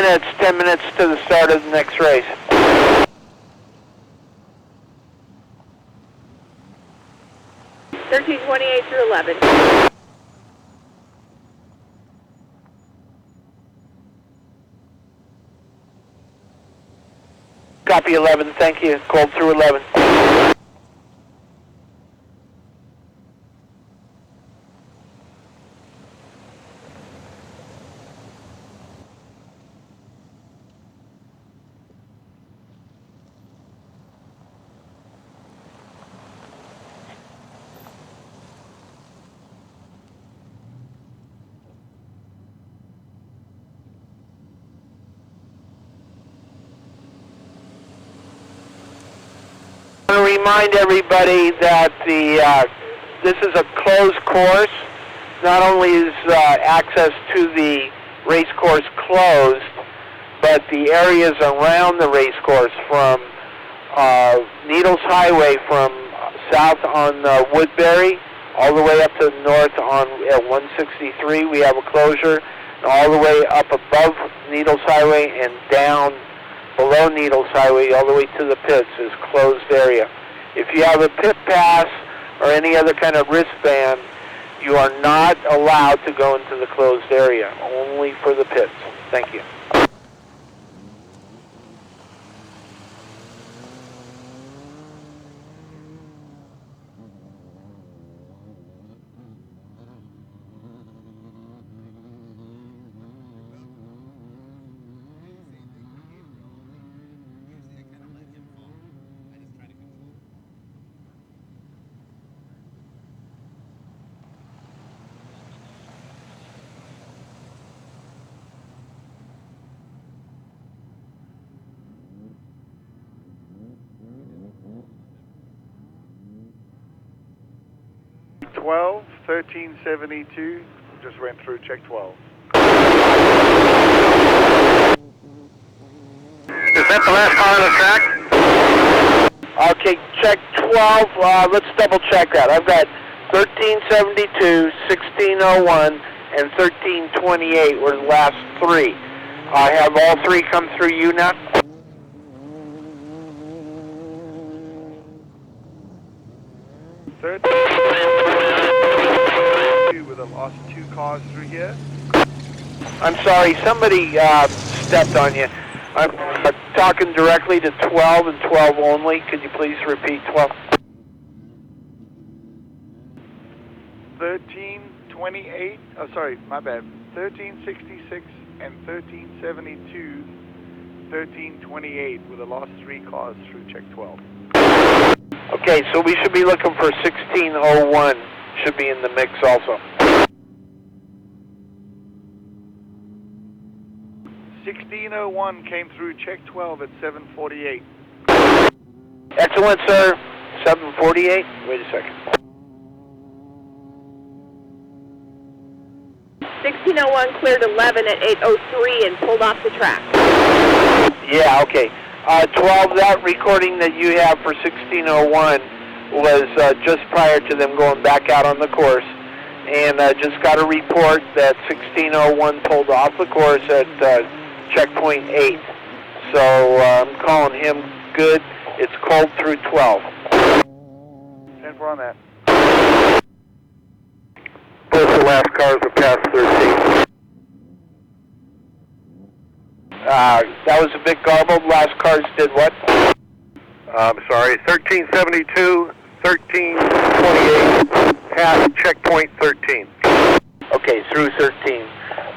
minutes, 10 minutes to the start of the next race. (13:28 through 11). Copy 11, thank you. Cold through 11. I want to remind everybody that this is a closed course. Not only is access to the race course closed, but the areas around the race course from Needles Highway from south on Woodbury all the way up to north on 163, we have a closure, and all the way up above Needles Highway and down below Needles Highway all the way to the pits is closed area. If you have a pit pass or any other kind of wristband, you are not allowed to go into the closed area, only for the pits. Thank you. (12, 1372), just went through check 12. Is that the last car on the track? Okay, check 12. Let's double check that. I've got 1372, 1601, and 1328 were the last three. I have all three come through you now? With the last two cars through here. I'm sorry, somebody stepped on you. I'm talking directly to 12 and 12 only. Could you please repeat 12? 1328, oh sorry, my bad. 1366 and 1372, 1328 were the last three cars through check 12. Okay, so we should be looking for 1601. Should be in the mix also. 1601 came through check 12 at 7:48. Excellent, sir. 748. Wait a second. 1601 cleared 11 at 8:03 and pulled off the track. Yeah, okay. 12, that recording that you have for 1601 was just prior to them going back out on the course. And just got a report that 1601 pulled off the course at checkpoint 8. So I'm calling him good. It's cold through 12. 10-4 on that. Both the last cars are past 13. That was a bit garbled. Last cars did what? I'm sorry, 1372, 1328, past checkpoint 13. Okay, through 13.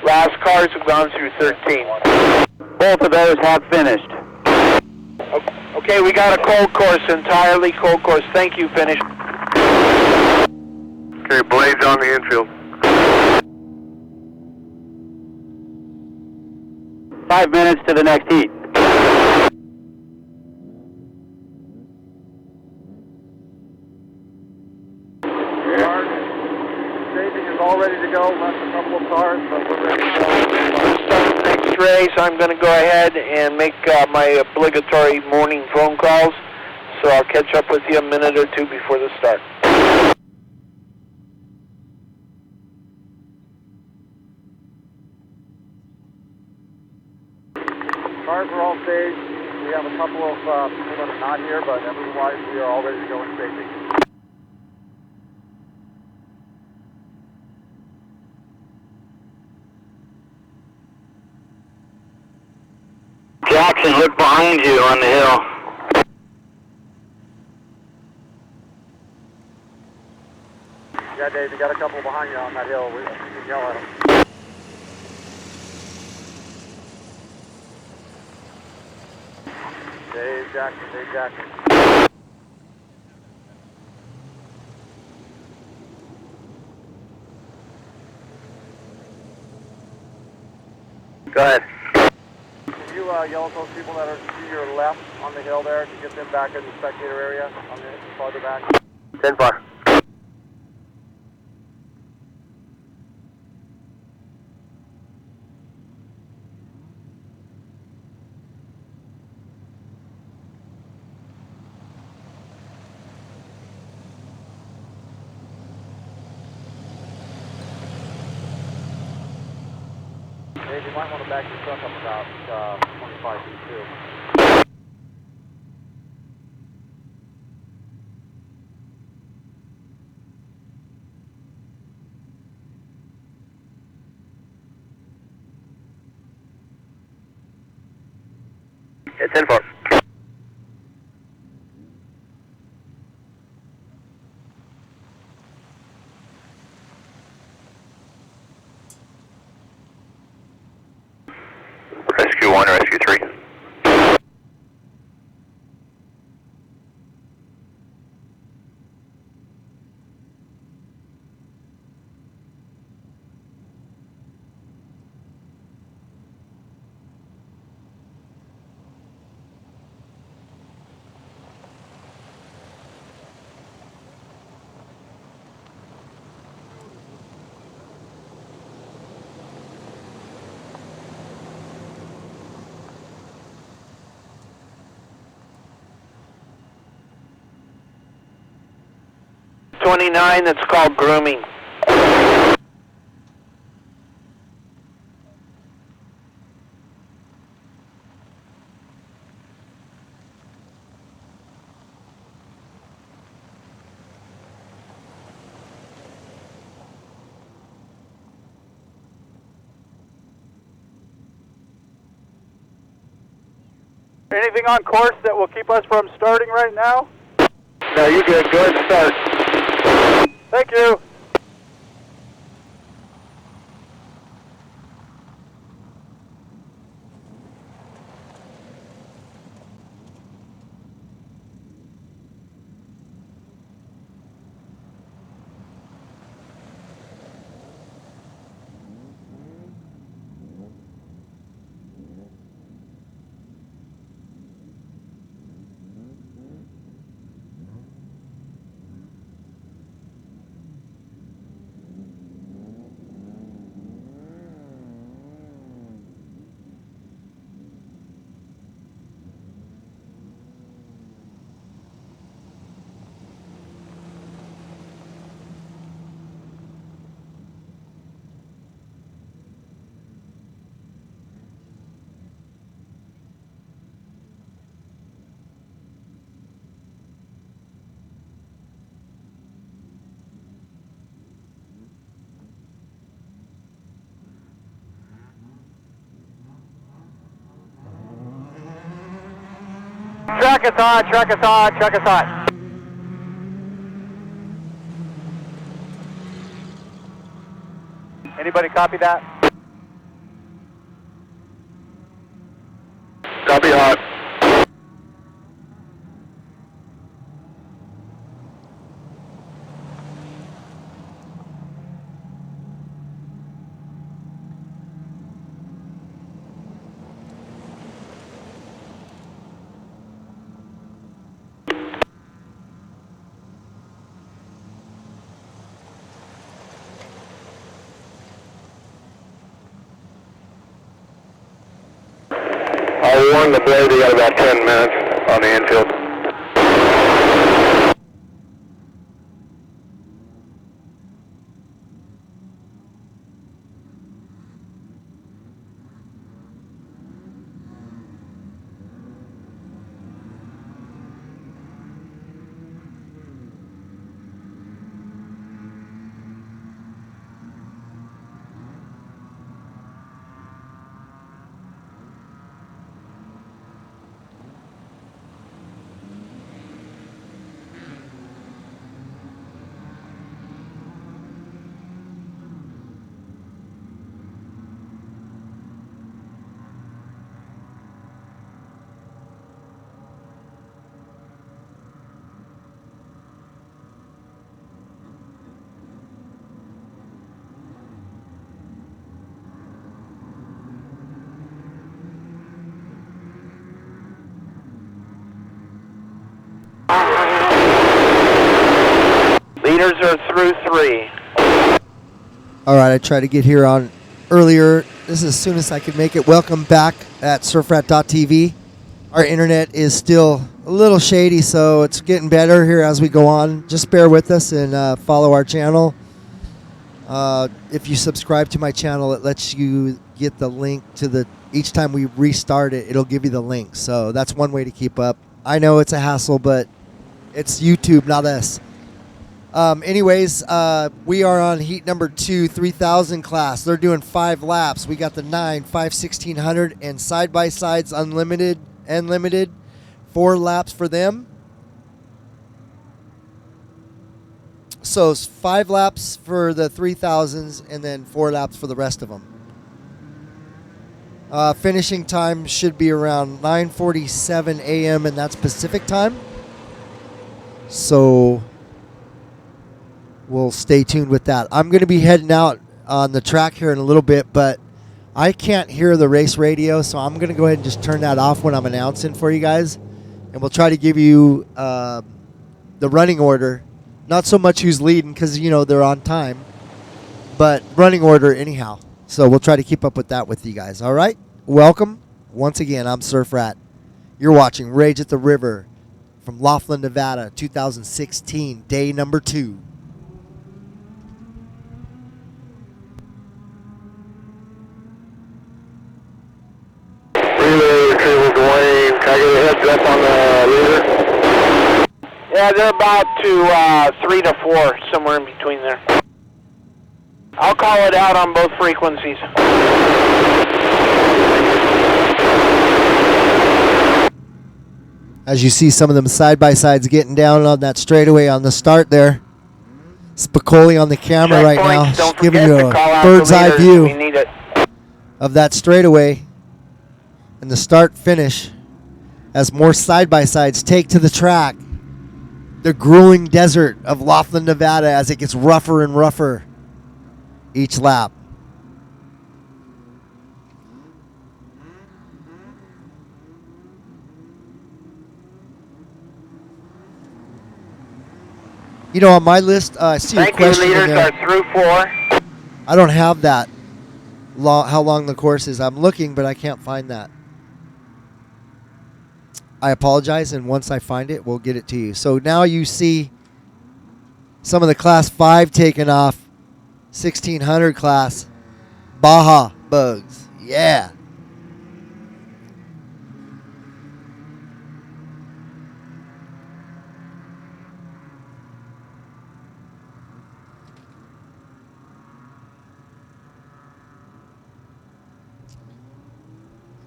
Last cars have gone through 13. Both of those have finished. Okay, we got a cold course, entirely cold course. Thank you, finish. Okay, blades on the infield. 5 minutes to the next heat. Staging is all ready to go. Left a couple of cars, but we're ready to go. Start the next race. I'm going to go ahead and make my obligatory morning phone calls. So I'll catch up with you a minute or two before the start. people that are not here, but otherwise we are all ready to go in safety. Jackson, look behind you on the hill. Yeah, Dave, you got a couple behind you on that hill. You can yell at them. Dave Jackson, Dave Jackson. Go ahead. Can you yell at those people that are to your left on the hill there to get them back in the spectator area on the farther back? 10-4. Dave, you might want to back your truck up about 25 feet too. It's 10-4. Rescue 1, Rescue 3. .29, that's called grooming. Anything on course that will keep us from starting right now? No, you're good. Go ahead and start. Thank you. Track us on, track us on, track us on. Anybody copy that? Copy hot. I warned the blade, they got about 10 minutes on the infield. Leaders are through 3. All right, I tried to get here on earlier. This is as soon as I could make it. Welcome back at surfrat.tv. Our internet is still a little shady, so it's getting better here as we go on. Just bear with us and follow our channel. If you subscribe to my channel, it lets you get the link to the... Each time we restart it, it'll give you the link. So that's one way to keep up. I know it's a hassle, but it's YouTube, not us. Anyways, we are on heat number 2, 3000 class. They're doing 5 laps. We got the 9, 5, 1600, and side-by-sides unlimited and limited. 4 laps for them. So 5 laps for the 3000s and then 4 laps for the rest of them. Finishing time should be around 9:47 a.m. and that's Pacific time. So we'll stay tuned with that. I'm going to be heading out on the track here in a little bit, but I can't hear the race radio, so I'm going to go ahead and just turn that off when I'm announcing for you guys. And we'll try to give you the running order. Not so much who's leading because, you know, they're on time, but running order anyhow. So we'll try to keep up with that with you guys. All right? Welcome. Once again, I'm Surfrat. You're watching Rage at the River from Laughlin, Nevada, 2016, day number 2. Relay retrieval Dwayne. Can I get a heads up on the leader? Yeah, they're about to 3 to 4, somewhere in between there. I'll call it out on both frequencies. As you see some of them side-by-sides getting down on that straightaway on the start there. Spicoli on the camera right now, Don't giving forget you to a call out bird's the eye leaders. view We need it. of that straightaway and the start-finish as more side-by-sides take to the track. The grueling desert of Laughlin, Nevada as it gets rougher and rougher each lap. You know, on my list, I see a Thank you, question in leaders there. are through 4. I don't have that, how long the course is. I'm looking, but I can't find that. I apologize, and once I find it, we'll get it to you. So now you see some of the Class 5 taking off, 1600 class, Baja bugs. Yeah.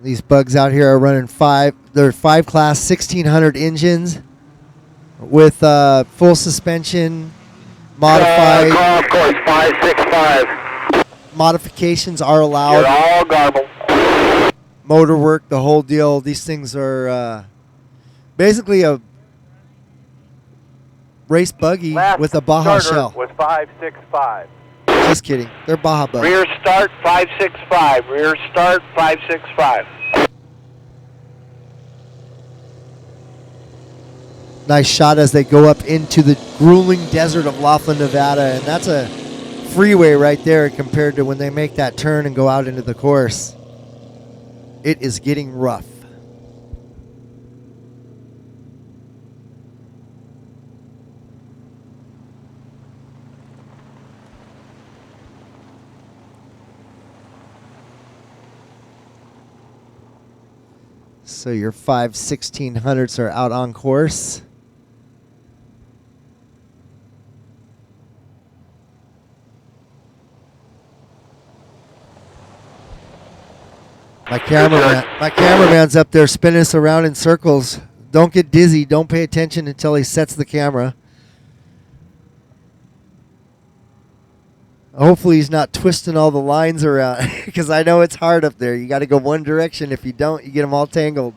These bugs out here are running 5. They're 5 class 1600 engines with full suspension, modified. Of course, 565. Modifications are You're allowed. all garbled. Motor work, the whole deal. These things are basically a race buggy Last with a Baja starter shell. was 565. Just kidding. They're Baja bugs. Rear start 565. Rear start 565. Nice shot as they go up into the grueling desert of Laughlin, Nevada. And that's a freeway right there compared to when they make that turn and go out into the course. It is getting rough. So your 5 1600s are out on course. My cameraman's up there spinning us around in circles. Don't get dizzy. Don't pay attention until he sets the camera. Hopefully he's not twisting all the lines around because I know it's hard up there. You got to go one direction. If you don't, you get them all tangled.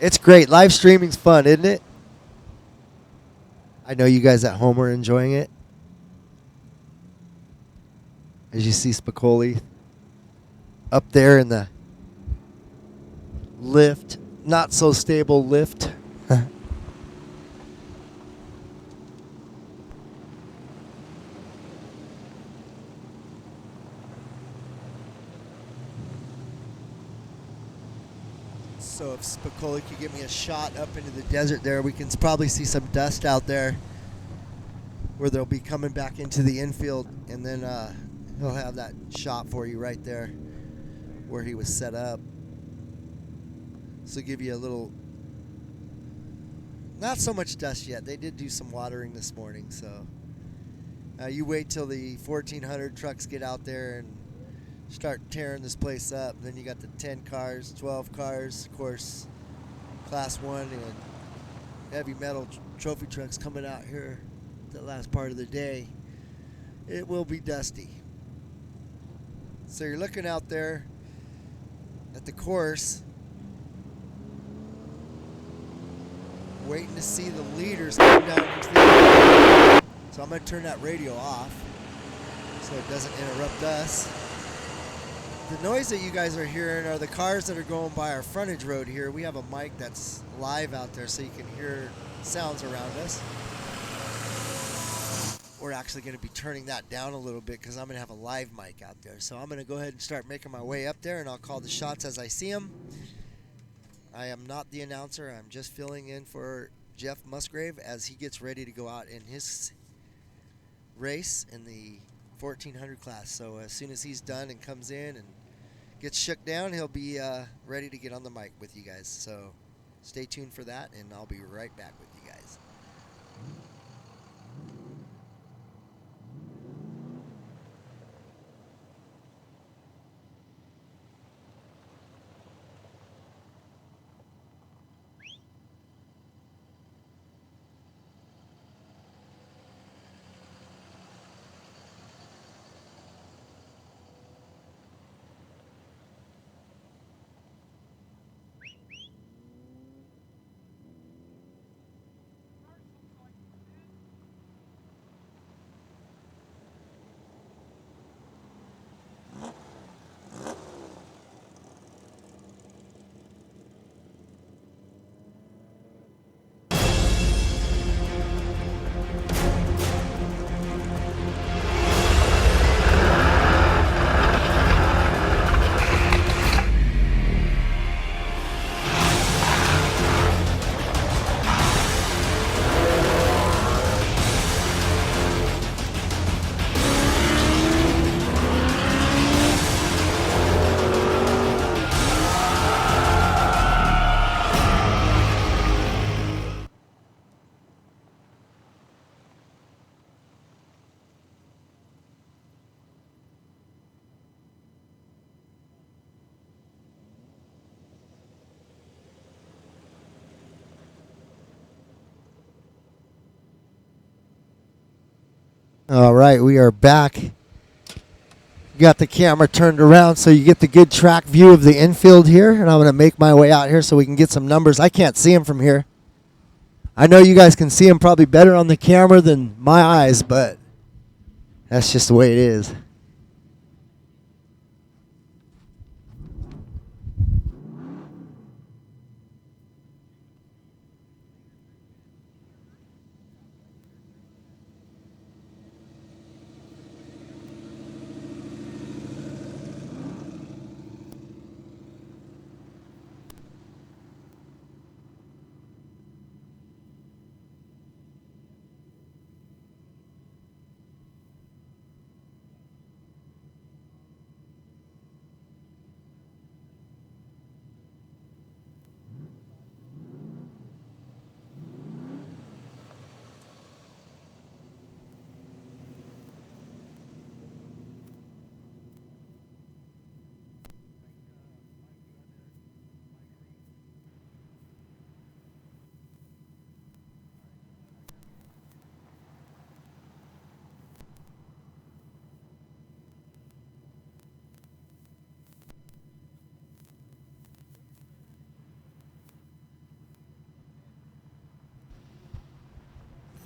It's great. Live streaming's fun, isn't it? I know you guys at home are enjoying it. As you see Spicoli up there in the lift, not so stable lift. So if Spicoli could give me a shot up into the desert there, we can probably see some dust out there where they'll be coming back into the infield, and then he'll have that shot for you right there where he was set up. So give you a little, not so much dust yet. They did do some watering this morning, so you wait till the 1,400 trucks get out there and start tearing this place up. Then you got the 10 cars, 12 cars, of course, Class 1 and heavy metal trophy trucks coming out here the last part of the day. It will be dusty. So you're looking out there at the course, waiting to see the leaders come down into the... So I'm going to turn that radio off so it doesn't interrupt us. The noise that you guys are hearing are the cars that are going by our frontage road here. We have a mic that's live out there so you can hear sounds around us. We're actually going to be turning that down a little bit because I'm going to have a live mic out there. So I'm going to go ahead and start making my way up there, and I'll call the shots as I see them. I am not the announcer. I'm just filling in for Jeff Musgrave as he gets ready to go out in his race in the 1,400 class. So as soon as he's done and comes in and gets shook down, he'll be ready to get on the mic with you guys. So stay tuned for that, and I'll be right back with you guys. All right, we are back. Got the camera turned around so you get the good track view of the infield here, and I'm going to make my way out here so we can get some numbers. I can't see them from here. I know you guys can see them probably better on the camera than my eyes, but that's just the way it is.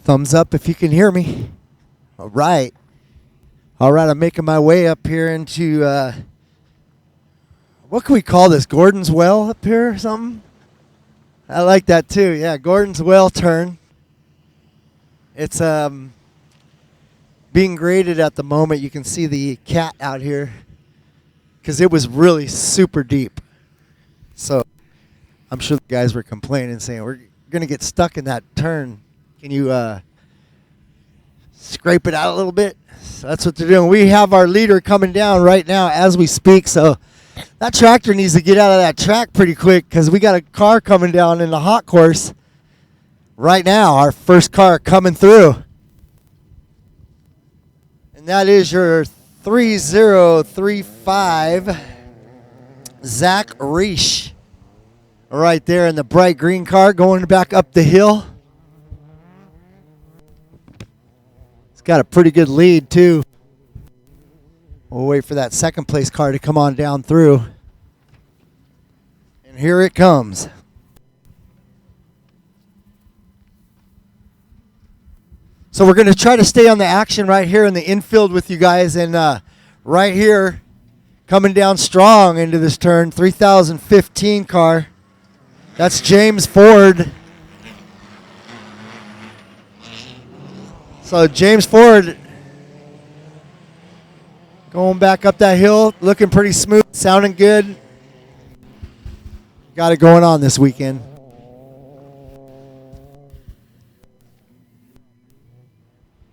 Thumbs up if you can hear me. All right. All right, I'm making my way up here into, what can we call this? Gordon's Well up here or something? I like that too. Yeah, Gordon's Well turn. It's being graded at the moment. You can see the cat out here because it was really super deep. So I'm sure the guys were complaining, saying, we're going to get stuck in that turn. Can you scrape it out a little bit? So that's what they're doing. We have our leader coming down right now as we speak. So that tractor needs to get out of that track pretty quick because we got a car coming down in the hot course right now. Our first car coming through. And that is your 3035 Zach Reish. Right there in the bright green car going back up the hill. It's got a pretty good lead too. We'll wait for that second place car to come on down through. And here it comes. So we're going to try to stay on the action right here in the infield with you guys. And right here, coming down strong into this turn, 3015 car. That's James Ford. So James Ford going back up that hill, looking pretty smooth, sounding good. Got it going on this weekend.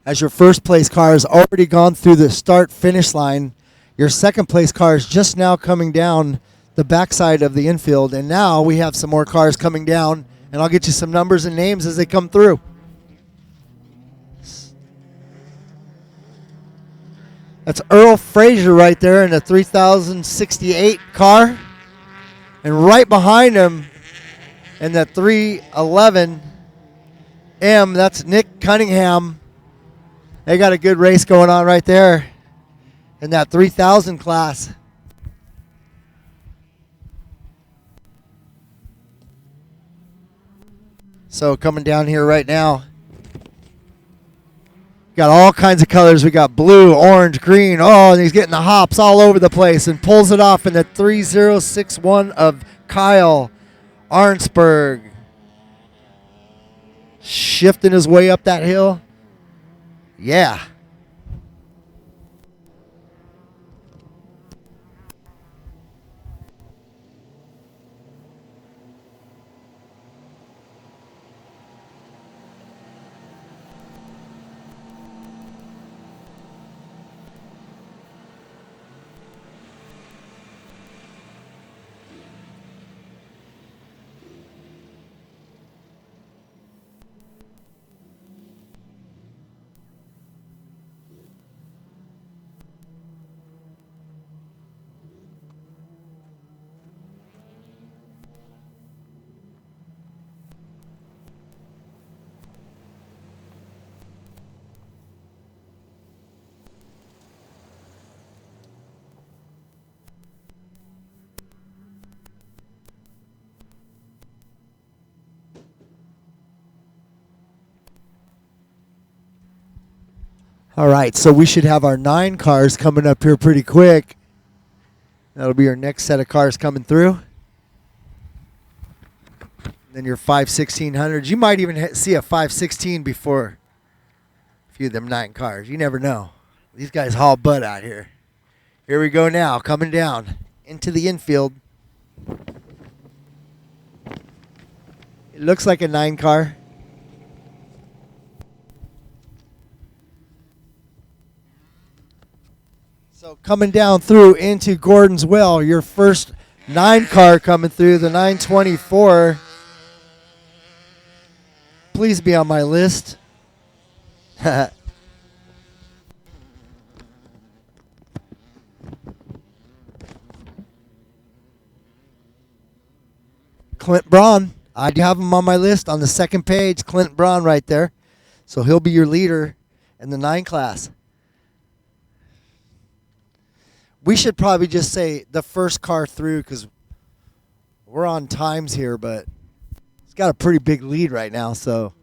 As your first place car has already gone through the start-finish line, your second place car is just now coming down the backside of the infield, and now we have some more cars coming down, and I'll get you some numbers and names as they come through. That's Earl Frazier right there in the 3068 car, and right behind him in the 311M, that's Nick Cunningham. They got a good race going on right there in that 3000 class. So coming down here right now, got all kinds of colors. We got blue, orange, green. Oh, and he's getting the hops all over the place and pulls it off in the 3061 of Kyle Arnsberg. Shifting his way up that hill. Yeah. All right, so we should have our 9 cars coming up here pretty quick. That'll be our next set of cars coming through. Then your 51600s. You might even see a 516 before a few of them 9 cars. You never know. These guys haul butt out here. Here we go now, coming down into the infield. It looks like a 9 car. So coming down through into Gordon's Well, your first 9 car coming through, the 924. Please be on my list. Clint Braun. I have him on my list on the second page. Clint Braun right there. So he'll be your leader in the 9 class. We should probably just say the first car through because we're on times here, but it's got a pretty big lead right now. So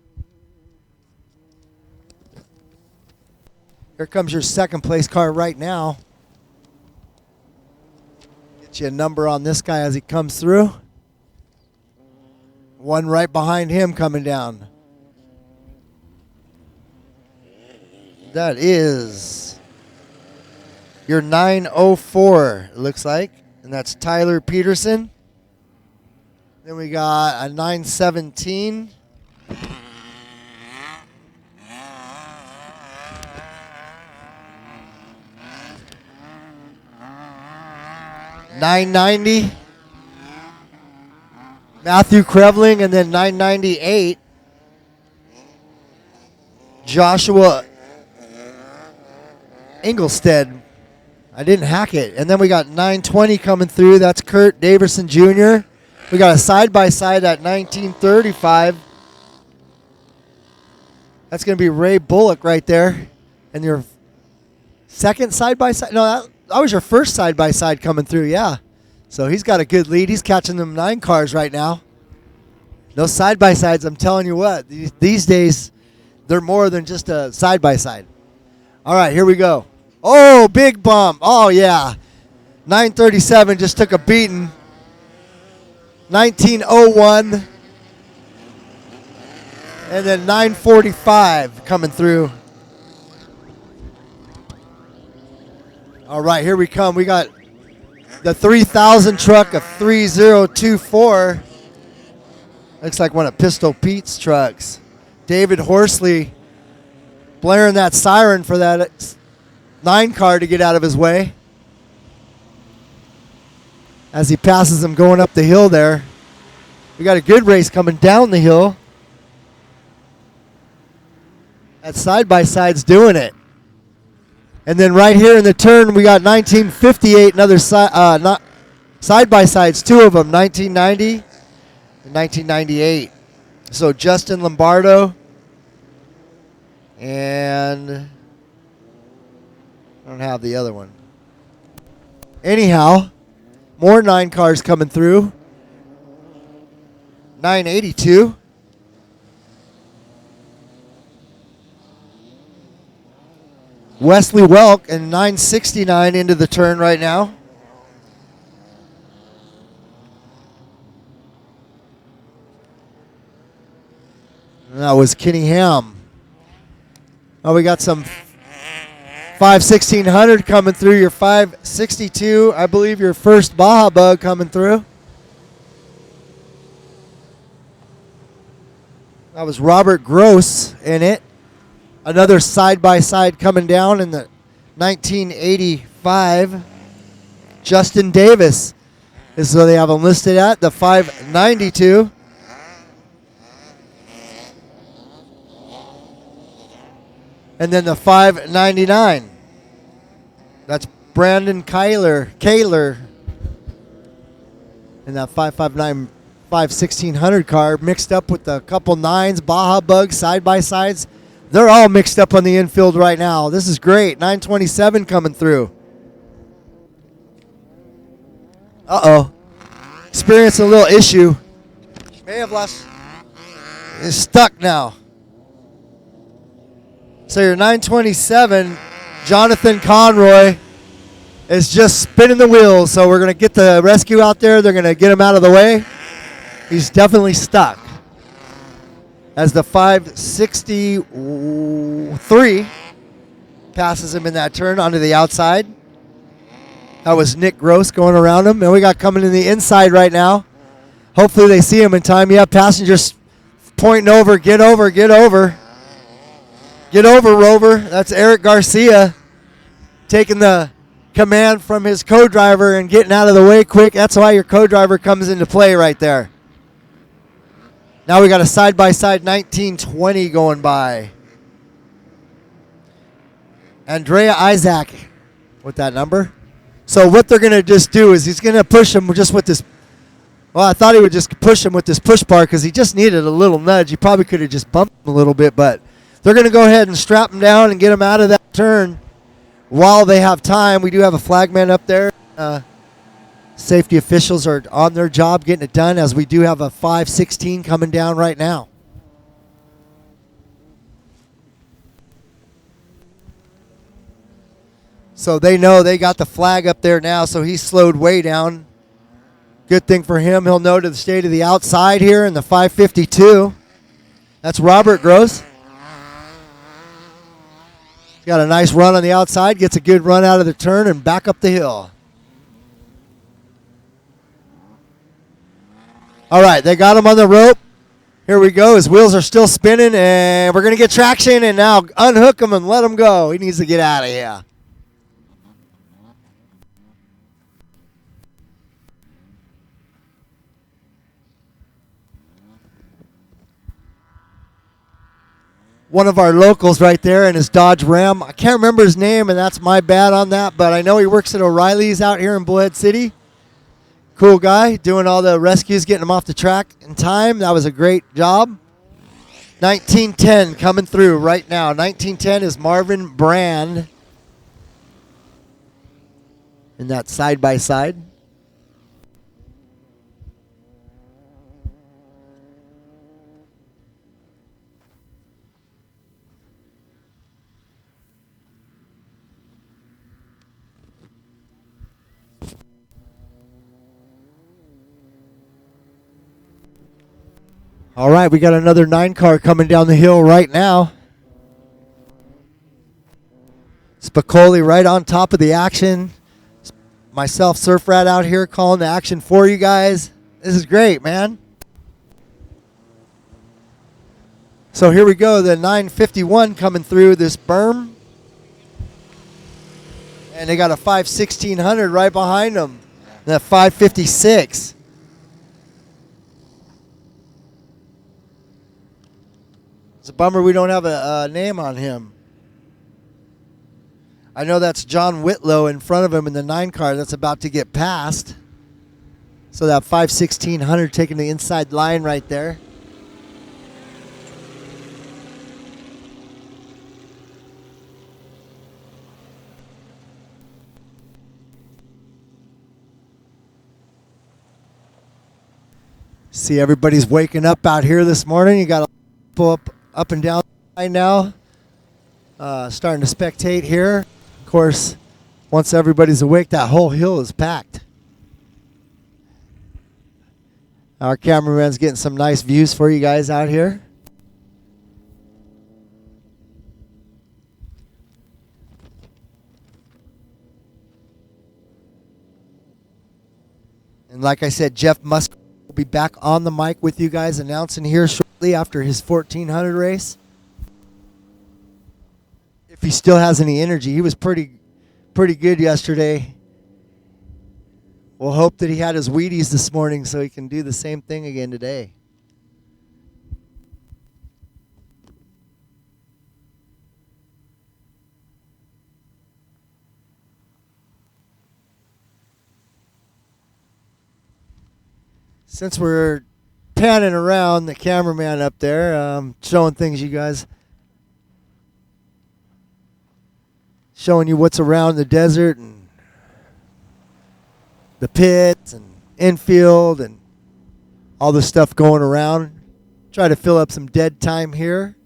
here comes your second place car right now. Get you a number on this guy as he comes through. One right behind him coming down. That is your 904, it looks like. And that's Tyler Peterson. Then we got a 917. $990. Matthew Krevling, and then $998. Joshua Engelstead. I didn't hack it. And then we got 920 coming through. That's Kurt Daverson Jr. We got a side-by-side at 1935. That's going to be Ray Bullock right there. And your second side-by-side? No, that was your first side-by-side coming through, yeah. So he's got a good lead. He's catching them 9 cars right now. Those side-by-sides, I'm telling you what, these days, they're more than just a side-by-side. All right, here we go. Oh, big bump. Oh, yeah. 937 just took a beating. 1901. And then 945 coming through. All right, here we come. We got the 3000 truck, a 3024. Looks like one of Pistol Pete's trucks. David Horsley blaring that siren for that 9 car to get out of his way. As he passes him going up the hill there. We got a good race coming down the hill. That side-by-side's doing it. And then right here in the turn, we got 1958, another side-by-sides, 2 of them, 1990 and 1998. So Justin Lombardo and I don't have the other one. Anyhow, more 9 cars coming through. 982. Wesley Welk and 969 into the turn right now. And that was Kenny Ham. Oh, we got some 1600 coming through. Your 562, I believe your first Baja Bug coming through. That was Robert Gross in it. Another side-by-side coming down in the 1985. Justin Davis is what they have him listed at, the 592. And then the 599. That's Brandon Kaler. And that 559 1600 car mixed up with a couple 9s, Baja Bugs, side-by-sides. They're all mixed up on the infield right now. This is great. 927 coming through. Uh-oh. Experiencing a little issue. May have lost. It's stuck now. So your 927, Jonathan Conroy, is just spinning the wheels. So we're going to get the rescue out there. They're going to get him out of the way. He's definitely stuck. As the 563 passes him in that turn onto the outside. That was Nick Gross going around him. And we got coming in the inside right now. Hopefully they see him in time. Yeah, passengers pointing over. Get over, get over. Get over, Rover. That's Eric Garcia taking the command from his co-driver and getting out of the way quick. That's why your co-driver comes into play right there. Now we got a side-by-side 1920 going by. Andrea Isaac with that number. So what they're going to just do is he's going to push him just with this. Well, I thought he would just push him with this push bar because he just needed a little nudge. He probably could have just bumped him a little bit, but they're going to go ahead and strap him down and get him out of that turn while they have time. We do have a flagman up there. Safety officials are on their job getting it done as we do have a 516 coming down right now. So they know they got the flag up there now, so he's slowed way down. Good thing for him. He'll know to stay to the outside here in the 552. That's Robert Gross. He's got a nice run on the outside, gets a good run out of the turn and back up the hill. All right, they got him on the rope. Here we go. His wheels are still spinning, and we're going to get traction, and now unhook him and let him go. He needs to get out of here. One of our locals right there in his Dodge Ram. I can't remember his name, and that's my bad on that, but I know he works at O'Reilly's out here in Bullhead City. Cool guy, doing all the rescues, getting him off the track in time. That was a great job. 1910 coming through right now. 1910 is Marvin Brand in that side-by-side. All right, we got another 9 car coming down the hill right now. Spicoli right on top of the action. Myself, Surfrat, out here calling the action for you guys. This is great, man. So here we go, the 951 coming through this berm. And they got a 5/1600 right behind them. That 556. It's a bummer we don't have a name on him. I know that's John Whitlow in front of him in the 9 car that's about to get passed. So that 5/1600 taking the inside line right there. See, everybody's waking up out here this morning. You got to pull up and down the line now. Starting to spectate here. Of course, once everybody's awake, that whole hill is packed. Our cameraman's getting some nice views for you guys out here. And like I said, Jeff Musgrave will be back on the mic with you guys announcing here shortly after his 1400 race. If he still has any energy. He was pretty good yesterday. We'll hope that he had his Wheaties this morning so he can do the same thing again today. Since we're panning around, the cameraman up there, showing things you guys, showing you what's around the desert and the pits and infield and all the stuff going around. Try to fill up some dead time here.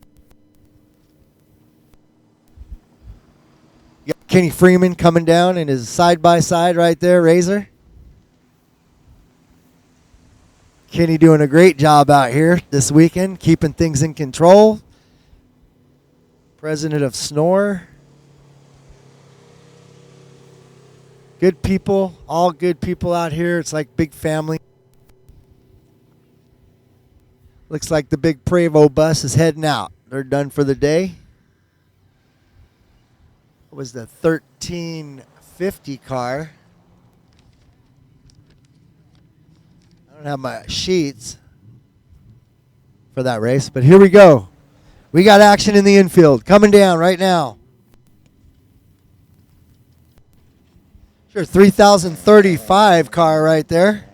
You got Kenny Freeman coming down in his side-by-side right there, Razor. Kenny doing a great job out here this weekend, keeping things in control. President of Snore. Good people, all good people out here. It's like big family. Looks like the big Prevost bus is heading out. They're done for the day. It was the 1350 car. I don't have my sheets for that race, but here we go. We got action in the infield coming down right now. Sure, 3035 car right there.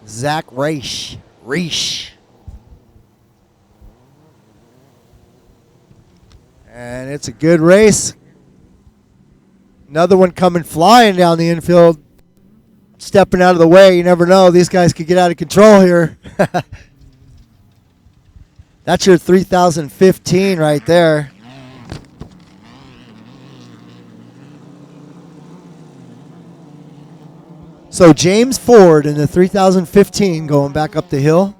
Zach Reish. And it's a good race. Another one coming flying down the infield. Stepping out of the way. You never know. These guys could get out of control here. That's your 3015 right there. So James Ford in the 3015 going back up the hill.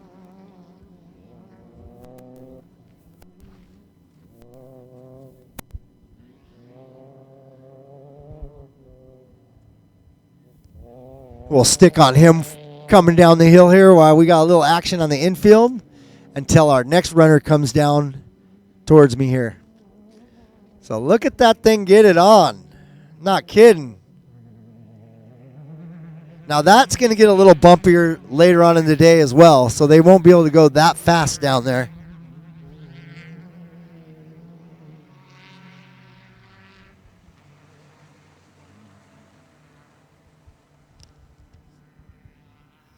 We'll stick on him coming down the hill here while we got a little action on the infield until our next runner comes down towards me here. So look at that thing get it on. Not kidding. Now that's going to get a little bumpier later on in the day as well, so they won't be able to go that fast down there.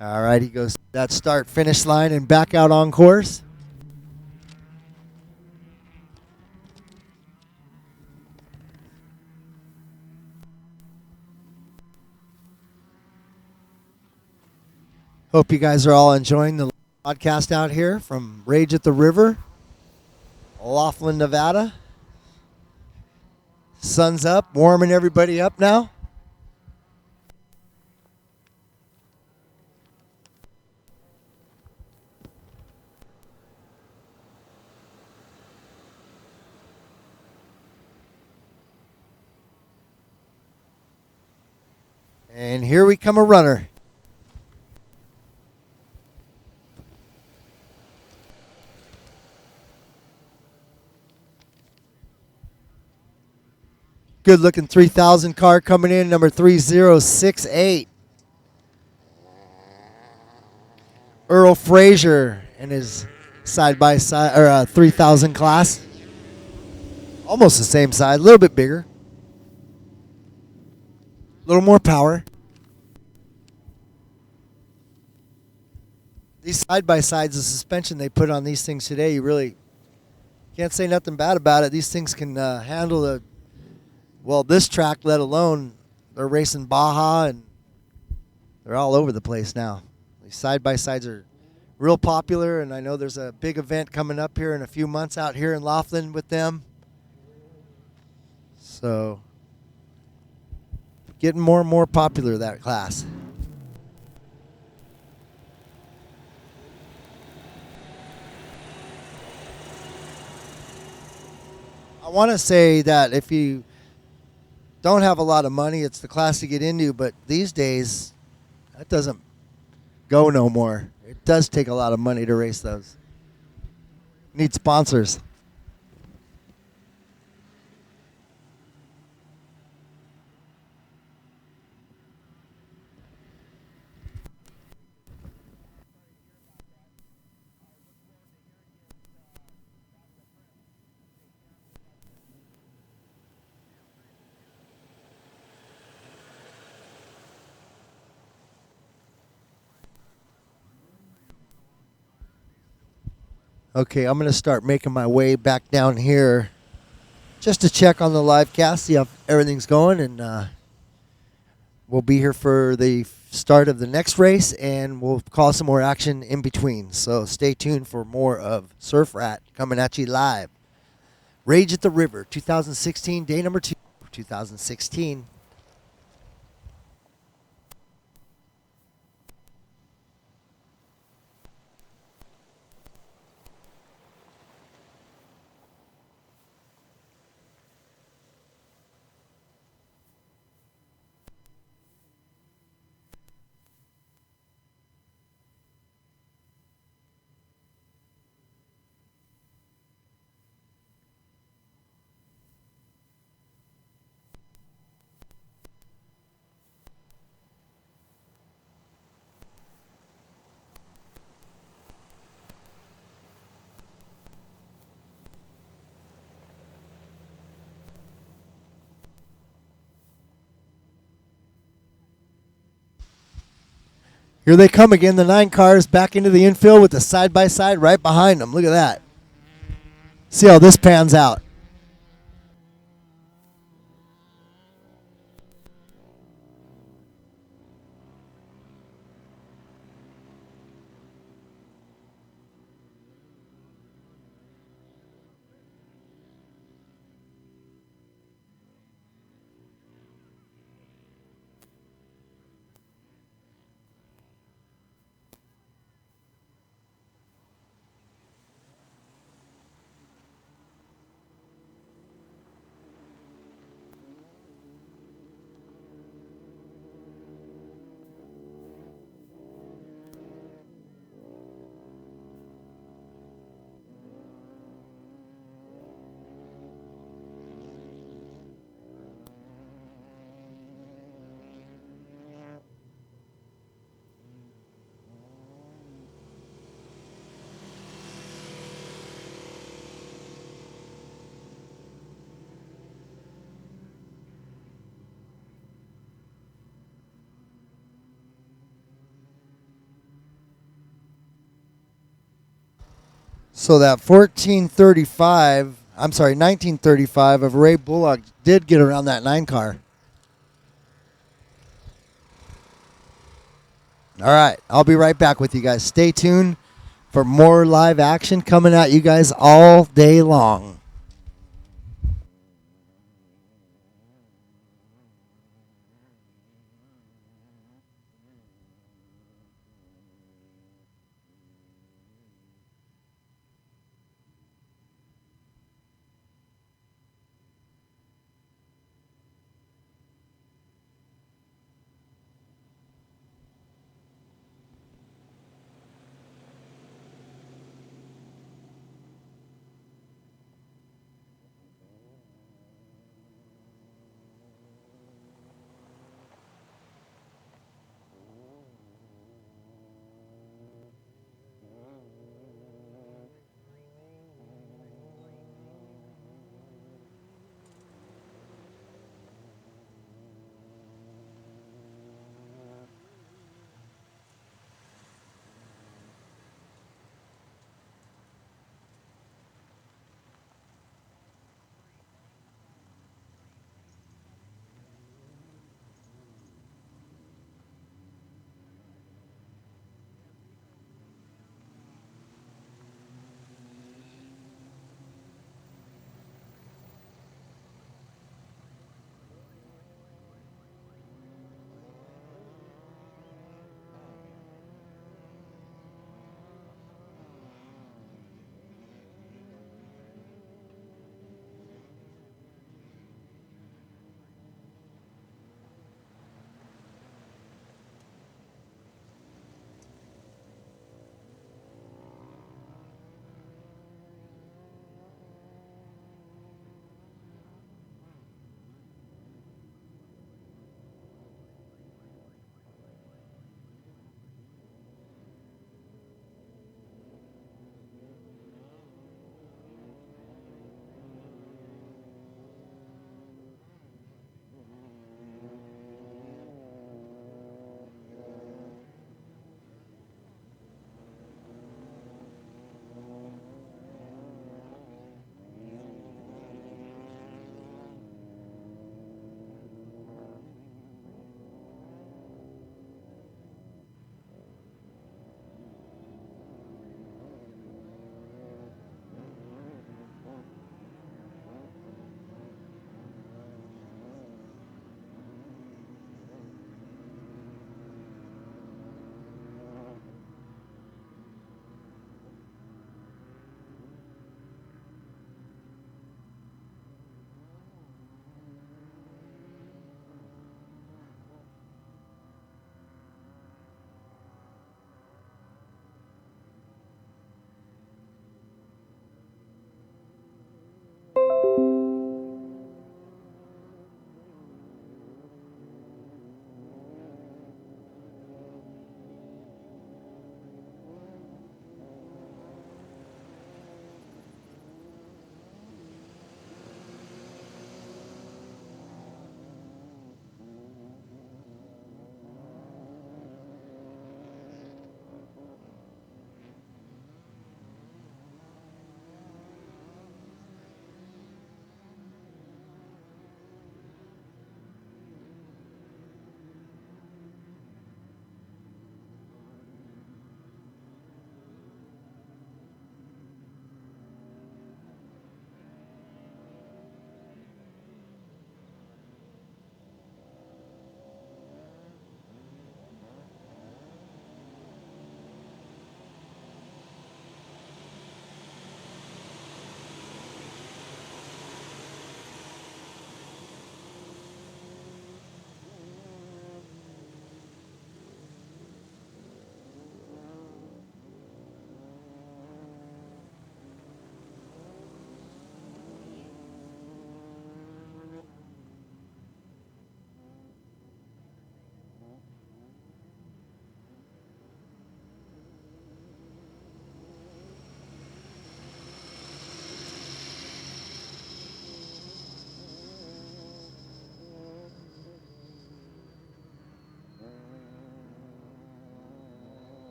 All right, he goes that start-finish line and back out on course. Hope you guys are all enjoying the podcast out here from Rage at the River, Laughlin, Nevada. Sun's up, warming everybody up now. And here we come a runner. Good looking 3000 car coming in, number 3068. Earl Frazier in his side-by-side, or 3000 class. Almost the same size, a little bit bigger. A little more power. These side-by-sides, the suspension they put on these things today, you really can't say nothing bad about it. These things can handle this track, let alone they're racing Baja, and they're all over the place now. These side-by-sides are real popular, and I know there's a big event coming up here in a few months out here in Laughlin with them. So, getting more and more popular, that class. I want to say that if you don't have a lot of money, it's the class to get into, but these days, that doesn't go no more. It does take a lot of money to race those. Need sponsors. Okay, I'm going to start making my way back down here just to check on the live cast, see how everything's going, and we'll be here for the start of the next race, and we'll call some more action in between. So stay tuned for more of Surfrat coming at you live. Rage at the River, 2016, day number 2, 2016. Here they come again, the 9 cars back into the infield with the side-by-side right behind them. Look at that. See how this pans out. So that 1935 of Ray Bullock did get around that 9 car. All right, I'll be right back with you guys. Stay tuned for more live action coming at you guys all day long.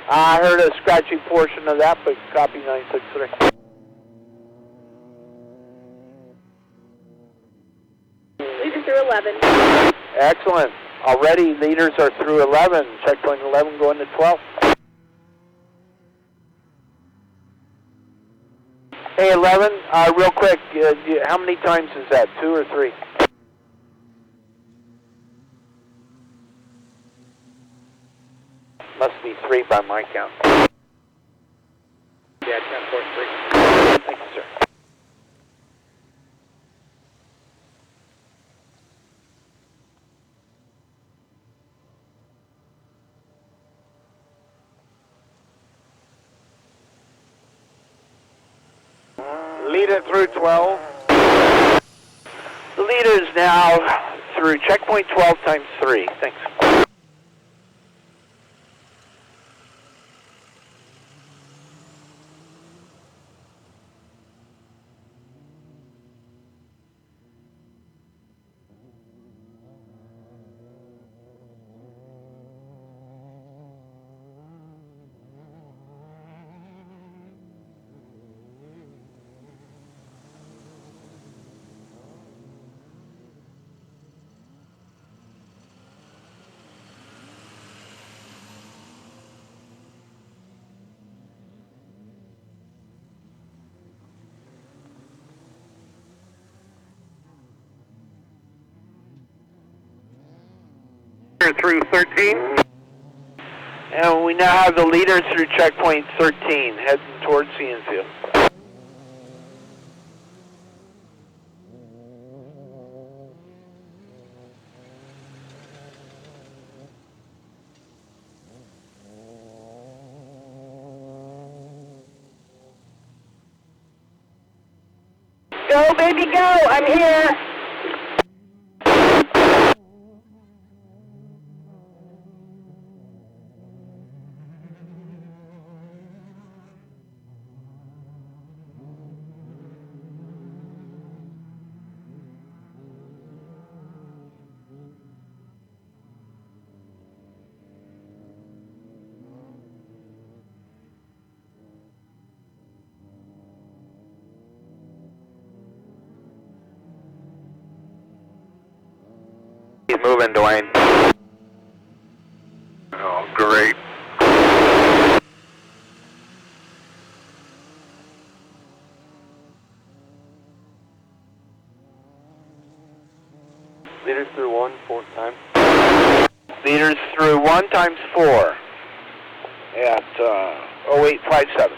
I heard a scratchy portion of that, but copy 963. Leader through 11. Excellent. Already leaders are through 11. Checkpoint 11 going to 12. Hey, 11, real quick, how many times is that, 2 or 3? Must be 3 by my count. Yeah, 10.3. Thank you, sir. Leader through 12. The leader is now through checkpoint 12 times 3. Thanks. Through 13. And we now have the leader through checkpoint 13, heading towards the infield. Go, baby, go! I'm here! He's moving, Dwayne. Oh, great. Leaders through 1, 4th time. Leaders through 1 times 4 at 0857.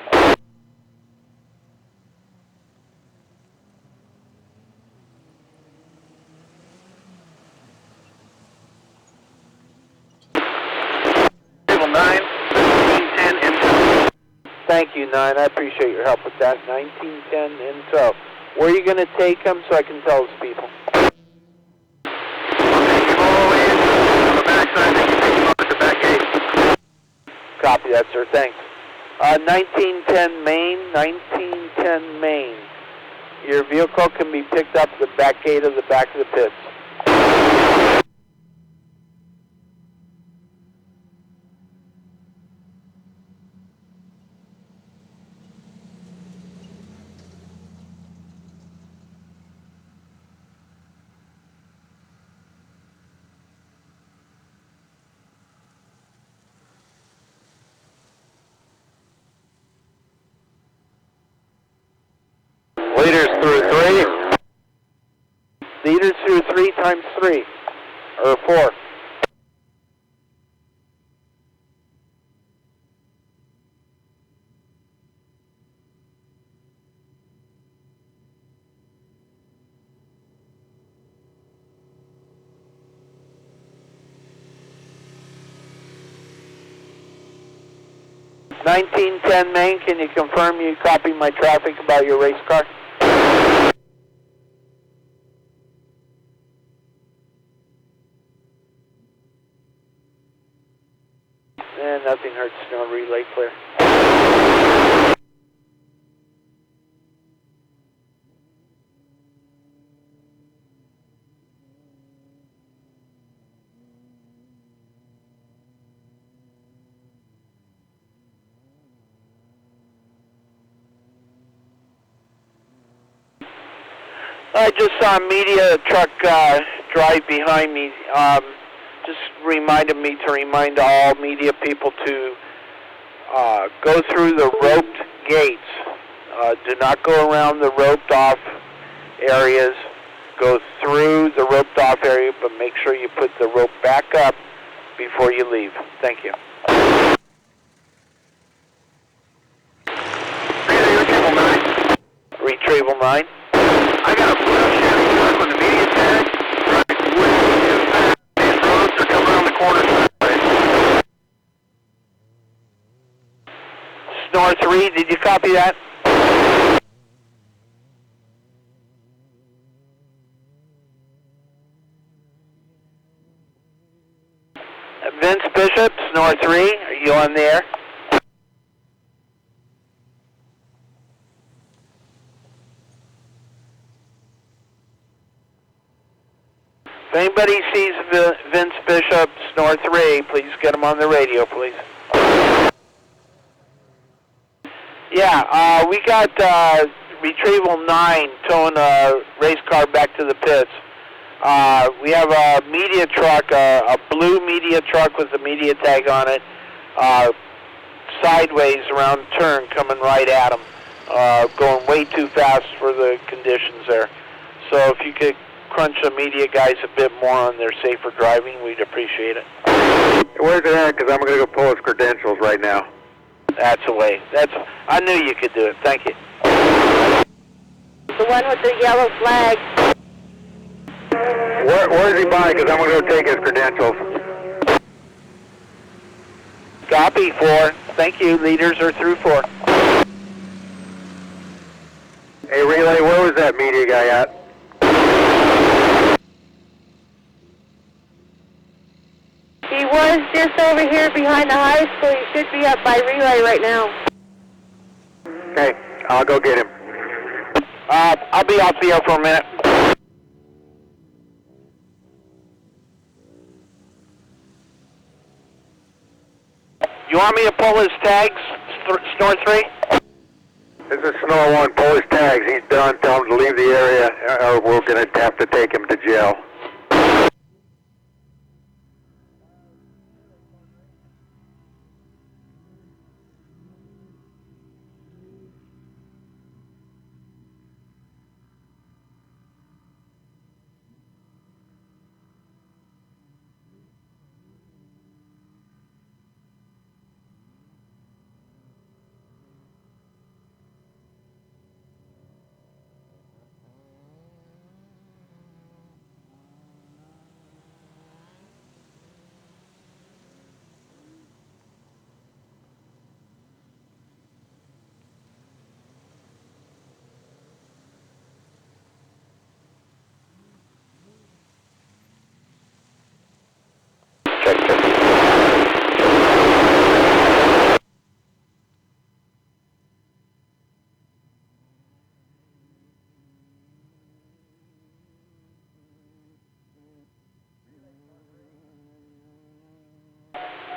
Table 9, 10, and Thank you, 9. I appreciate your help with that. 1910 info. Where are you going to take them so I can tell those people? Copy that, sir. Thanks. 1910 Main, 1910 Main. Your vehicle can be picked up at the back gate of the back of the pits. leaders through 3. Leaders through 3 times 3, or 4. (1910) Main, can you confirm you copy my traffic about your race car? And nothing hurts, no relay clear. I just saw a media truck drive behind me. Just reminded me to remind all media people to go through the roped gates. Do not go around the roped off areas. Go through the roped off area, but make sure you put the rope back up before you leave. Thank you. Retrieval 9. Retrieval 9. I got a blue Chevy truck with a media tag. Right way these roads are coming around the corner sideways. Snore 3, did you copy that? Vince Bishop, Snore 3, are you on the air? If anybody sees Vince Bishop, Snore 3, please get him on the radio, please. Yeah, we got Retrieval 9 towing a race car back to the pits. We have a media truck, a blue media truck with a media tag on it, sideways around the turn, coming right at them, going way too fast for the conditions there. So if you could crunch the media guys a bit more on their safer driving, we'd appreciate it. Where's it at? Because I'm going to go pull his credentials right now. That's the way. I knew you could do it. Thank you. The one with the yellow flag. Where is he by? Because I'm going to go take his credentials. Copy 4. Thank you. Leaders are through 4. Hey, Relay, where was that media guy at? He was just over here behind the high school. He should be up by Relay right now. Okay, I'll go get him. I'll be off the air for a minute. You want me to pull his tags, Snore 3? This is Snore 1. Pull his tags. He's done. Tell him to leave the area, or we're going to have to take him to jail.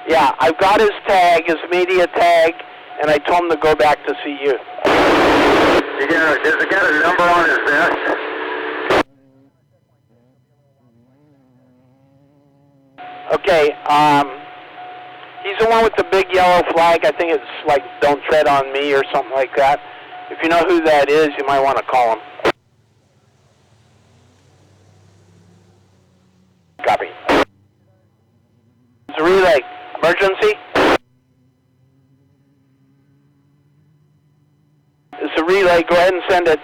Yeah, I've got his tag, his media tag, and I told him to go back to see you. Does it got a number on his vest? Okay, he's the one with the big yellow flag. I think it's like "Don't Tread on Me" or something like that. If you know who that is, you might want to call him. Copy. It's a relay. Emergency? It's a relay. Go ahead and send it.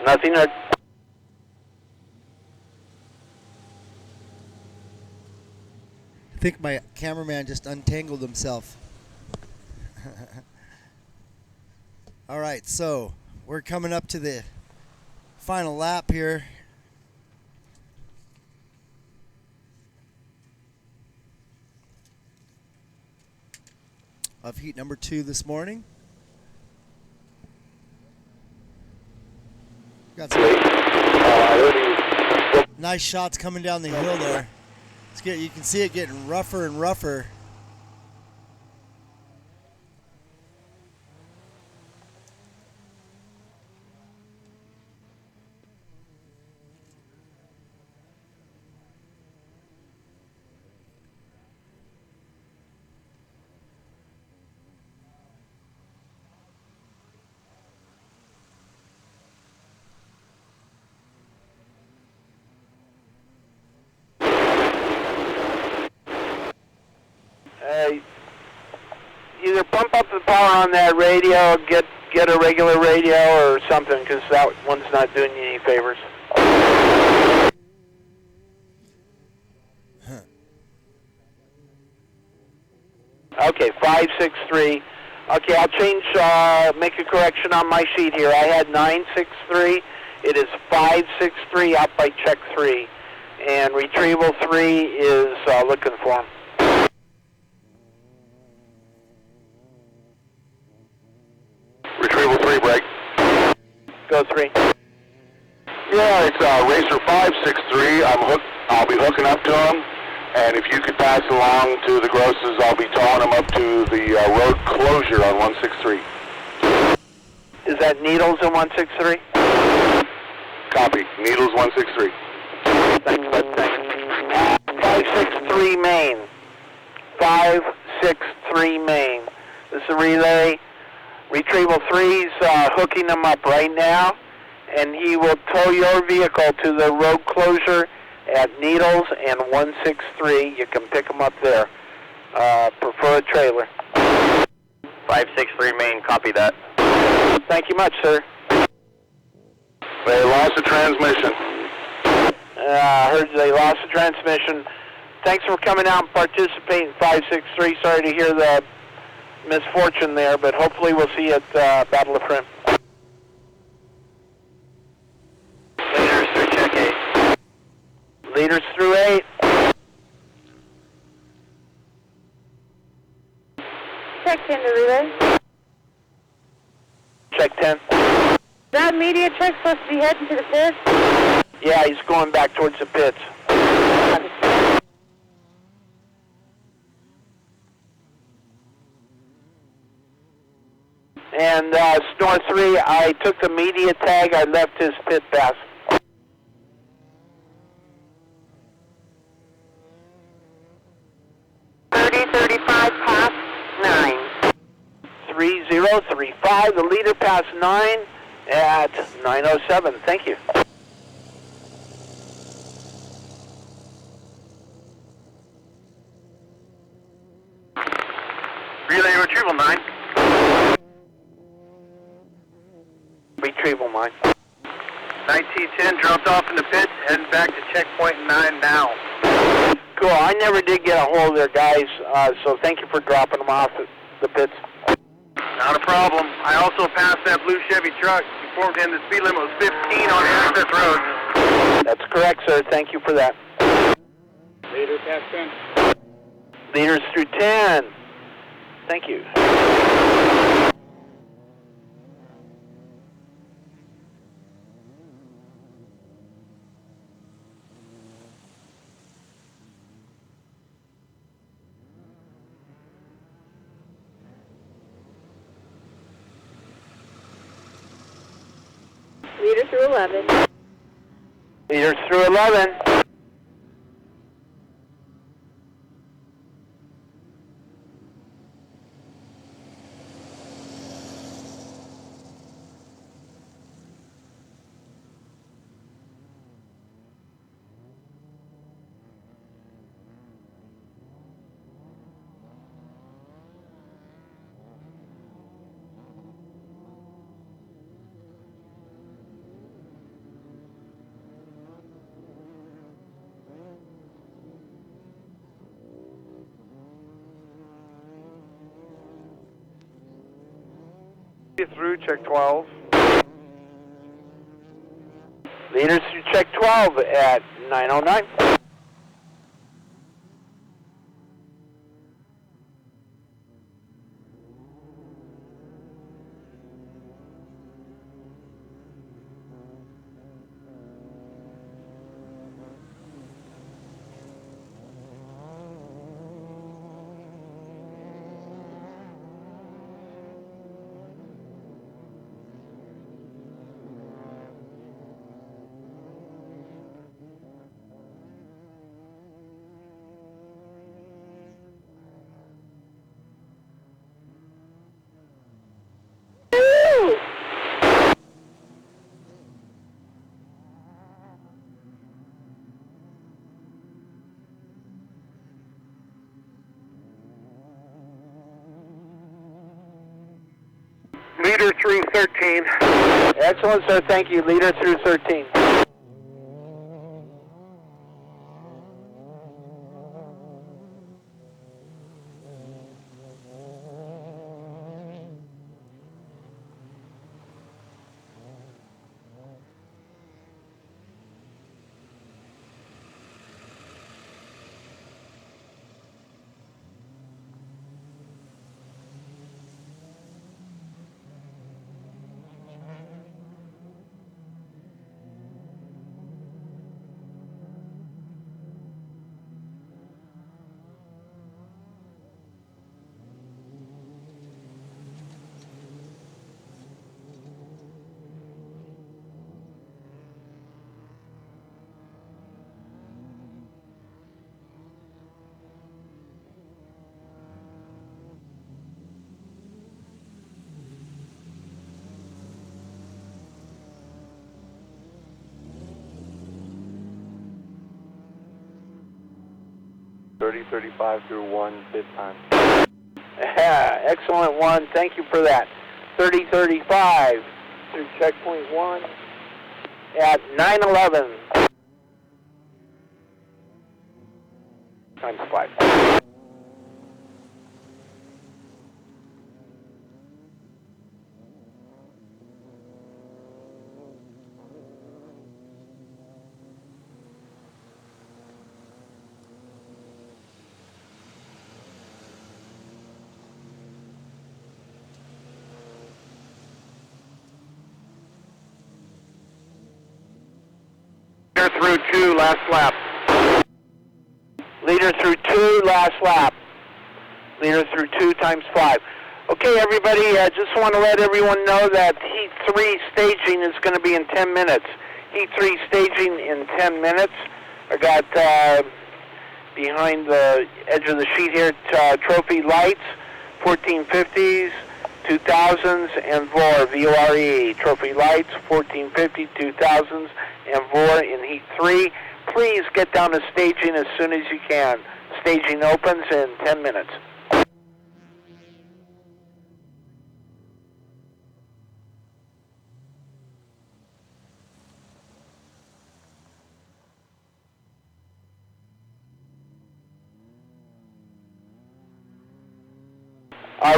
Nothing. I think my cameraman just untangled himself. All right, so we're coming up to the final lap here. Of heat number 2 this morning. Got some nice shots coming down the hill there. You can see it getting rougher and rougher. power on that radio. Get a regular radio or something, because that one's not doing you any favors. Okay, 563. Okay, I'll change, make a correction on my sheet here. I had 963. It is 563 out by check 3. And retrieval 3 is looking for him. Retrieval 3, break. Go 3. Yeah, it's Racer 563. I'll be hooking up to him. And if you could pass along to the Grosses, I'll be towing them up to the road closure on 163. Is that Needles in 163? Copy. Needles 163. Thanks, bud. Thanks. 563 Main. 563 Main. This is a relay. Retrieval 3's hooking them up right now, and he will tow your vehicle to the road closure at Needles and 163. You can pick them up there. Prefer a trailer. 563 Main, copy that. Thank you much, sir. They lost the transmission. I heard they lost the transmission. Thanks for coming out and participating, 563. Sorry to hear the misfortune there, but hopefully we'll see you at Battle of Prim. Leaders through check 8. Leaders through 8. Check 10 to relay. Check 10. That media truck supposed to be heading to the pits? Yeah, he's going back towards the pits. And Snore 3, I took the media tag. I left his pit pass. Past 9. 3035, the leader past 9 at 9:07. Thank you. Relay retrieval 9. Retrieval 9. 1910 dropped off in the pits, heading back to checkpoint 9 now. Cool. I never did get a hold of their guys, so thank you for dropping them off at the pits. Not a problem. I also passed that blue Chevy truck. Informed him the speed limit was 15 on the access road. That's correct, sir. Thank you for that. Leader past 10. Leaders through 10. Thank you. Leader through 11. Leaders through 11. Through check 12. Leaders through check 12 at 9:09. through 13. Excellent, sir. Thank you. Leader through 13. through 1, bid time. Excellent, 1. Thank you for that. 3035 through checkpoint 1 at 911 times 5. Through 2, last lap. Leader through 2, last lap. Leader through 2 times 5. Okay, everybody, I just want to let everyone know that Heat 3 staging is going to be in 10 minutes. Heat 3 staging in 10 minutes. I got behind the edge of the sheet here trophy lights, 1450s, 2000s, and VOR, VORE. Trophy lights, 1450, 2000s, and VOR in Heat 3. Please get down to staging as soon as you can. Staging opens in 10 minutes.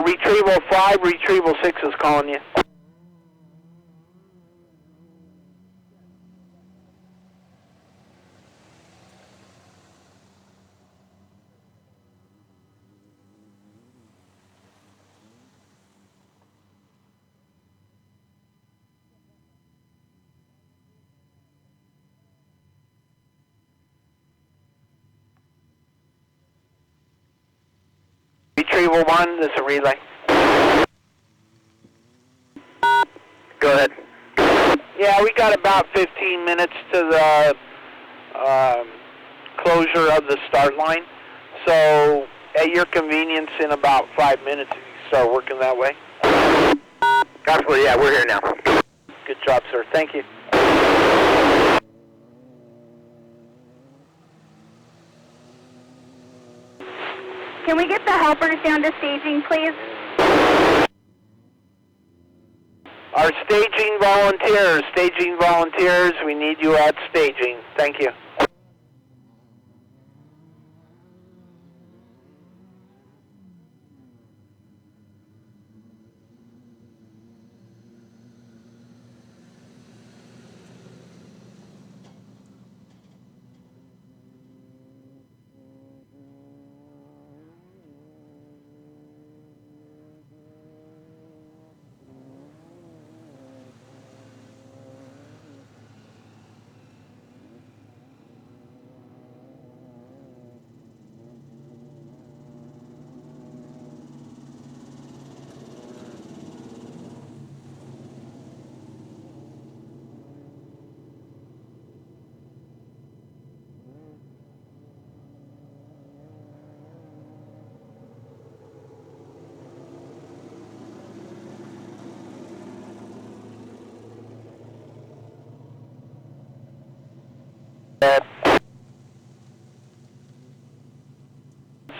Retrieval 5, Retrieval 6 is calling you. Retrieval 1, this is a relay. Go ahead. Yeah, we got about 15 minutes to the closure of the start line. So, at your convenience, in about 5 minutes, if you start working that way. Absolutely, yeah, we're here now. Good job, sir. Thank you. Can we get the helpers down to staging, please? Our staging volunteers, we need you at staging. Thank you.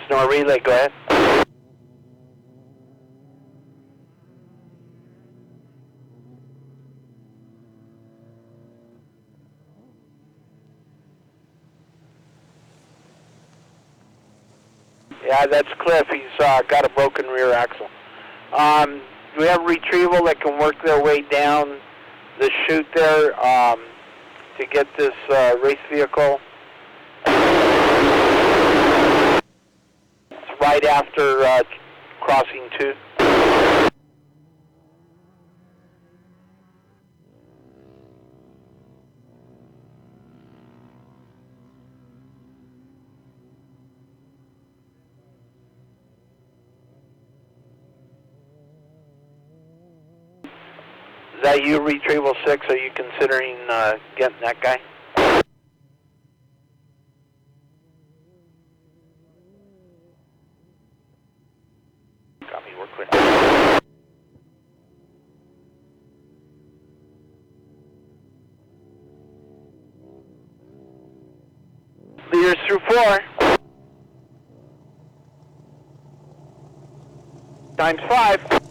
Snore relay, go ahead. Yeah, that's Cliff. He's got a broken rear axle. Do we have retrieval that can work their way down the chute there to get this race vehicle? It's right after crossing 2. Is that you, Retrieval 6? Are you considering getting that guy? Copy, we're clear. Leaders through 4. Times 5.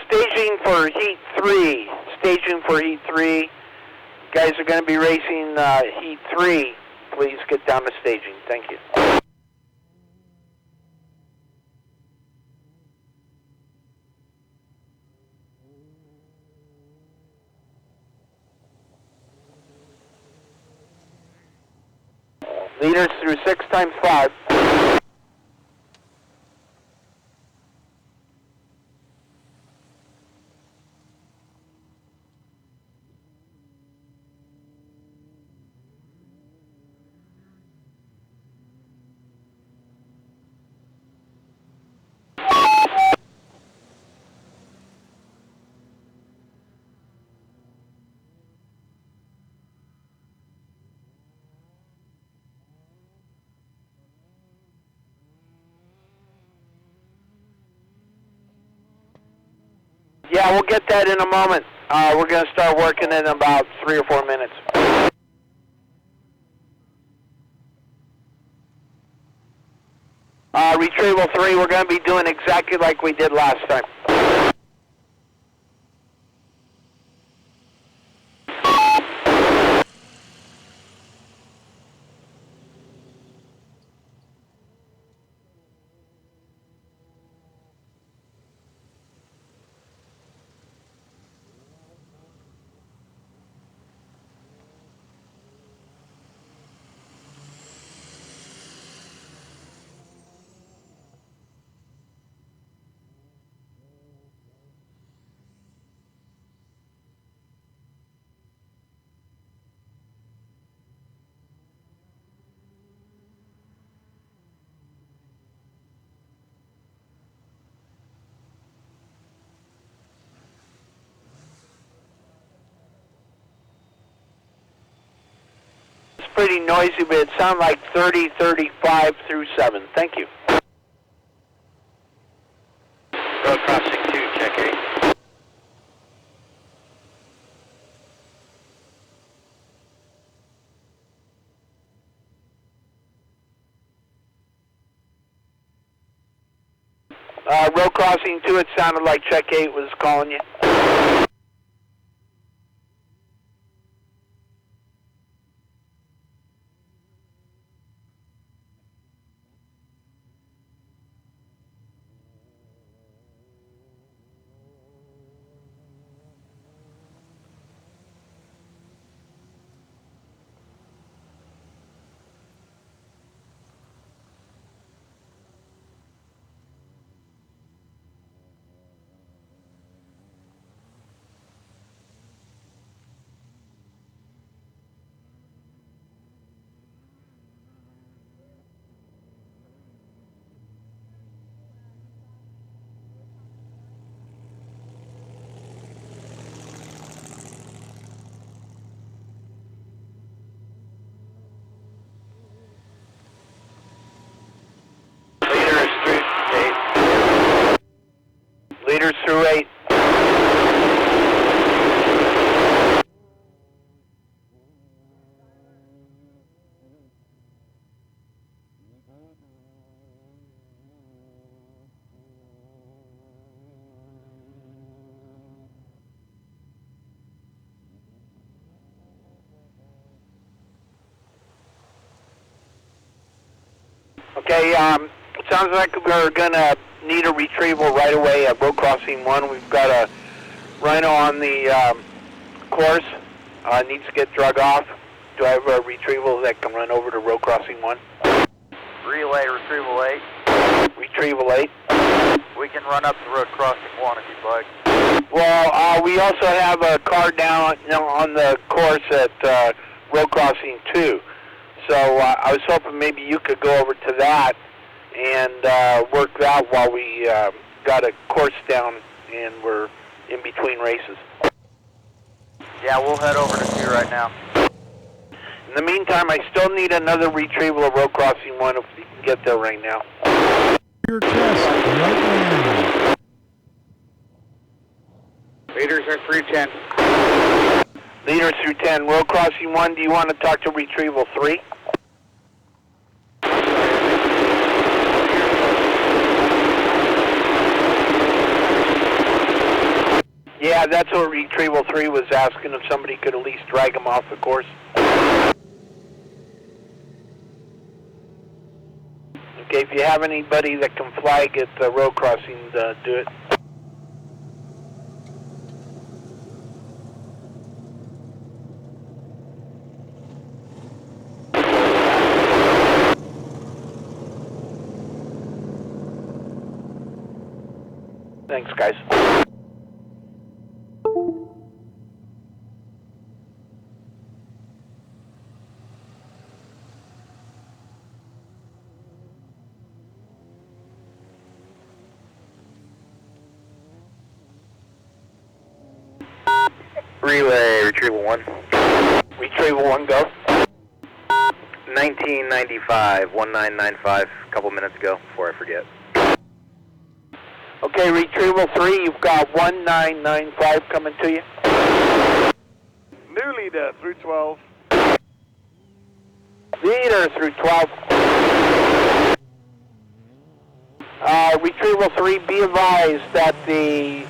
Staging for Heat 3. Staging for Heat 3. Guys are going to be racing Heat 3. Please get down to staging. Thank you. Leaders through 6 times 5. Yeah, we'll get that in a moment. We're going to start working in about 3 or 4 minutes. Retrieval 3, we're going to be doing exactly like we did last time. Pretty noisy, but it sounds like 30, 35 through 7. Thank you. Road crossing 2, check 8. Road crossing 2, it sounded like check 8 was calling you. Okay, it sounds like we're going to need a retrieval right away at road crossing 1. We've got a rhino on the course. Needs to get drug off. Do I have a retrieval that can run over to road crossing 1? Relay retrieval 8. Retrieval 8. We can run up the road crossing 1 if you'd like. Well, we also have a car down on the course at road crossing 2. So I was hoping maybe you could go over to that and work that while we got a course down and we're in between races. Yeah, we'll head over to 2 right now. In the meantime, I still need another retrieval of road crossing 1 if you can get there right now. Your test right now. Leaders are through 10. Leader through 10. Road crossing 1, do you want to talk to retrieval 3? Yeah, that's what retrieval 3 was asking, if somebody could at least drag him off the course. Okay, if you have anybody that can flag at the road crossing, do it. Thanks, guys. Relay, retrieval 1. Retrieval 1, go. 1995, 1995, a couple minutes ago, before I forget. Okay, retrieval 3, you've got 1995 coming to you. New leader through 12. Leader through 12. Retrieval 3, be advised that the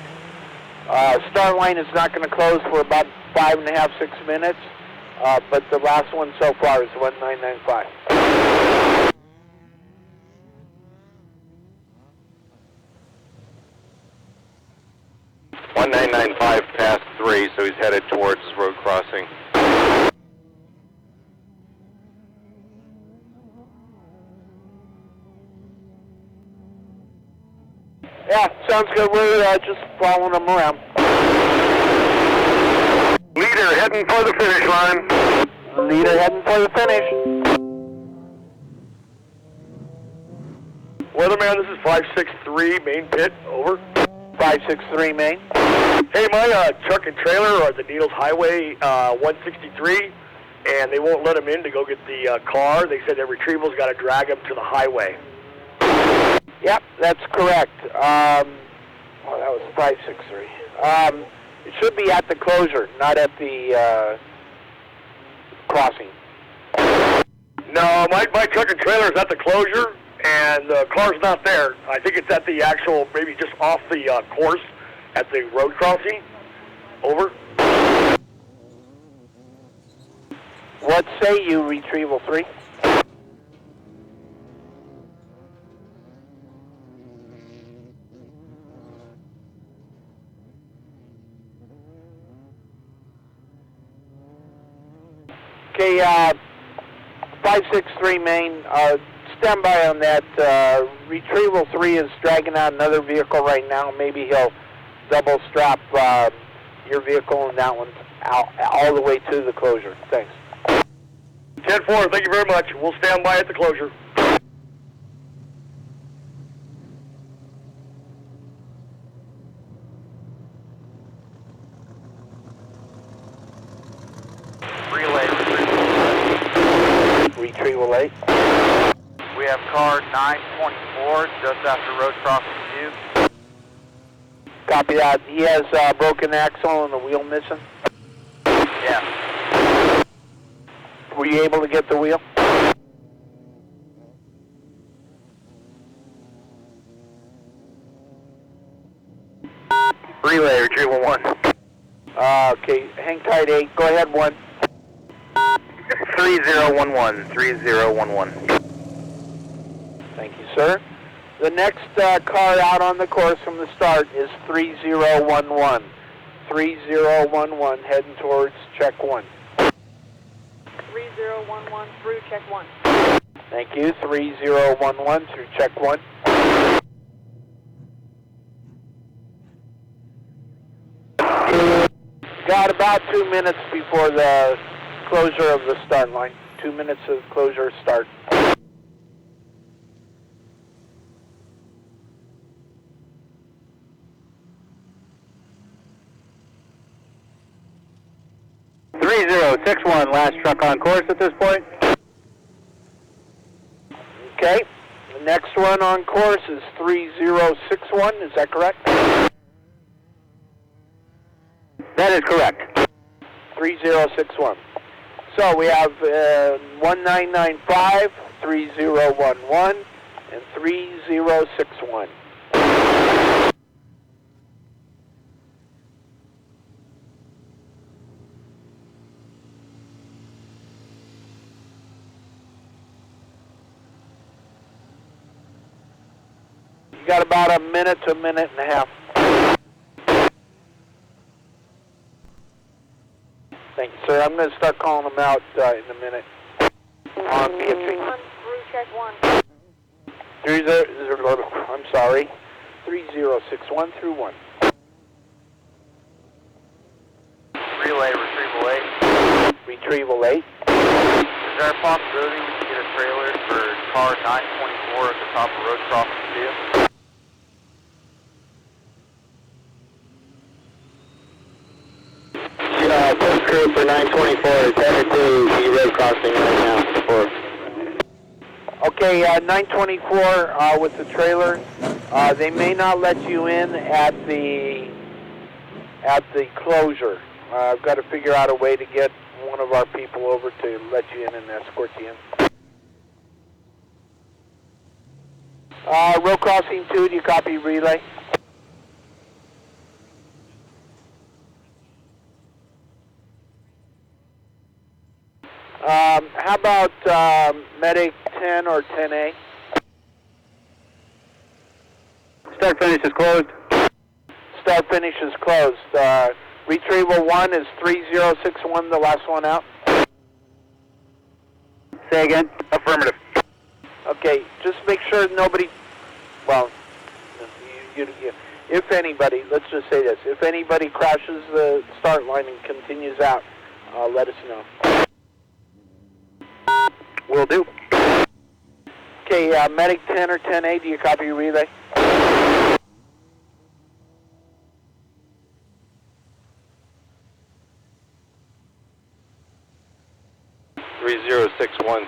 start line is not going to close for about 5.5, 6 minutes, but the last one so far is 1995. 1995 past 3, so he's headed towards road crossing. Yeah, sounds good. We're just following them around. Leader heading for the finish line. Leader heading for the finish. Weatherman, this is 563, main pit, over. 563 main. Hey, my truck and trailer are at the Needles Highway 163, and they won't let them in to go get the car. They said their retrieval's got to drag them to the highway. Yep, that's correct. That was 563. It should be at the closure, not at the crossing. No, my truck and trailer is at the closure, and the car's not there. I think it's at the actual, maybe just off the course at the road crossing. Over. What say you, retrieval 3? Okay, 563 main, stand by on that. Retrieval 3 is dragging out another vehicle right now. Maybe he'll double strap your vehicle and that one out, all the way to the closure. Thanks. 10-4, thank you very much. We'll stand by at the closure. Relay. Retrieval 8. We have car 924 just after road crossing 2. Copy that. He has broken axle and the wheel missing. Yeah. Were you able to get the wheel? Relay, retrieval 1. Okay, hang tight 8. Go ahead 1. 3011, 3011. Thank you, sir. The next car out on the course from the start is 3011. 3011 heading towards check 1. 3011 through check 1. Thank you. 3011 through check 1. Got about 2 minutes before the closure of the start line. 2 minutes of closure start. Last truck on course at this point. Okay. The next one on course is 3061. Is that correct? That is correct. 3061. So we have 1995, 3011, and 3061. You got about a minute to a minute and a half. Thank you, sir. I'm going to start calling them out in a minute. On BFG. Through check 1. I'm sorry. 3061 through 1. Relay, retrieval 8. Retrieval 8. Is there a possibility we can get a trailer for car 924 at the top of road crossing 2? Post crew for 924 is headed to the road crossing right now. Okay, 924 with the trailer. They may not let you in at the closure. I've got to figure out a way to get one of our people over to let you in and escort you in. Road crossing 2, do you copy relay? How about medic 10 or 10A? Start finish is closed. Start finish is closed. Retrieval 1 is 3061, the last one out. Say again. Affirmative. Okay, just make sure nobody, well, if anybody, let's just say this, if anybody crashes the start line and continues out, let us know. Will do. Okay, medic 10 or 10A, do you copy relay?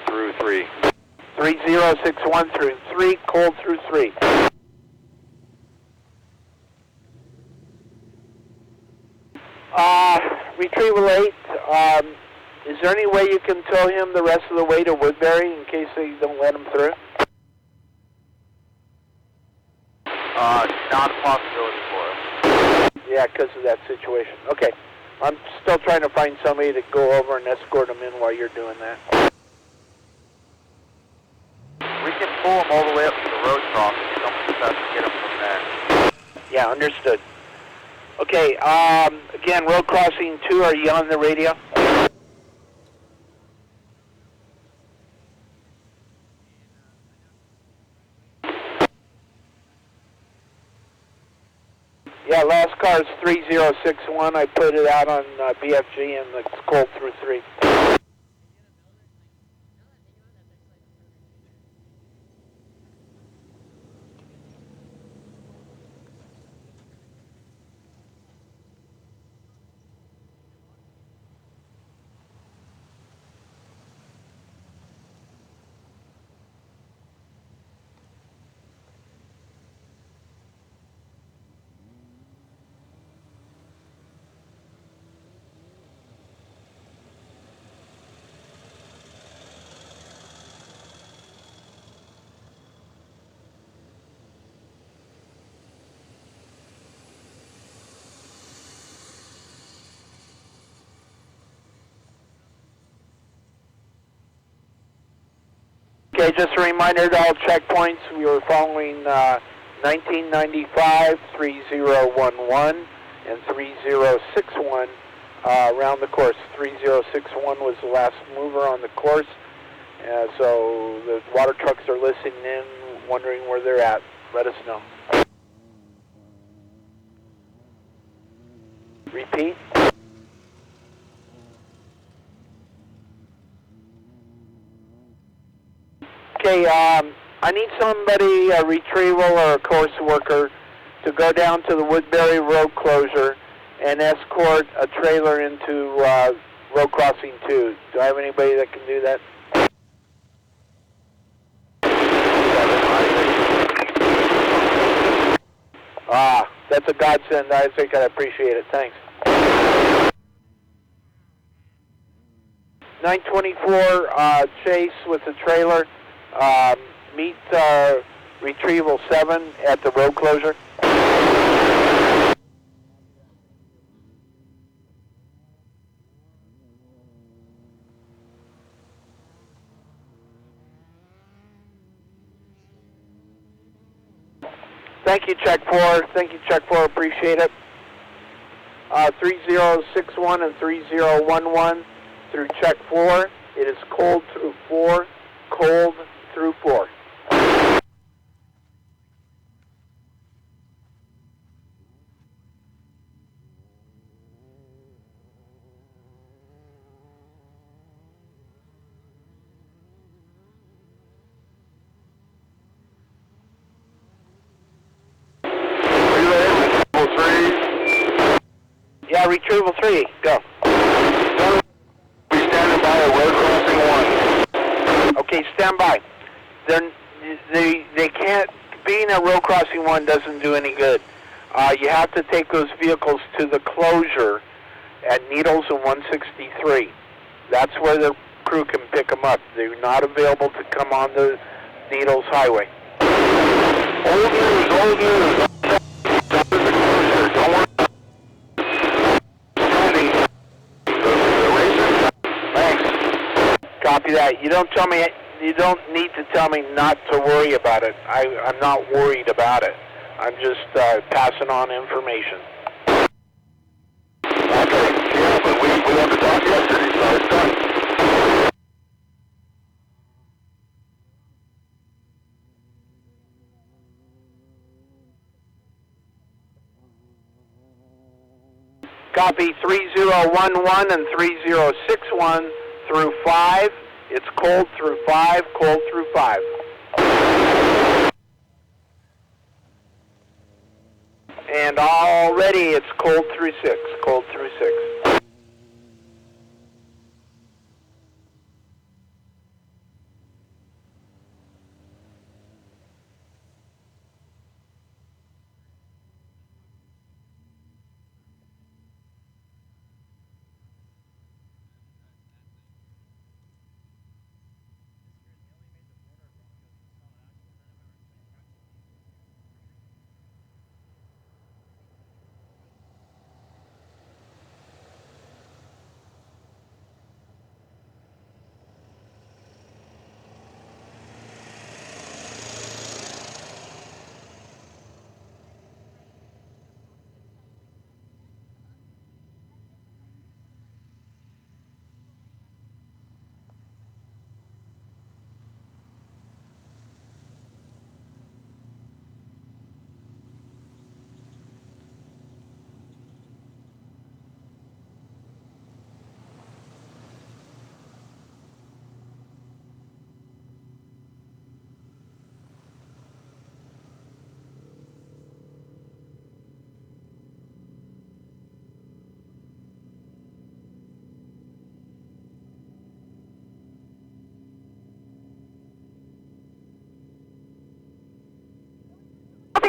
Through 3. 3061 through 3, cold through 3. Retrieval 8, is there any way you can tow him the rest of the way to Woodbury in case they don't let him through? Not a possibility for us. Yeah, because of that situation. Okay, I'm still trying to find somebody to go over and escort him in while you're doing that. We can pull him all the way up to the road crossing. Somebody just has to get him from there. Yeah, understood. Okay, again, road crossing 2, are you on the radio? Yeah, last car is 3061. I put it out on BFG and it's cold through 3. Okay, just a reminder to all checkpoints, we were following 1995, 3011, and 3061 around the course. 3061 was the last mover on the course, so the water trucks are listening in, wondering where they're at. Let us know. Repeat. Okay, I need somebody, a retrieval or a course worker, to go down to the Woodbury Road closure and escort a trailer into Road Crossing 2. Do I have anybody that can do that? That's a godsend. I think I appreciate it. Thanks. 924 Chase with the trailer. Meet Retrieval 7 at the road closure. Thank you, Check 4. Thank you, Check 4. Appreciate it. 3061 and 3011 through Check 4. It is cold through 4. Cold through 4. Yeah, Retrieval 3, go. We standing by at road crossing 1. Okay, stand by. They can't, being at road crossing 1 doesn't do any good. You have to take those vehicles to the closure at Needles and 163. That's where the crew can pick them up. They're not available to come on the Needles Highway. Old news, old news. Copy that. You don't need to tell me not to worry about it. I'm not worried about it. I'm just passing on information. Okay, yeah, but we had to talk yesterday, so it's done. Copy 3011 and 3061 through 5. It's cold through 5, cold through 5. And already it's cold through 6, cold through 6.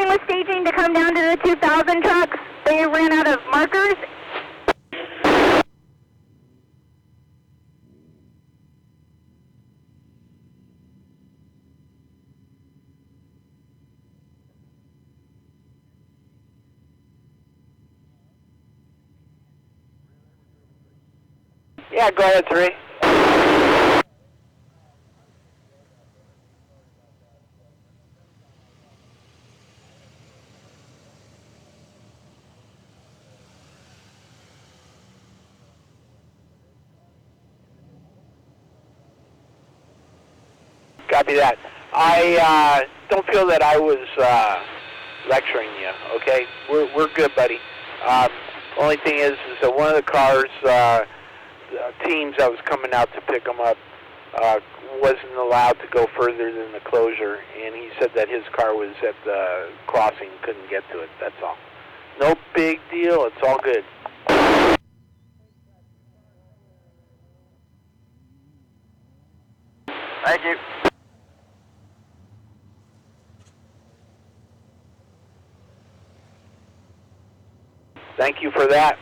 Was staging to come down to the 2000 trucks. They ran out of markers. Yeah, go ahead, 3. Copy that. I don't feel that I was lecturing you, okay? We're good, buddy. Only thing is that one of the cars, teams that was coming out to pick them up, wasn't allowed to go further than the closure, and he said that his car was at the crossing, couldn't get to it, that's all. No big deal, it's all good. Thank you. Thank you for that.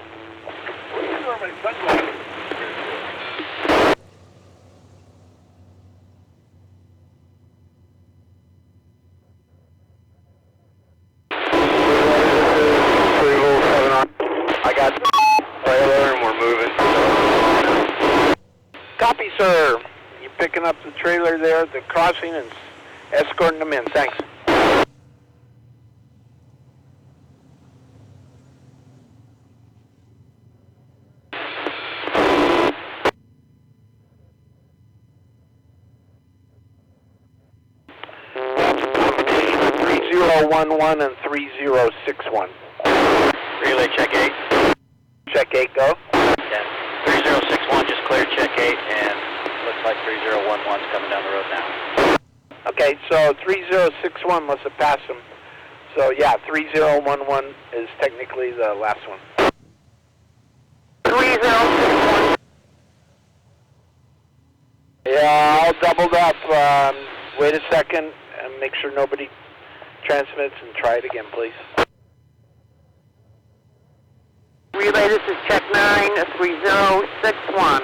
I got the trailer and we're moving. Copy, sir. You picking up the trailer there at the crossing and escorting them in. Thanks. and 3061. Relay check 8. Check 8, go. 3061 just cleared check 8, and looks like 3011's coming down the road now. Okay, so 3061 must have passed him. So yeah, 3011 is technically the last one. 3061. Yeah, I'll double up. Wait a second and make sure nobody transmits and try it again, please. Relay, this is check 9, 3061.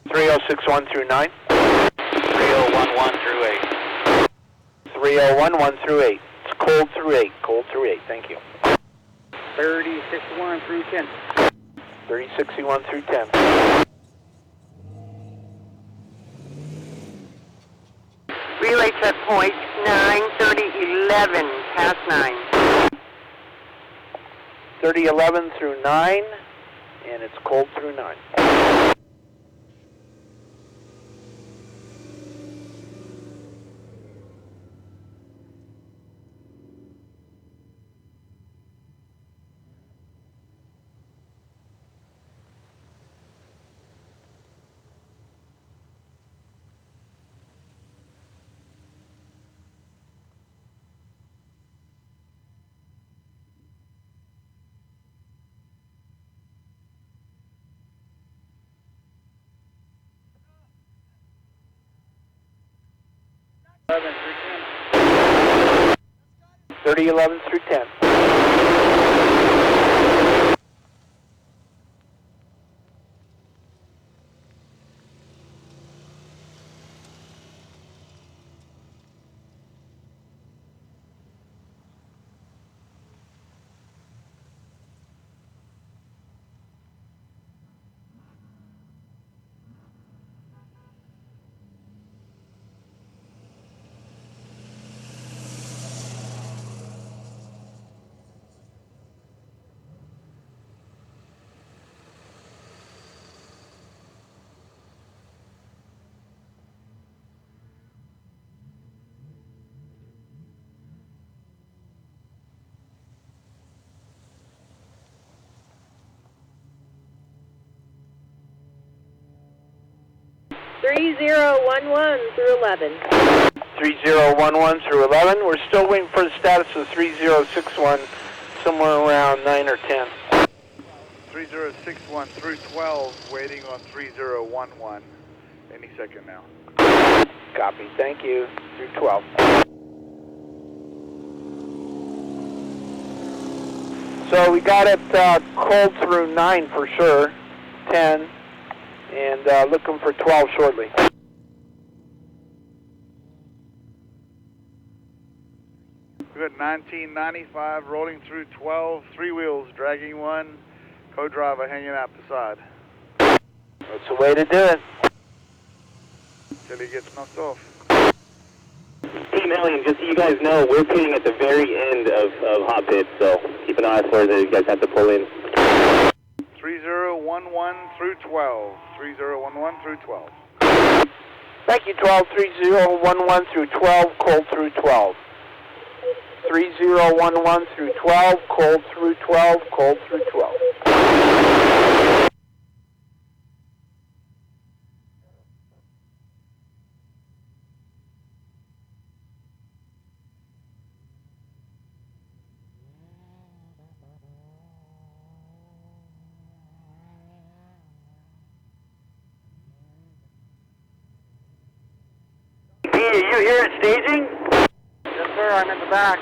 3061 through 9. 3011 through 8. 3011 through 8. It's cold through 8. Cold through 8. Thank you. 3061 through 10. 3061 through 10. Relay check point 93011, past 9. 3011 through 9, and it's cold through 9. Through 10. 3011 through 10. Three 3011 through 11. 3011 through 11. We're still waiting for the status of 3061, somewhere around 9 or 10. 3061 through 12, waiting on 3011. Any second now. Copy. Thank you. Through 12. So we got it cold through 9 for sure, 10, and looking for 12 shortly. We got 1995 rolling through 12, 3 wheels dragging 1, co-driver hanging out the side. That's the way to do it. Till he gets knocked off. Team Alien, just so you guys know, we're pitting at the very end of hot pit, so keep an eye for it. You guys have to pull in. 3011 through 12. 3011 through 12. Thank you, 123011 through 12, cold through 12. 3011 through 12, cold through 12, cold through 12. Are you here at staging? Yes, sir. I'm in the back.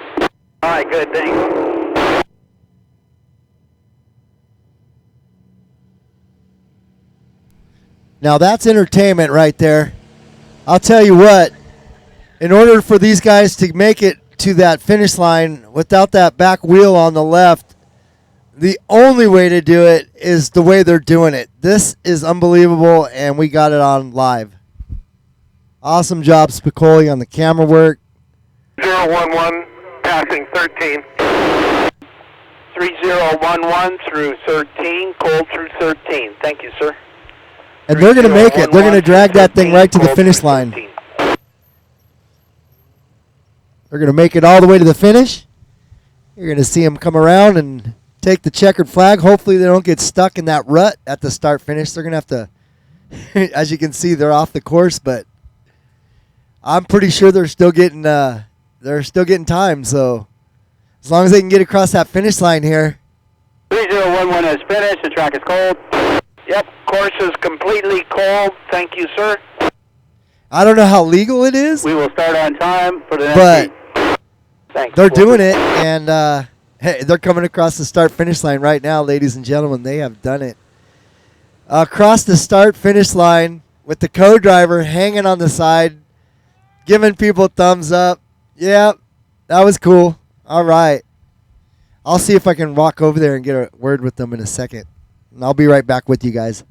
All right, good, thanks. Now that's entertainment right there. I'll tell you what, in order for these guys to make it to that finish line without that back wheel on the left, the only way to do it is the way they're doing it. This is unbelievable, and we got it on live. Awesome job, Spicoli, on the camera work. 011, passing 13. 3011 through 13, cold through 13. Thank you, sir. And they're going to make it. They're going to drag that thing right to the finish line. They're going to make it all the way to the finish. You're going to see them come around and take the checkered flag. Hopefully they don't get stuck in that rut at the start-finish. They're going to have to, as you can see, they're off the course, but I'm pretty sure they're still getting time. So as long as they can get across that finish line here. 3011 is finished. The track is cold. Yep, course is completely cold. Thank you, sir. I don't know how legal it is. We will start on time for the next but heat. Thanks. they're doing it, and hey, they're coming across the start-finish line right now, ladies and gentlemen. They have done it. Across the start-finish line with the co-driver hanging on the side, giving people thumbs up. Yeah, that was cool. All right. I'll see if I can walk over there and get a word with them in a second. And I'll be right back with you guys.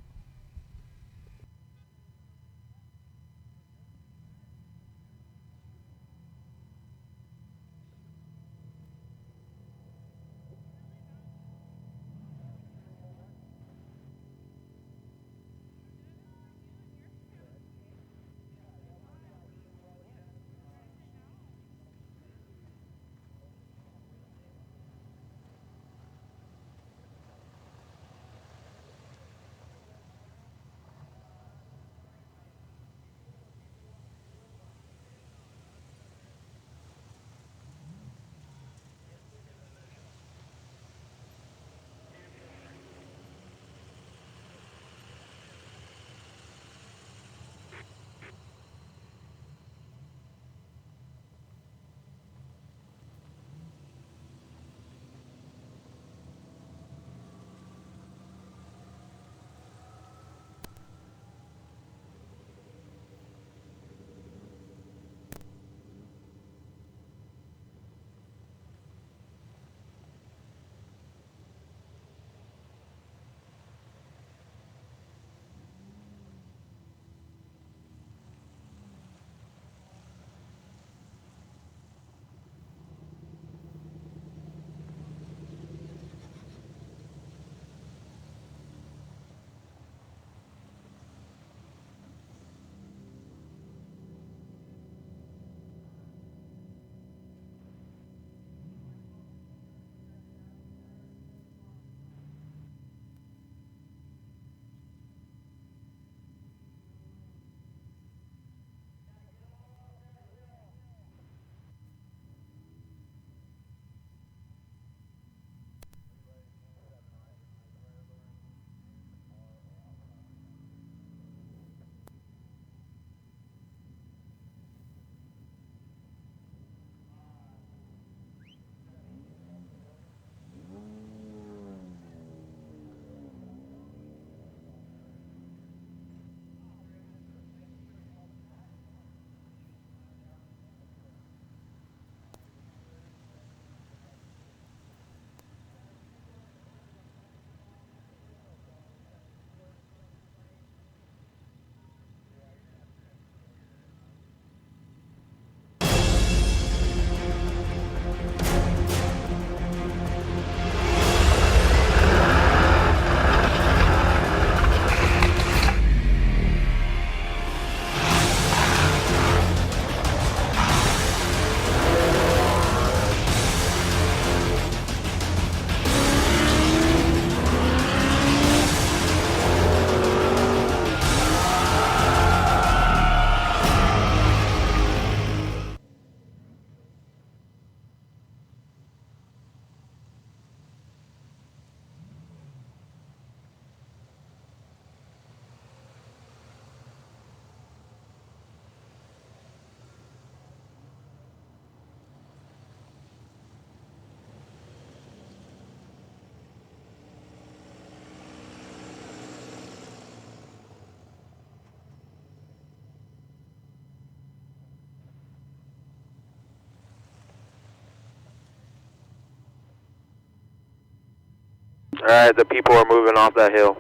Alright, the people are moving off that hill.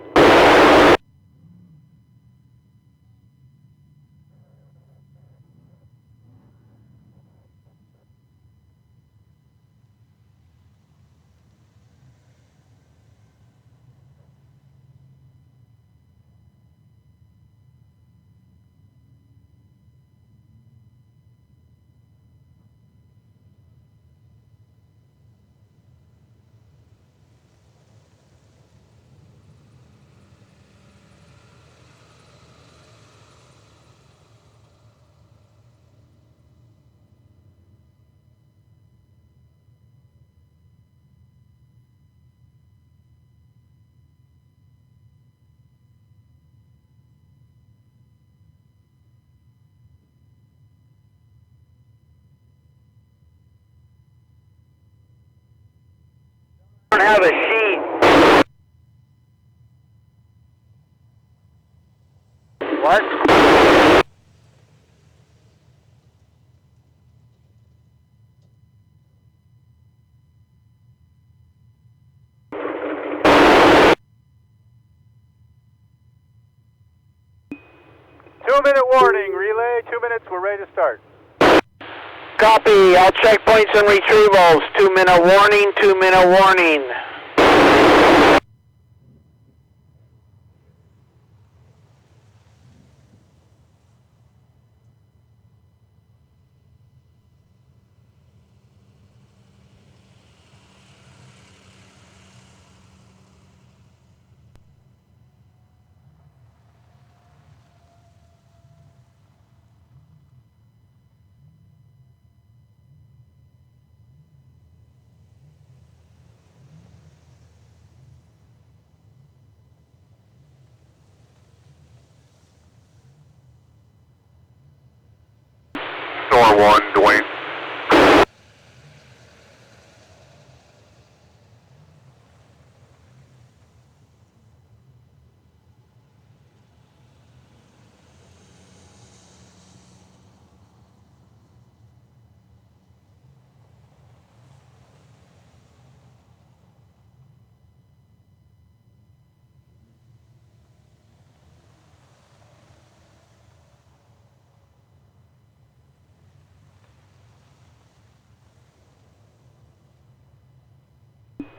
I don't have a sheet. What? Two-minute warning, relay, 2 minutes, we're ready to start. Copy. All checkpoints and retrievals. 2-minute warning. 2-minute warning. Store 1, Dwayne.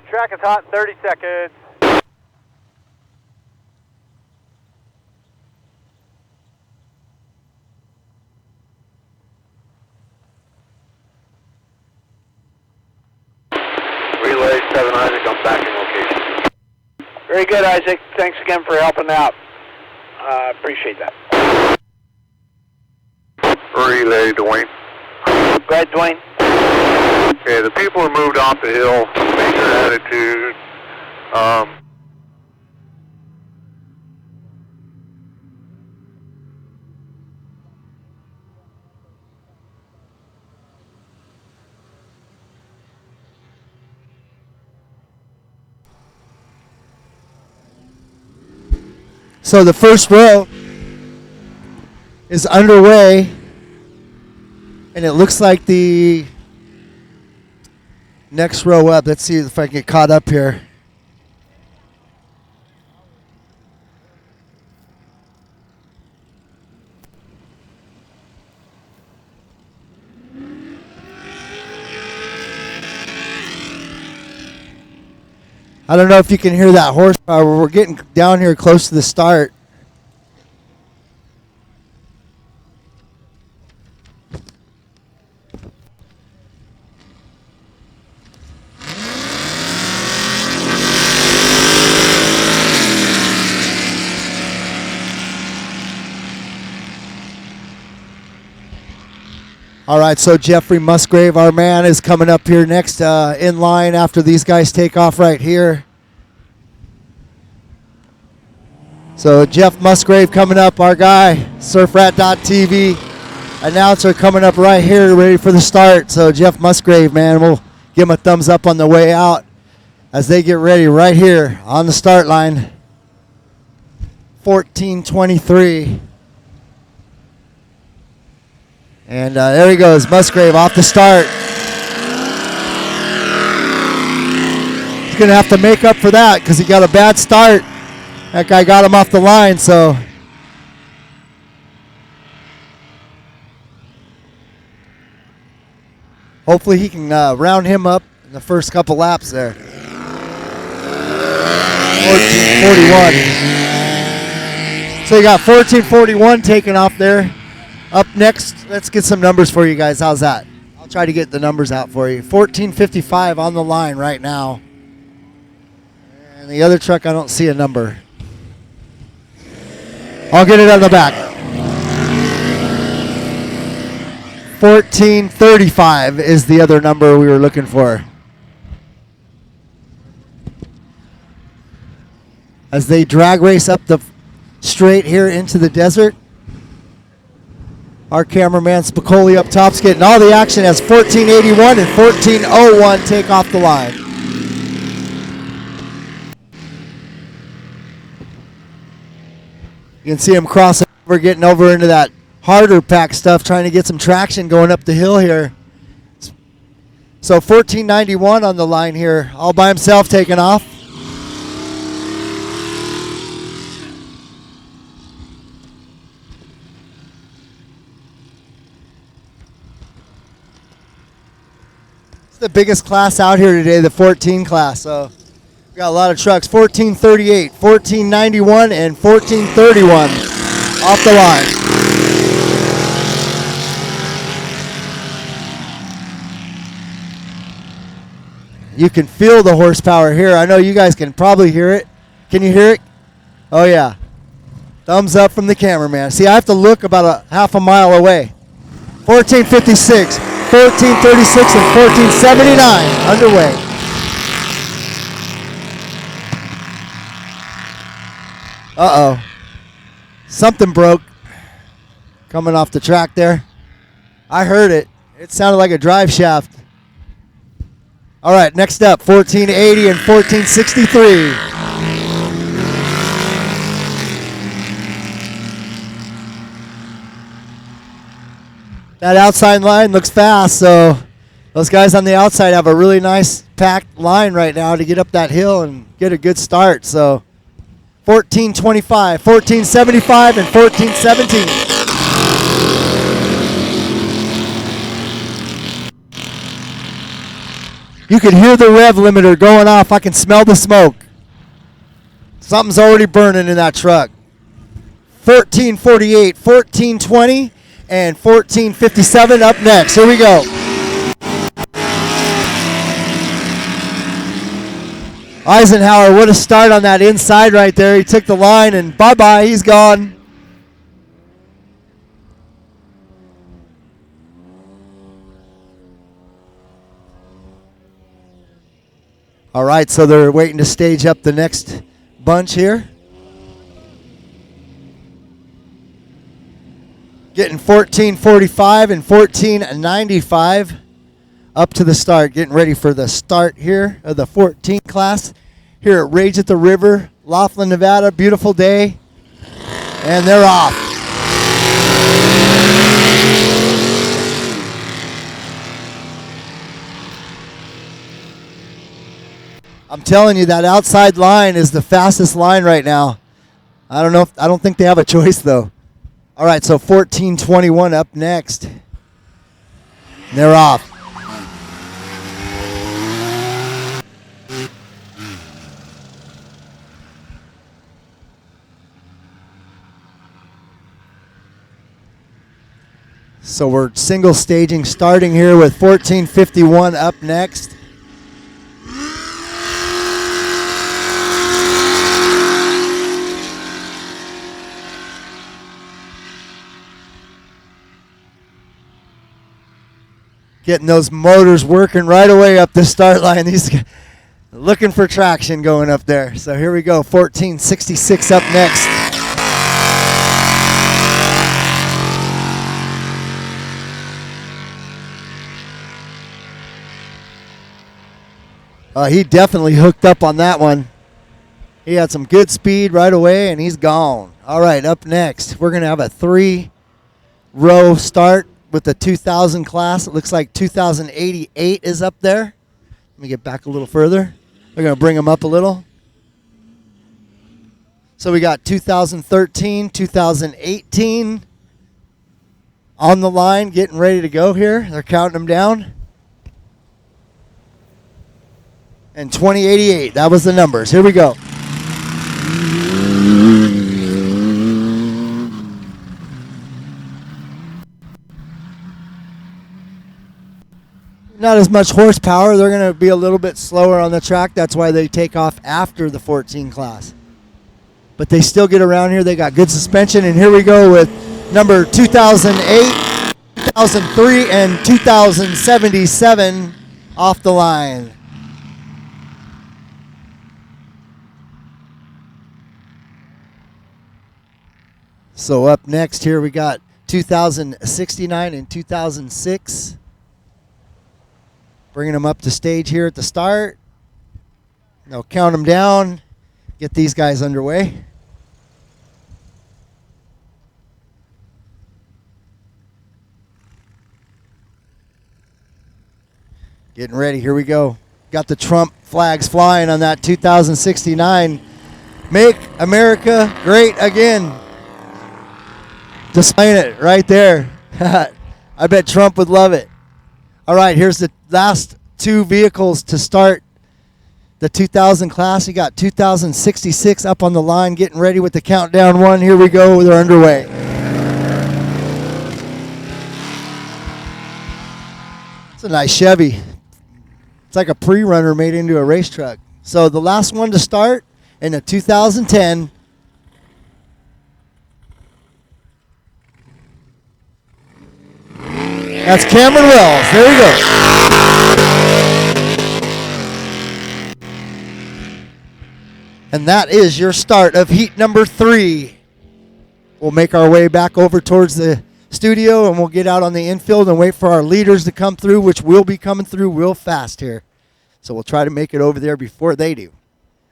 Track is hot, 30 seconds. Relay 7 Isaac, I'm back in location. Very good, Isaac. Thanks again for helping out. Appreciate that. Relay, Dwayne. Go ahead, Dwayne. Okay, the people are moved off the hill. Major attitude. So the first row is underway, and it looks like the next row up. Let's see if I can get caught up here. I don't know if you can hear that horsepower. We're getting down here close to the start. All right, so Jeffrey Musgrave, our man, is coming up here next in line after these guys take off right here. So Jeff Musgrave coming up, our guy, surfrat.tv announcer coming up right here, ready for the start. So Jeff Musgrave, man, we'll give him a thumbs up on the way out as they get ready right here on the start line. 14:23. And there he goes, Musgrave off the start. going to have to make up for that because he got a bad start. That guy got him off the line, so. Hopefully he can round him up in the first couple laps there. 14:41. So you got 14:41 taking off there. Up next, let's get some numbers for you guys. How's that? I'll try to get the numbers out for you. 14:55 on the line right now. And the other truck, I don't see a number. I'll get it on the back. 14:35 is the other number we were looking for. As they drag race up the straight here into the desert. Our cameraman Spicoli up top's getting all the action as 14:81 and 14:01 take off the line. You can see him crossing over, getting over into that harder pack stuff, trying to get some traction going up the hill here. So 14:91 on the line here, all by himself taking off. It's the biggest class out here today, the 14 class. So we got a lot of trucks. 14:38, 14:91, and 14:31 off the line. You can feel the horsepower here. I know you guys can probably hear it. Can you hear it? Oh, yeah. Thumbs up from the cameraman. See, I have to look about a half a mile away. 14:56, 14:36, and 14:79 underway. Uh-oh. Something broke coming off the track there. I heard it. It sounded like a drive shaft. All right, next up, 14:80 and 14:63. That outside line looks fast, so those guys on the outside have a really nice packed line right now to get up that hill and get a good start. So 14:25, 14:75, and 14:17. You can hear the rev limiter going off. I can smell the smoke. Something's already burning in that truck. 14:48, 14:20, and 14:57 up next. Here we go. Eisenhower, what a start on that inside right there. He took the line and bye-bye, he's gone. All right, so they're waiting to stage up the next bunch here. Getting 14:45 and 14:95 up to the start. Getting ready for the start here of the 14 class here at Rage at the River, Laughlin, Nevada. Beautiful day. And they're off. I'm telling you, that outside line is the fastest line right now. I don't think they have a choice though. All right, so 14:21 up next. They're off. So we're single staging starting here with 14:51 up next. Getting those motors working right away up the start line. These guys looking for traction going up there. So here we go, 14:66 up next. He definitely hooked up on that one. He had some good speed right away, and he's gone. All right, up next, we're going to have a 3-row start with the 2000 class. It looks like 2088 is up there. Let me get back a little further. They're going to bring them up a little. So we got 2013, 2018 on the line, getting ready to go here. They're counting them down. And 2088, that was the numbers. Here we go. Not as much horsepower. They're going to be a little bit slower on the track. That's why they take off after the 14 class. But they still get around here. They got good suspension. And here we go with number 2008, 2003, and 2077 off the line. So up next here we got 2069 and 2006. Bringing them up to stage here at the start. They'll count them down, get these guys underway. Getting ready, here we go. Got the Trump flags flying on that 2069. Make America Great Again. Displaying it right there. I bet Trump would love it. All right, here's the last two vehicles to start the 2000 class. You got 2066 up on the line, getting ready with the countdown one. Here we go, they're underway. It's a nice Chevy. It's like a pre-runner made into a race truck. So the last one to start in the 2010. That's Cameron Wells. There we go. And that is your start of heat number 3. We'll make our way back over towards the studio, and we'll get out on the infield and wait for our leaders to come through, which will be coming through real fast here. So we'll try to make it over there before they do.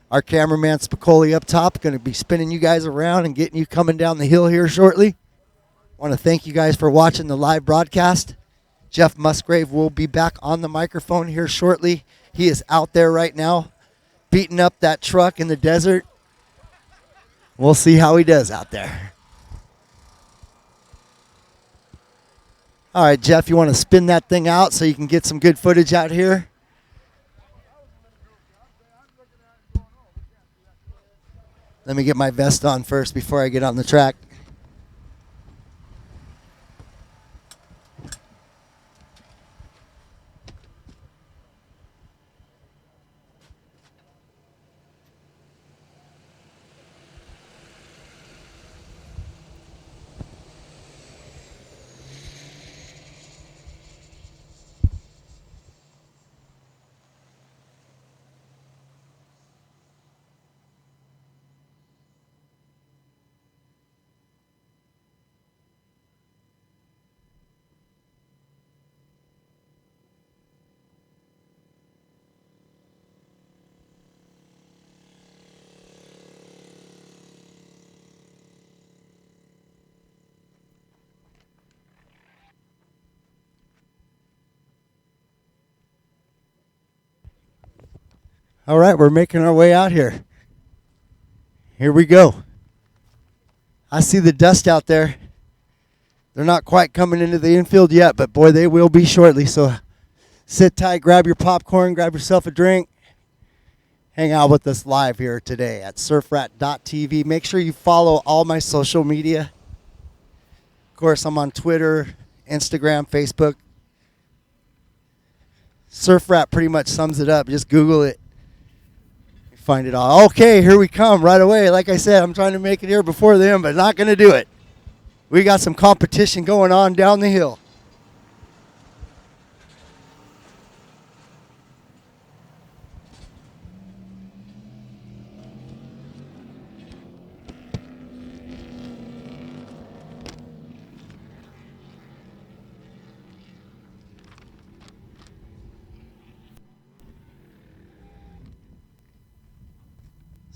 Our cameraman Spicoli up top going to be spinning you guys around and getting you coming down the hill here shortly. I want to thank you guys for watching the live broadcast. Jeff Musgrave will be back on the microphone here shortly. He is out there right now beating up that truck in the desert. We'll see how he does out there. All right, Jeff, you want to spin that thing out so you can get some good footage out here? Let me get my vest on first before I get on the track. All right, we're making our way out here. Here we go. I see the dust out there. They're not quite coming into the infield yet, but boy, they will be shortly. So sit tight, grab your popcorn, grab yourself a drink. Hang out with us live here today at surfrat.tv. Make sure you follow all my social media. Of course, I'm on Twitter, Instagram, Facebook. Surfrat pretty much sums it up. Just Google it. Find it all. Okay, here we come right away. Like I said, I'm trying to make it here before them, but not going to do it. We got some competition going on down the hill.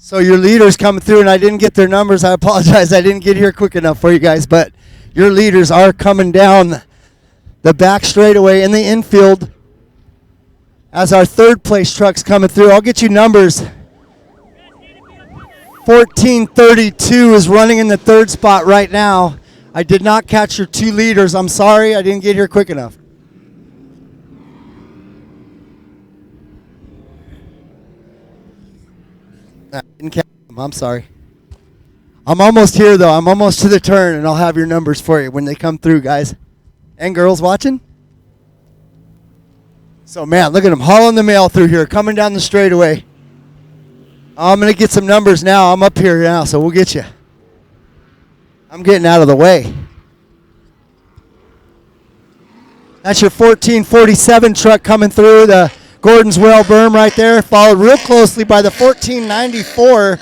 So your leaders coming through, and I didn't get their numbers. I apologize. I didn't get here quick enough for you guys, but your leaders are coming down the back straightaway in the infield. as our third place truck's coming through. I'll get you numbers. 1432 is running in the third spot right now. I did not catch your 2 leaders. I'm sorry, I didn't get here quick enough. I didn't catch them. I'm sorry. I'm almost here, though. I'm almost to the turn, and I'll have your numbers for you when they come through, guys. And girls watching. So, man, look at them hauling the mail through here, coming down the straightaway. I'm going to get some numbers now. I'm up here now, so we'll get you. I'm getting out of the way. That's your 1447 truck coming through the Gordon's Well berm right there, followed real closely by the 1494.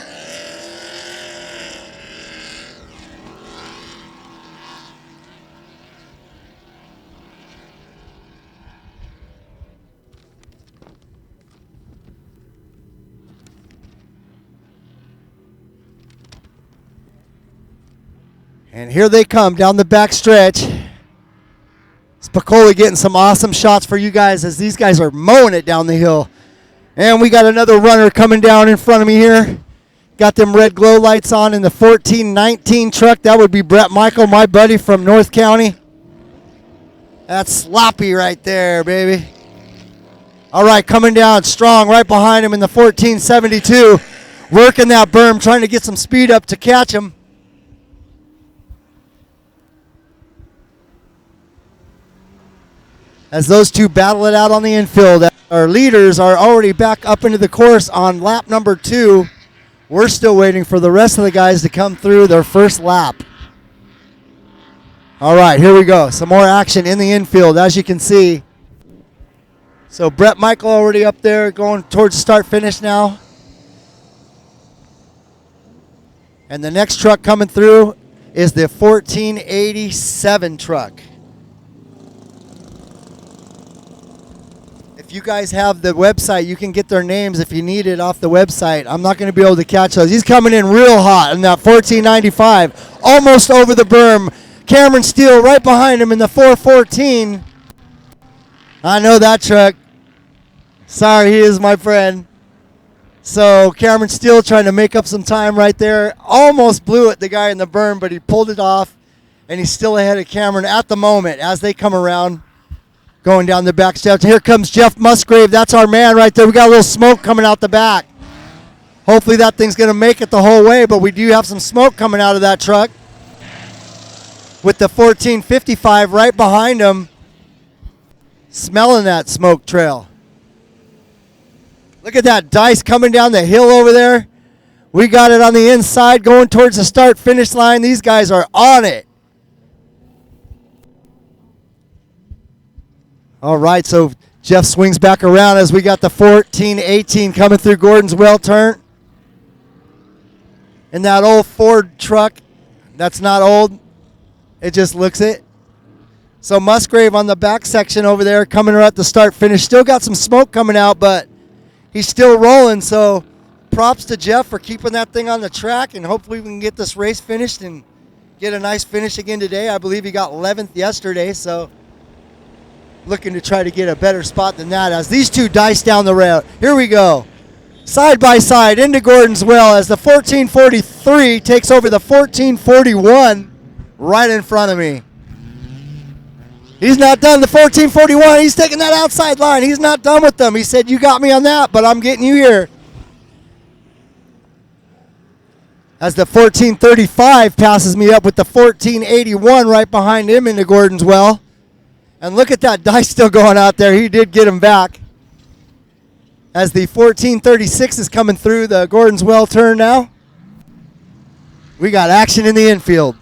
And here they come down the back stretch. Spicoli getting some awesome shots for you guys as these guys are mowing it down the hill. And we got another runner coming down in front of me here. Got them red glow lights on in the 1419 truck. That would be Brett Michael, my buddy from North County. That's sloppy right there, baby. All right, coming down strong right behind him in the 1472. Working that berm, trying to get some speed up to catch him. As those two battle it out on the infield. Our leaders are already back up into the course on lap number 2. We're still waiting for the rest of the guys to come through their first lap. All right, here we go. Some more action in the infield, as you can see. So Brett Michael already up there going towards the start-finish now. And the next truck coming through is the 1487 truck. If you guys have the website, you can get their names if you need it off the website. I'm not going to be able to catch those. He's coming in real hot in that 1495, almost over the berm. Cameron Steele right behind him in the 414. I know that truck. Sorry, he is my friend. So Cameron Steele trying to make up some time right there. Almost blew it, the guy in the berm, but he pulled it off, and he's still ahead of Cameron at the moment as they come around. Going down the back steps. Here comes Jeff Musgrave. That's our man right there. We got a little smoke coming out the back. Hopefully that thing's going to make it the whole way, but we do have some smoke coming out of that truck. With the 1455 right behind him, smelling that smoke trail. Look at that dice coming down the hill over there. We got it on the inside going towards the start-finish line. These guys are on it. All right, so Jeff swings back around as we got the 1418 coming through Gordon's Well turn. And that old Ford truck, that's not old. It just looks it. So Musgrave on the back section over there coming right at the start finish. Still got some smoke coming out, but he's still rolling. So props to Jeff for keeping that thing on the track, and hopefully we can get this race finished and get a nice finish again today. I believe he got 11th yesterday, so looking to try to get a better spot than that as these two dice down the rail. Here we go. Side by side into Gordon's Well as the 1443 takes over the 1441 right in front of me. He's not done. The 1441, he's taking that outside line. He's not done with them. He said, you got me on that, but I'm getting you here. As the 1435 passes me up with the 1481 right behind him into Gordon's Well. And look at that dice still going out there. He did get him back. As the 1436 is coming through the Gordon's Well turn now. We got action in the infield.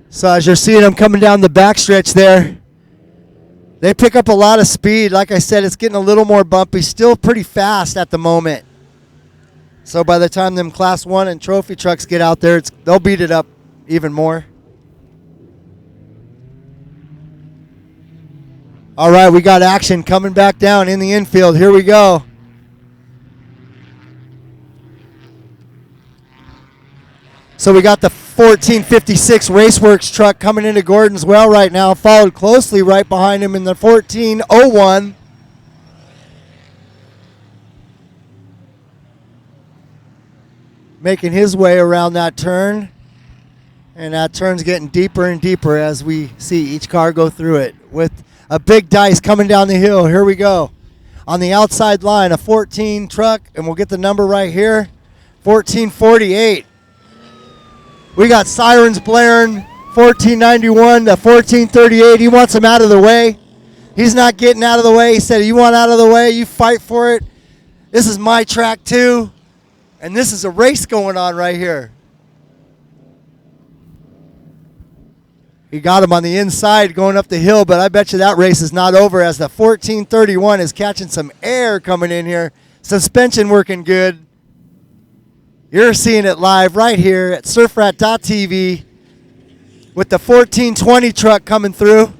So as you're seeing them coming down the backstretch there, they pick up a lot of speed. Like I said, it's getting a little more bumpy. Still pretty fast at the moment. So by the time them Class 1 and trophy trucks get out there, they'll beat it up even more. All right, we got action coming back down in the infield. Here we go. So we got the 1456 Raceworks truck coming into Gordon's Well right now, followed closely right behind him in the 1401. Making his way around that turn. And that turn's getting deeper and deeper as we see each car go through it. With a big dice coming down the hill. Here we go. On the outside line, a 14 truck, and we'll get the number right here. 1448. We got sirens blaring. 1491 to 1438. He wants him out of the way. He's not getting out of the way. He said, you want out of the way? You fight for it. This is my track too. And this is a race going on right here. He got him on the inside going up the hill, but I bet you that race is not over as the 1431 is catching some air coming in here. Suspension working good. You're seeing it live right here at surfrat.tv with the 1420 truck coming through.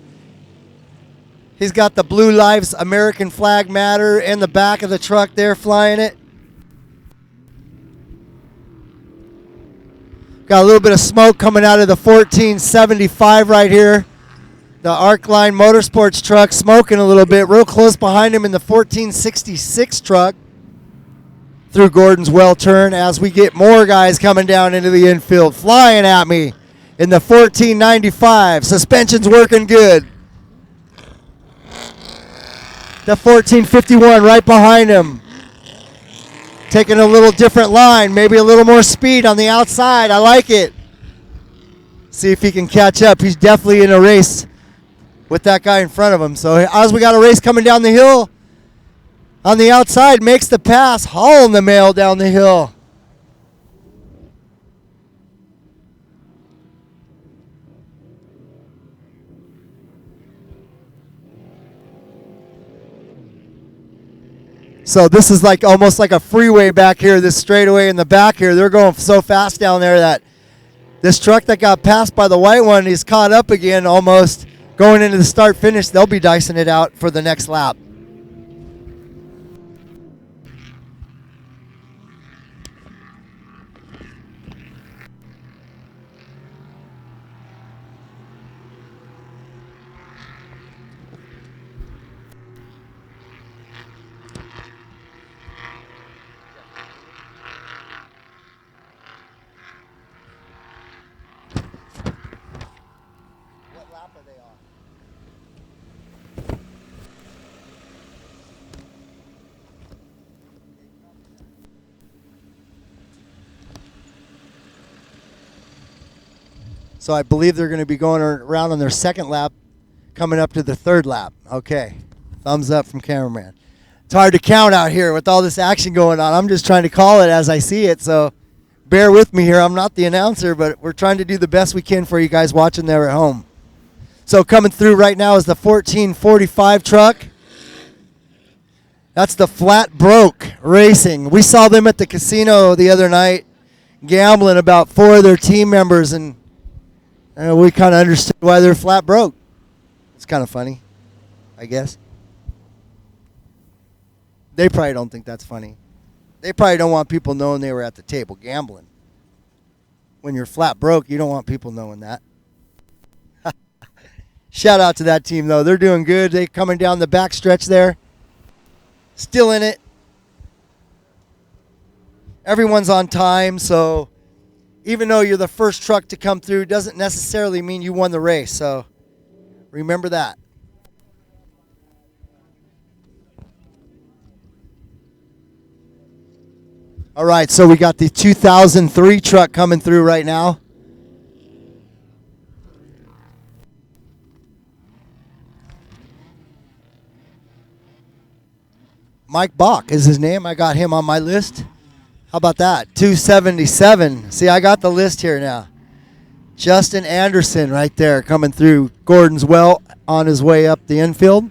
He's got the Blue Lives American flag matter in the back of the truck there flying it. Got a little bit of smoke coming out of the 1475 right here. The Arcline Motorsports truck smoking a little bit. Real close behind him in the 1466 truck. Through Gordon's Well turn as we get more guys coming down into the infield. Flying at me in the 1495. Suspension's working good. The 1451 right behind him. Taking a little different line, maybe a little more speed on the outside. I like it. See if he can catch up. He's definitely in a race with that guy in front of him. So as we got a race coming down the hill, on the outside, makes the pass, hauling the mail down the hill. So this is like almost like a freeway back here, this straightaway in the back here. They're going so fast down there that this truck that got passed by the white one is caught up again almost going into the start finish. They'll be dicing it out for the next lap. So I believe they're going to be going around on their second lap, coming up to the third lap. Okay. Thumbs up from cameraman. It's hard to count out here with all this action going on. I'm just trying to call it as I see it, so bear with me here. I'm not the announcer, but we're trying to do the best we can for you guys watching there at home. So coming through right now is the 1445 truck. That's the Flat Broke Racing. We saw them at the casino the other night gambling about 4 of their team members, and we kind of understood why they're flat broke. It's kind of funny, I guess. They probably don't think that's funny. They probably don't want people knowing they were at the table gambling. When you're flat broke, you don't want people knowing that. Shout out to that team, though. They're doing good. They're coming down the back stretch there. Still in it. Everyone's on time, so even though you're the first truck to come through, doesn't necessarily mean you won the race. So remember that. All right, so we got the 2003 truck coming through right now. Mike Bach is his name. I got him on my list. How about that? 277. See, I got the list here now. Justin Anderson right there coming through Gordon's Well on his way up the infield.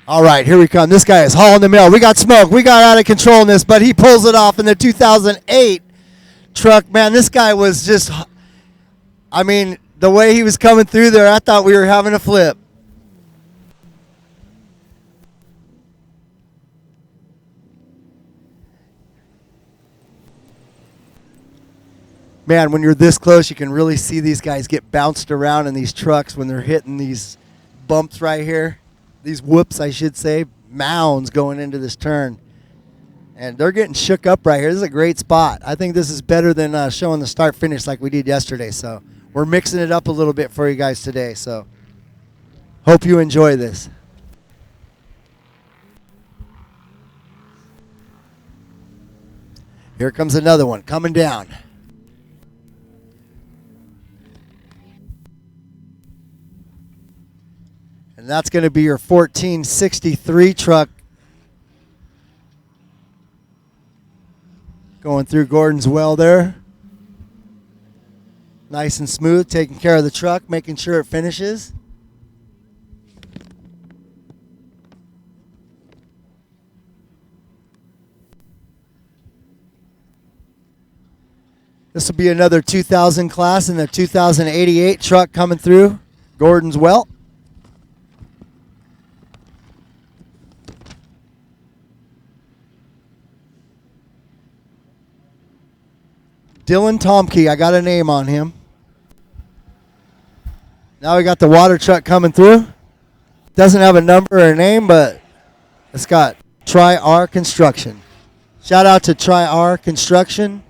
All right, here we come. This guy is hauling the mail. We got smoke. We got out of control in this, but he pulls it off in the 2008 truck. Man, this guy was just I mean, the way he was coming through there, I thought we were having a flip. Man, when you're this close, you can really see these guys get bounced around in these trucks when they're hitting these bumps right here. These whoops, I should say, mounds going into this turn. And they're getting shook up right here. This is a great spot. I think this is better than showing the start-finish like we did yesterday. So we're mixing it up a little bit for you guys today. So hope you enjoy this. Here comes another one coming down. And that's going to be your 1463 truck going through Gordon's well there. Nice and smooth, taking care of the truck, making sure it finishes. This will be another 2000 class in the 2088 truck coming through Gordon's well. Dylan Tomke, I got a name on him. Now we got the water truck coming through. Doesn't have a number or a name, but it's got Tri-R Construction. Shout out to Tri-R Construction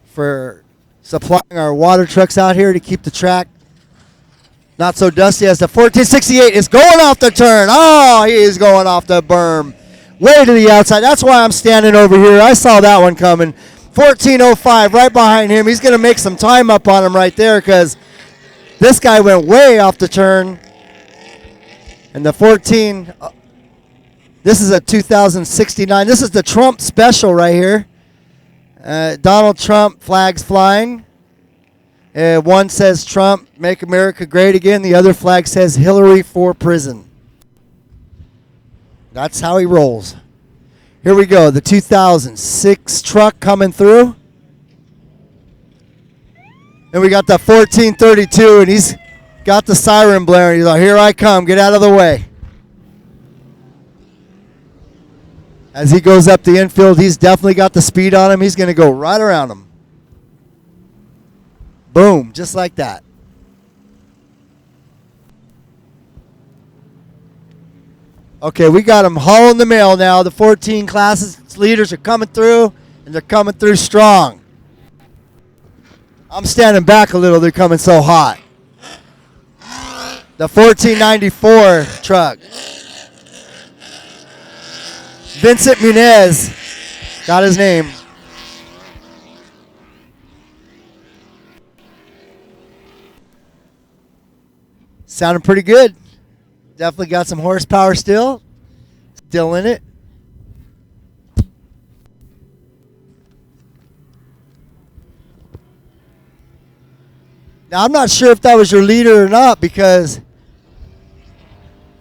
for supplying our water trucks out here to keep the track not so dusty as the 1468 is going off the turn. Oh, he is going off the berm. Way to the outside. That's why I'm standing over here. I saw that one coming. 1405 right behind him. He's going to make some time up on him right there because this guy went way off the turn. And the 14, this is a 2069. This is the Trump special right here. Donald Trump flags flying. One says Trump, make America great again. The other flag says Hillary for prison. That's how he rolls. Here we go, the 2006 truck coming through. And we got the 1432, and he's got the siren blaring. He's like, here I come, get out of the way. As he goes up the infield, he's definitely got the speed on him. He's going to go right around him. Boom, just like that. Okay, we got them hauling the mail now. The 14 classes leaders are coming through, and they're coming through strong. I'm standing back a little. They're coming so hot. The 1494 truck. Vincent Munez got his name. Sounding pretty good. Definitely got some horsepower still. Still in it. Now, I'm not sure if that was your leader or not because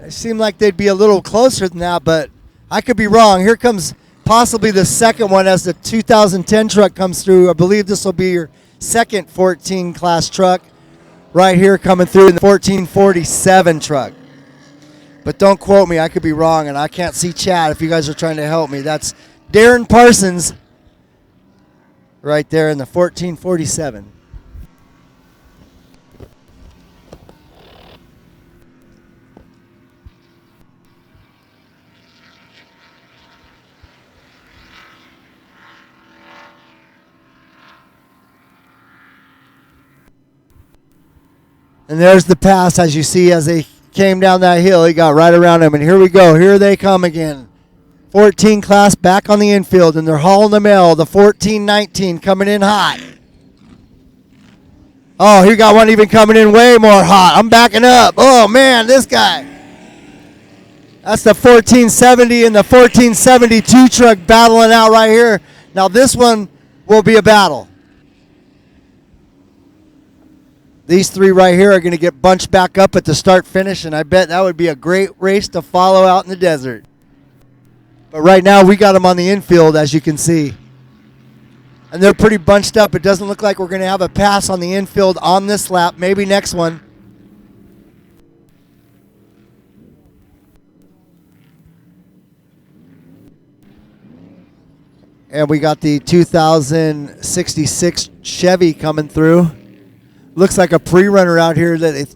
it seemed like they'd be a little closer than that, but I could be wrong. Here comes possibly the second one as the 2010 truck comes through. I believe this will be your second 14 class truck right here coming through in the 1447 truck. But don't quote me. I could be wrong, and I can't see chat if you guys are trying to help me. That's Darren Parsons right there in the 1447. And there's the pass, as you see, as they came down that hill. He got right around him. And here we go. Here they come again. 14 class back on the infield, and they're hauling the mail. The 1419 coming in hot. Oh, he got one even coming in way more hot. I'm backing up. Oh, man, this guy. That's the 1470 and the 1472 truck battling out right here. Now, this one will be a battle. These three right here are going to get bunched back up at the start-finish, and I bet that would be a great race to follow out in the desert. But right now, we got them on the infield, as you can see. And they're pretty bunched up. It doesn't look like we're going to have a pass on the infield on this lap. Maybe next one. And we got the 2066 Chevy coming through. Looks like a pre-runner out here that they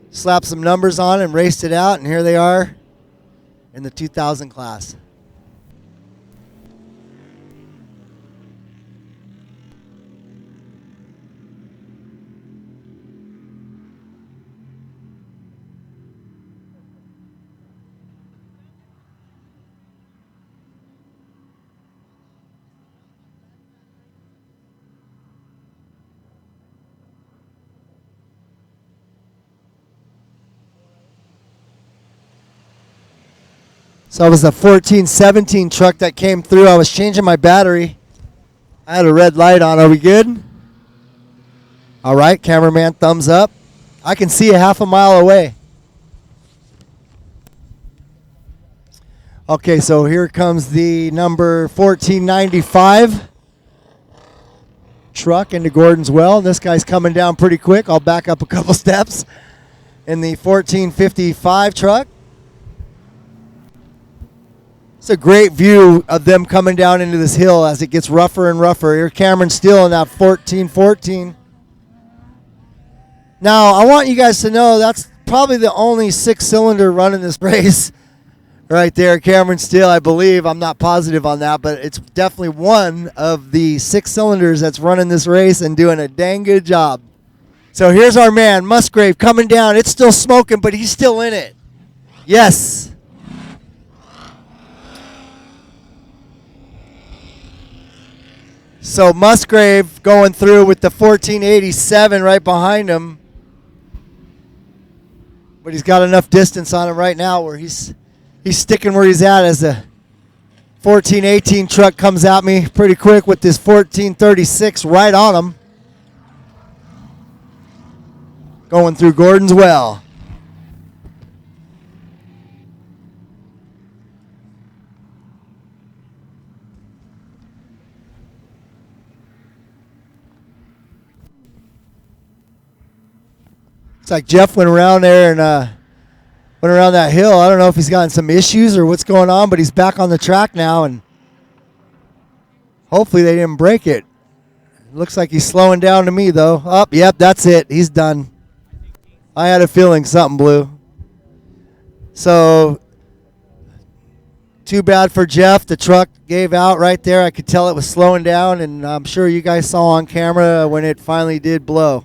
slapped some numbers on and raced it out. And here they are in the 2000 class. So it was a 1417 truck that came through. I was changing my battery. I had a red light on. Are we good? All right, cameraman, thumbs up. I can see a half a mile away. Okay, so here comes the number 1495 truck into Gordon's Well. This guy's coming down pretty quick. I'll back up a couple steps. In the 1455 truck. It's a great view of them coming down into this hill as it gets rougher and rougher. Here, Cameron Steele in that 1414. Now, I want you guys to know that's probably the only six-cylinder running this race right there. Cameron Steele, I believe. I'm not positive on that, but it's definitely one of the six cylinders that's running this race and doing a dang good job. So here's our man, Musgrave, coming down. It's still smoking, but he's still in it. Yes. So Musgrave going through with the 1487 right behind him. But he's got enough distance on him right now where he's sticking where he's at as the 1418 truck comes at me pretty quick with this 1436 right on him. Going through Gordon's Well. It's like Jeff went around there and went around that hill. I don't know if he's gotten some issues or what's going on, but he's back on the track now, and hopefully they didn't break it. Looks like he's slowing down to me, though. Oh, yep, that's it. He's done. I had a feeling something blew. So, too bad for Jeff. The truck gave out right there. I could tell it was slowing down, and I'm sure you guys saw on camera when it finally did blow.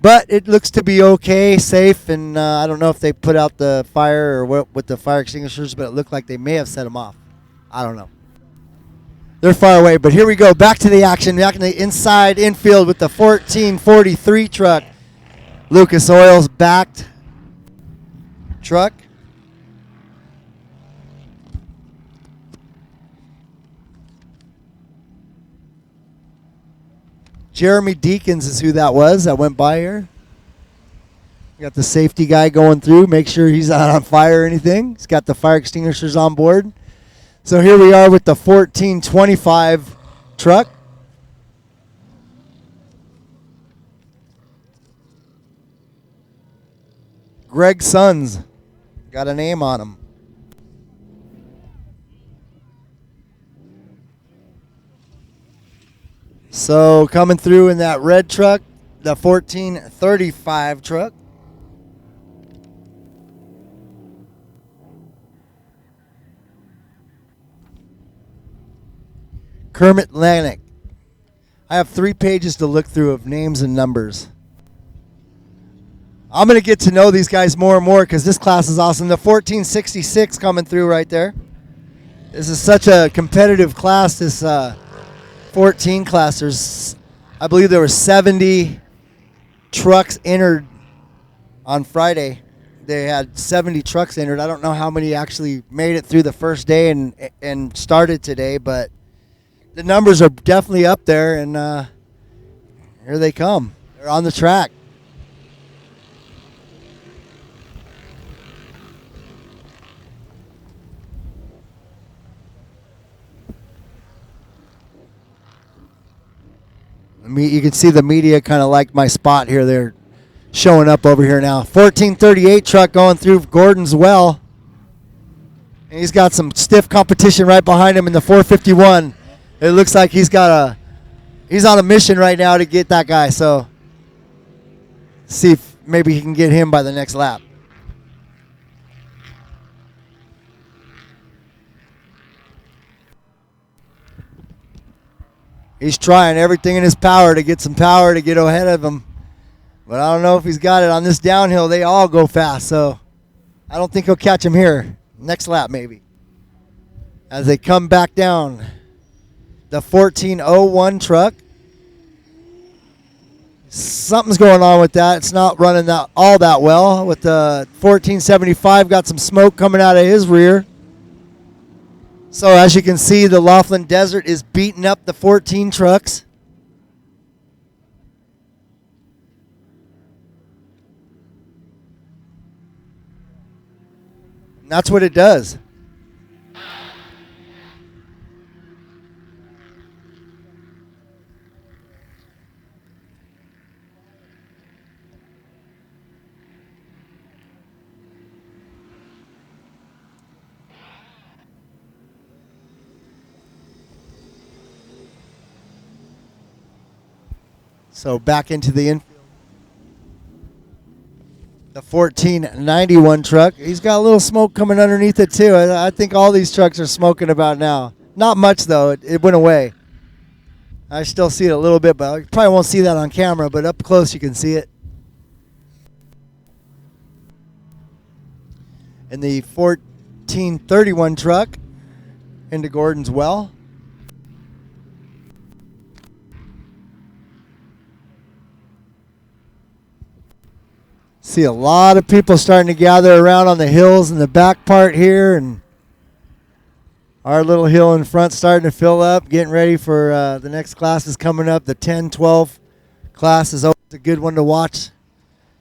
But it looks to be okay, safe, and I don't know if they put out the fire or what with the fire extinguishers, but it looked like they may have set them off. I don't know. They're far away, but here we go. Back to the action. Back in the inside infield with the 1443 truck. Lucas Oil's backed truck. Jeremy Deacons is who that was that went by here. We got the safety guy going through. Make sure he's not on fire or anything. He's got the fire extinguishers on board. So here we are with the 1425 truck. Greg Sons. Got a name on him. So coming through in that red truck, the 1435 truck. Kermit Lanick. I have 3 pages to look through of names and numbers. I'm going to get to know these guys more and more because this class is awesome. The 1466 coming through right there. This is such a competitive class, this 14 class. I believe there were 70 trucks entered on Friday. They had 70 trucks entered. I don't know how many actually made it through the first day and started today, but the numbers are definitely up there, and here they come. They're on the track. You can see the media kind of like my spot here. They're showing up over here now. 1438 truck going through Gordon's Well. And he's got some stiff competition right behind him in the 451. It looks like he's on a mission right now to get that guy. So see if maybe he can get him by the next lap. He's trying everything in his power to get some power to get ahead of him. But I don't know if he's got it. On this downhill, they all go fast. So I don't think he'll catch him here. Next lap, maybe. As they come back down. The 1401 truck. Something's going on with that. It's not running all that well. With the 1475, got some smoke coming out of his rear. So as you can see, the Laughlin Desert is beating up the 14 trucks. And that's what it does. So back into the infield. The 1491 truck. He's got a little smoke coming underneath it too. I think all these trucks are smoking about now. Not much though. It went away. I still see it a little bit, but I probably won't see that on camera, but up close you can see it. And the 1431 truck into Gordon's Well. See a lot of people starting to gather around on the hills in the back part here, and our little hill in front starting to fill up, getting ready for the next classes coming up. The 10-12 class is always a good one to watch.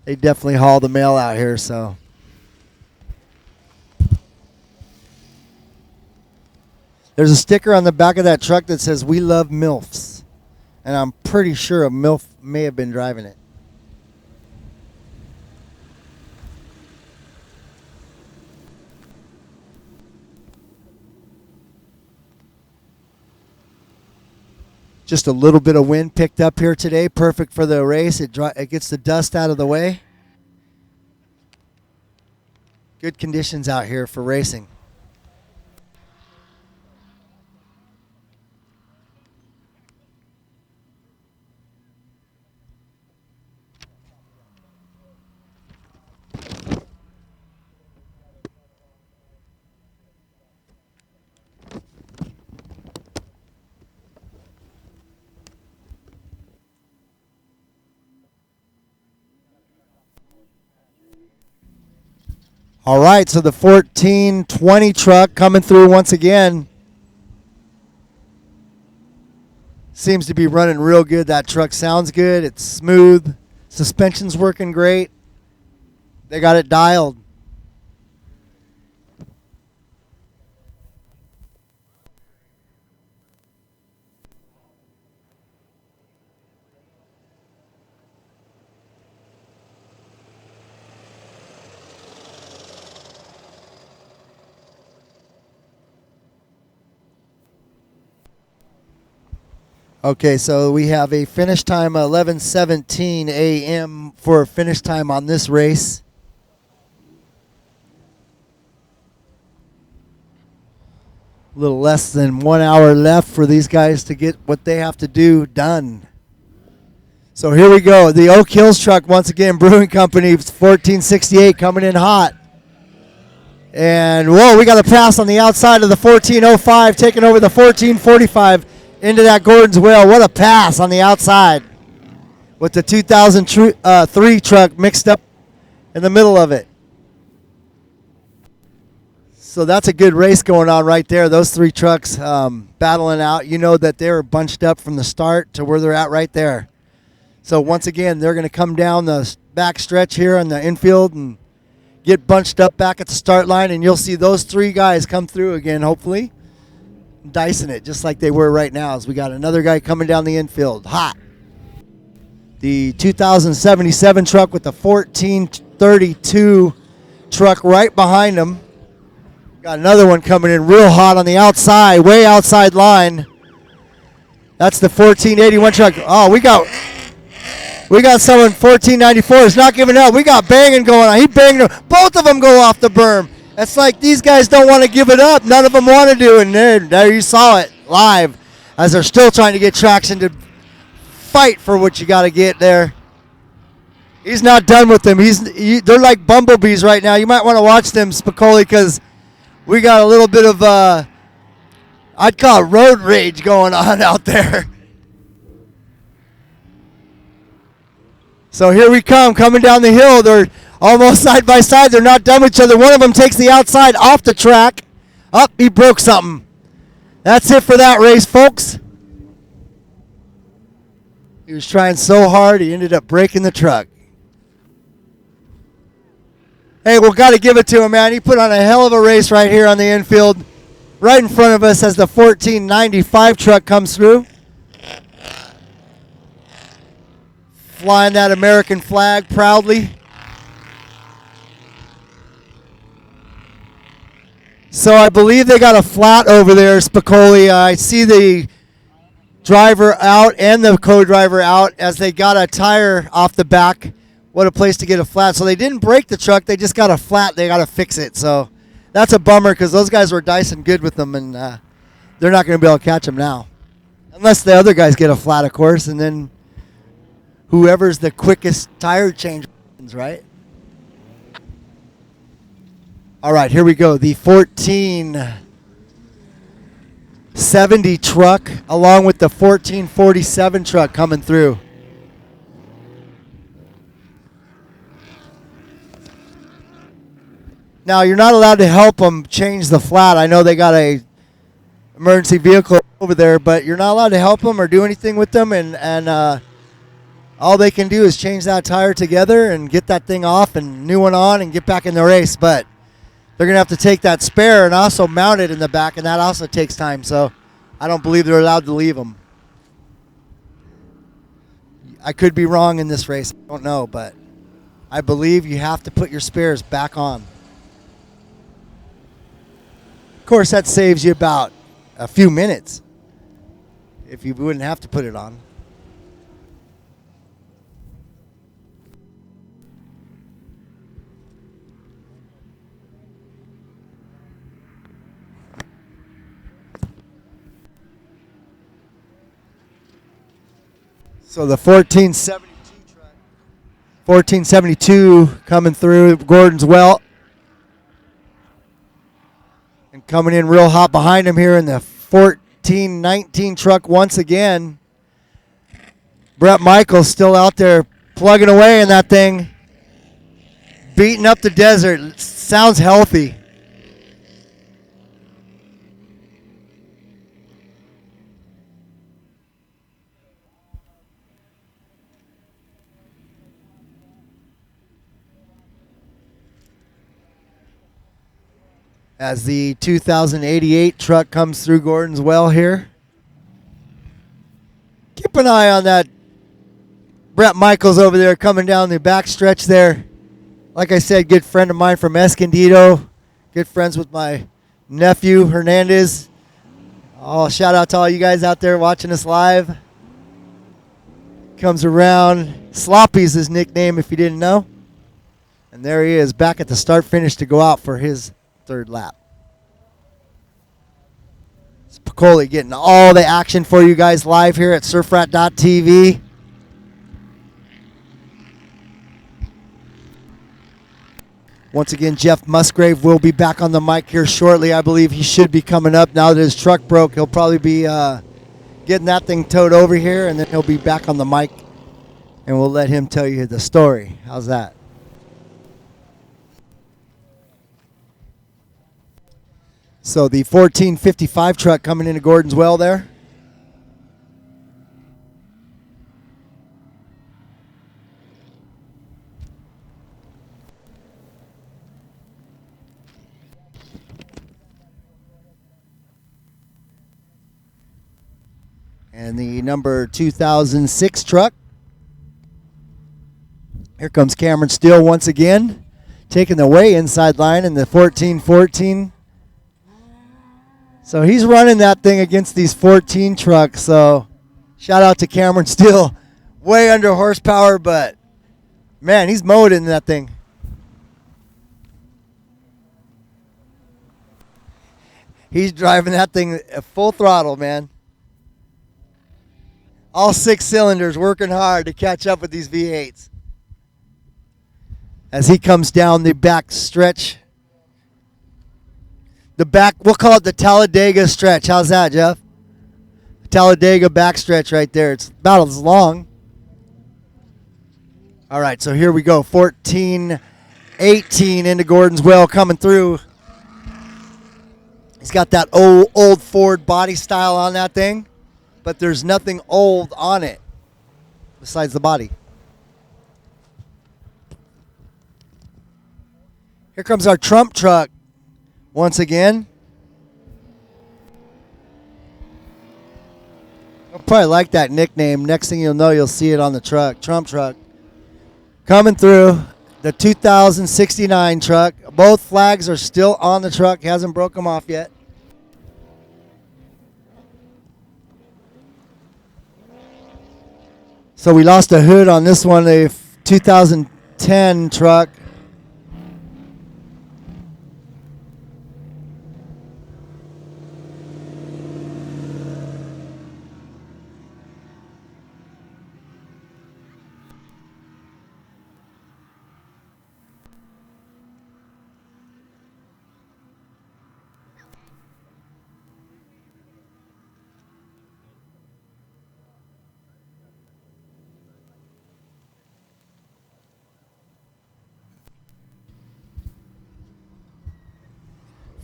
They definitely haul the mail out here, so. There's a sticker on the back of that truck that says, "We love MILFs," and I'm pretty sure a MILF may have been driving it. Just a little bit of wind picked up here today. Perfect for the race. It gets the dust out of the way. Good conditions out here for racing. All right, so the 1420 truck coming through once again. Seems to be running real good. That truck sounds good. It's smooth. Suspension's working great. They got it dialed. Okay, so we have a finish time 11:17 a.m. for a finish time on this race. A little less than 1 hour left for these guys to get what they have to do done. So here we go. The Oak Hills truck, once again, Brewing Company, 1468 coming in hot. And, whoa, we got a pass on the outside of the 1405, taking over the 1445. Into that Gordon's Well. What a pass on the outside with the 2003 truck mixed up in the middle of it. So that's a good race going on right there. Those three trucks battling out. You know that they were bunched up from the start to where they're at right there. So once again, they're going to come down the back stretch here on the infield and get bunched up back at the start line, and you'll see those three guys come through again, hopefully. Dicing it just like they were right now as we got another guy coming down the infield. Hot. The 2077 truck with the 1432 truck right behind him. Got another one coming in real hot on the outside, way outside line. That's the 1481 truck. Oh, we got someone 1494 is not giving up. We got banging going on. He banged. Both of them go off the berm. It's like these guys don't want to give it up. None of them want to do it. And there you saw it live as they're still trying to get traction to fight for what you got to get there. He's not done with them. They're like bumblebees right now. You might want to watch them, Spicoli, because we got a little bit of, I'd call it road rage going on out there. So here we coming down the hill. They're almost side by side. They're not done with each other. One of them takes the outside off the track. Up, he broke something. That's it for that race, folks. He was trying so hard, he ended up breaking the truck. Hey, we've got to give it to him, man. He put on a hell of a race right here on the infield. Right in front of us as the 1495 truck comes through. Flying that American flag proudly. So I believe they got a flat over there, Spicoli. I see the driver out and the co-driver out as they got a tire off the back. What a place to get a flat. So they didn't break the truck. They just got a flat. They got to fix it. So that's a bummer because those guys were dicing good with them, and they're not going to be able to catch them now. Unless the other guys get a flat, of course, and then whoever's the quickest tire change wins, right? All right, here we go. The 1470 truck along with the 1447 truck coming through. Now, you're not allowed to help them change the flat. I know they got a emergency vehicle over there, but you're not allowed to help them or do anything with them, and all they can do is change that tire together and get that thing off and new one on and get back in the race. But they're going to have to take that spare and also mount it in the back, and that also takes time. So I don't believe they're allowed to leave them. I could be wrong in this race. I don't know, but I believe you have to put your spares back on. Of course, that saves you about a few minutes if you wouldn't have to put it on. So the 1472 coming through Gordon's Well. And coming in real hot behind him here in the 1419 truck once again. Brett Michaels still out there plugging away in that thing. Beating up the desert. Sounds healthy. As the 2088 truck comes through Gordon's Well here. Keep an eye on that Brett Michaels over there coming down the back stretch there. Like I said, good friend of mine from Escondido. Good friends with my nephew, Hernandez. Oh, shout out to all you guys out there watching us live. Comes around. Sloppy's his nickname if you didn't know. And there he is back at the start finish to go out for his third lap. Spicoli getting all the action for you guys live here at surfrat.tv. Once again, Jeff Musgrave will be back on the mic here shortly. I believe he should be coming up. Now that his truck broke, he'll probably be getting that thing towed over here, and then he'll be back on the mic, and we'll let him tell you the story. How's that? So the 1455 truck coming into Gordon's Well there. And the number 2006 truck. Here comes Cameron Steele once again, taking the way inside line in the 14-14. So he's running that thing against these 14 trucks. So shout out to Cameron Steele. Way under horsepower, but man, he's mowed in that thing. He's driving that thing at full throttle, man. All 6 cylinders working hard to catch up with these V8s. As he comes down the back stretch. We'll call it the Talladega stretch. How's that, Jeff? Talladega back stretch right there. It's about as long. All right, so here we go. 14-18 into Gordon's Well coming through. He's got that old Ford body style on that thing, but there's nothing old on it besides the body. Here comes our Trump truck once again. I'll probably like that nickname. Next thing you'll know, you'll see it on the truck. Trump truck. Coming through, the 2069 truck. Both flags are still on the truck. Hasn't broke them off yet. So we lost a hood on this one, a 2010 truck.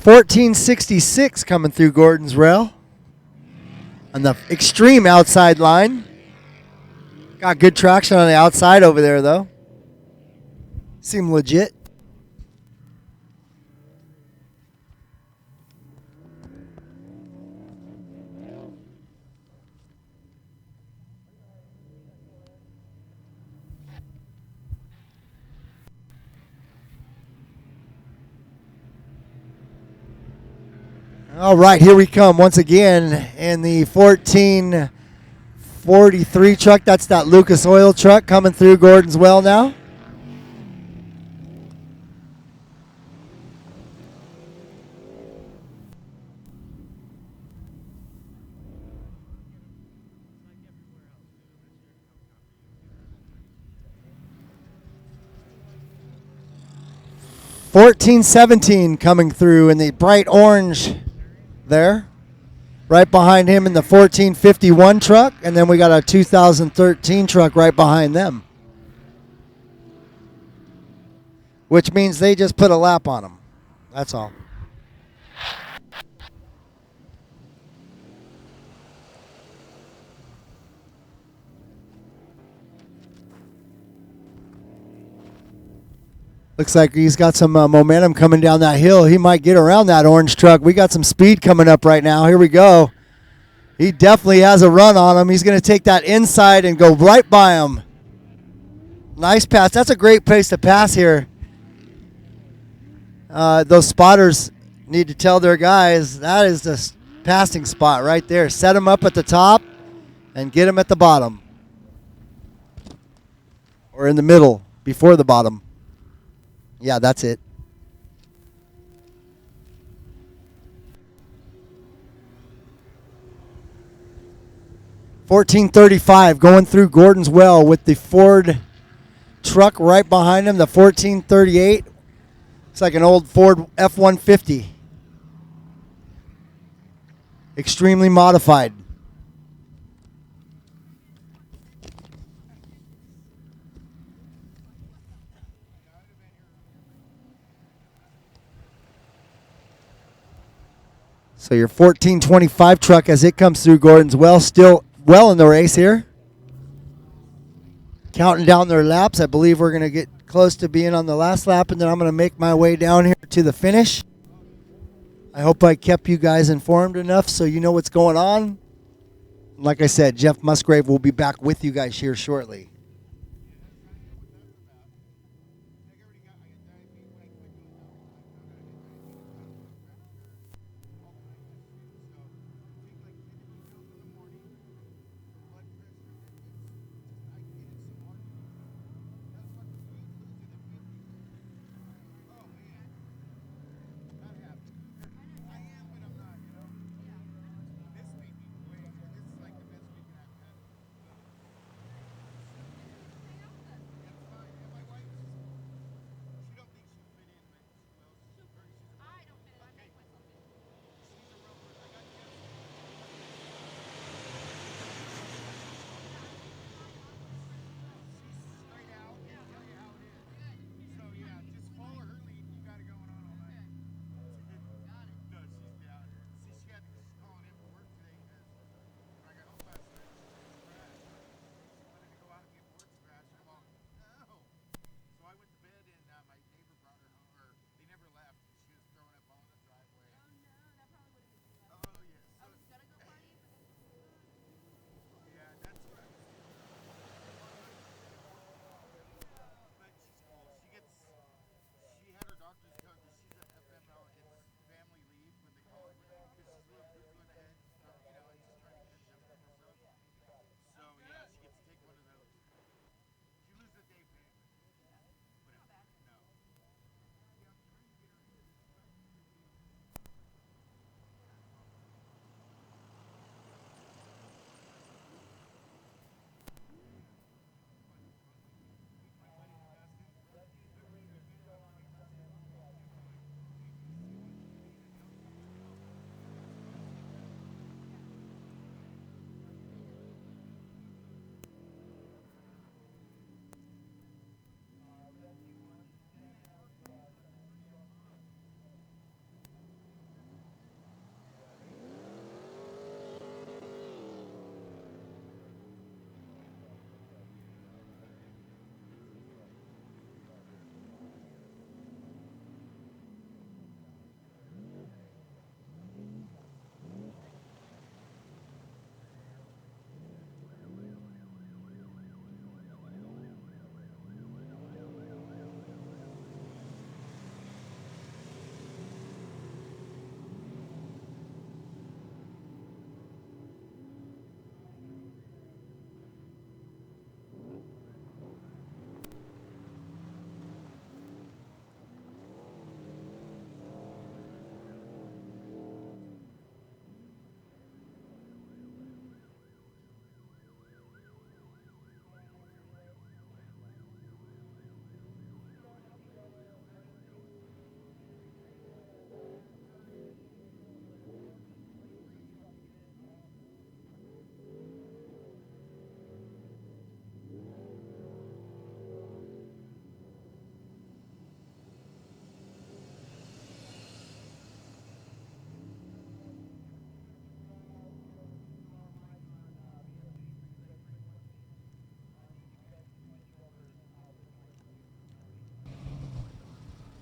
$14.66 coming through Gordon's Rail on the extreme outside line. Got good traction on the outside over there, though. Seem legit. All right, here we come once again in the 1443 truck. That's that Lucas Oil truck coming through Gordon's Well now. $14.17 coming through in the bright orange there. Right behind him in the 1451 truck, and then we got a 2013 truck right behind them. Which means they just put a lap on them. That's all. Looks like he's got some momentum coming down that hill. He might get around that orange truck. We got some speed coming up right now. Here we go. He definitely has a run on him. He's going to take that inside and go right by him. Nice pass. That's a great place to pass here. Those spotters need to tell their guys that is the passing spot right there. Set them up at the top and get them at the bottom. Or in the middle, before the bottom. Yeah, that's it. $14.35 going through Gordon's Well with the Ford truck right behind him, the 1438. It's like an old Ford F-150. Extremely modified. So your 1425 truck as it comes through Gordon's Well, still well in the race here. Counting down their laps. I believe we're going to get close to being on the last lap, and then I'm going to make my way down here to the finish. I hope I kept you guys informed enough so you know what's going on. Like I said, Jeff Musgrave will be back with you guys here shortly.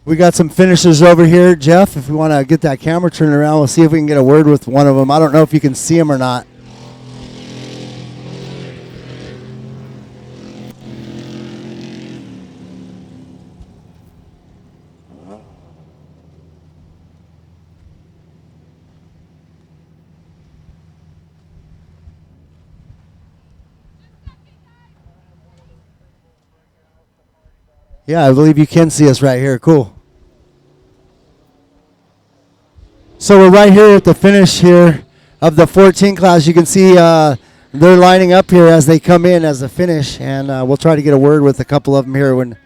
We got some finishers over here, Jeff. If you want to get that camera turned around, we'll see if we can get a word with one of them. I don't know if you can see them or not. Yeah, I believe you can see us right here. Cool. So we're right here at the finish here of the 14 class. You can see they're lining up here as they come in as the finish, and we'll try to get a word with a couple of them here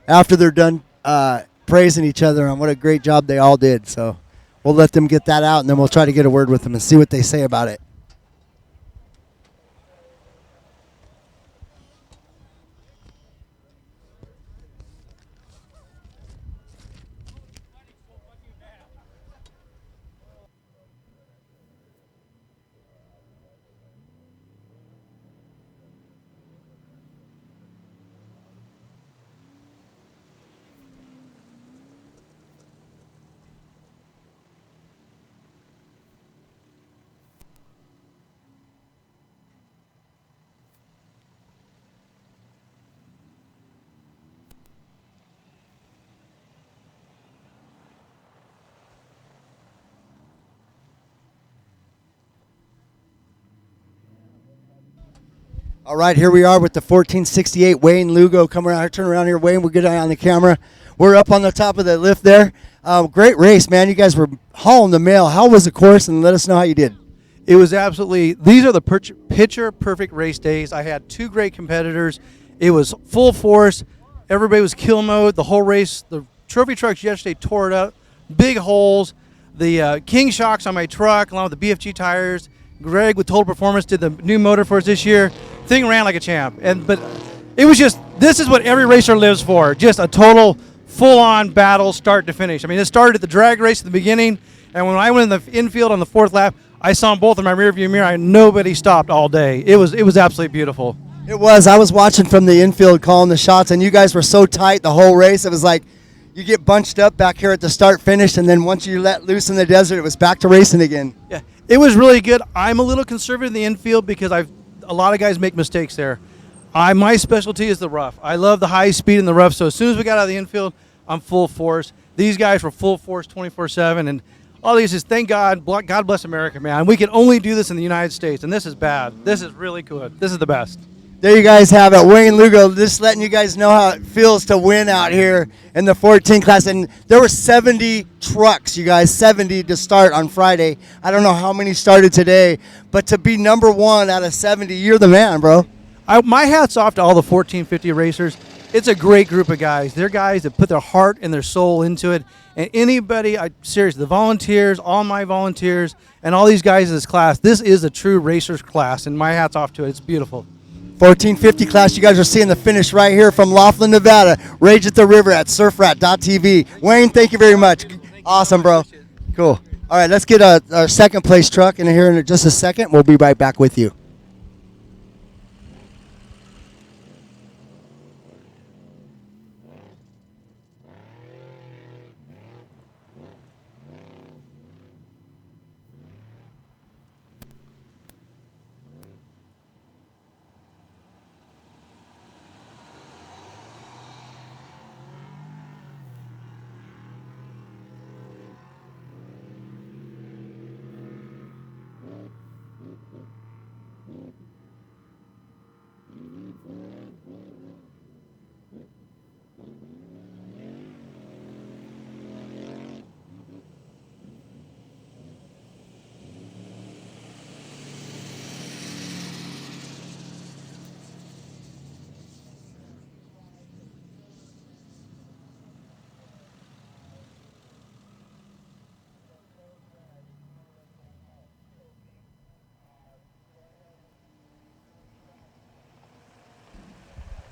after they're done praising each other on what a great job they all did. So we'll let them get that out, and then we'll try to get a word with them and see what they say about it. All right, here we are with the 1468 Wayne Lugo. Come around here, turn around here, Wayne. We'll get on the camera. We're up on the top of the lift there. Great race, man. You guys were hauling the mail. How was the course? And let us know how you did. It was absolutely, these are the picture perfect race days. I had two great competitors. It was full force. Everybody was kill mode. The whole race, the trophy trucks yesterday tore it up. Big holes. The King shocks on my truck along with the BFG tires. Greg with Total Performance did the new motor for us this year. Thing ran like a champ. But it was just, this is what every racer lives for. Just a total full-on battle start to finish. I mean, it started at the drag race at the beginning, and when I went in the infield on the fourth lap, I saw them both in my rearview mirror, and nobody stopped all day. It was absolutely beautiful. It was. I was watching from the infield calling the shots, and you guys were so tight the whole race. It was like you get bunched up back here at the start-finish, and then once you let loose in the desert, it was back to racing again. Yeah, it was really good. I'm a little conservative in the infield because a lot of guys make mistakes there. My specialty is the rough. I love the high speed in the rough, so as soon as we got out of the infield, I'm full force. These guys were full force 24/7, and all these is, thank God, God bless America, man. We can only do this in the United States, and this is bad. This is really good. This is the best. There you guys have it. Wayne Lugo, just letting you guys know how it feels to win out here in the 14 class. And there were 70 trucks, you guys, 70 to start on Friday. I don't know how many started today, but to be number one out of 70, you're the man, bro. My hat's off to all the 1450 racers. It's a great group of guys. They're guys that put their heart and their soul into it. And anybody, seriously, the volunteers, all my volunteers, and all these guys in this class, this is a true racers class, and my hat's off to it. It's beautiful. 1450 class, you guys are seeing the finish right here from Laughlin, Nevada. Rage at the River at surfrat.tv. Wayne, thank you very much. Awesome, bro. Cool. All right, let's get our second place truck in here in just a second. We'll be right back with you.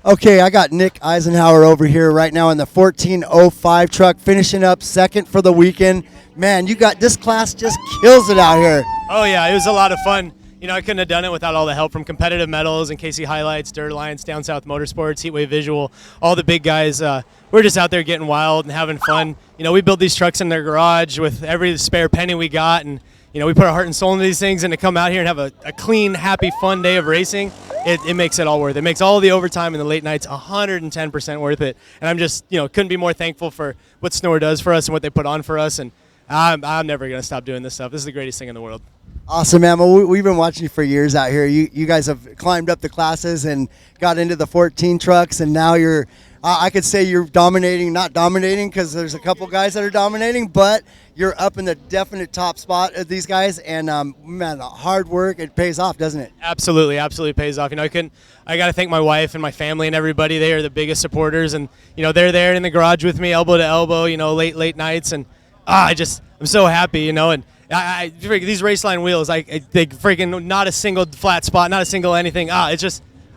Okay, I got Nick Eisenhower over here right now in the 1405 truck, finishing up second for the weekend. Man, you got this class just kills it out here. Oh yeah, it was a lot of fun. I couldn't have done it without all the help from Competitive Metals and KC Highlights, Dirt Alliance, Down South Motorsports, Heatwave Visual, all the big guys. We're just out there getting wild and having fun. We build these trucks in their garage with every spare penny we got, and we put our heart and soul into these things, and to come out here and have a clean, happy, fun day of racing, it makes it all worth it. It makes all the overtime and the late nights 110% worth it. And I'm just, couldn't be more thankful for what Snore does for us and what they put on for us. And I'm never going to stop doing this stuff. This is the greatest thing in the world. Awesome, man. Well, we've been watching you for years out here. You guys have climbed up the classes and got into the 14 trucks, and now you're I could say you're dominating, not dominating because there's a couple guys that are dominating, but you're up in the definite top spot of these guys, and man, the hard work, it pays off, doesn't it? Absolutely pays off. I got to thank my wife and my family and everybody. They are the biggest supporters, and they're there in the garage with me, elbow to elbow, late nights, and I'm so happy, and these Raceline wheels, they freaking not a single flat spot, not a single anything.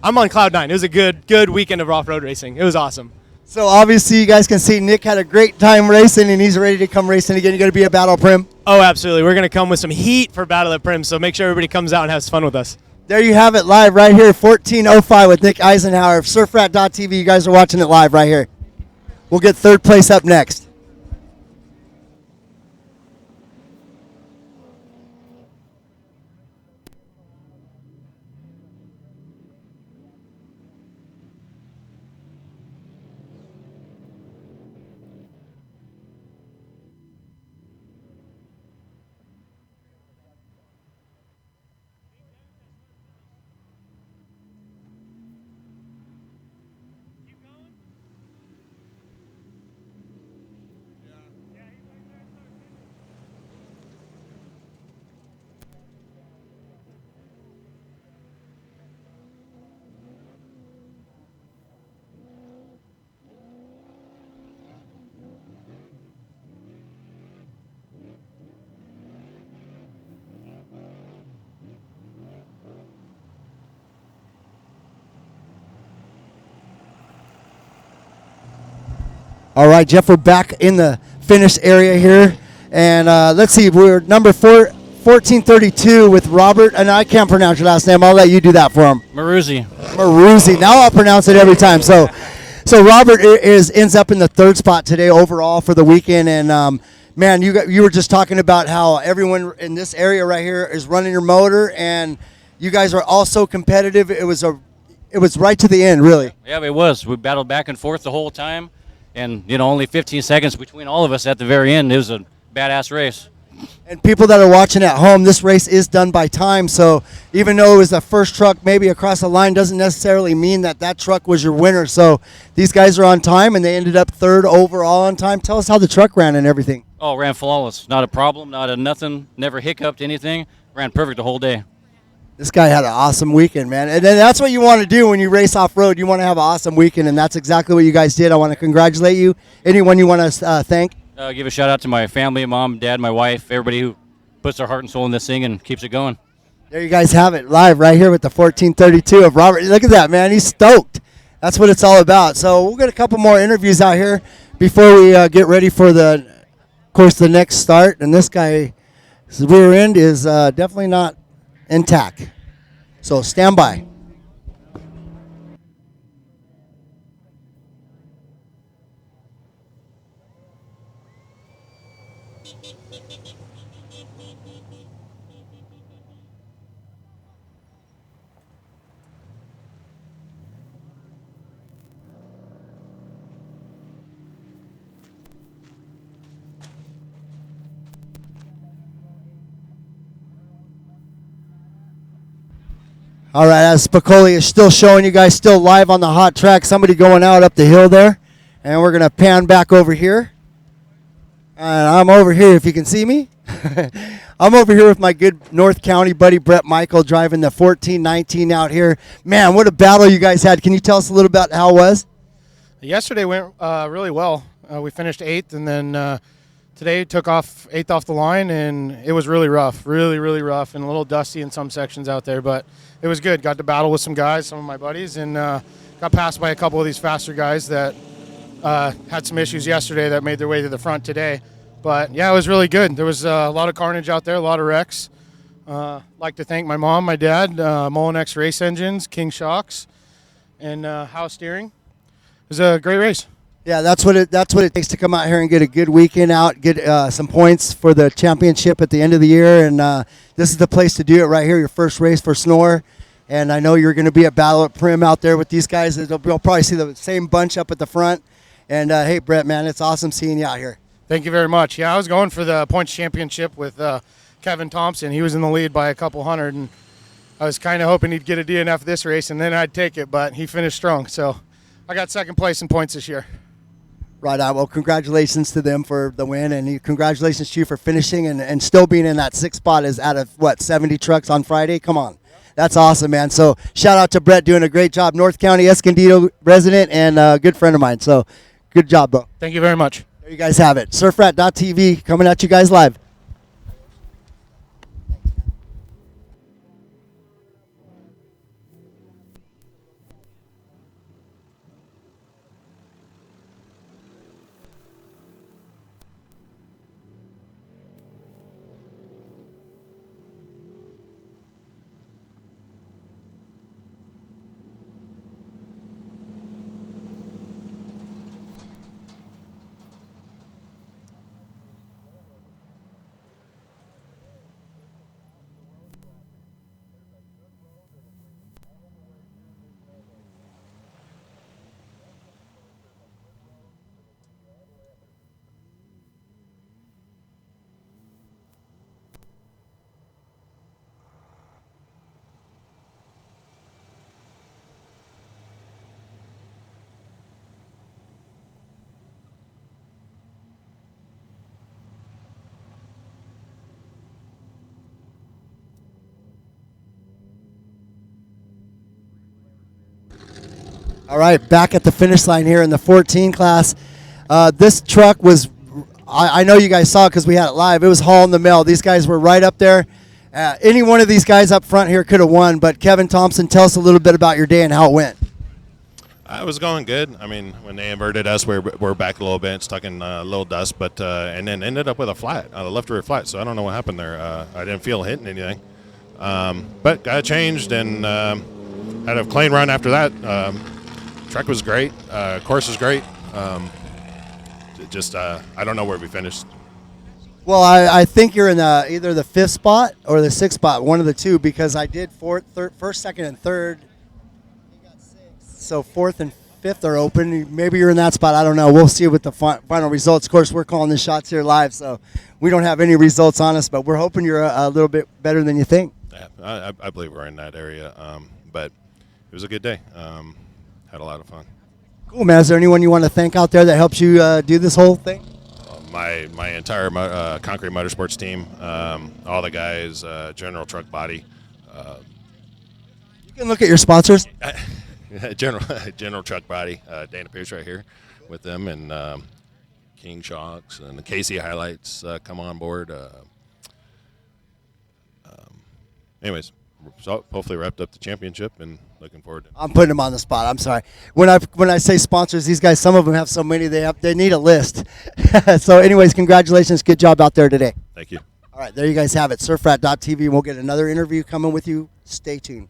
I'm on cloud nine. It was a good weekend of off-road racing. It was awesome. So obviously you guys can see Nick had a great time racing, and he's ready to come racing again. You going to be at Battle Prim? Oh, absolutely. We're going to come with some heat for Battle at Prim, so make sure everybody comes out and has fun with us. There you have it, live right here, 14:05 with Nick Eisenhower of surfrat.tv. You guys are watching it live right here. We'll get third place up next. All right, Jeff, we're back in the finish area here. And let's see, we're number 1432 with Robert, and I can't pronounce your last name. I'll let you do that for him. Maruzzi. Now I'll pronounce it every time. So Robert ends up in the third spot today overall for the weekend. And, man, you were just talking about how everyone in this area right here is running your motor, and you guys are all so competitive. It was right to the end, really. Yeah, it was. We battled back and forth the whole time. And, only 15 seconds between all of us at the very end. It was a badass race. And people that are watching at home, this race is done by time. So even though it was the first truck maybe across the line, doesn't necessarily mean that truck was your winner. So these guys are on time, and they ended up third overall on time. Tell us how the truck ran and everything. Oh, ran flawless. Not a problem, not a nothing, never hiccuped anything. Ran perfect the whole day. This guy had an awesome weekend, man. And that's what you want to do when you race off-road. You want to have an awesome weekend, and that's exactly what you guys did. I want to congratulate you. Anyone you want to thank? Give a shout-out to my family, mom, dad, my wife, everybody who puts their heart and soul in this thing and keeps it going. There you guys have it, live right here with the 1432 of Robert. Look at that, man. He's stoked. That's what it's all about. So we'll get a couple more interviews out here before we get ready for the next start. And this guy's rear end is definitely not intact. So stand by. All right, as Spicoli is still showing you guys, still live on the hot track. Somebody going out up the hill there. And we're going to pan back over here. And I'm over here, if you can see me. I'm over here with my good North County buddy, Brett Michael, driving the 1419 out here. Man, what a battle you guys had. Can you tell us a little about how it was? Yesterday went really well. We finished 8th, and then today took off 8th off the line, and it was really rough, really rough, and a little dusty in some sections out there, but it was good. Got to battle with some guys, some of my buddies, and got passed by a couple of these faster guys that had some issues yesterday that made their way to the front today. But, yeah, it was really good. There was a lot of carnage out there, a lot of wrecks. Like to thank my mom, my dad, Molinex Race Engines, King Shocks, and House Steering. It was a great race. Yeah, that's what it takes to come out here and get a good weekend out, get some points for the championship at the end of the year, and this is the place to do it right here. Your first race for Snore, and I know you're going to be at Battle at Prim out there with these guys. You'll probably see the same bunch up at the front. And hey, Brett, man, it's awesome seeing you out here. Thank you very much. Yeah, I was going for the points championship with Kevin Thompson. He was in the lead by a couple hundred, and I was kind of hoping he'd get a DNF this race, and then I'd take it, but he finished strong. So I got second place in points this year. Right on. Well, congratulations to them for the win, and congratulations to you for finishing and still being in that 6th spot is out of, 70 trucks on Friday? Come on. That's awesome, man. So shout out to Brett doing a great job. North County Escondido resident and a good friend of mine. So good job, bro. Thank you very much. There you guys have it. Surfrat.tv coming at you guys live. All right, back at the finish line here in the 14 class. This truck was, I know you guys saw it because we had it live. It was hauling the mail. These guys were right up there. Any one of these guys up front here could have won, but Kevin Thompson, tell us a little bit about your day and how it went. It was going good. I mean, when they inverted us, we're back a little bit, stuck in a little dust, but and then ended up with a flat, a left rear flat. So I don't know what happened there. I didn't feel hitting anything, but got it changed and had a clean run after that. Track was great. Course was great. I don't know where we finished. Well, I think you're in either the 5th spot or the 6th spot, one of the two, because I did first, 2nd, and 3rd. You got 6th. So 4th and 5th are open. Maybe you're in that spot. I don't know. We'll see with the final results. Of course, we're calling the shots here live, so we don't have any results on us, but we're hoping you're a little bit better than you think. Yeah, I believe we're in that area, but it was a good day. Had a lot of fun. Cool, man. Is there anyone you want to thank out there that helps you do this whole thing? My entire Concrete Motorsports team, all the guys, General Truck Body. You can look at your sponsors. General Truck Body, Dana Pierce right here with them, and King Shocks and the Casey Highlights come on board. Anyways, so hopefully wrapped up the championship and looking forward to it. I'm putting them on the spot. I'm sorry. When I say sponsors, these guys, some of them have so many they need a list. So anyways, congratulations. Good job out there today. Thank you. All right, there you guys have it. Surfrat.tv. We'll get another interview coming with you. Stay tuned.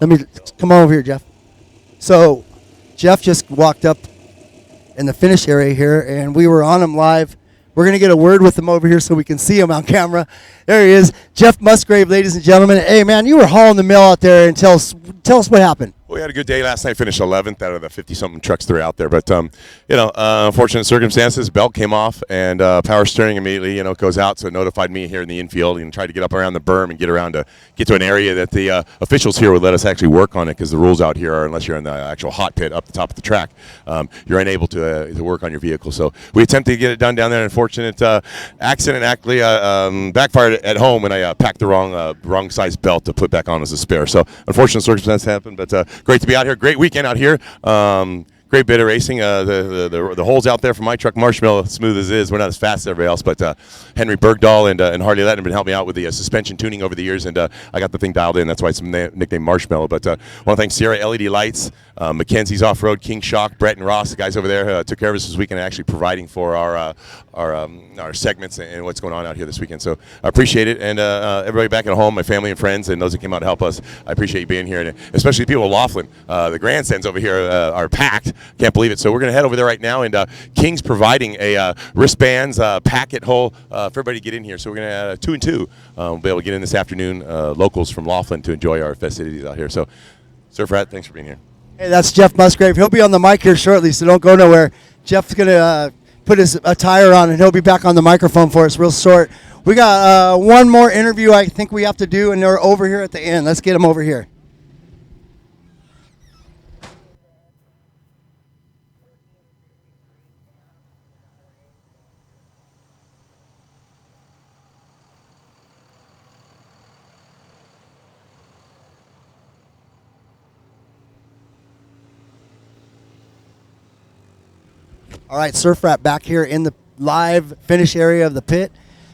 Let me come over here, Jeff. So Jeff just walked up in the finish area here, and we were on him live. We're going to get a word with him over here so we can see him on camera. There he is, Jeff Musgrave, ladies and gentlemen. Hey, man, you were hauling the mail out there, and tell us what happened. Well, we had a good day last night. Finished 11th out of the 50-something trucks that were out there. But, unfortunate circumstances. Belt came off, and power steering immediately, goes out. So it notified me here in the infield and tried to get up around the berm and get to an area that the officials here would let us actually work on it, because the rules out here are, unless you're in the actual hot pit up the top of the track, you're unable to work on your vehicle. So we attempted to get it done down there. Unfortunate accident actually backfired at home, and I packed the wrong size belt to put back on as a spare. So unfortunate circumstances happened, but great to be out here. Great weekend out here. Great bit of racing. The holes out there for my truck, Marshmallow, smooth as is. We're not as fast as everybody else, but Henry Bergdahl and Harley Letton have been helping me out with the suspension tuning over the years, and I got the thing dialed in. That's why it's nicknamed Marshmallow. But I want to thank Sierra LED Lights, Mackenzie's Off-Road, King Shock, Brett and Ross, the guys over there, took care of us this weekend, actually providing for our segments and what's going on out here this weekend. So I appreciate it, and everybody back at home, my family and friends, and those that came out to help us. I appreciate you being here, and especially the people of Laughlin. The grandstands over here are packed. Can't believe it. So we're going to head over there right now, and King's providing a wristbands packet hole for everybody to get in here. So we're going to 2 and 2. We'll be able to get in this afternoon, locals from Laughlin, to enjoy our festivities out here. So, Surfrat, thanks for being here. Hey, that's Jeff Musgrave. He'll be on the mic here shortly, so don't go nowhere. Jeff's going to put his attire on, and he'll be back on the microphone for us real short. We got one more interview I think we have to do, and they're over here at the end. Let's get them over here. All right, Surfrat back here in the live finish area of the pit.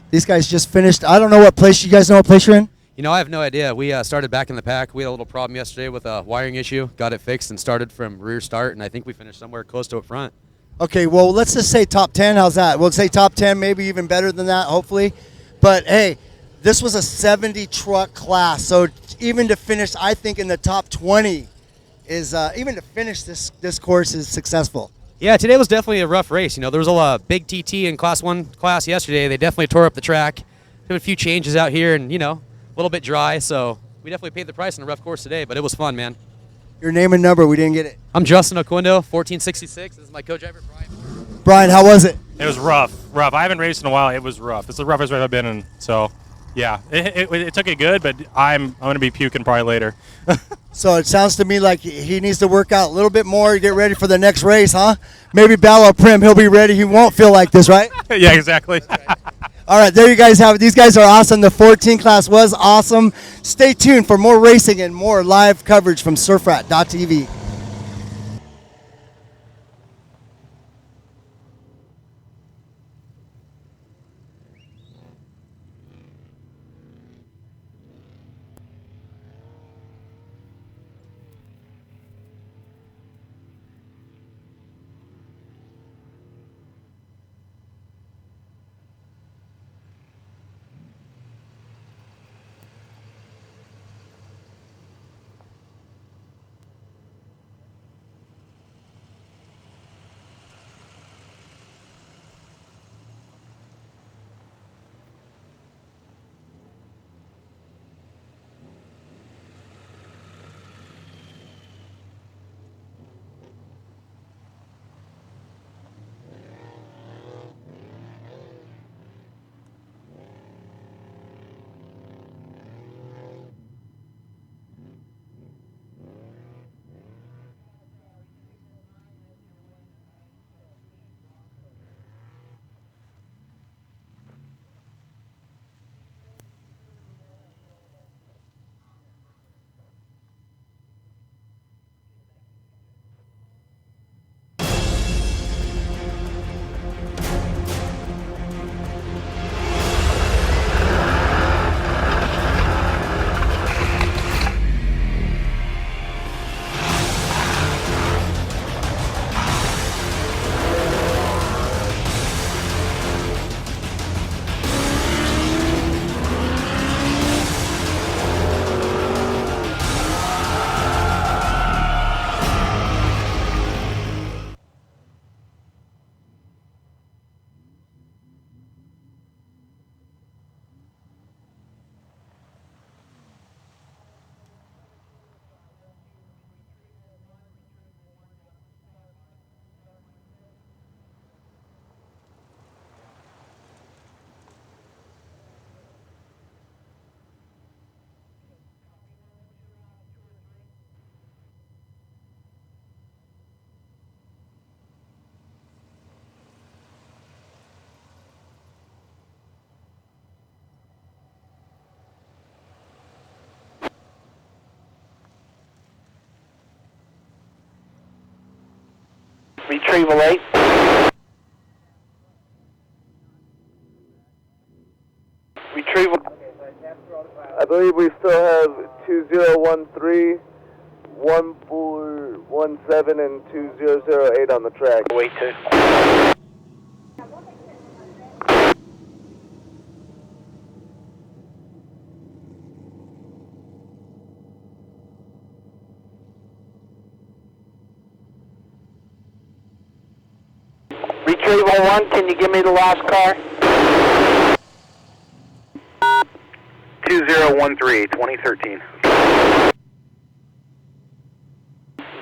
These guys just finished. I don't know what place. You guys know what place you're in? You know, I have no idea. We started back in the pack. We had a little problem yesterday with a wiring issue. Got it fixed and started from rear start, and I think we finished somewhere close to up front. Okay, well, let's just say top 10. How's that? We'll say top 10, maybe even better than that, hopefully. But, hey, this was a 70-truck class, so even to finish, I think, in the top 20 is even to finish this course is successful. Yeah, today was definitely a rough race. You know, there was a big TT in Class 1 class yesterday. They definitely tore up the track. There were a few changes out here and, you know, a little bit dry. So we definitely paid the price in a rough course today, but it was fun, man. Your name and number, we didn't get it. I'm Justin Oquindo, 1466. This is my co-driver, Brian. Brian, how was it? It was rough. I haven't raced in a while. It was rough. It's the roughest race I've been in. So, yeah, it took it good, but I'm going to be puking probably later. So it sounds to me like he needs to work out a little bit more to get ready for the next race, huh? Maybe Battle of Prim, he'll be ready. He won't feel like this, right? Yeah, exactly. All right, there you guys have it. These guys are awesome. The 14 class was awesome. Stay tuned for more racing and more live coverage from surfrat.tv. Retrieval 8. Retrieval. I believe we still have 2013 1417 and 2008 on the track. Wait 2. Retrieval 1, can you give me the last car? 2013, 2013.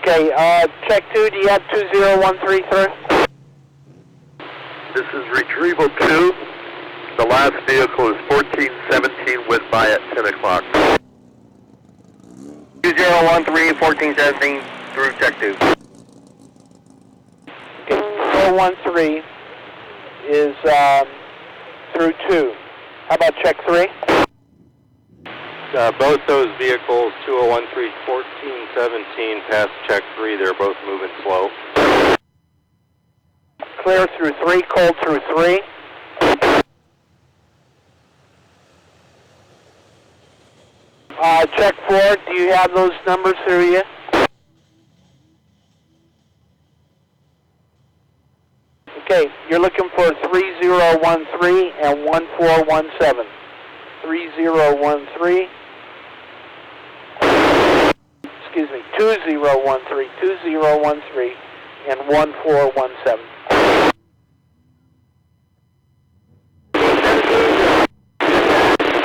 Okay, check 2, do you have 2013 through? This is Retrieval 2. The last vehicle is 1417, went by at 10 o'clock. 2013, 1417 through check 2. Okay, 2013 is through 2. How about check 3? Both those vehicles, 2013, 1417, past check 3, they're both moving slow. Clear through 3, cold through 3. Check 4, do you have those numbers through you? Okay, you're looking for 3013 and 1417. 3013. Excuse me, 2013 and 1417.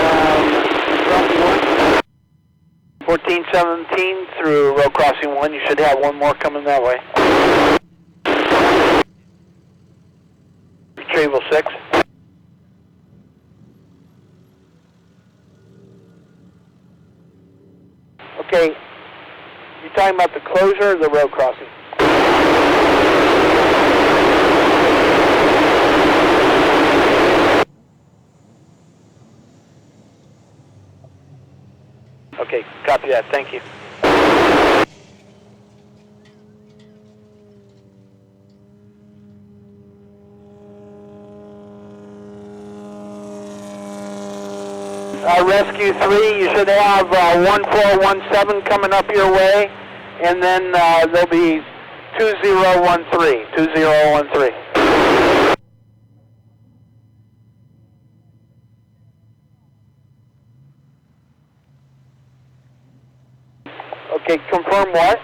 Um, 1417 through road crossing 1. You should have one more coming that way. Retrieval 6. Okay, you talking about the closure or the road crossing? Okay, copy that. Thank you. Rescue 3, you should have 1417 coming up your way, and then there'll be 2013. 2013. Okay, confirm what?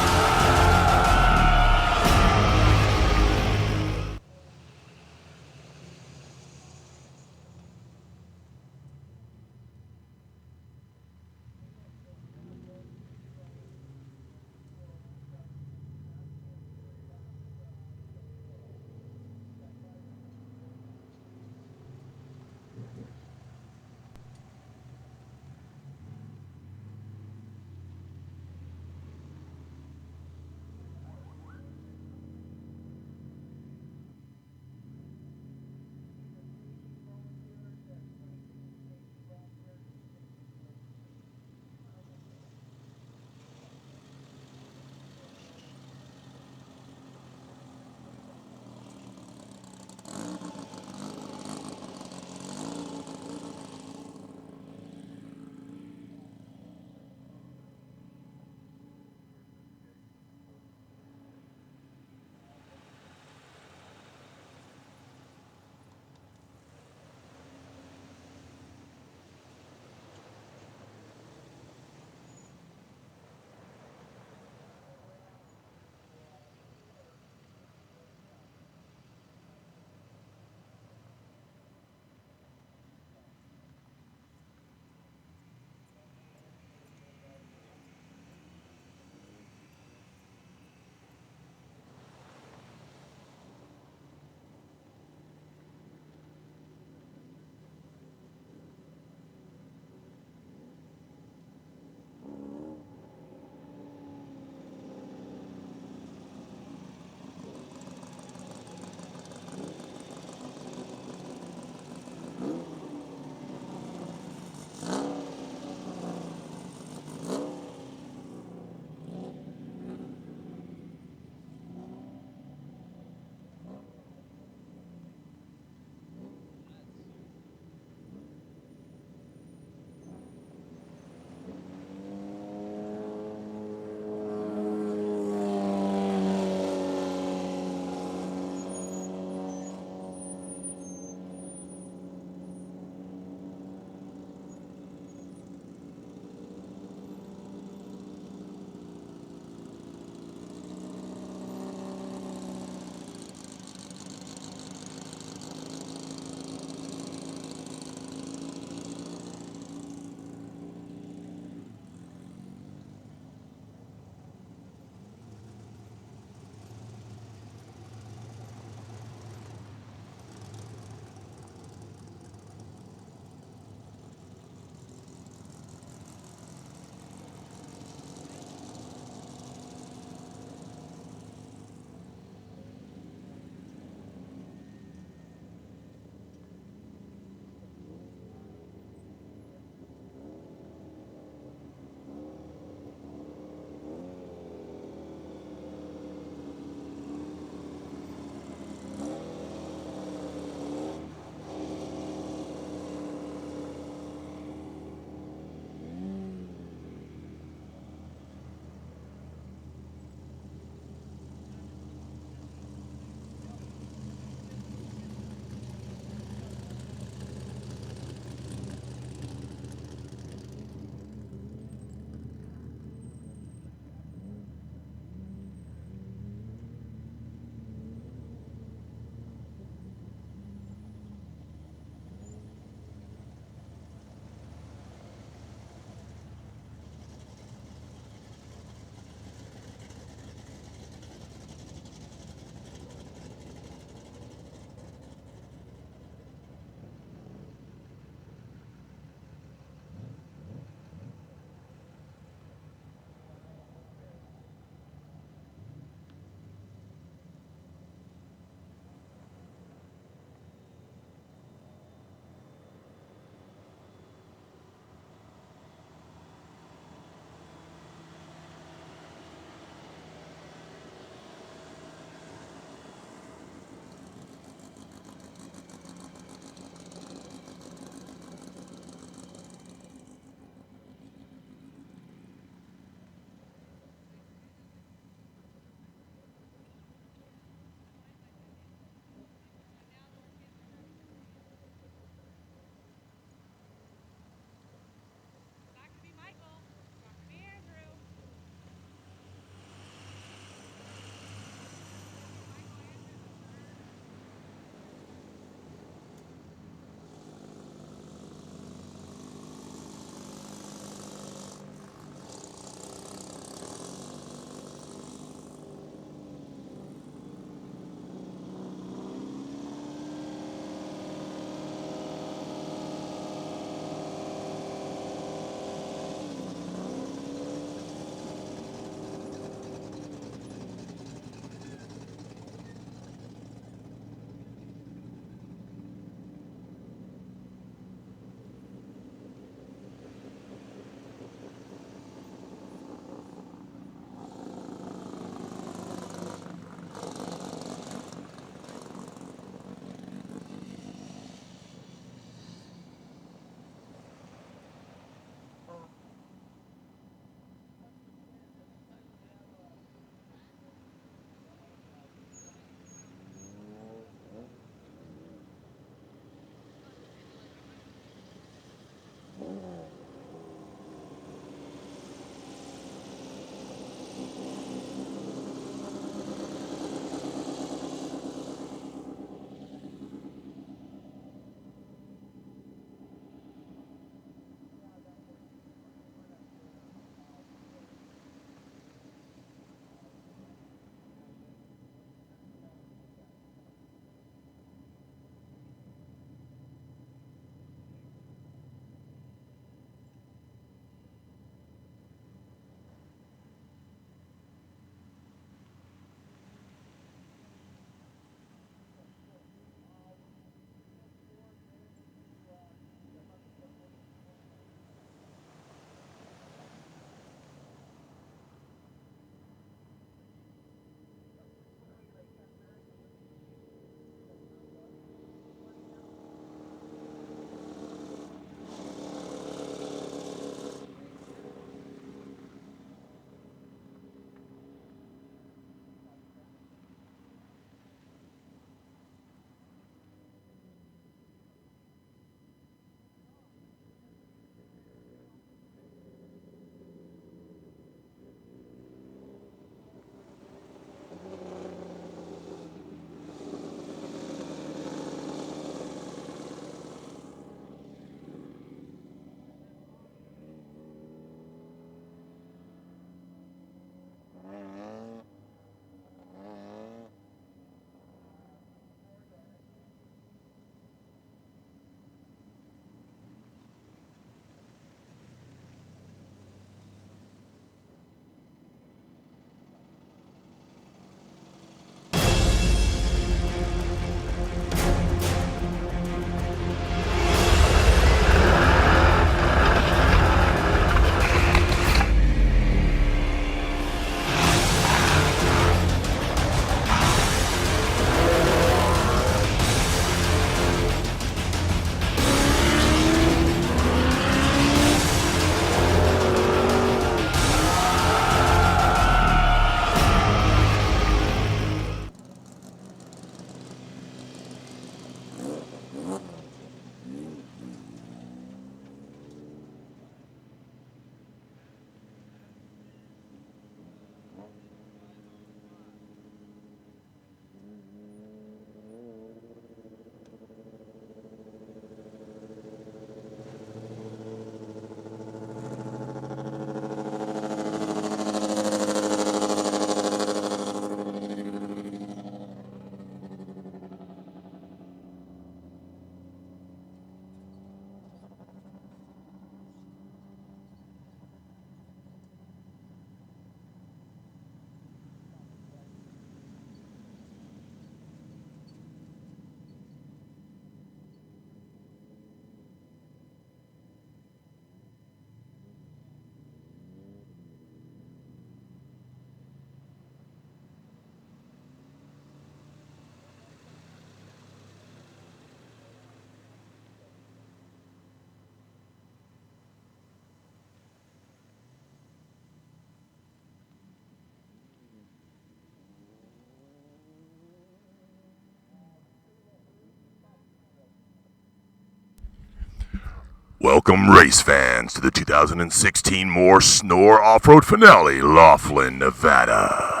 Welcome, race fans, to the 2016 More Snore Off-Road Finale, Laughlin, Nevada.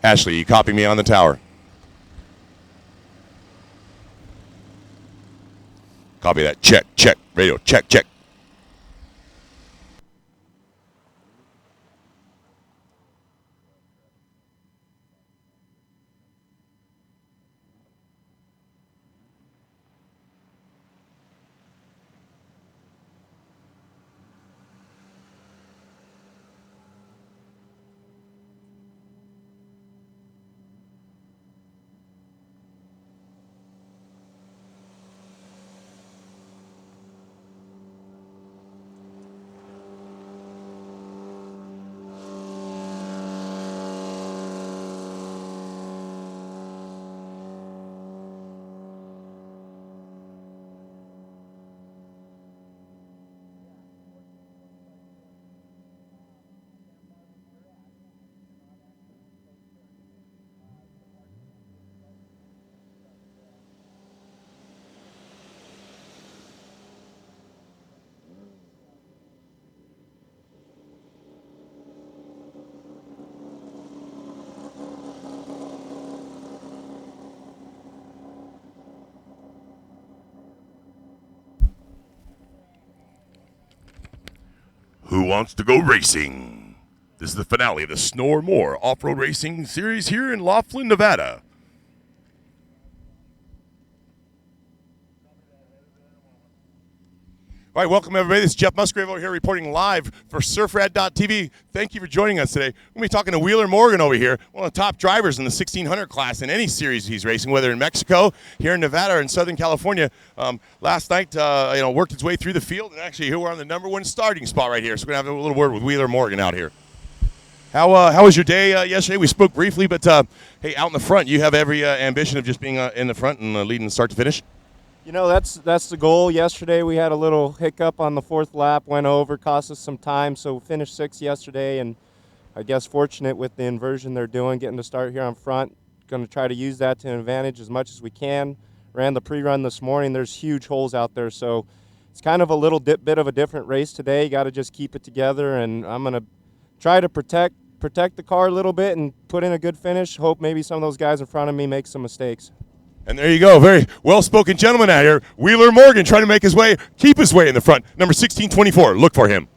Ashley, you copy me on the tower? Copy that. Check, check. Radio, check, check. Who wants to go racing? This is the finale of the Snore More Off-Road Racing Series here in Laughlin, Nevada. All right, welcome everybody. This is Jeff Musgrave over here reporting live for surfrat.tv. Thank you for joining us today. We're going to be talking to Wheeler Morgan over here, one of the top drivers in the 1600 class in any series he's racing, whether in Mexico, here in Nevada, or in Southern California. Last night, worked his way through the field, and actually here we're on the #1 starting spot right here. So we're going to have a little word with Wheeler Morgan out here. How was your day yesterday? We spoke briefly, but hey, out in the front, you have every ambition of just being in the front and leading start to finish? You know, that's the goal. Yesterday we had a little hiccup on the 4th lap, went over, cost us some time, so finished 6th yesterday, and I guess fortunate with the inversion they're doing, getting to start here on front. Going to try to use that to an advantage as much as we can. Ran the pre-run this morning. There's huge holes out there, so it's kind of a little bit of a different race today. You got to just keep it together, and I'm going to try to protect the car a little bit and put in a good finish. Hope maybe some of those guys in front of me make some mistakes. And there you go, very well-spoken gentleman out here. Wheeler Morgan trying to make his way, keep his way in the front. Number 1624, look for him.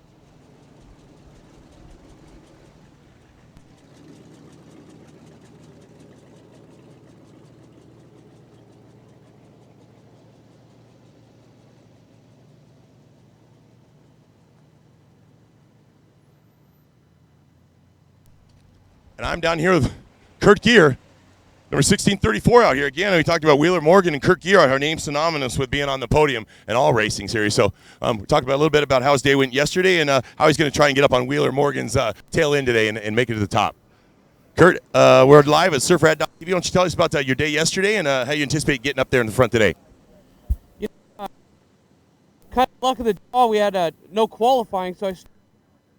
And I'm down here with Kurt Gear. Number 1634 out here again. We talked about Wheeler Morgan and Kurt Gear, our names synonymous with being on the podium in all racing series. So we talked about a little bit about how his day went yesterday and how he's going to try and get up on Wheeler Morgan's tail end today and make it to the top. Kurt, we're live at surfrat.tv. Why don't you tell us about your day yesterday and how you anticipate getting up there in the front today? Kind of luck of the draw. We had no qualifying, so I started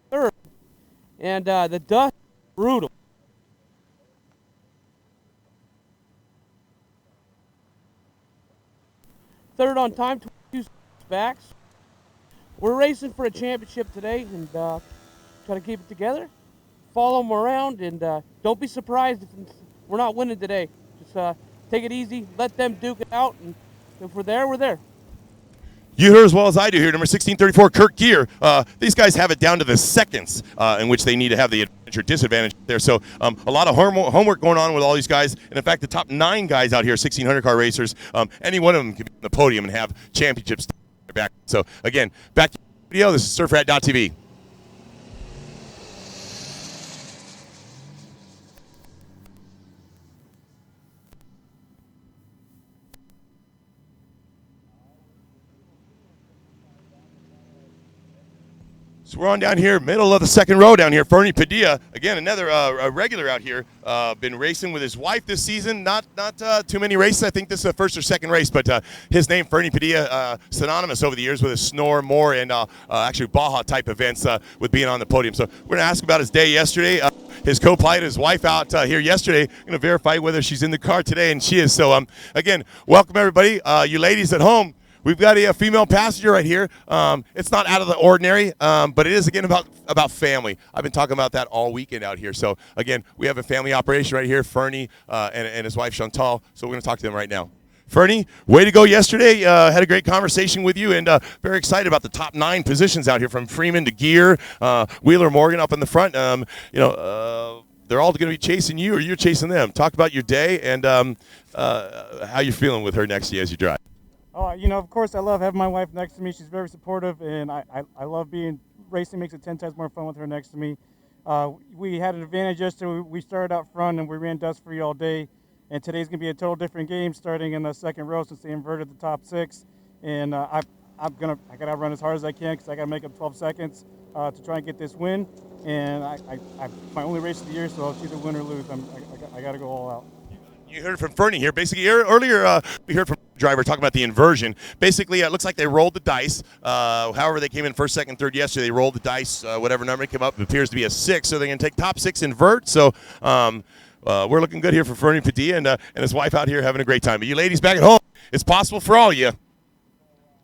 third, and the dust was brutal. Third on time, 22 backs. We're racing for a championship today, and try to keep it together. Follow them around, and don't be surprised if we're not winning today. Just take it easy, let them duke it out, and if we're there, we're there. You heard as well as I do here, number 1634, Kurt Gear. These guys have it down to the seconds in which they need to have the advantage or disadvantage there. So a lot of homework going on with all these guys. And in fact, the top 9 guys out here, 1600 car racers, any one of them could be on the podium and have championships back. So again, back to the video. This is surfrat.tv. So we're on down here, middle of the second row down here. Fernie Padilla, again, another regular out here. Been racing with his wife this season. Not too many races. I think this is the first or second race, but his name, Fernie Padilla, synonymous over the years with his Snore More and actually Baja type events with being on the podium. So we're going to ask about his day yesterday. His co-pilot, his wife out here yesterday. Going to verify whether she's in the car today, and she is. So again, welcome everybody. You ladies at home. We've got a female passenger right here. It's not out of the ordinary, but it is, again, about family. I've been talking about that all weekend out here. So, again, we have a family operation right here, Fernie and his wife, Chantal. So we're going to talk to them right now. Fernie, way to go yesterday. Had a great conversation with you and very excited about the top 9 positions out here from Freeman to Gear, Wheeler Morgan up in the front. They're all going to be chasing you or you're chasing them. Talk about your day and how you're feeling with her next to you as you drive. Of course, I love having my wife next to me. She's very supportive, and I love racing makes it 10 times more fun with her next to me. We had an advantage yesterday. We started out front, and we ran dust-free all day. And today's going to be a total different game starting in the second row since they inverted the top 6. And I got to run as hard as I can because I got to make up 12 seconds to try and get this win. And my only race of the year, so it's either win or lose. I got to go all out. You heard from Fernie here. Basically, earlier we heard from the driver talking about the inversion. Basically, it looks like they rolled the dice. However, they came in first, second, third yesterday. They rolled the dice. Whatever number came up, it appears to be a 6. So they're going to take top 6 invert. So we're looking good here for Fernie Padilla and his wife out here having a great time. But you ladies back at home, it's possible for all of you.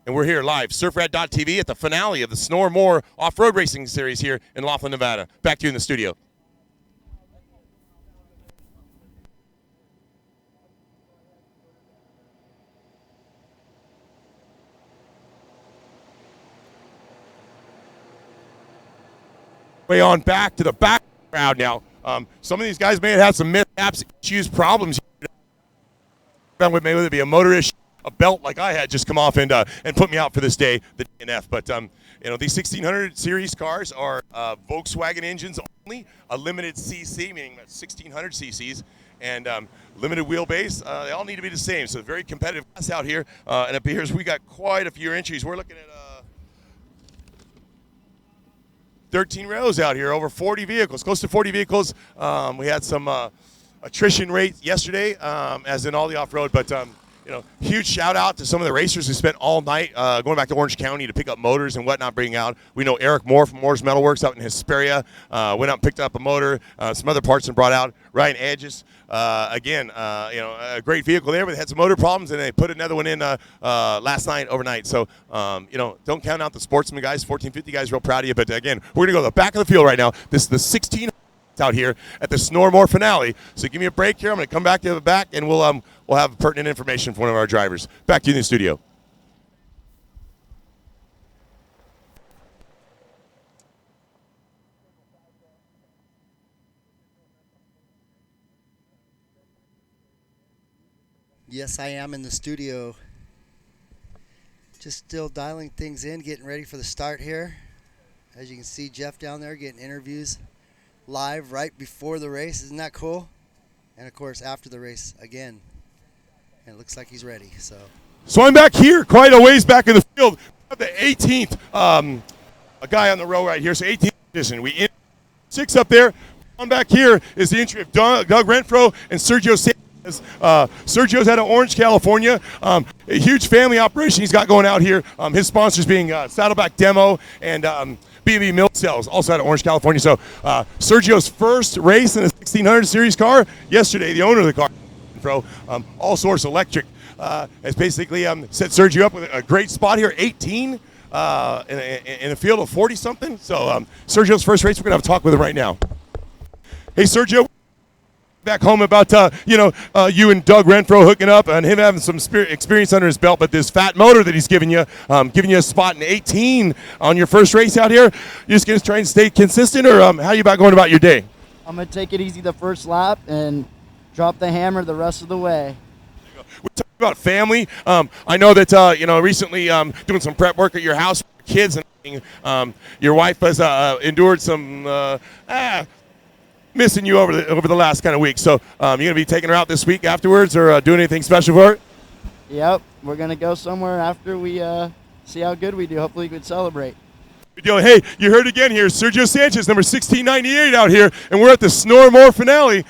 And we're here live, surfrat.tv at the finale of the Snore More Off-Road Racing Series here in Laughlin, Nevada. Back to you in the studio. way on back to the back crowd now. Some of these guys may have had some mishaps, issues, problems. Whether it be a motor issue, a belt like I had just come off and put me out for this day, the DNF. But these 1600 series cars are Volkswagen engines only, a limited CC, meaning that's 1600 cc's, and limited wheelbase. They all need to be the same. So very competitive class out here, and it appears we got quite a few entries. We're looking at 13 rows out here, over 40 vehicles, close to 40 vehicles. We had some attrition rate yesterday, as in all the off-road, but huge shout out to some of the racers who spent all night going back to Orange County to pick up motors and whatnot, bringing out. We know Eric Moore from Moore's Metalworks out in Hesperia went out and picked up a motor, some other parts, and brought out. Ryan Edges, a great vehicle there, but they had some motor problems, and they put another one in last night, overnight. So, don't count out the sportsman guys, 1450 guys, real proud of you. But again, we're gonna go to the back of the field right now. This is the 16 out here at the Snormore finale. So give me a break here. I'm going to come back to the back, and we'll have pertinent information from one of our drivers. Back to you in the studio. Yes, I am in the studio. Just still dialing things in, getting ready for the start here. As you can see, Jeff down there getting interviews live right before the race. Isn't that cool? And of course after the race again, and it looks like he's ready. So I'm back here quite a ways back in the field. The 18th a guy on the row right here, so 18th position. We in 6 up there. On back here is the entry of Doug Renfro and Sergio Sanchez. Sergio's out of Orange, California. A huge family operation he's got going out here. His sponsors being Saddleback Demo and B&B Mill Cells, also out of Orange, California. So Sergio's first race in a 1600 series car yesterday. The owner of the car, All Source Electric, has basically set Sergio up with a great spot here, 18 in a field of 40 something. So Sergio's first race, we're gonna have a talk with him right now. Hey Sergio, back home about you and Doug Renfro hooking up and him having some experience under his belt, but this fat motor that he's giving you a spot in 18 on your first race out here. You're just gonna try and stay consistent, or how you about going about your day? I'm gonna take it easy the first lap and drop the hammer the rest of the way. We're talking about family. I know that recently doing some prep work at your house with your kids, and your wife has endured some missing you over the last kind of week. So you're gonna be taking her out this week afterwards, or doing anything special for her? Yep, we're gonna go somewhere after we see how good we do. Hopefully we could celebrate. Hey, you heard again here, Sergio Sanchez, number 1698 out here, and we're at the Snormore finale.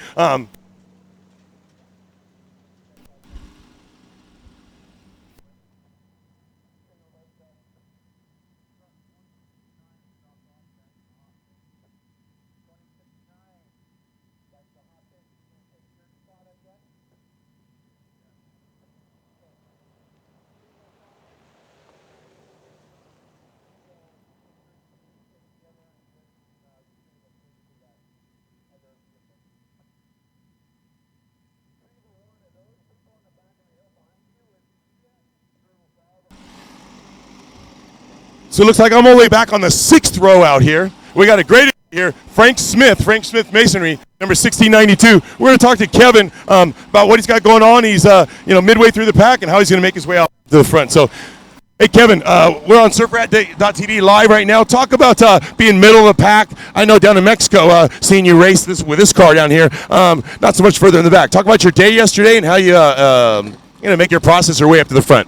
So it looks like I'm all the way back on the 6th row out here. We got a great here, Frank Smith Masonry, number 1692. We're going to talk to Kevin about what he's got going on. He's midway through the pack and how he's going to make his way out to the front. So, hey Kevin, we're on surfrat.tv live right now. Talk about being middle of the pack. I know down in Mexico, seeing you race with this car down here, not so much further in the back. Talk about your day yesterday and how you make your process your way up to the front.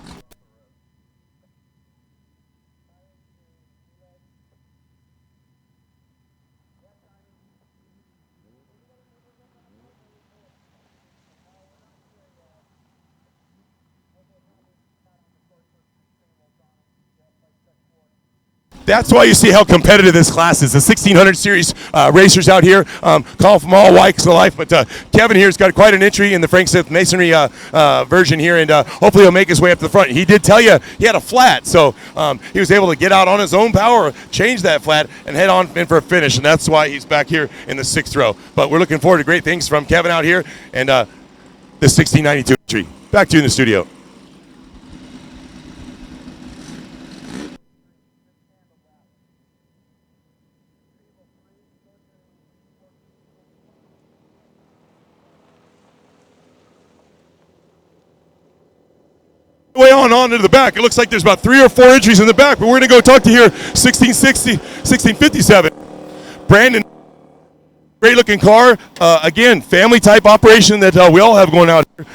That's why you see how competitive this class is. The 1600 series racers out here, call from all walks of life. But Kevin here's got quite an entry in the Frank Smith Masonry version here, and hopefully he'll make his way up to the front. He did tell you he had a flat, so he was able to get out on his own power, change that flat, and head on in for a finish. And that's why he's back here in the 6th row. But we're looking forward to great things from Kevin out here and the 1692 entry. Back to you in the studio. way on into the back. It looks like there's about 3 or 4 entries in the back, but we're going to go talk to here 1660, 1657. Brandon, great looking car. Again, family type operation that we all have going out here.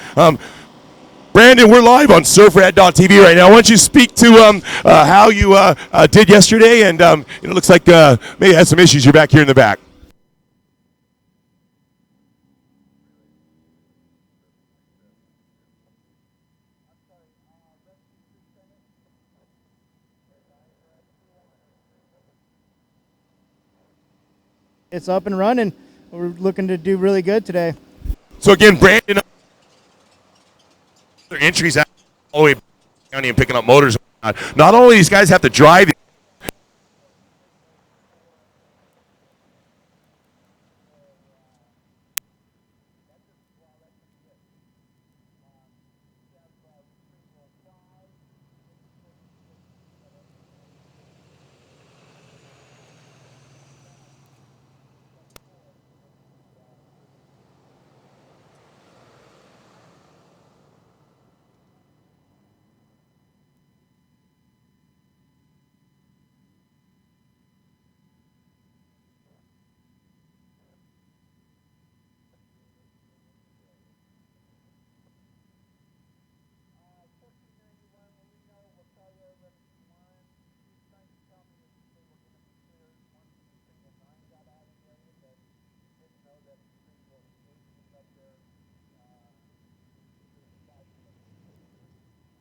Brandon, we're live on surfrat.tv right now. Why don't you speak to how you did yesterday? And it looks like maybe you had some issues. You're back here in the back. It's up and running. We're looking to do really good today. So again, Brandon, their entries out all the way down and picking up motors. Not only these guys have to drive.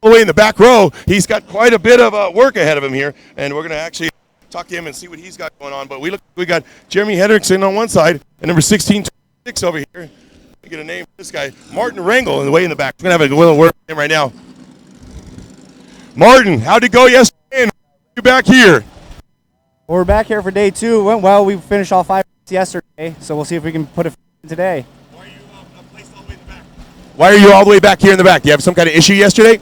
All the way in the back row, he's got quite a bit of work ahead of him here, and we're going to actually talk to him and see what he's got going on. But we got Jeremy Hendrickson on one side, and number 1626 over here. Let me get a name for this guy, Martin Rangel, in the way in the back. We're going to have a little word with him right now. Martin, how'd it go yesterday? And you back here? Well, we're back here for day 2. It went well. We finished all 5 yesterday, so we'll see if we can put it today. Why are you all the way back here in the back? Do you have some kind of issue yesterday?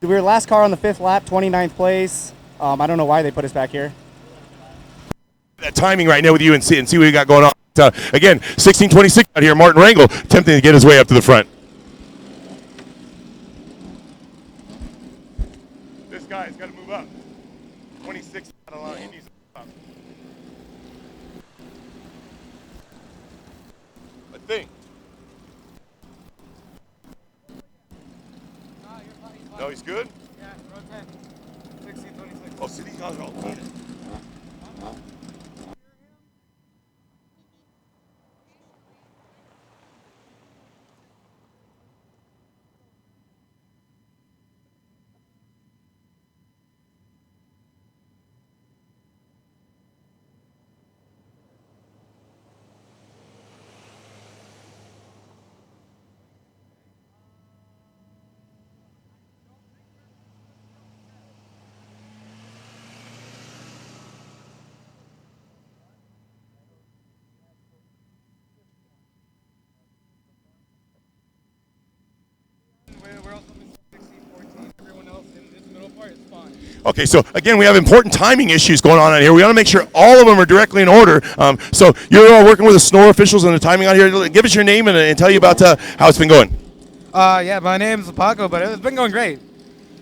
We were last car on the 5th lap, 29th place. I don't know why they put us back here. That timing right now with you and see what you got going on. Again, 1626 out here, Martin Rangel attempting to get his way up to the front. This guy's got to move up. 26 out of line. He needs to move up. I think. No, he's good? Yeah, row 10. 1626. Oh, City's on roll. Okay, so again, we have important timing issues going on out here. We want to make sure all of them are directly in order. So you're all working with the SNOR officials and the timing out here. Give us your name and tell you about how it's been going. Yeah, my name's Paco, but it's been going great.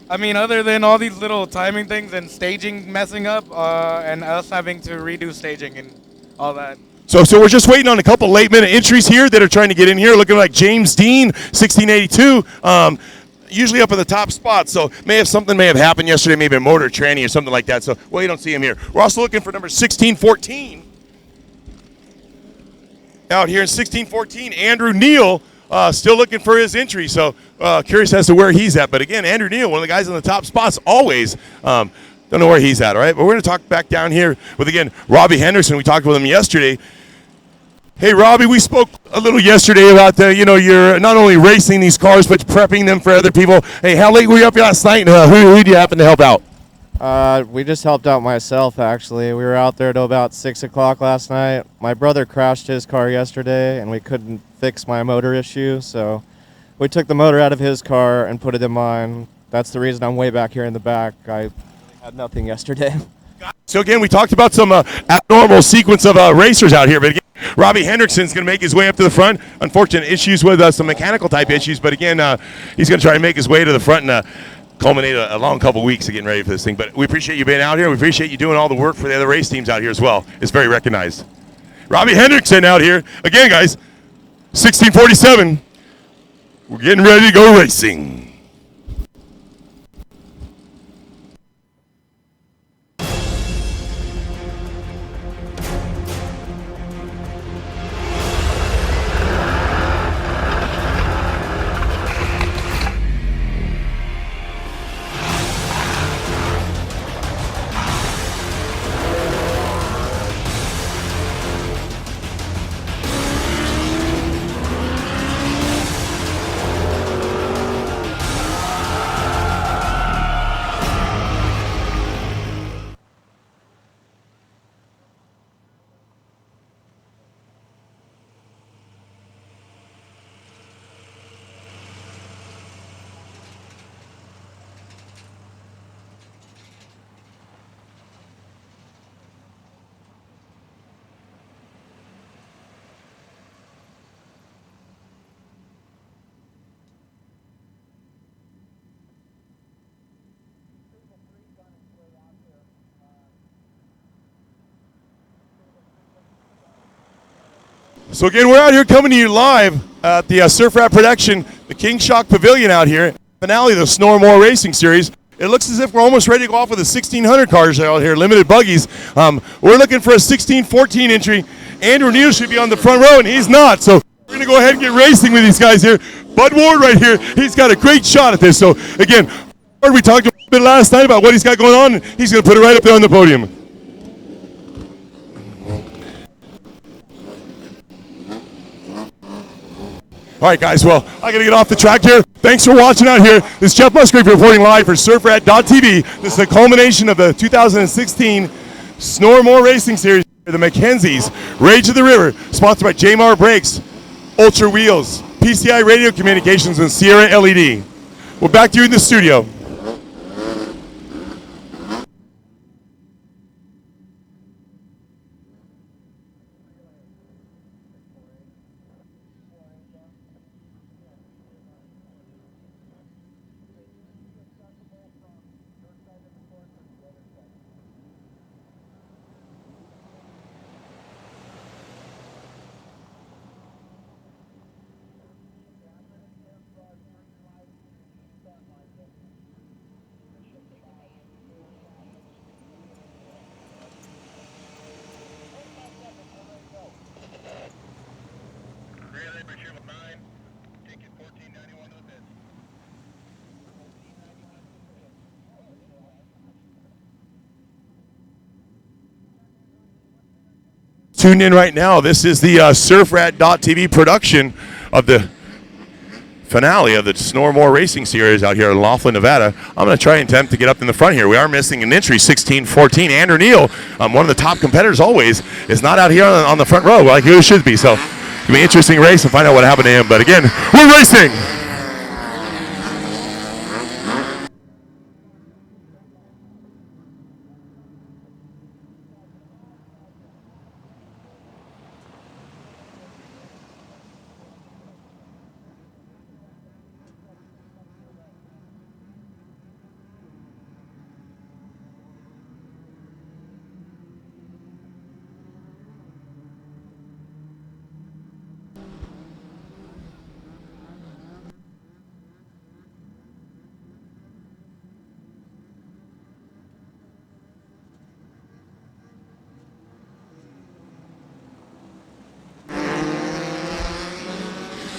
I mean, other than all these little timing things and staging messing up, and us having to redo staging and all that. So we're just waiting on a couple late-minute entries here that are trying to get in here, looking like James Dean, 1682. Usually up in the top spot, so something may have happened yesterday, maybe a motor tranny or something like that. So, well, you don't see him here. We're also looking for number 1614. Out here in 1614, Andrew Neal, still looking for his entry. So, curious as to where he's at. But again, Andrew Neal, one of the guys in the top spots, always. Don't know where he's at, all right? But we're going to talk back down here with, again, Robbie Henderson. We talked with him yesterday. Hey, Robbie, we spoke a little yesterday about you're not only racing these cars, but prepping them for other people. Hey, how late were you up last night, and who did you happen to help out? We just helped out myself, actually. We were out there till about 6 o'clock last night. My brother crashed his car yesterday, and we couldn't fix my motor issue, so we took the motor out of his car and put it in mine. That's the reason I'm way back here in the back. I had nothing yesterday. So again, we talked about some abnormal sequence of racers out here, but again, Robbie Hendrickson's going to make his way up to the front. Unfortunate issues with some mechanical type issues, but again, he's going to try to make his way to the front and culminate a long couple weeks of getting ready for this thing. But we appreciate you being out here. We appreciate you doing all the work for the other race teams out here as well. It's very recognized. Robbie Hendrickson out here. Again, guys, 1647. We're getting ready to go racing. So again, we're out here coming to you live at the Surfrat production, the King Shock Pavilion out here, finale of the Snore More Racing Series. It looks as if we're almost ready to go off with the 1600 cars out here, limited buggies. We're looking for a 1614 entry. Andrew Neal should be on the front row, and he's not. So we're going to go ahead and get racing with these guys here. Bud Ward right here, he's got a great shot at this. So again, we talked a bit last night about what he's got going on, and he's going to put it right up there on the podium. All right, guys, well, I got to get off the track here. Thanks for watching out here. This is Jeff Musgrave reporting live for surfrat.tv. This is the culmination of the 2016 Snore More Racing Series, the Mackenzies, Rage of the River, sponsored by J-Mar Brakes, Ultra Wheels, PCI Radio Communications, and Sierra LED. We're back to you in the studio. Tuned in right now. This is the surfrat.tv production of the finale of the Snore More Racing Series out here in Laughlin, Nevada. I'm going to try and attempt to get up in the front here. We are missing an entry, 1614. Andrew Neal, one of the top competitors always, is not out here on the front row like he should be. So it's going to be an interesting race and find out what happened to him. But again, we're racing.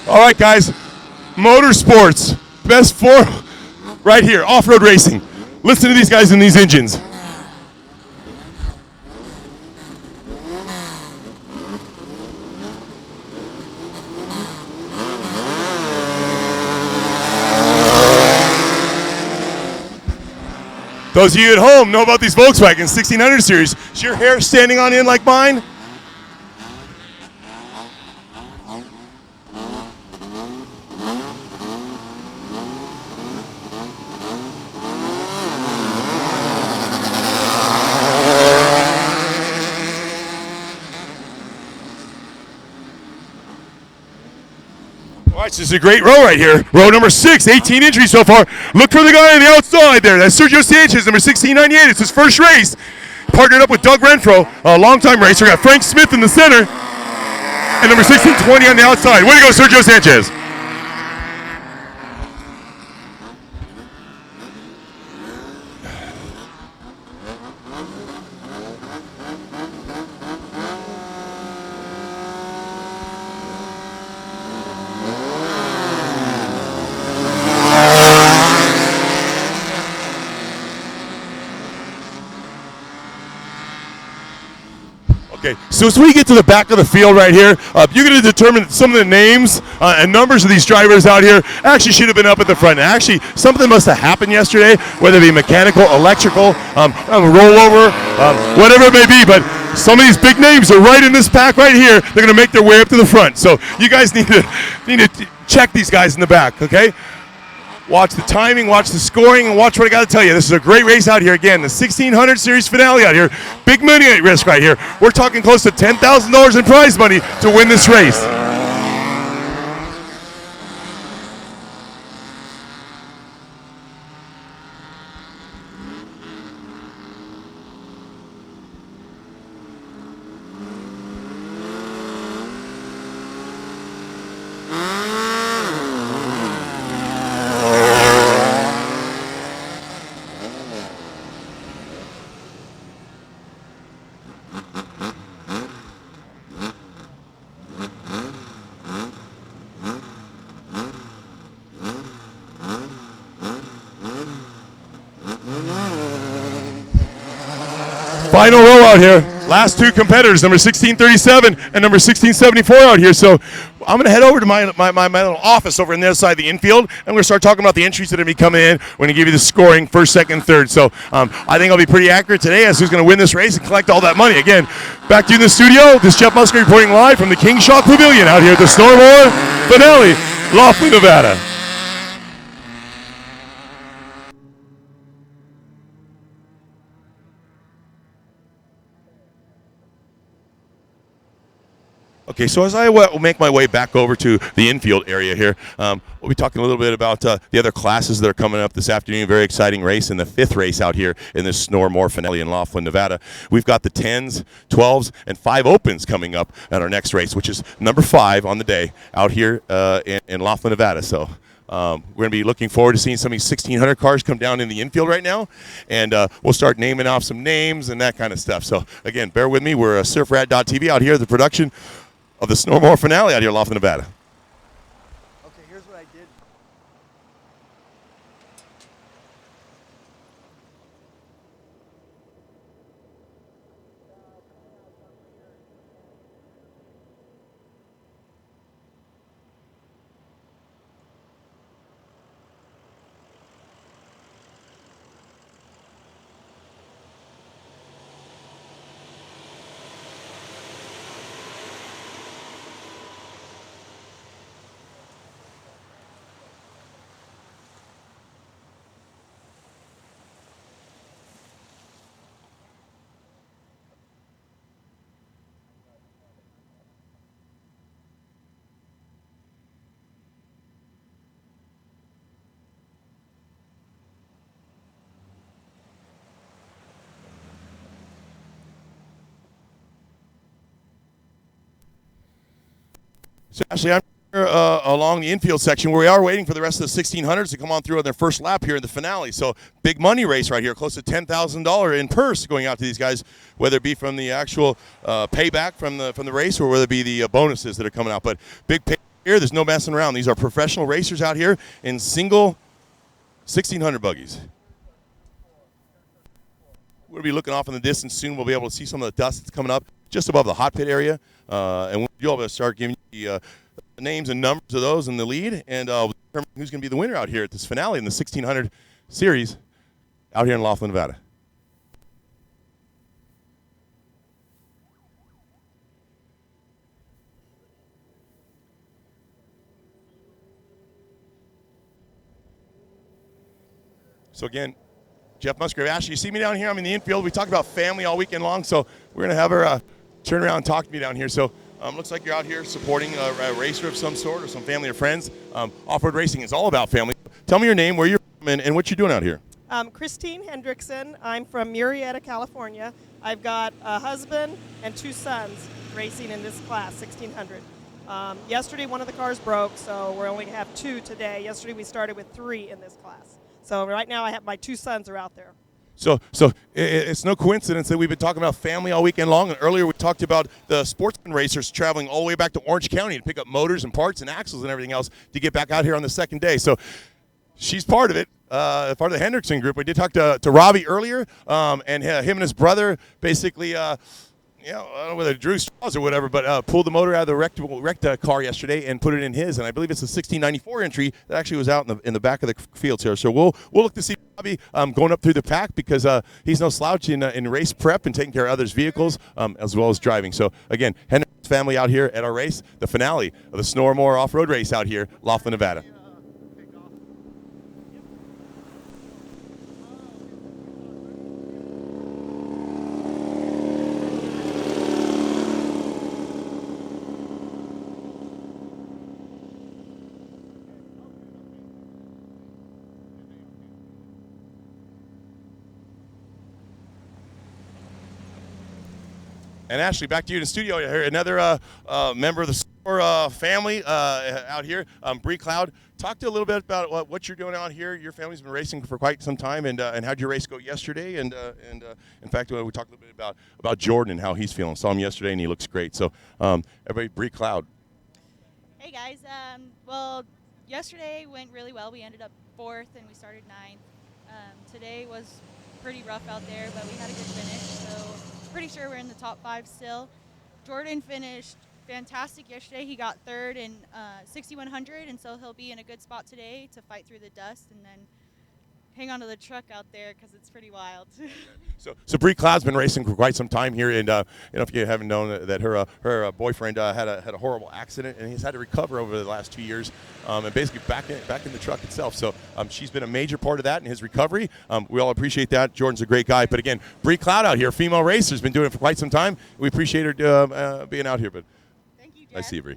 All right, guys, motorsports, best four right here, off-road racing. Listen to these guys in these engines. Those of you at home know about these Volkswagen 1600 series. Is your hair standing on end like mine? All right, so this is a great row right here. Row number 6, 18 entries so far. Look for the guy on the outside there. That's Sergio Sanchez, number 1698. It's his first race. Partnered up with Doug Renfro, a longtime racer. Got Frank Smith in the center. And number 1620 on the outside. Way to go, Sergio Sanchez. Okay, so as we get to the back of the field right here, you're going to determine some of the names and numbers of these drivers out here actually should have been up at the front. Actually, something must have happened yesterday, whether it be mechanical, electrical, rollover, whatever it may be, but some of these big names are right in this pack right here. They're going to make their way up to the front. So you guys need to check these guys in the back, okay? Watch the timing, watch the scoring, and watch what I got to tell you. This is a great race out here. Again, the 1600 Series finale out here. Big money at risk right here. We're talking close to $10,000 in prize money to win this race. Final row out here. Last two competitors, number 1637 and number 1674 out here. So I'm going to head over to my little office over on the other side of the infield, and we're going to start talking about the entries that are going to be coming in. We're going to give you the scoring, first, second, third. So I think I'll be pretty accurate today as who's going to win this race and collect all that money. Again, back to you in the studio. This is Jeff Musgrave reporting live from the King Shock Pavilion out here at the Snowmore Finale, Laughlin, Nevada. Okay, so as I make my way back over to the infield area here, we'll be talking a little bit about the other classes that are coming up this afternoon. Very exciting race in the 5th race out here in this Snormore Finale in Laughlin, Nevada. We've got the 10s, 12s, and 5 opens coming up at our next race, which is number 5 on the day out here in Laughlin, Nevada. So we're going to be looking forward to seeing some of these 1600 cars come down in the infield right now, and we'll start naming off some names and that kind of stuff. So again, bear with me. We're surfrat.tv out here at the production of the Snowmore Finale out here in Laughlin, Nevada. Okay, here's what I did. So actually, I'm here along the infield section where we are waiting for the rest of the 1600s to come on through on their first lap here in the finale. So big money race right here, close to $10,000 in purse going out to these guys, whether it be from the actual payback from the race or whether it be the bonuses that are coming out. But big pay here, there's no messing around. These are professional racers out here in single 1600 buggies. We'll be looking off in the distance soon. We'll be able to see some of the dust that's coming up just above the hot pit area. And we'll be able to start giving you the names and numbers of those in the lead. And we'll determine who's going to be the winner out here at this finale in the 1600 series out here in Laughlin, Nevada. So again, Jeff Musgrave. Ashley, you see me down here? I'm in the infield. We talked about family all weekend long, so we're going to have her turn around and talk to me down here. So Looks like you're out here supporting a racer of some sort or some family or friends. Off-road racing is all about family. Tell me your name, where you're from, and what you're doing out here. Christine Hendrickson. I'm from Murrieta, California. I've got a husband and 2 sons racing in this class, 1600. Yesterday, one of the cars broke, so we're only going to have 2 today. Yesterday, we started with 3 in this class. So right now, I have my 2 sons are out there. So it's no coincidence that we've been talking about family all weekend long. And earlier we talked about the sportsman racers traveling all the way back to Orange County to pick up motors and parts and axles and everything else to get back out here on the second day. So she's part of it, part of the Hendrickson group. We did talk to Robbie earlier, and him and his brother basically I don't know whether drew straws or whatever, but pulled the motor out of the wrecked car yesterday and put it in his, and I believe it's a 1694 entry that actually was out in the back of the fields here. So we'll look to see Bobby going up through the pack because he's no slouch in race prep and taking care of others' vehicles as well as driving. So again, Hendrick's family out here at our race, the finale of the Snormore off-road race out here, Laughlin, Nevada. And Ashley, back to you in the studio here. Another member of the Store family out here, Bree Cloud. Talk to a little bit about what you're doing out here. Your family's been racing for quite some time, and how'd your race go yesterday? And in fact, we talked a little bit about Jordan and how he's feeling. Saw him yesterday, and he looks great. So everybody, Bree Cloud. Hey guys, well, yesterday went really well. We ended up 4th, and we started 9th. Today was pretty rough out there, but we had a good finish. So pretty sure we're in the top 5 still. Jordan finished fantastic yesterday. He got 3rd in 6100, and so he'll be in a good spot today to fight through the dust and then hang on to the truck out there because it's pretty wild. So Bree Cloud's been racing for quite some time here, and if you haven't known that her boyfriend had a horrible accident, and he's had to recover over the last 2 years, and basically back in the truck itself. So she's been a major part of that in his recovery. We all appreciate that. Jordan's a great guy, but again, Bree Cloud out here, female racer, has been doing it for quite some time. We appreciate her being out here. But thank you, Jen. Nice to see you, Bree.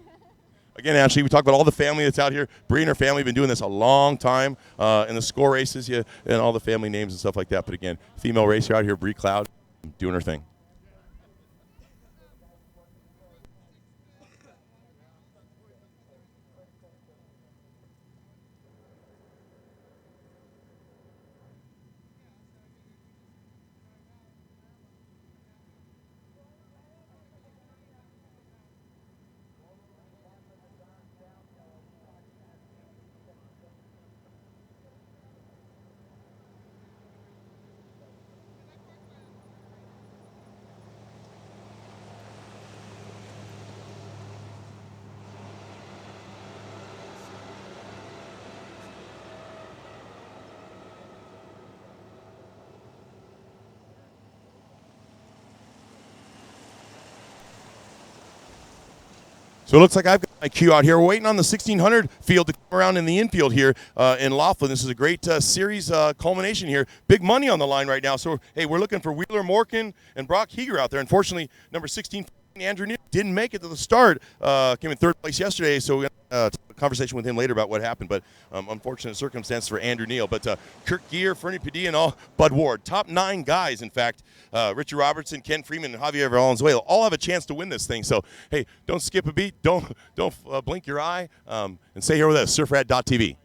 Again, Ashley, we talked about all the family that's out here. Bree and her family have been doing this a long time in the score races and all the family names and stuff like that. But again, female racer out here, Bree Cloud, doing her thing. So it looks like I've got my cue out here. We're waiting on the 1600 field to come around in the infield here in Laughlin. This is a great series culmination here. Big money on the line right now. So, hey, we're looking for Wheeler Morgan and Brock Heger out there. Unfortunately, number 16, Andrew Neal, didn't make it to the start. Came in 3rd place yesterday, so we're going to have a conversation with him later about what happened. But unfortunate circumstances for Andrew Neal. But Kirk Gear, Fernie Padilla, and Bud Ward. Top 9 guys, in fact. Richard Robertson, Ken Freeman, and Javier Valenzuela all have a chance to win this thing. So, hey, don't skip a beat. Don't blink your eye. And stay here with us, surfrat.tv.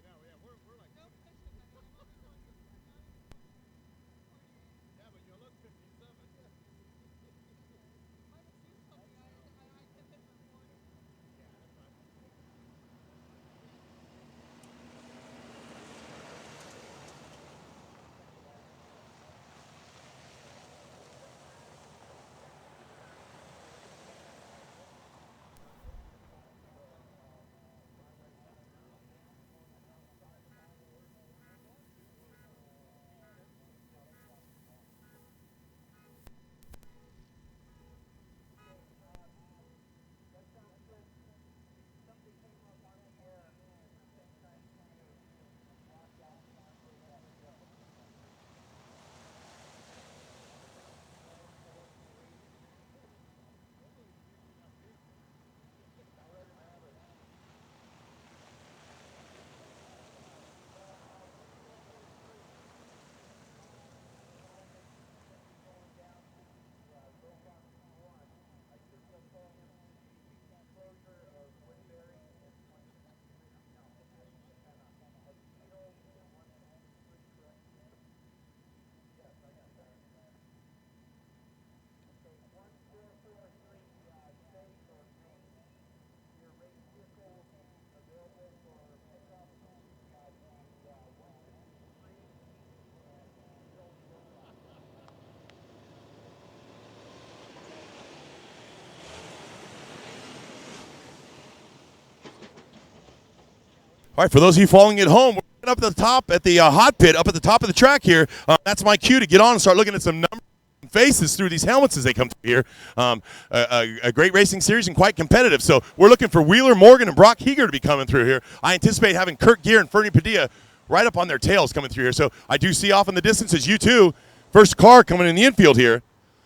All right, for those of you following at home, we're up at the top at the hot pit, up at the top of the track here. That's my cue to get on and start looking at some numbers and faces through these helmets as they come through here. A great racing series and quite competitive. So we're looking for Wheeler Morgan and Brock Heger to be coming through here. I anticipate having Kurt Gear and Fernie Padilla right up on their tails coming through here. So I do see off in the distance as U2, first car coming in the infield here.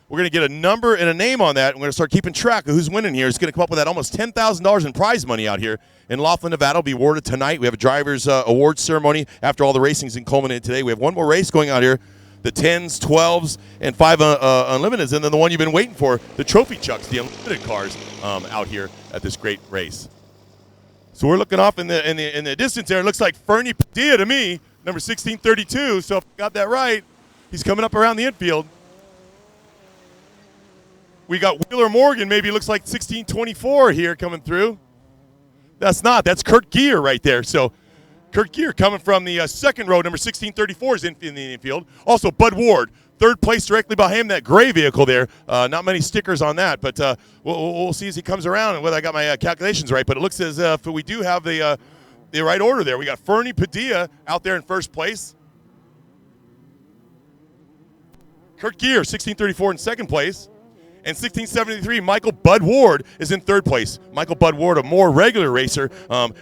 We're going to get a number and a name on that. And we're going to start keeping track of who's winning here. It's going to come up with that almost $10,000 in prize money out here in Laughlin, Nevada. Will be awarded tonight. We have a driver's awards ceremony after all the racing's in culminated today. We have one more race going out here, the 10s, 12s, and 5 Unlimiteds, and then the one you've been waiting for, the Trophy Chucks, the Unlimited cars out here at this great race. So we're looking off in the distance there. It looks like Fernie Padilla to me, number 1632. So if I got that right, he's coming up around the infield. We got Wheeler Morgan, maybe looks like 1624 here coming through. That's not. That's Kurt Gear right there. So Kurt Gear coming from the second row, number 1634 is in the infield. Also Bud Ward, third place directly behind him, that gray vehicle there. Not many stickers on that, but we'll see as he comes around and whether I got my calculations right. But it looks as if we do have the right order there. We got Fernie Padilla out there in first place. Kurt Gear, 1634 in second place. And 1673, Michael Bud Ward is in third place. Michael Bud Ward, a more regular racer,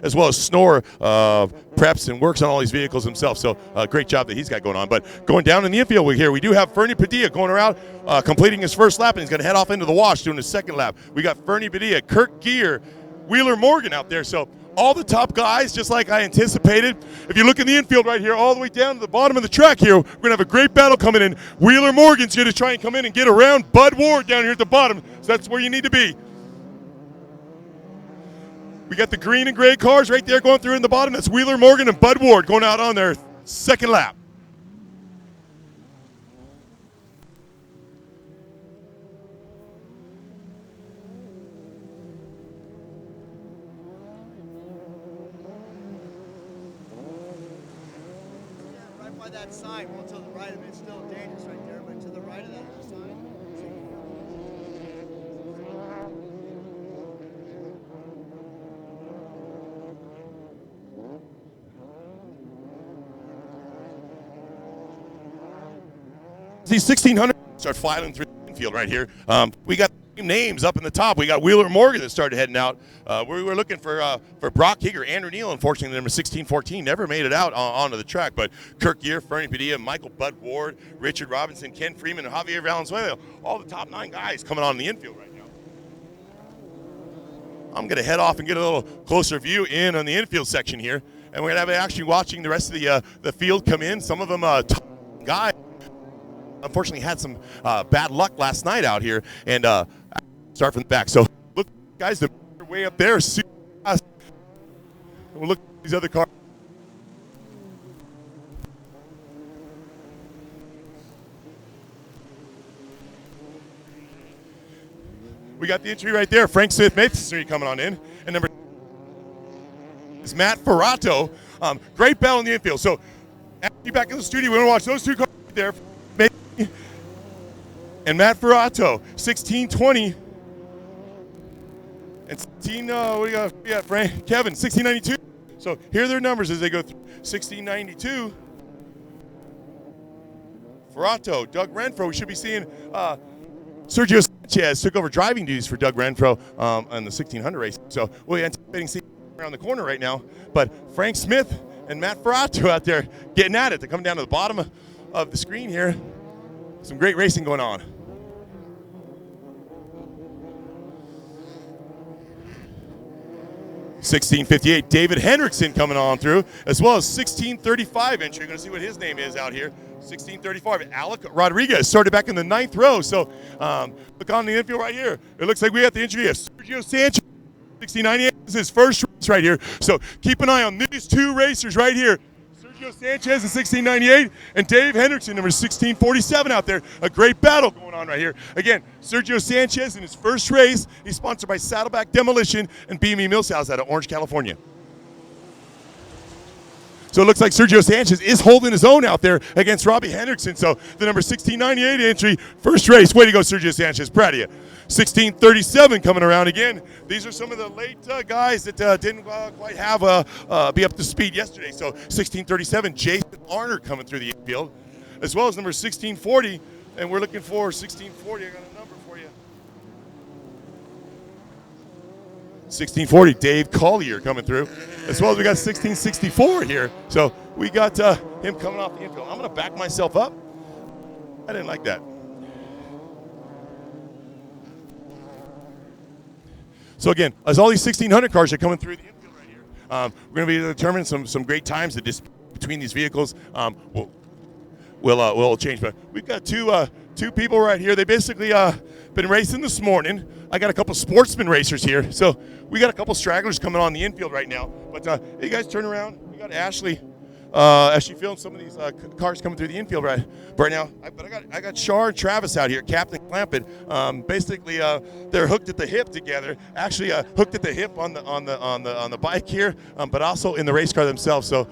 as well as Snore preps and works on all these vehicles himself. So great job that he's got going on. But going down in the infield here, we do have Fernie Padilla going around, completing his first lap, and he's going to head off into the wash doing his second lap. We got Fernie Padilla, Kurt Gear, Wheeler Morgan out there. So all the top guys, just like I anticipated. If you look in the infield right here, all the way down to the bottom of the track here, we're going to have a great battle coming in. Wheeler Morgan's going to try and come in and get around Bud Ward down here at the bottom. So that's where you need to be. We got the green and gray cars right there going through in the bottom. That's Wheeler Morgan and Bud Ward going out on their second lap. By that sign, well, to the right of it, it's still dangerous right there, but to the right of that sign. These 1600 start filing through the infield right here. We got names up in the top. We got Wheeler Morgan that started heading out. We were looking for Brock Heger. Andrew Neal, unfortunately, number 1614, never made it out onto the track. But Kirk Gear, Fernie Padilla, Michael Bud Ward, Richard Robinson, Ken Freeman, and Javier Valenzuela, all the top 9 guys coming on the infield right now. I'm going to head off and get a little closer view in on the infield section here. And we're going to have actually watching the rest of the field come in. Some of them top guys unfortunately had some bad luck last night out here. And start from the back. So look, guys, they're way up there. We'll look at these other cars. We got the entry right there. Frank Smith Masonry coming on in. And number is Matt Ferrato. Great battle in the infield. So after you back in the studio, we're going to watch those two cars right there. And Matt Ferrato, 1620. And 16, what do you got, Frank? Kevin, 1692. So here are their numbers as they go through. 1692. Ferrato, Doug Renfro. We should be seeing Sergio Sanchez took over driving duties for Doug Renfro on the 1600 race. So we're anticipating seeing around the corner right now. But Frank Smith and Matt Ferrato out there getting at it. They're coming down to the bottom of the screen here. Some great racing going on. $16.58, David Hendrickson coming on through, as well as 1635 entry. You're going to see what his name is out here. 1635, Alec Rodriguez started back in the 9th row. So look on the infield right here. It looks like we have the entry of Sergio Sanchez. 1698 is his first race right here. So keep an eye on these two racers right here. Sergio Sanchez in 1698 and Dave Hendrickson, number 1647 out there. A great battle going on right here. Again, Sergio Sanchez in his first race. He's sponsored by Saddleback Demolition and BME Millshouse out of Orange, California. So it looks like Sergio Sanchez is holding his own out there against Robbie Hendrickson. So the number 1698 entry, first race. Way to go, Sergio Sanchez. Proud of you. 1637 coming around again. These are some of the late guys that didn't quite have be up to speed yesterday. So 1637, Jason Arner coming through the infield, as well as number 1640. And we're looking for 1640. I got a number for you. 1640, Dave Collier coming through, as well as we got 1664 here. So we got him coming off the infield. I'm going to back myself up. I didn't like that. So again, as all these 1600 cars are coming through the infield right here, we're going to be determining some great times between these vehicles. We'll change, but we've got two people right here. They basically been racing this morning. I got a couple sportsman racers here, so we got a couple stragglers coming on the infield right now. But hey, guys, turn around. We got Ashley filming some of these cars coming through the infield right now. I got Shar and Travis out here, Captain Clampett. Basically, they're hooked at the hip together. Actually, hooked at the hip on the bike here, but also in the race car themselves. So.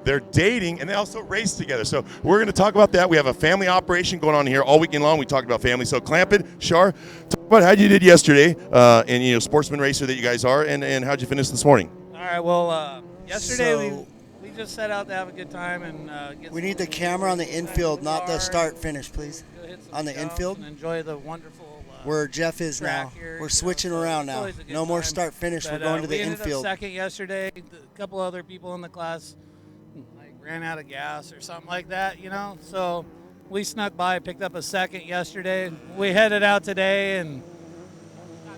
They're dating, and they also race together. So we're going to talk about that. We have a family operation going on here all weekend long. We talked about family. So Clampett, Shar, talk about how you did yesterday, and sportsman racer that you guys are, and how'd you finish this morning? All right. Well, yesterday we just set out to have a good time and get. We need the camera on the infield, not the start finish, please. On the infield. And enjoy the wonderful. Where Jeff is now. We're switching around now. No more start finish. We're going to the infield. We ended up second yesterday. A couple other people in the class ran out of gas or something like that, so we snuck by, picked up a second yesterday. We headed out today, and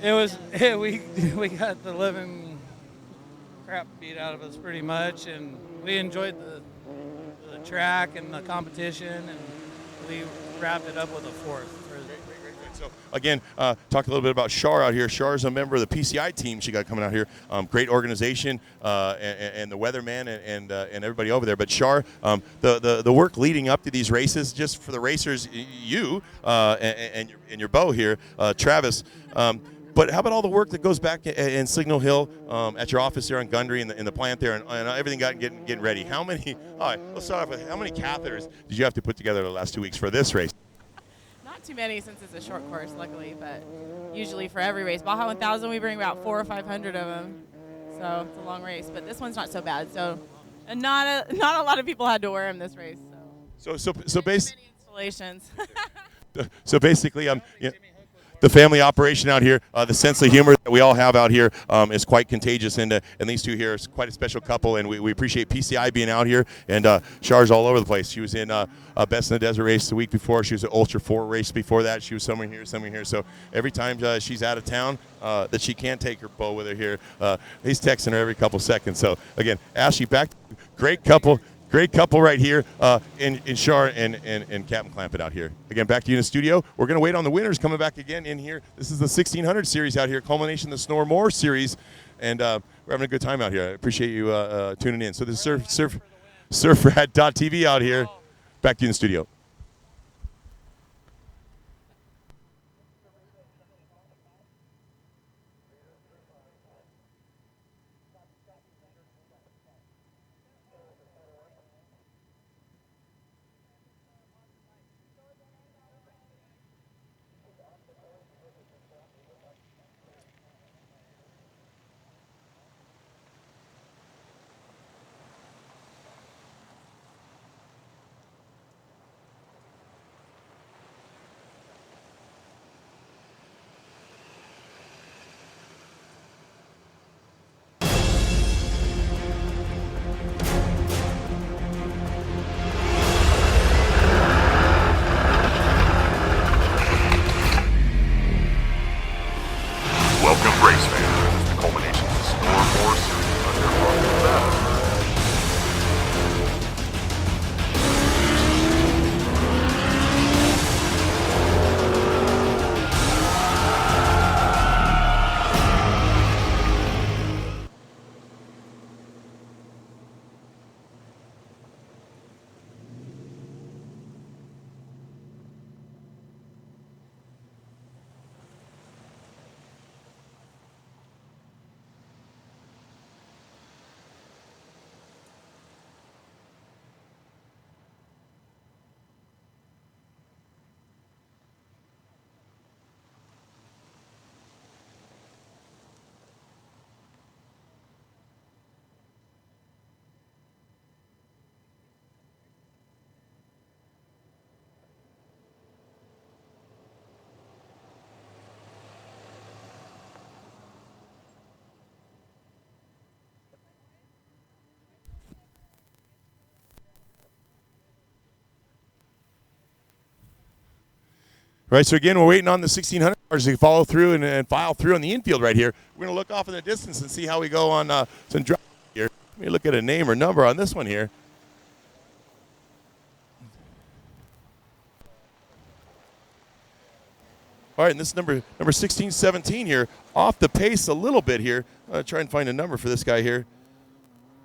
we got the living crap beat out of us pretty much, and we enjoyed the track and the competition, and we wrapped it up with a fourth. So again, talk a little bit about Shar out here. Shar is a member of the PCI team she got coming out here. Great organization, and the weatherman and everybody over there. But Shar, the work leading up to these races, just for the racers, you and your beau here, Travis. But how about all the work that goes back in Signal Hill at your office there on Gundry in the plant there, and everything getting ready? How many? All right, let's start off with how many catheters did you have to put together the last 2 weeks for this race? Not too many since it's a short course, luckily, but usually for every race. Baja 1000, we bring about 400 or 500 of them, so it's a long race. But this one's not so bad. So, and not a lot of people had to wear them this race. So installations. So basically, the family operation out here, the sense of humor that we all have out here is quite contagious, and these two here is quite a special couple, and we appreciate PCI being out here, and Char's all over the place. She was in Best in the Desert race the week before. She was at Ultra 4 race before that. She was somewhere here. So every time she's out of town that she can't take her beau with her here, he's texting her every couple seconds. So again, Ashley, back, great couple right here, in Shar and Captain Clampett out here. Again, back to you in the studio. We're going to wait on the winners coming back again in here. This is the 1600 series out here, culmination of the Snore More series, and we're having a good time out here. I appreciate you tuning in. So this is surfrat.tv out here. Back to you in the studio. Right, so again, we're waiting on the 1600 cars to follow through and file through on the infield right here. We're going to look off in the distance and see how we go on some drive here. Let me look at a name or number on this one here. All right, and this is number 1617 here, off the pace a little bit here. Try and find a number for this guy here.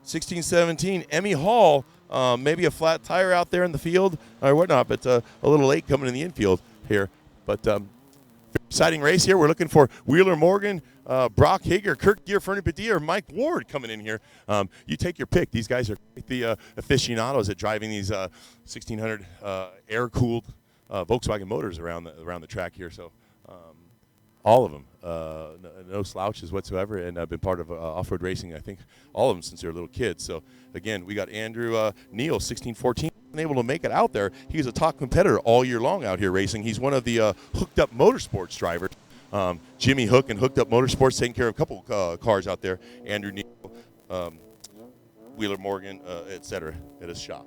1617, Emmy Hall, maybe a flat tire out there in the field or whatnot, but a little late coming in the infield here. But very exciting race here. We're looking for Wheeler Morgan, Brock Hager, Kirk Gear, Fernie Padilla, or Mike Ward coming in here. You take your pick. These guys are the aficionados at driving these 1600 air-cooled Volkswagen motors around the track here. So all of them, no slouches whatsoever, and I've been part of off-road racing, I think, all of them since they were little kids. So again, we got Andrew Neal, 1614. Able to make it out there. He's a top competitor all year long out here racing. He's one of the Hooked Up Motorsports drivers. Jimmy Hook and Hooked Up Motorsports taking care of a couple cars out there. Andrew Neal, Wheeler Morgan, etc. at his shop.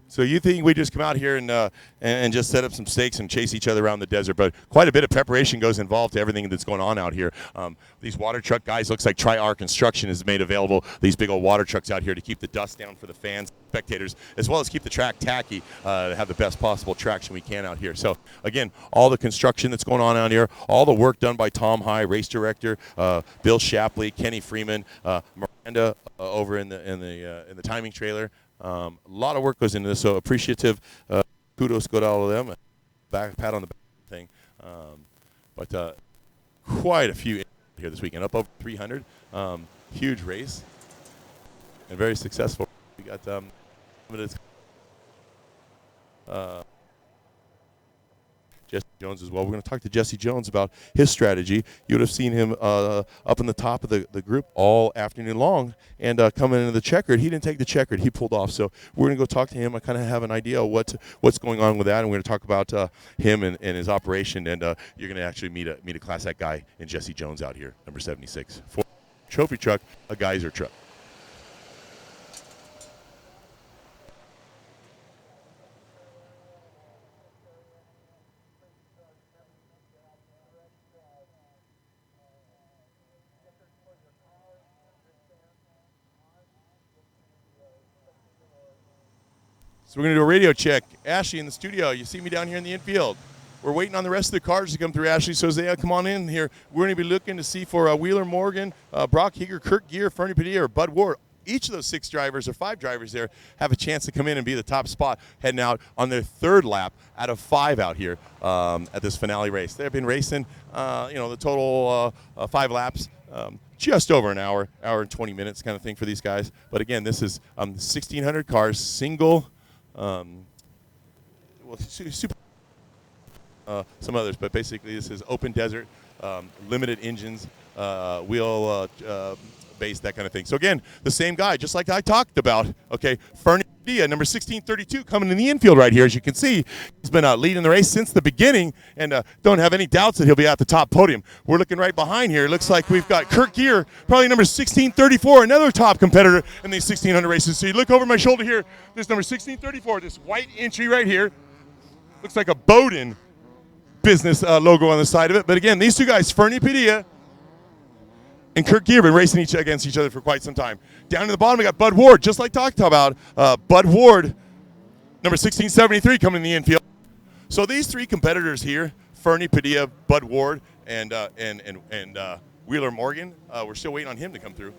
So you think we just come out here and just set up some stakes and chase each other around the desert, but quite a bit of preparation goes involved to everything that's going on out here. These water truck guys, looks like Tri-R Construction has made available these big old water trucks out here to keep the dust down for the fans, spectators, as well as keep the track tacky to have the best possible traction we can out here. So again, all the construction that's going on out here, all the work done by Tom High, race director, Bill Shapley, Kenny Freeman, Miranda over in the timing trailer. A lot of work goes into this, so appreciative. Kudos go to all of them. Pat on the back thing. But quite a few here this weekend, up over 300. Huge race and very successful. We got Jesse Jones as well. We're going to talk to Jesse Jones about his strategy. You would have seen him up in the top of the group all afternoon long, and coming into the checkered, he didn't take the checkered. He pulled off. So we're going to go talk to him. I kind of have an idea of what's going on with that, and we're going to talk about him and his operation. And you're going to actually meet a Class Act guy in Jesse Jones out here, number 76. For trophy truck, a geyser truck. So we're going to do a radio check. Ashley in the studio. You see me down here in the infield. We're waiting on the rest of the cars to come through. Ashley says, yeah, come on in here. We're going to be looking to see for Wheeler Morgan, Brock Hager, Kirk Gear, Fernie Padilla, or Bud Ward. Each of those 6 drivers or 5 drivers there have a chance to come in and be the top spot heading out on their 3rd lap out of 5 out here at this finale race. They've been racing, the total 5 laps. Just over an hour and 20 minutes kind of thing for these guys. But again, this is 1,600 cars, single, super, some others, but basically this is open desert, limited engines, wheel base, that kind of thing. So again, the same guy, just like I talked about, okay, Fernie Padilla, number 1632, coming in the infield right here. As you can see, he's been leading the race since the beginning, and don't have any doubts that he'll be at the top podium. We're looking right behind here. It looks like we've got Kirk Gear, probably number 1634, another top competitor in these 1600 races. So you look over my shoulder here, this number 1634, this white entry right here, looks like a Bowden business logo on the side of it. But again, these two guys, Fernie Padilla and Kirk Gear, been racing against each other for quite some time. Down to the bottom, we got Bud Ward, just like talked about. Bud Ward, number 1673, coming in the infield. So these 3 competitors here, Fernie Padilla, Bud Ward, and Wheeler Morgan, we're still waiting on him to come through.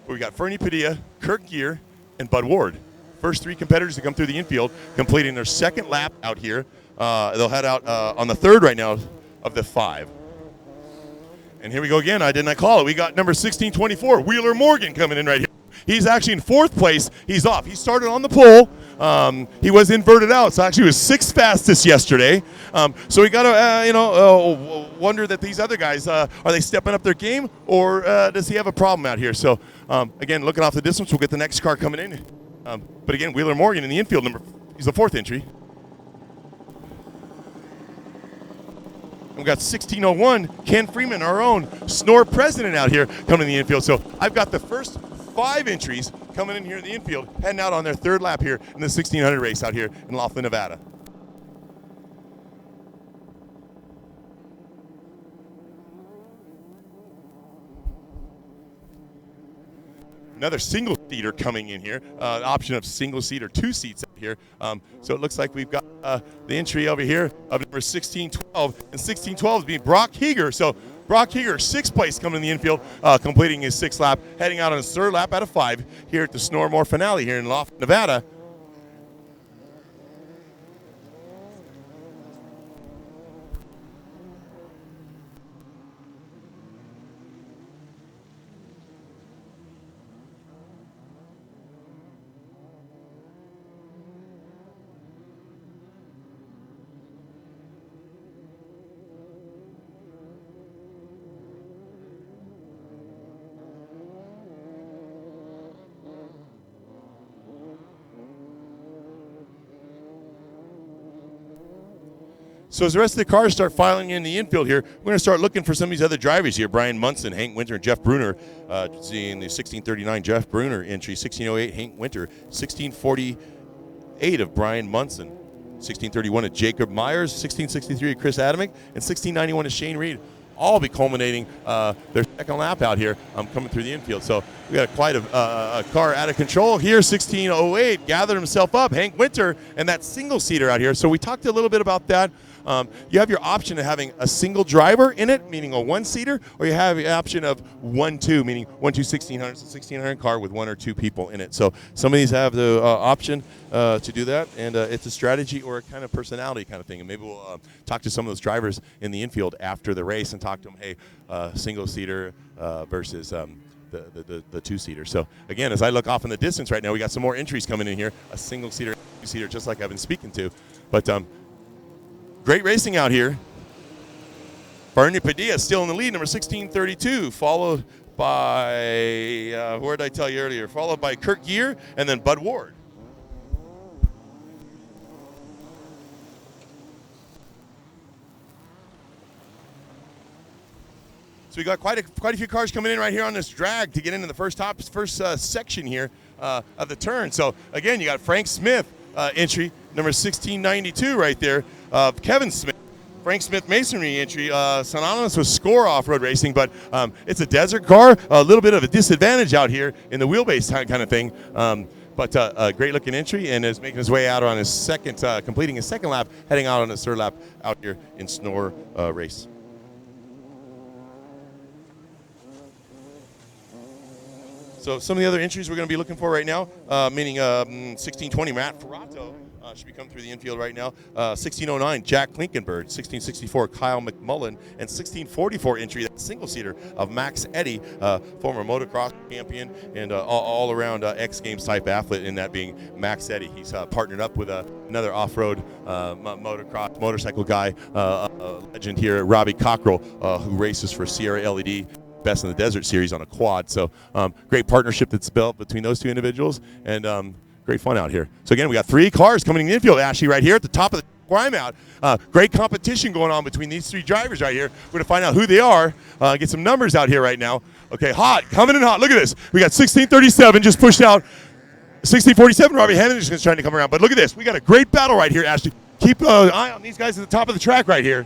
But we got Fernie Padilla, Kirk Gear, and Bud Ward. First 3 competitors to come through the infield, completing their 2nd lap out here. They'll head out on the 3rd right now of the 5. And here we go again. I call it. We got number 1624, Wheeler Morgan, coming in right here. He's actually in 4th place. He's off. He started on the pole. He was inverted out, so actually he was 6th fastest yesterday. So we got to, wonder that these other guys, are they stepping up their game, or does he have a problem out here? So, again, looking off the distance, we'll get the next car coming in. But again, Wheeler Morgan in the infield, he's the 4th entry. We've got 1601, Ken Freeman, our own Snore president out here coming in the infield. So I've got the first 5 entries coming in here in the infield, heading out on their 3rd lap here in the 1600 race out here in Laughlin, Nevada. Another single seater coming in here, option of single seat or 2 seats out here. So it looks like we've got the entry over here of number 1612, and 1612 is being Brock Heeger. So Brock Heeger, 6th place coming in the infield, completing his 6th lap, heading out on his 3rd lap out of 5 here at the Snoremore finale here in Laughlin, Nevada. So as the rest of the cars start filing in the infield here, we're going to start looking for some of these other drivers here. Brian Munson, Hank Winter, and Jeff Bruner. Seeing the 1639 Jeff Bruner entry, 1608 Hank Winter, 1648 of Brian Munson, 1631 of Jacob Myers, 1663 of Chris Adamick, and 1691 of Shane Reed. All be culminating their 2nd lap out here coming through the infield. So we got quite a car out of control here. 1608 gathered himself up, Hank Winter, and that single seater out here. So we talked a little bit about that. You have your option of having a single driver in it, meaning a 1-seater, or you have the option of 1-2, meaning 1-2 1600, so 1600 car with 1 or 2 people in it. So some of these have the option to do that, and it's a strategy or a kind of personality kind of thing. And maybe we'll talk to some of those drivers in the infield after the race and talk to them, hey, single seater versus the 2-seater. So again, as I look off in the distance right now, we got some more entries coming in here, a single seater, 2-seater, just like I've been speaking to. But great racing out here. Bernie Padilla still in the lead, number 1632, followed by, where did I tell you earlier? Followed by Kurt Gear and then Bud Ward. So we got quite a few cars coming in right here on this drag to get into the first section here of the turn. So again, you got Frank Smith entry, number 1692 right there. Kevin Smith, Frank Smith Masonry entry, synonymous with Score Off-Road Racing, but it's a desert car, a little bit of a disadvantage out here in the wheelbase kind of thing. But a great looking entry, and is making his way out on his completing his 2nd lap, heading out on his 3rd lap out here in Snore race. So some of the other entries we're going to be looking for right now, meaning 1620 Matt Ferrato should be coming through the infield right now. 1609 Jack Klinkenberg, 1664 Kyle McMullen, and 1644 entry, that single-seater of Max Eddy, former motocross champion and all-around X Games type athlete, in that being Max Eddy. He's partnered up with another off-road motorcycle guy, legend here, Robbie Cockrell, who races for Sierra LED. Best in the Desert series on a quad. So great partnership that's built between those 2 individuals, and great fun out here. So again, we got 3 cars coming in the infield, Ashley, right here at the top of the where I'm out. Great competition going on between these 3 drivers right here. We're going to find out who they are, get some numbers out here right now. Okay, hot, coming in hot. Look at this. We got 1637 just pushed out. 1647, Robbie Henderson is trying to come around. But look at this. We got a great battle right here, Ashley. Keep an eye on these guys at the top of the track right here.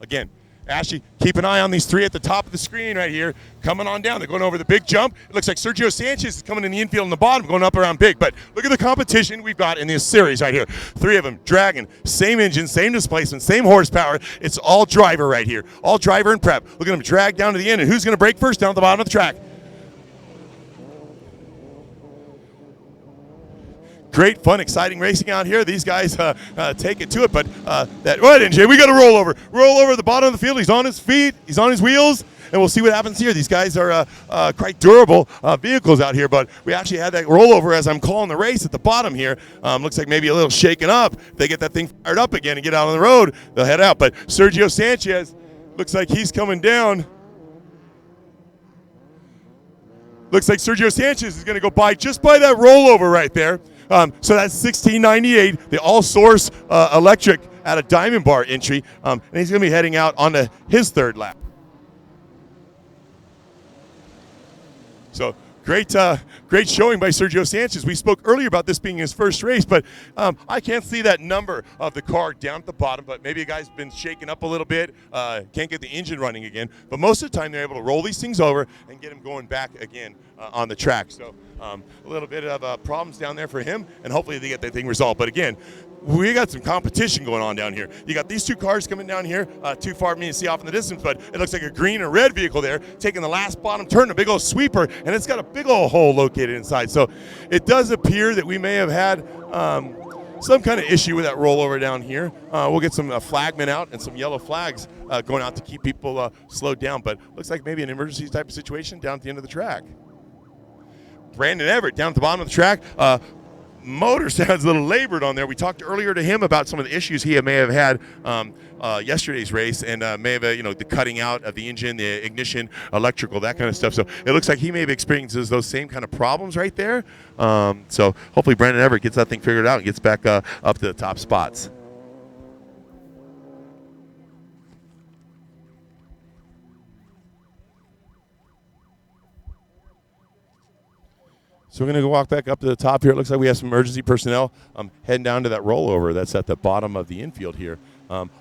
Again, Ashley, keep an eye on these 3 at the top of the screen right here, coming on down. They're going over the big jump. It looks like Sergio Sanchez is coming in the infield in the bottom, going up around big. But look at the competition we've got in this series right here. 3 of them, dragging, same engine, same displacement, same horsepower. It's all driver right here, all driver and prep. Look at them drag down to the end, and who's going to break first down at the bottom of the track? great, fun, exciting racing out here. These guys take it to it, but what, NJ? We got a roll over at the bottom of the field. He's on his feet, he's on his wheels, and we'll see what happens here. These guys are quite durable vehicles out here, but we actually had that rollover as I'm calling the race at the bottom here. Looks like maybe a little shaken up. If they get that thing fired up again and get out on the road, they'll head out. But Sergio Sanchez looks like he's coming down. Looks like Sergio Sanchez is going to go by just by that rollover right there. So that's 1698, the all-source electric at a Diamond Bar entry, and he's going to be heading out onto his third lap. So great showing by Sergio Sanchez. We spoke earlier about this being his first race, but I can't see that number of the car down at the bottom, but maybe a guy's been shaken up a little bit, can't get the engine running again. But most of the time, they're able to roll these things over and get him going back again on the track. So a little bit of problems down there for him, and hopefully they get that thing resolved. But again, we got some competition going on down here. You got these two cars coming down here, too far for me to see off in the distance, but it looks like a green and red vehicle there, taking the last bottom turn, a big old sweeper, and it's got a big old hole located inside. So it does appear that we may have had some kind of issue with that rollover down here. We'll get some flagmen out and some yellow flags going out to keep people slowed down, but looks like maybe an emergency type of situation down at the end of the track. Brandon Everett down at the bottom of the track. Motor sounds a little labored on there. We talked earlier to him about some of the issues he may have had yesterday's race, and may have the cutting out of the engine, the ignition, electrical, that kind of stuff. So it looks like he may have experienced those same kind of problems right there. So hopefully Brandon Everett gets that thing figured out and gets back up to the top spots. So we're going to go walk back up to the top here. It looks like we have some emergency personnel heading down to that rollover that's at the bottom of the infield here.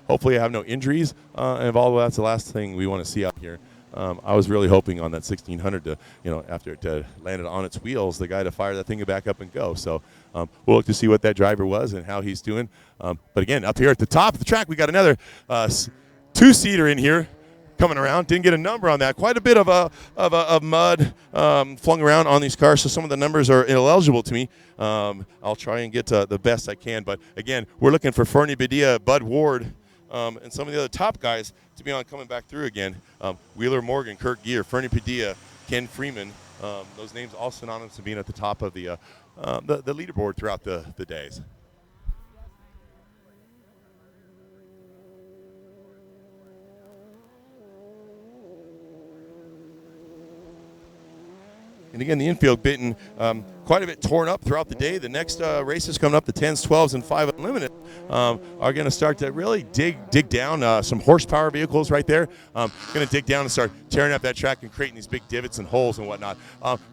Hopefully I have no injuries involved. That's the last thing we want to see out here. I was really hoping on that 1600 to, after it landed on its wheels, the guy to fire that thing back up and go. So we'll look to see what that driver was and how he's doing. But again, up here at the top of the track, we got another two-seater in here. Coming around, didn't get a number on that. Quite a bit of mud flung around on these cars, so some of the numbers are ineligible to me. I'll try and get the best I can, but again, we're looking for Fernie Badia, Bud Ward, and some of the other top guys to be on coming back through again. Wheeler Morgan, Kirk Gear, Fernie Padilla, Ken Freeman. Those names all synonymous to being at the top of the leaderboard throughout the days. And again, the infield bitten quite a bit torn up throughout the day. The next races coming up, the 10s, 12s, and 5 Unlimited, are going to start to really dig down some horsepower vehicles right there. Going to dig down and start tearing up that track and creating these big divots and holes and whatnot.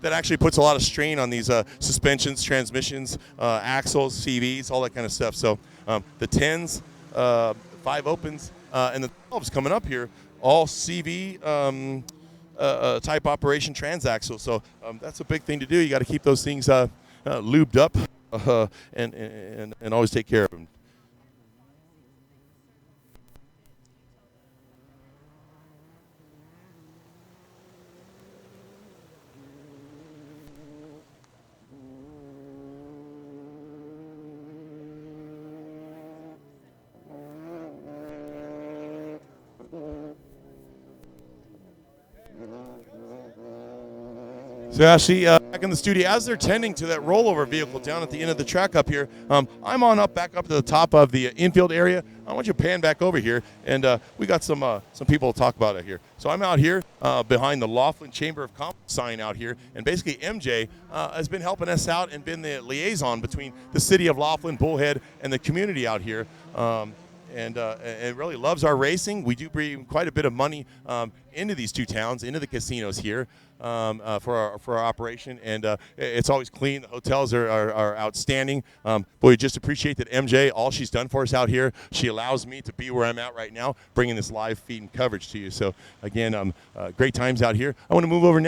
That actually puts a lot of strain on these suspensions, transmissions, axles, CVs, all that kind of stuff. So the 10s, 5 opens, and the 12s coming up here, all CV type operation transaxle. So that's a big thing to do. You got to keep those things lubed up and always take care of them. So actually, back in the studio, as they're tending to that rollover vehicle down at the end of the track up here, I'm on back up to the top of the infield area. I want you to pan back over here, and we got some people to talk about it here. So I'm out here behind the Laughlin Chamber of Commerce sign out here, and basically MJ has been helping us out and been the liaison between the city of Laughlin, Bullhead, and the community out here. And really loves our racing. We do bring quite a bit of money into these two towns, into the casinos here for our operation, and it's always clean. The hotels are outstanding. But we just appreciate that MJ, all she's done for us out here, she allows me to be where I'm at right now, bringing this live feed and coverage to you. So again, great times out here. I want to move over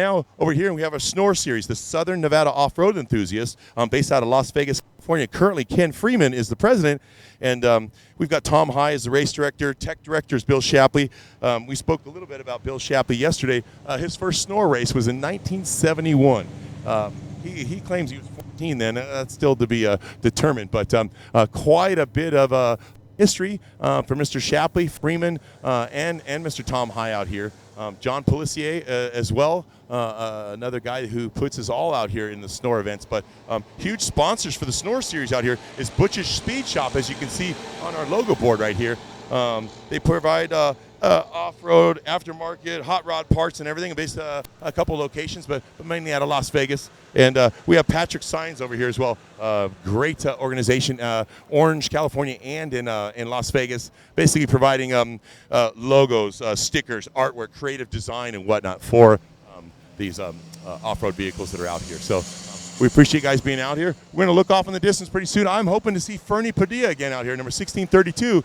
here, and we have a Snore series, the Southern Nevada Off-Road Enthusiast, based out of Las Vegas, California. Currently, Ken Freeman is the president, and we've got Tom High as the race director. Tech director is Bill Shapley. We spoke a little bit about Bill Shapley yesterday. His first Snore race was in 1971. He claims he was 2017, then that's still to be determined. But quite a bit of history for Mr. Shapley, Freeman, and Mr. Tom High out here. John Polissier as well, another guy who puts us all out here in the Snore events. But huge sponsors for the Snore series out here is Butch's Speed Shop, as you can see on our logo board right here. They provide off-road, aftermarket, hot rod parts and everything, based a couple locations, but mainly out of Las Vegas. And we have Patrick Signs over here as well. Great organization, Orange, California, and in Las Vegas, basically providing logos, stickers, artwork, creative design, and whatnot for these off-road vehicles that are out here. So we appreciate you guys being out here. We're going to look off in the distance pretty soon. I'm hoping to see Fernie Padilla again out here, number 1632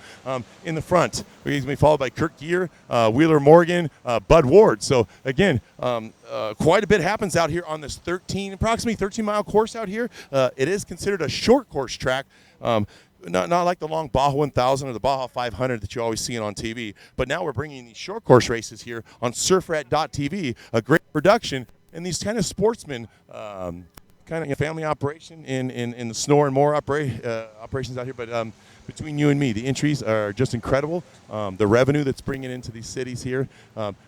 in the front. He's going to be followed by Kirk Gear, Wheeler Morgan, Bud Ward. So again, quite a bit happens out here on this approximately 13-mile course out here. It is considered a short course track. Not like the long Baja 1000 or the Baja 500 that you always see on TV. But now we're bringing these short course races here on surfrat.tv, a great production, and these kind of sportsmen, kind of a family operation in the Snore and More operations out here. But between you and me, the entries are just incredible. The revenue that's bringing into these cities here.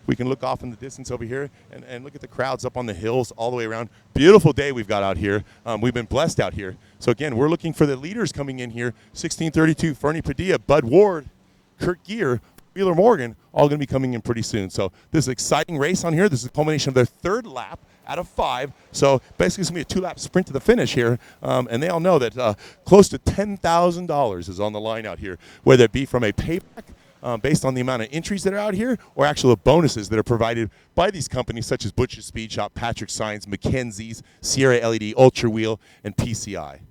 We can look off in the distance over here and look at the crowds up on the hills all the way around. Beautiful day we've got out here. We've been blessed out here. So again, we're looking for the leaders coming in here. 1632, Fernie Padilla, Bud Ward, Kirk Gear, Wheeler Morgan, all going to be coming in pretty soon. So this is an exciting race on here. This is a culmination of their third lap out of 5. So basically it's going to be a 2-lap sprint to the finish here. And they all know that close to $10,000 is on the line out here, whether it be from a payback based on the amount of entries that are out here, or actual bonuses that are provided by these companies such as Butch's Speed Shop, Patrick Signs, Mackenzie's, Sierra LED, Ultra Wheel, and PCI.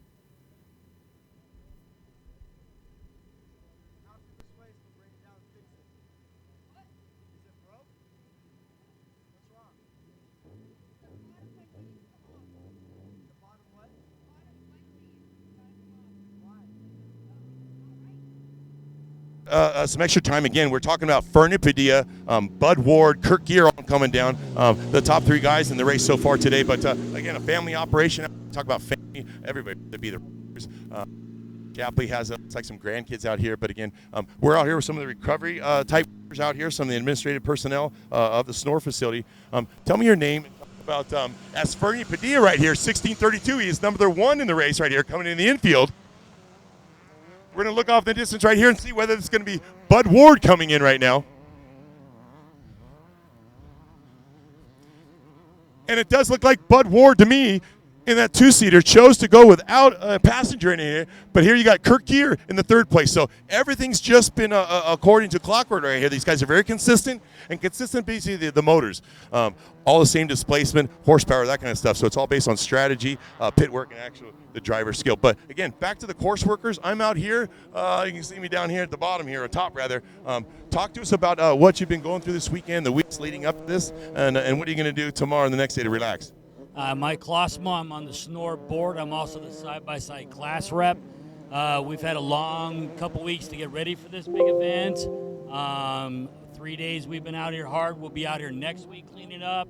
Some extra time. Again, we're talking about Fernie Padilla, Bud Ward, Kirk Gear all coming down. The top 3 guys in the race so far today. But again, a family operation. Talk about family. Everybody to be the Shapley has it's like some grandkids out here. But again, we're out here with some of the recovery type out here, some of the administrative personnel of the Snore facility. Tell me your name. About as Fernie Padilla right here, 1632. He is number 1 in the race right here, coming in the infield. We're going to look off the distance right here and see whether it's going to be Bud Ward coming in right now. And it does look like Bud Ward to me in that 2-seater chose to go without a passenger in here. But here you got Kirk Gear in the 3rd place. So everything's just been according to clockwork right here. These guys are very consistent, and consistent basically the motors. All the same displacement, horsepower, that kind of stuff. So it's all based on strategy, pit work, and actual the driver's skill. But again, back to the course workers. I'm out here. You can see me down here at the bottom here, or top rather. Talk to us about what you've been going through this weekend, the weeks leading up to this, and what are you going to do tomorrow and the next day to relax? Mike Klossma, I'm on the Snore board. I'm also the side-by-side class rep. We've had a long couple weeks to get ready for this big event. 3 days we've been out here hard. We'll be out here next week cleaning up.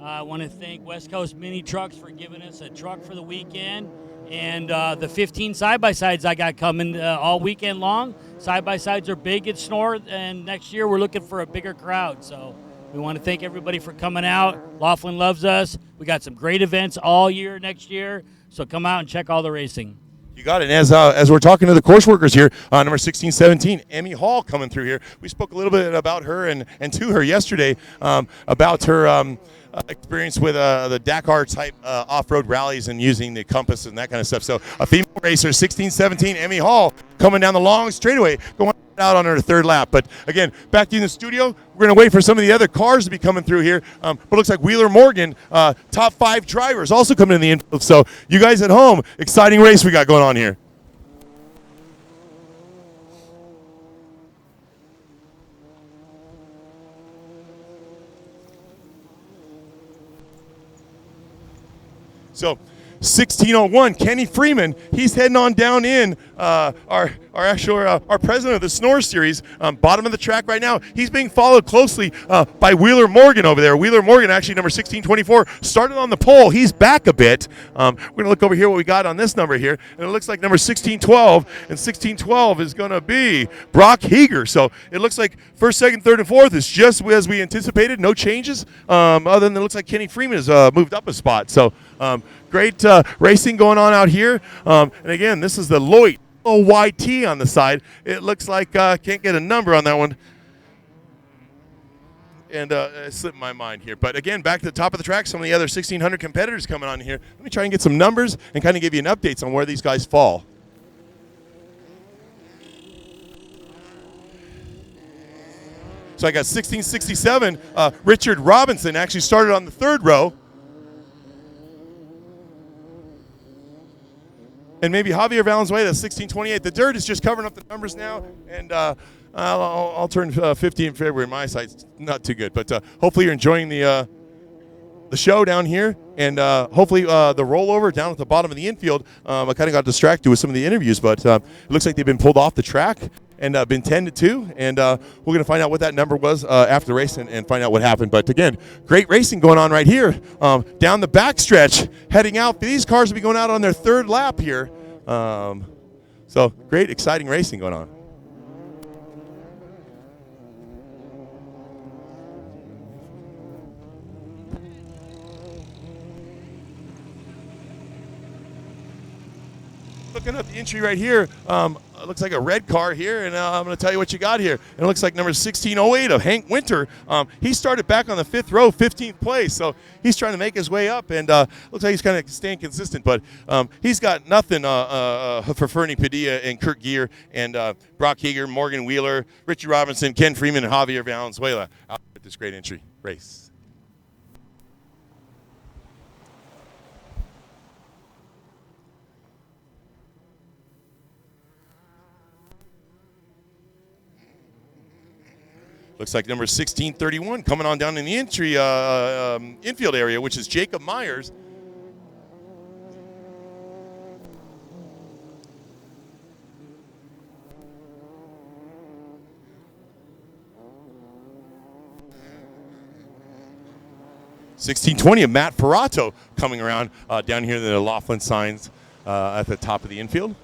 I want to thank West Coast Mini Trucks for giving us a truck for the weekend. And the 15 side-by-sides I got coming all weekend long. Side-by-sides are big at Snore, and next year we're looking for a bigger crowd. So we want to thank everybody for coming out. Laughlin loves us. We got some great events all year next year, so come out and check all the racing. You got it. And as we're talking to the course workers here, number 1617, Emmy Hall coming through here. We spoke a little bit about her and to her yesterday about her experience with the Dakar type off-road rallies and using the compass and that kind of stuff. So a female racer, 1617, Emmy Hall, coming down the long straightaway, going out on her 3rd lap. But again, back to you in the studio. We're going to wait for some of the other cars to be coming through here. But it looks like Wheeler Morgan, top 5 drivers, also coming in the infield. So you guys at home, exciting race we got going on here. So 1601, Kenny Freeman. He's heading on down in our president of the Snore Series, bottom of the track right now. He's being followed closely by Wheeler Morgan over there. Wheeler Morgan, actually number 1624, started on the pole. He's back a bit. We're going to look over here what we got on this number here, and it looks like number 1612, and 1612 is going to be Brock Heger. So it looks like first, second, third, and fourth is just as we anticipated. No changes, other than it looks like Kenny Freeman has moved up a spot. So great racing going on out here. And again, this is the Lloyd OYT on the side. It looks like can't get a number on that one. And it slipped my mind here. But again, back to the top of the track, some of the other 1,600 competitors coming on here. Let me try and get some numbers and kind of give you an update on where these guys fall. So I got 1667. Richard Robinson actually started on the third row. And maybe Javier Valenzuela, 1628. The dirt is just covering up the numbers now. And I'll turn 50 in February. My sight's not too good. But hopefully you're enjoying the show down here. And hopefully the rollover down at the bottom of the infield. I kind of got distracted with some of the interviews. But it looks like they've been pulled off the track and been tended to. And we're going to find out what that number was after the race and find out what happened. But again, great racing going on right here. Down the backstretch, heading out. These cars will be going out on their third lap here. So great, exciting racing going on. Looking at the entry right here, it looks like a red car here, and I'm going to tell you what you got here. And it looks like number 1608 of Hank Winter. He started back on the fifth row, 15th place, so he's trying to make his way up, and looks like he's kind of staying consistent. But he's got nothing for Fernie Padilla and Kurt Gear and Brock Heger, Morgan Wheeler, Richie Robinson, Ken Freeman, and Javier Valenzuela out at this great entry race. Looks like number 1631 coming on down in the entry infield area, which is Jacob Myers. $16.20 of Matt Ferrato coming around down here in the Laughlin signs at the top of the infield.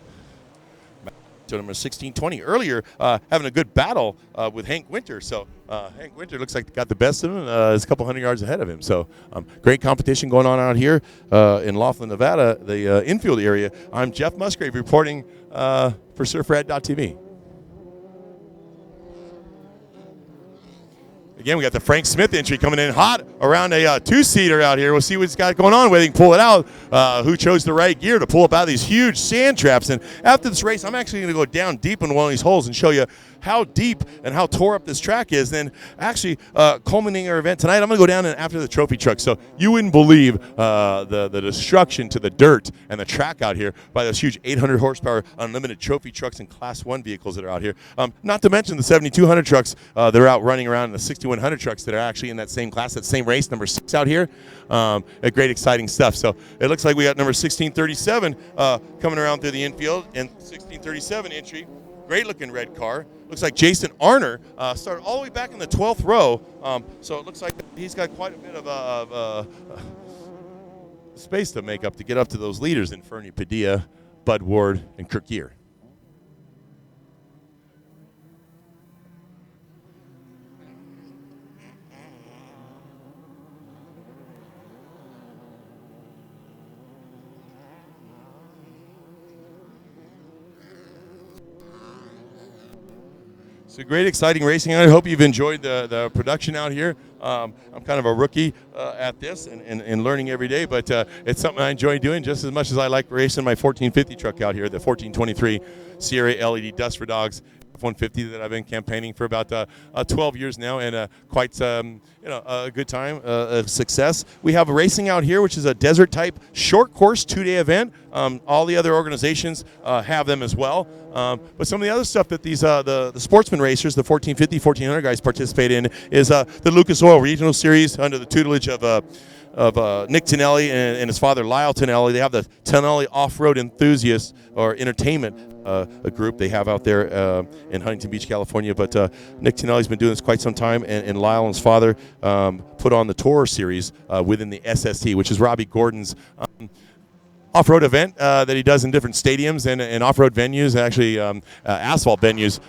To number 1620 earlier, having a good battle with Hank Winter. So Hank Winter looks like got the best of him. Is a couple hundred yards ahead of him. So great competition going on out here in Laughlin, Nevada, the infield area. I'm Jeff Musgrave reporting for surfrat.tv. Again, we got the Frank Smith entry coming in hot around a two-seater out here. We'll see what's got going on, whether he can pull it out, who chose the right gear to pull up out of these huge sand traps. And after this race, I'm actually going to go down deep in one of these holes and show you how deep and how tore up this track is. Then actually culminating our event tonight, I'm going to go down and after the trophy truck. So you wouldn't believe the destruction to the dirt and the track out here by those huge 800 horsepower unlimited trophy trucks and class 1 vehicles that are out here. Not to mention the 7200 trucks that are out running around, and the 6100 trucks that are actually in that same class, that same race, number 6 out here. Great exciting stuff. So it looks like we got number 1637 coming around through the infield, and 1637 entry. Great looking red car. Looks like Jason Arner started all the way back in the 12th row. So it looks like he's got quite a bit of space to make up to get up to those leaders in Fernie Padilla, Bud Ward, and Kirk Gear. So great, exciting racing. I hope you've enjoyed the production out here. I'm kind of a rookie at this and learning every day, but it's something I enjoy doing just as much as I like racing my 1450 truck out here, the 1423 Sierra LED Dust for Dogs F-150 that I've been campaigning for about 12 years now, and quite a good time, a success. We have a racing out here, which is a desert type short course 2-day event. All the other organizations have them as well. But some of the other stuff that these the sportsman racers, the 1450, 1400 guys participate in is the Lucas Oil Regional Series under the tutelage of Nick Tonelli and his father Lyle Tonelli. They have the Tonelli Off-Road Enthusiasts or Entertainment a group they have out there in Huntington Beach, California. But Nick Tonelli's been doing this quite some time, and Lyle and his father put on the Tour Series within the SST, which is Robbie Gordon's off-road event that he does in different stadiums and off-road venues, actually asphalt venues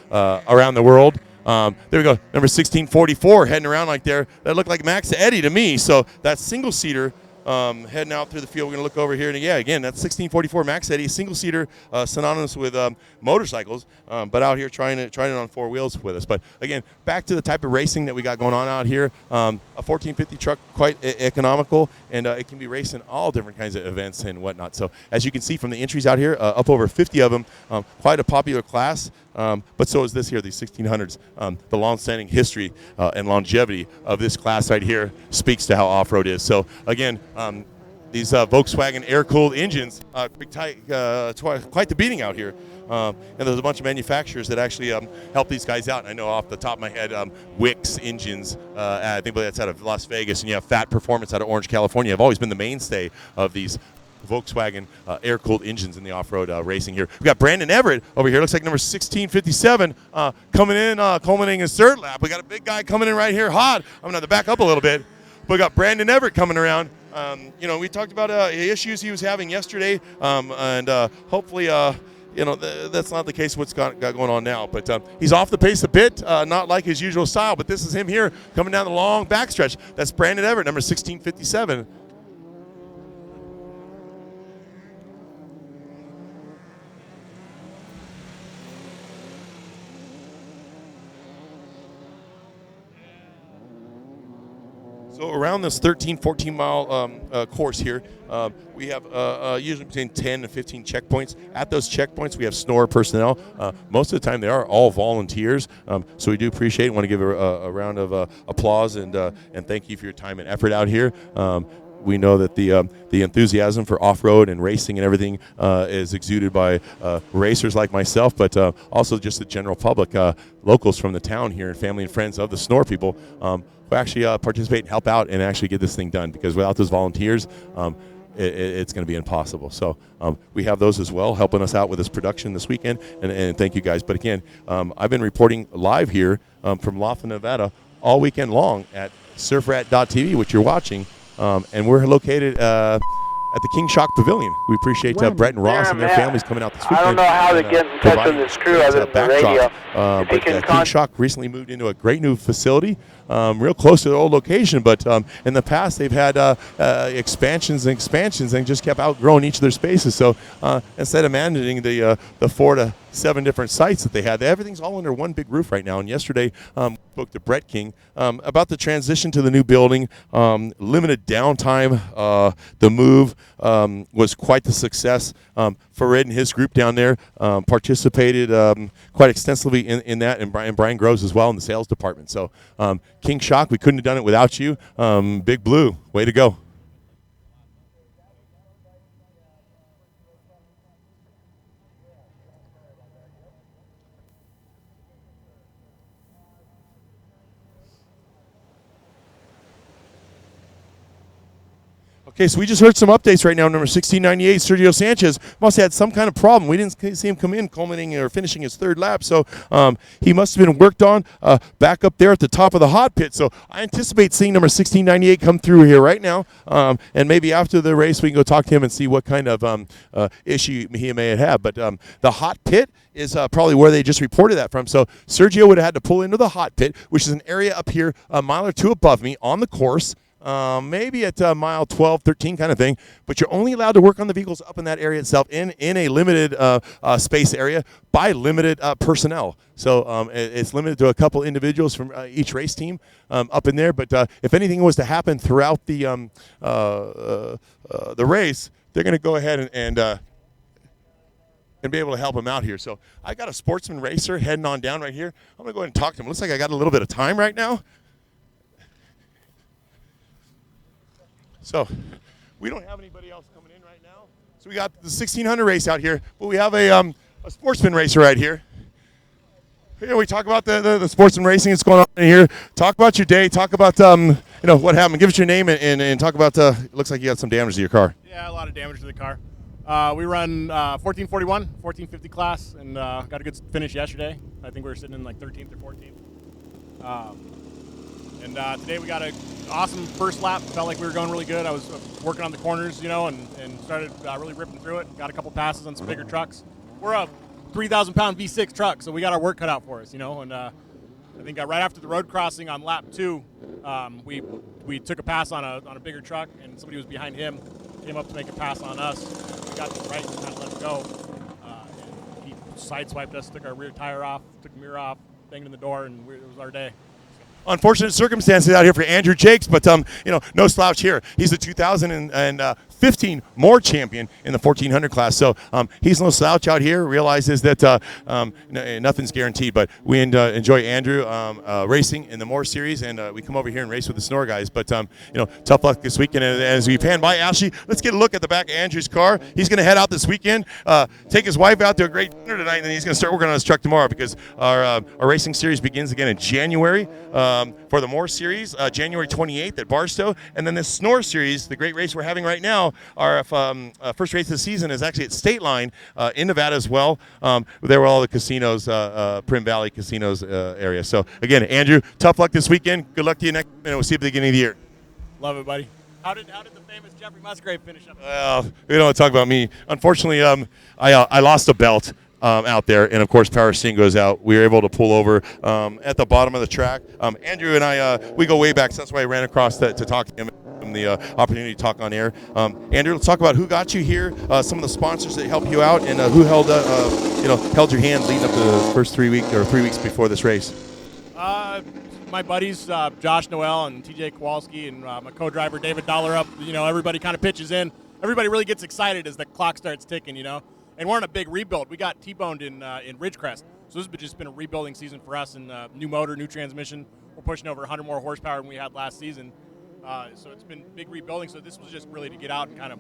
around the world. There we go, number 1644 heading around like there. That looked like Max Eddy to me. So that single-seater heading out through the field. We're going to look over here. And yeah, again, that's 1644 Max Eddy, single-seater, synonymous with motorcycles, but out here trying it on four wheels with us. But again, back to the type of racing that we got going on out here. A 1450 truck, quite economical, and it can be raced in all different kinds of events and whatnot. So as you can see from the entries out here, up over 50 of them, quite a popular class. But so is this here, these 1600s. The long-standing history and longevity of this class right here speaks to how off-road is. So again, these Volkswagen air-cooled engines, quite the beating out here. And there's a bunch of manufacturers that actually help these guys out. And I know off the top of my head, Wix Engines, I think that's out of Las Vegas, and you have Fat Performance out of Orange, California. Have always been the mainstay of these Volkswagen air-cooled engines in the off-road racing here. We got Brandon Everett over here. Looks like number 1657 coming in, culminating his third lap. We got a big guy coming in right here, hot. I'm going to have to back up a little bit. But we got Brandon Everett coming around. We talked about issues he was having yesterday, and hopefully, that's not the case what's got going on now. But he's off the pace a bit, not like his usual style. But this is him here coming down the long backstretch. That's Brandon Everett, number 1657. So around this 13, 14-mile course here, we have usually between 10 and 15 checkpoints. At those checkpoints, we have SNOR personnel. Most of the time, they are all volunteers. So we do appreciate and want to give a round of applause and thank you for your time and effort out here. We know that the enthusiasm for off-road and racing and everything is exuded by racers like myself, but also just the general public, locals from the town here and family and friends of the SNOR people who actually participate and help out and actually get this thing done, because without those volunteers, it's going to be impossible. So we have those as well helping us out with this production this weekend, and thank you guys. But again, I've been reporting live here from Laughlin, Nevada all weekend long at surfrat.tv, which you're watching. And we're located at the King Shock Pavilion. We appreciate Brett and Ross and their families coming out this weekend. I don't know how to get in touch with this crew other than the radio. But King Shock recently moved into a great new facility, real close to their old location. But in the past, they've had expansions and just kept outgrowing each of their spaces. So instead of managing the 4 to 7 different sites that they had, everything's all under one big roof right now. And yesterday, spoke to Brett King about the transition to the new building, limited downtime. The move was quite the success. Farid and his group down there participated quite extensively in that, and Brian Groves as well in the sales department. So King Shock, we couldn't have done it without you. Big Blue, way to go. Okay, so we just heard some updates right now. Number 1698, Sergio Sanchez, must have had some kind of problem. We didn't see him come in culminating or finishing his third lap, so he must have been worked on back up there at the top of the hot pit. So I anticipate seeing number 1698 come through here right now, and maybe after the race we can go talk to him and see what kind of issue he may have had. But the hot pit is probably where they just reported that from. So Sergio would have had to pull into the hot pit, which is an area up here a mile or two above me on the course. Maybe at mile 12, 13 kind of thing, but you're only allowed to work on the vehicles up in that area itself in a limited space area by limited personnel. So it's limited to a couple individuals from each race team up in there. But if anything was to happen throughout the race, they're going to go ahead and be able to help him out here. So I got a sportsman racer heading on down right here. I'm going to go ahead and talk to him. Looks like I got a little bit of time right now. So we don't have anybody else coming in right now. So we got the 1600 race out here, but we have a sportsman racer right here. here we talk about the sports and racing that's going on in here. Talk about your day. Talk about what happened. Give us your name and talk about. It looks like you got some damage to your car. Yeah, a lot of damage to the car. We run 1441, 1450 class, and got a good finish yesterday. I think we were sitting in like 13th or 14th. And today we got an awesome first lap. Felt like we were going really good. I was working on the corners, and started really ripping through it. Got a couple passes on some bigger trucks. We're a 3,000-pound V6 truck, so we got our work cut out for us, And I think right after the road crossing on lap 2, we took a pass on a bigger truck, and somebody was behind him. Came up to make a pass on us. We got to the right and kind of let him go. And he sideswiped us, took our rear tire off, took the mirror off, banged in the door, and it was our day. Unfortunate circumstances out here for Andrew Jakes, but no slouch here. He's the 2015 more champion in the 1400 class, so he's no slouch out here. Realizes that nothing's guaranteed, but we enjoy Andrew racing in the Moore series, and we come over here and race with the Snore guys. But tough luck this weekend. And as we pan by, Ashley, let's get a look at the back of Andrew's car. He's going to head out this weekend, take his wife out to a great dinner tonight, and then he's going to start working on his truck tomorrow because our racing series begins again in January. For the Moore Series, January 28th at Barstow. And then this Snore Series, the great race we're having right now, our first race of the season is actually at State Line in Nevada as well. There were all the casinos, Prim Valley casinos area. So, again, Andrew, tough luck this weekend. Good luck to you next, and we'll see you at the beginning of the year. Love it, buddy. How did the famous Jeffrey Musgrave finish up? Well, we don't want to talk about me. Unfortunately, I lost a belt. Out there, and of course power steering goes out. We were able to pull over at the bottom of the track. Andrew and I, we go way back, so that's why I ran across to talk to him and the opportunity to talk on air. Andrew, let's talk about who got you here, some of the sponsors that helped you out, and who held your hand leading up to the first 3 weeks before this race. My buddies Josh Noel and TJ Kowalski and my co-driver David Dollerup. Everybody kind of pitches in. Everybody really gets excited as the clock starts ticking. And we're on a big rebuild. We got T-boned in Ridgecrest. So this has just been a rebuilding season for us, and new motor, new transmission. We're pushing over 100 more horsepower than we had last season. So it's been big rebuilding. So this was just really to get out and kind of,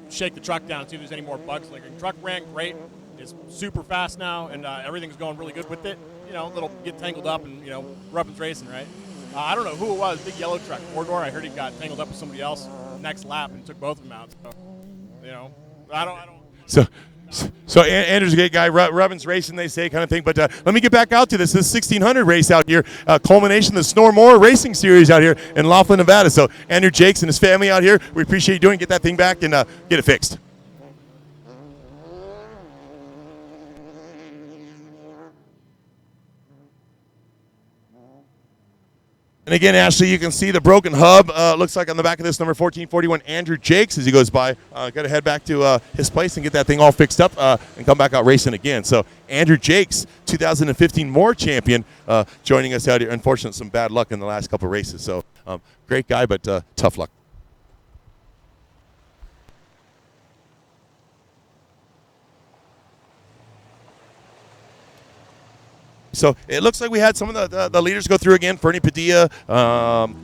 shake the truck down and see if there's any more bugs lingering. Truck ran great. It's super fast now, and everything's going really good with it. Little get tangled up, and, we're up and racing, right? I don't know who it was, big yellow truck, four-door. I heard he got tangled up with somebody else next lap and took both of them out. So, I don't. So Andrew's a great guy. Rubbin's racing, they say, kind of thing. But let me get back out to this 1600 race out here, culmination of the Snore Moore Racing Series out here in Laughlin, Nevada. So Andrew Jakes and his family out here, we appreciate you doing. Get that thing back and get it fixed. And again, Ashley, you can see the broken hub, looks like on the back of this number 1441, Andrew Jakes, as he goes by. Got to head back to his place and get that thing all fixed up and come back out racing again. So Andrew Jakes, 2015 Moore champion, joining us out here. Unfortunately, some bad luck in the last couple of races. So great guy, but tough luck. So it looks like we had some of the leaders go through again. Fernie Padilla,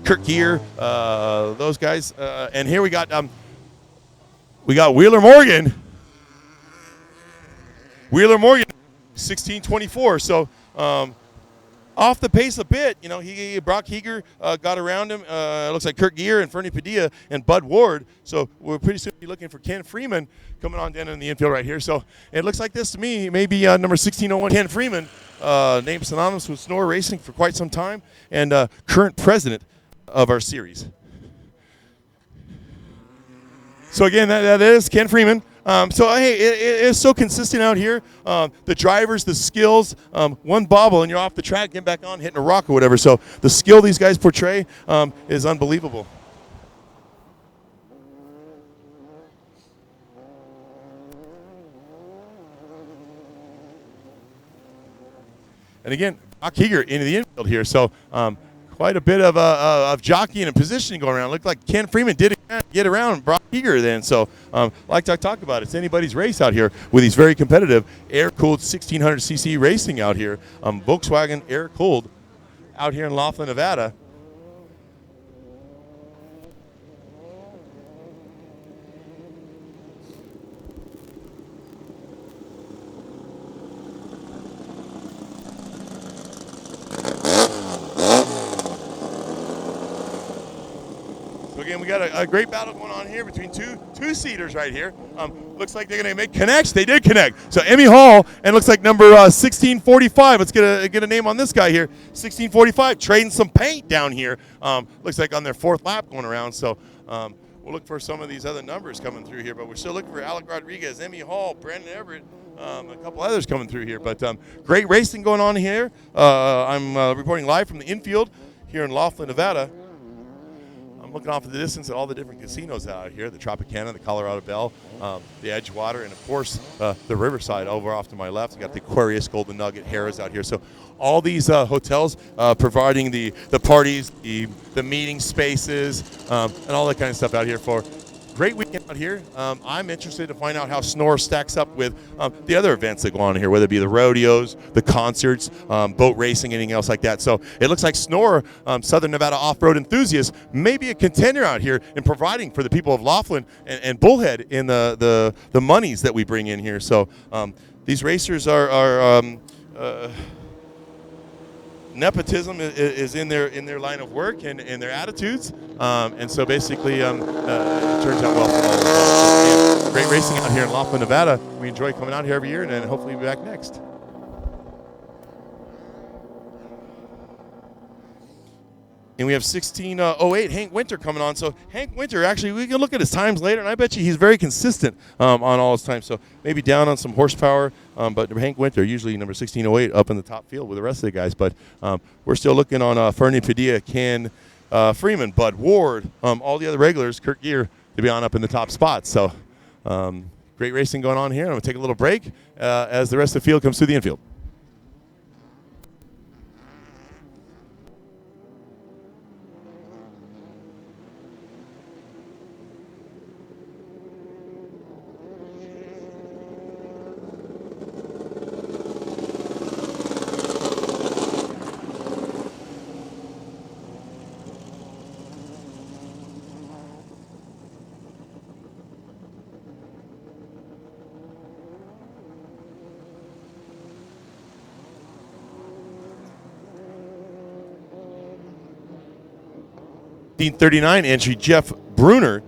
Kurt Gear, those guys. And here we got Wheeler Morgan. Wheeler Morgan, 1624. So off the pace a bit. Brock Heeger got around him. It looks like Kurt Gear and Fernie Padilla and Bud Ward. So we're pretty soon be looking for Ken Freeman coming on down in the infield right here. So it looks like this to me, maybe number 1601, Ken Freeman. Named synonymous with Snore Racing for quite some time, and current president of our series. So again, that is Ken Freeman. So hey, it is so consistent out here. The drivers, the skills, one bobble and you're off the track, get back on, hitting a rock or whatever. So the skill these guys portray is unbelievable. And again, Brock Heeger into the infield here. So quite a bit of jockeying and positioning going around. Looked like Ken Freeman did get around Brock Heeger then. So like I talked about, it's anybody's race out here with these very competitive air-cooled 1600cc racing out here. Volkswagen air-cooled out here in Laughlin, Nevada. again, we got a great battle going on here between two-seaters right here. Looks like they're going to make connects. They did connect. So Emmy Hall and looks like number 1645. Let's get a name on this guy here. 1645 trading some paint down here. Looks like on their fourth lap going around. So we'll look for some of these other numbers coming through here. But we're still looking for Alec Rodriguez, Emmy Hall, Brandon Everett, a couple others coming through here. But great racing going on here. I'm reporting live from the infield here in Laughlin, Nevada. I'm looking off in the distance at all the different casinos out here, the Tropicana, the Colorado Bell, the Edgewater, and of course the Riverside over off to my left. You got the Aquarius, Golden Nugget, Harrah's out here. So all these hotels providing the parties, the meeting spaces, and all that kind of stuff out here for great weekend out here. I'm interested to find out how Snore stacks up with the other events that go on here, whether it be the rodeos, the concerts, boat racing, anything else like that. So it looks like Snore, Southern Nevada off-road enthusiast, may be a contender out here in providing for the people of Laughlin and Bullhead in the monies that we bring in here. So these racers are nepotism is in their line of work and their attitudes, and so basically it turns out well for all of us. So, great racing out here in Laughlin, Nevada. We enjoy coming out here every year, and then hopefully we'll be back next. And we have 1608 Hank Winter coming on. So Hank Winter, actually, we can look at his times later, and I bet you he's very consistent on all his times. So maybe down on some horsepower, but Hank Winter, usually number 1608, up in the top field with the rest of the guys. But we're still looking on Fernie Padilla, Ken Freeman, Bud Ward, all the other regulars, Kurt Gear, to be on up in the top spots. So great racing going on here. I'm going to take a little break as the rest of the field comes through the infield. .39 entry Jeff Bruner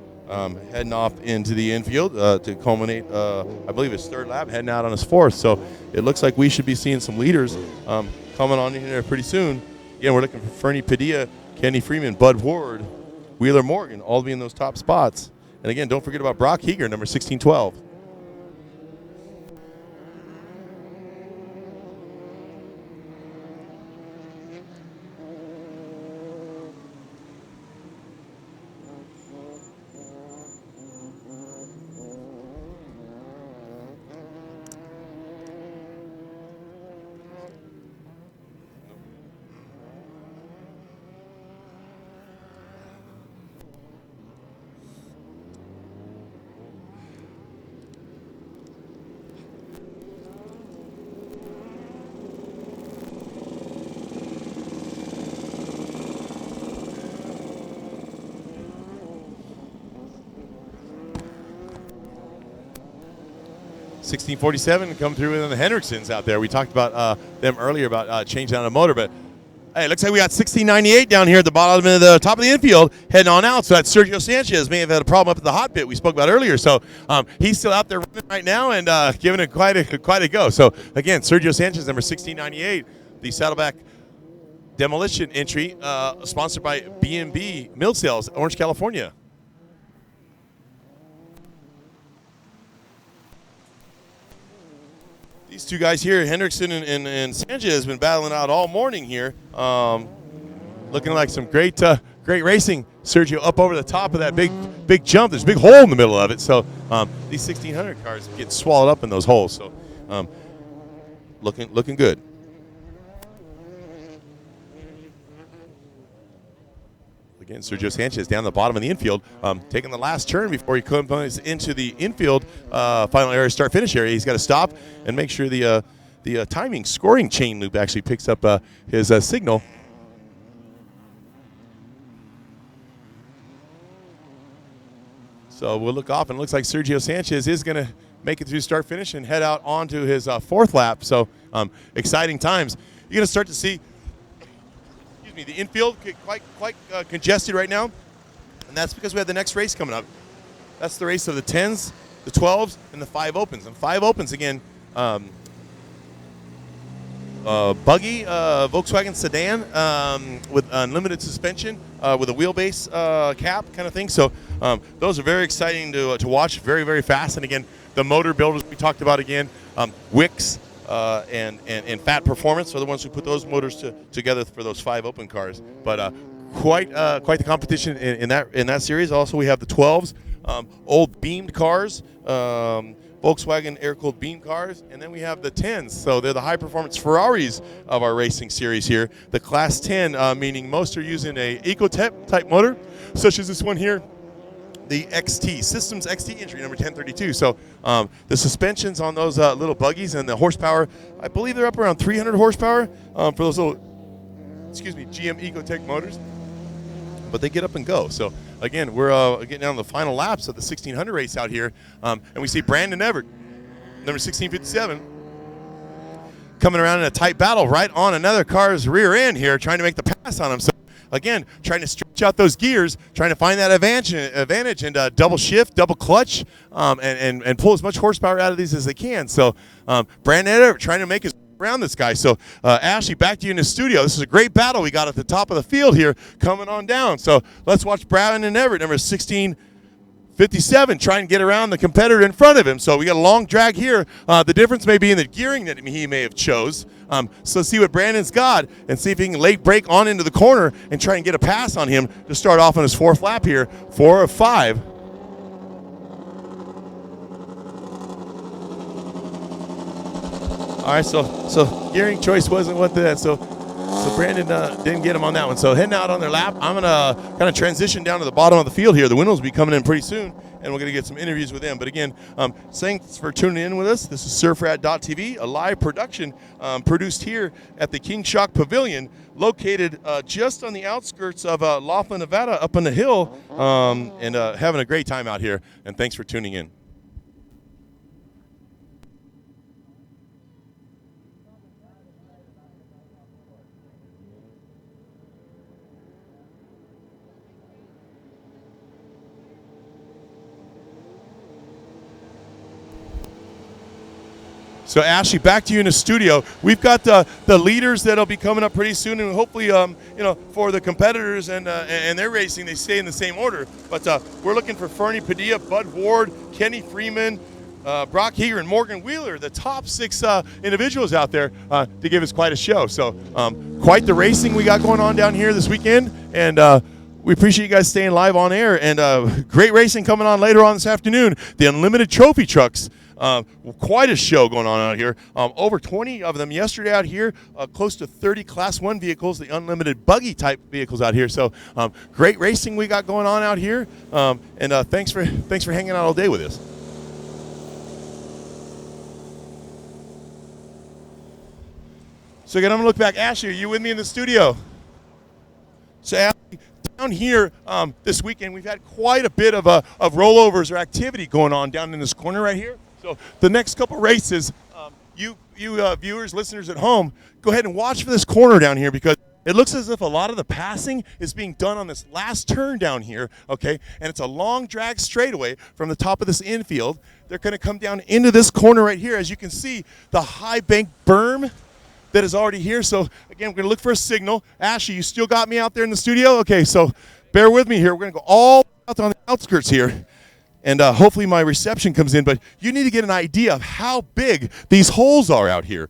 heading off into the infield to culminate, I believe, his third lap, heading out on his fourth. So it looks like we should be seeing some leaders coming on in here pretty soon. Again, we're looking for Fernie Padilla, Kenny Freeman, Bud Ward, Wheeler Morgan, all be in those top spots. And again, don't forget about Brock Heeger, number 1612. .1647 come through with the Hendricksons out there. We talked about them earlier about changing out a motor, but hey, it looks like we got 1698 down here at the bottom of the top of the infield heading on out. So that's Sergio Sanchez. May have had a problem up at the hot pit we spoke about earlier. So he's still out there running right now and giving it quite a go. So again, Sergio Sanchez, number 1698, the Saddleback Demolition entry, sponsored by B&B Mill Sales, Orange, California. These two guys here, Hendrickson and Sanchez, has been battling out all morning here. Looking like some great racing. Sergio up over the top of that big jump. There's a big hole in the middle of it. So these 1600 cars get swallowed up in those holes. So looking good. Again, Sergio Sanchez down the bottom of the infield, taking the last turn before he comes into the infield final area, start-finish area. He's got to stop and make sure the timing scoring chain loop actually picks up his signal. So we'll look off, and it looks like Sergio Sanchez is going to make it through start-finish and head out onto his fourth lap. So exciting times. You're going to start to see the infield quite congested right now. And that's because we have the next race coming up. That's the race of the 10s, the 12s, and the 5 opens. And 5 opens, again, buggy, Volkswagen sedan with unlimited suspension, with a wheelbase cap kind of thing. So those are very exciting to watch, very, very fast. And again, the motor builders we talked about again, Wix and Fat Performance are the ones who put those motors together for those 5 open cars. But quite the competition in that series. Also, we have the 12s, old beamed cars, Volkswagen air-cooled beam cars, and then we have the 10s. So they're the high-performance Ferraris of our racing series here. The Class 10, meaning most are using a Ecotec-type motor, such as this one here, the XT, Systems XT entry number 1032. So the suspensions on those little buggies and the horsepower, I believe they're up around 300 horsepower for those little, GM Ecotec motors. But they get up and go. So again, we're getting down to the final laps of the 1600 race out here, and we see Brandon Everett, number 1657, coming around in a tight battle right on another car's rear end here, trying to make the pass on him. So again, trying to stretch out those gears, trying to find that advantage and double shift, double clutch, and pull as much horsepower out of these as they can. So Brandon Everett trying to make his around this guy. So Ashley, back to you in the studio. This is a great battle we got at the top of the field here coming on down. So let's watch Brandon Everett, number 1657, try and get around the competitor in front of him. So we got a long drag here. The difference may be in the gearing that he may have chose. So let's see what Brandon's got and see if he can late break on into the corner and try and get a pass on him to start off on his 4th lap here, 4 of 5. All right, so gearing choice wasn't what that. So Brandon didn't get him on that one. So heading out on their lap, I'm gonna kind of transition down to the bottom of the field here. The windows will be coming in pretty soon, and we're gonna get some interviews with them. But again, thanks for tuning in with us. This is surfrat.tv, a live production produced here at the King Shock Pavilion, located just on the outskirts of Laughlin, Nevada, up on the hill, and having a great time out here. And thanks for tuning in. So Ashley, back to you in the studio. We've got the leaders that'll be coming up pretty soon, and hopefully, for the competitors and their racing, they stay in the same order. But we're looking for Fernie Padilla, Bud Ward, Kenny Freeman, Brock Heger, and Morgan Wheeler, the top 6 individuals out there to give us quite a show. So quite the racing we got going on down here this weekend, and we appreciate you guys staying live on air. And great racing coming on later on this afternoon. The Unlimited Trophy Trucks. Quite a show going on out here. Over 20 of them yesterday out here. Close to 30 Class 1 vehicles, the unlimited buggy type vehicles out here. So great racing we got going on out here. And thanks for hanging out all day with us. So again, I'm gonna look back. Ashley, are you with me in the studio? So Ashley, down here this weekend, we've had quite a bit of rollovers or activity going on down in this corner right here. So the next couple races, you viewers, listeners at home, go ahead and watch for this corner down here, because it looks as if a lot of the passing is being done on this last turn down here, okay? And it's a long drag straightaway from the top of this infield. They're going to come down into this corner right here. As you can see, the high bank berm that is already here. So again, we're going to look for a signal. Ashley, you still got me out there in the studio? Okay, so bear with me here. We're going to go all out on the outskirts here. And hopefully my reception comes in, but you need to get an idea of how big these holes are out here.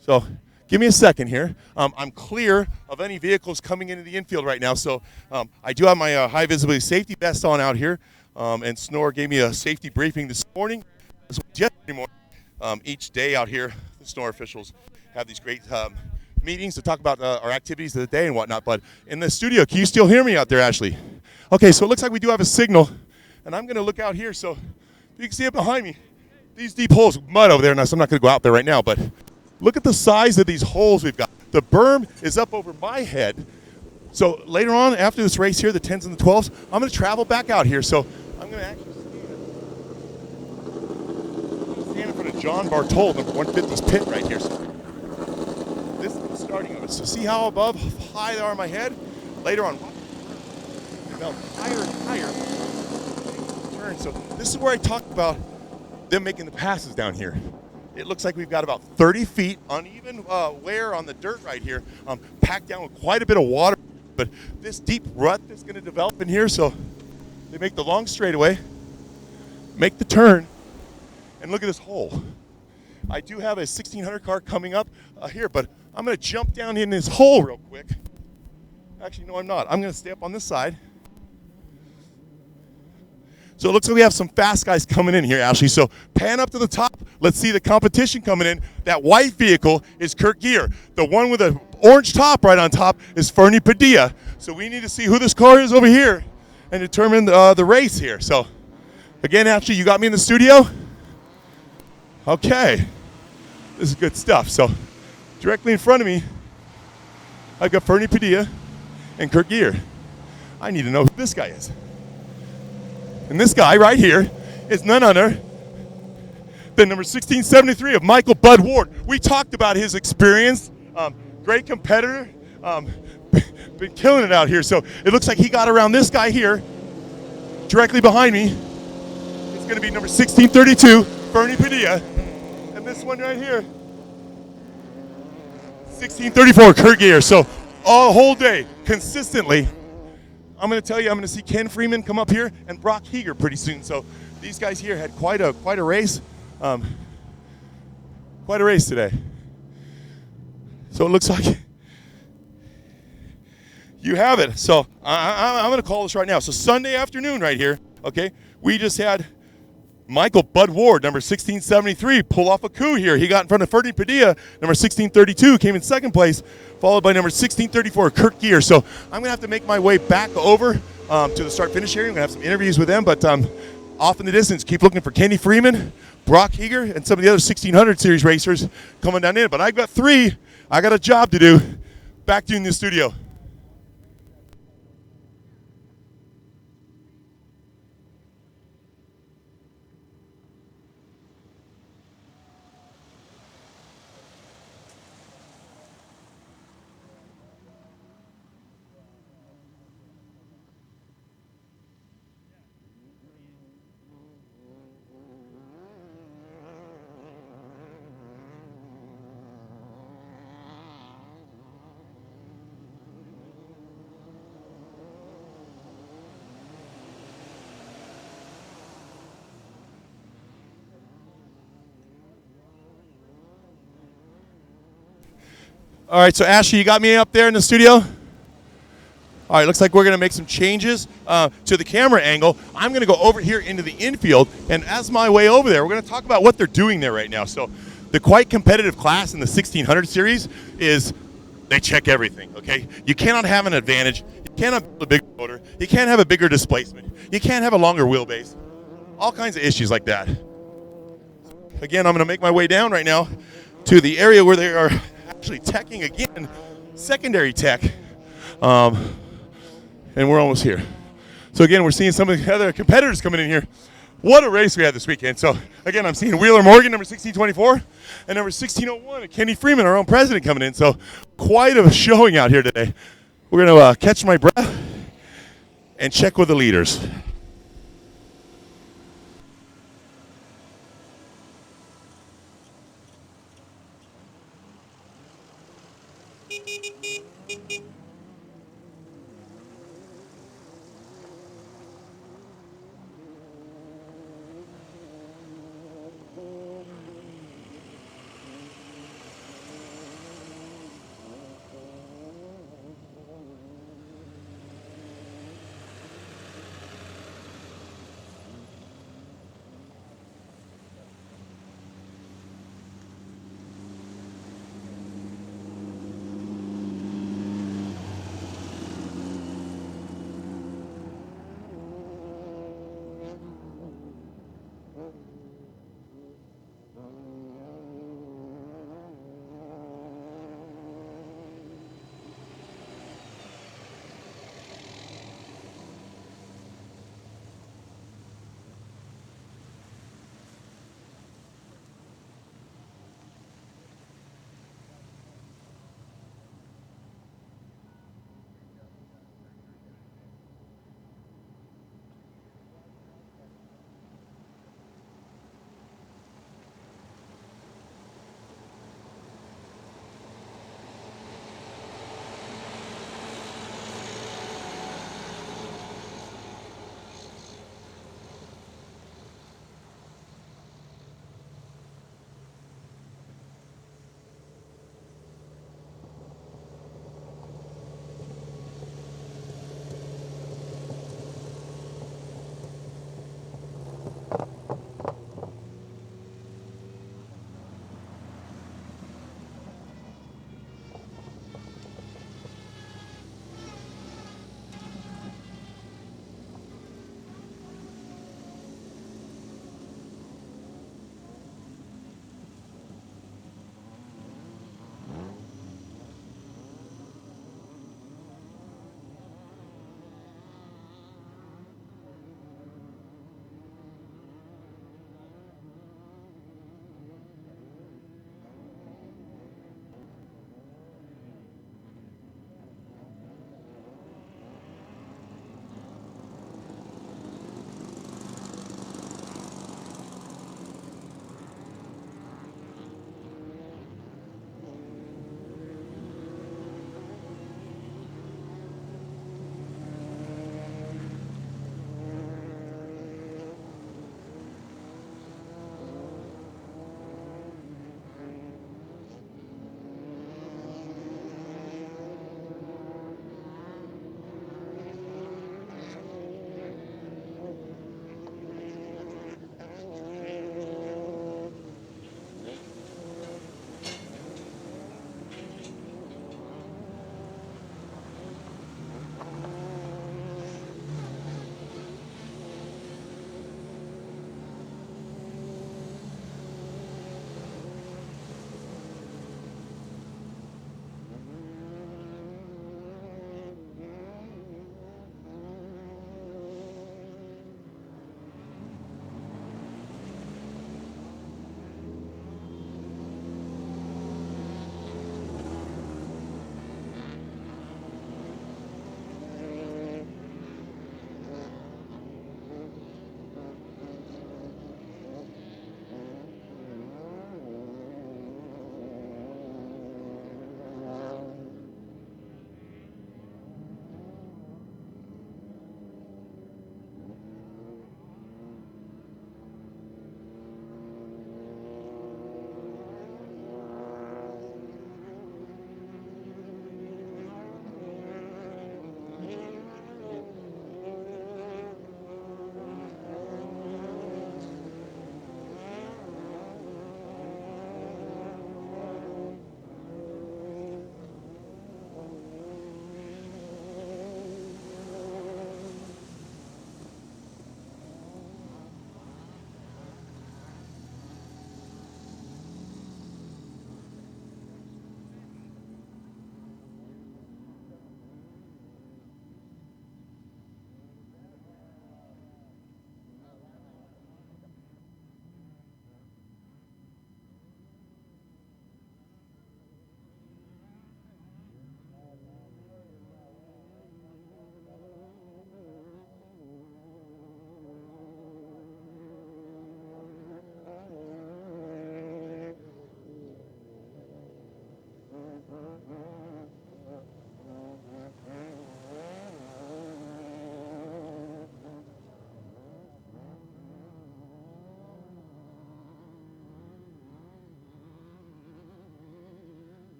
So give me a second here. I'm clear of any vehicles coming into the infield right now. So I do have my high visibility safety vest on out here. And Snore gave me a safety briefing this morning. This was yesterday morning. Each day out here, the Snore officials have these great meetings to talk about our activities of the day and whatnot. But in the studio, can you still hear me out there, Ashley? Okay, so it looks like we do have a signal. And I'm going to look out here, so you can see it behind me. These deep holes, mud over there, so I'm not going to go out there right now, but look at the size of these holes we've got. The berm is up over my head. So later on, after this race here, the 10s and the 12s, I'm going to travel back out here. So I'm going to actually stand in front of John Bartol, number 150's pit right here. So this is the starting of it. So see how high they are on my head? Later on, develop higher and higher turn. So this is where I talked about them making the passes down here. It looks like we've got about 30 feet uneven wear on the dirt right here, packed down with quite a bit of water. But this deep rut that's going to develop in here, so they make the long straightaway, make the turn, and look at this hole. I do have a 1600 car coming up here, but I'm going to jump down in this hole real quick. Actually, no, I'm not. I'm going to stay up on this side. So it looks like we have some fast guys coming in here, Ashley. So pan up to the top. Let's see the competition coming in. That white vehicle is Kurt Gear. The one with the orange top right on top is Fernie Padilla. So we need to see who this car is over here and determine the race here. So again, Ashley, you got me in the studio? Okay. This is good stuff. So directly in front of me, I've got Fernie Padilla and Kurt Gear. I need to know who this guy is. And this guy right here is none other than number 1673 of Michael Bud Ward. We talked about his experience. Great competitor. Been killing it out here. So it looks like he got around this guy here, directly behind me. It's going to be number 1632, Fernie Padilla. And this one right here, 1634, Kurt Gear. So all whole day, consistently, I'm going to tell you, I'm going to see Ken Freeman come up here and Brock Heger pretty soon. So these guys here had quite a race, quite a race today. So it looks like you have it. So I'm going to call this right now. So Sunday afternoon right here, okay, we just had Michael Bud Ward, number 1673, pull off a coup here. He got in front of Fernie Padilla, number 1632, came in second place, followed by number 1634, Kurt Gear. So I'm going to have to make my way back over to the start-finish area. I'm going to have some interviews with them, but off in the distance, keep looking for Kenny Freeman, Brock Heger, and some of the other 1600 series racers coming down in. But I've got three. I got a job to do. Back to you in the studio. All right, so Ashley, you got me up there in the studio? All right, looks like we're going to make some changes to the camera angle. I'm going to go over here into the infield, and as my way over there, we're going to talk about what they're doing there right now. So the quite competitive class in the 1600 series is they check everything, okay? You cannot have an advantage. You can't have a bigger motor. You can't have a bigger displacement. You can't have a longer wheelbase. All kinds of issues like that. Again, I'm going to make my way down right now to the area where they are actually teching again, secondary tech, and we're almost here. So again, we're seeing some of the other competitors coming in here. What a race we had this weekend. So again, I'm seeing Wheeler Morgan, number 1624, and number 1601, Kenny Freeman, our own president, coming in. So quite a showing out here today. We're going to catch my breath and check with the leaders.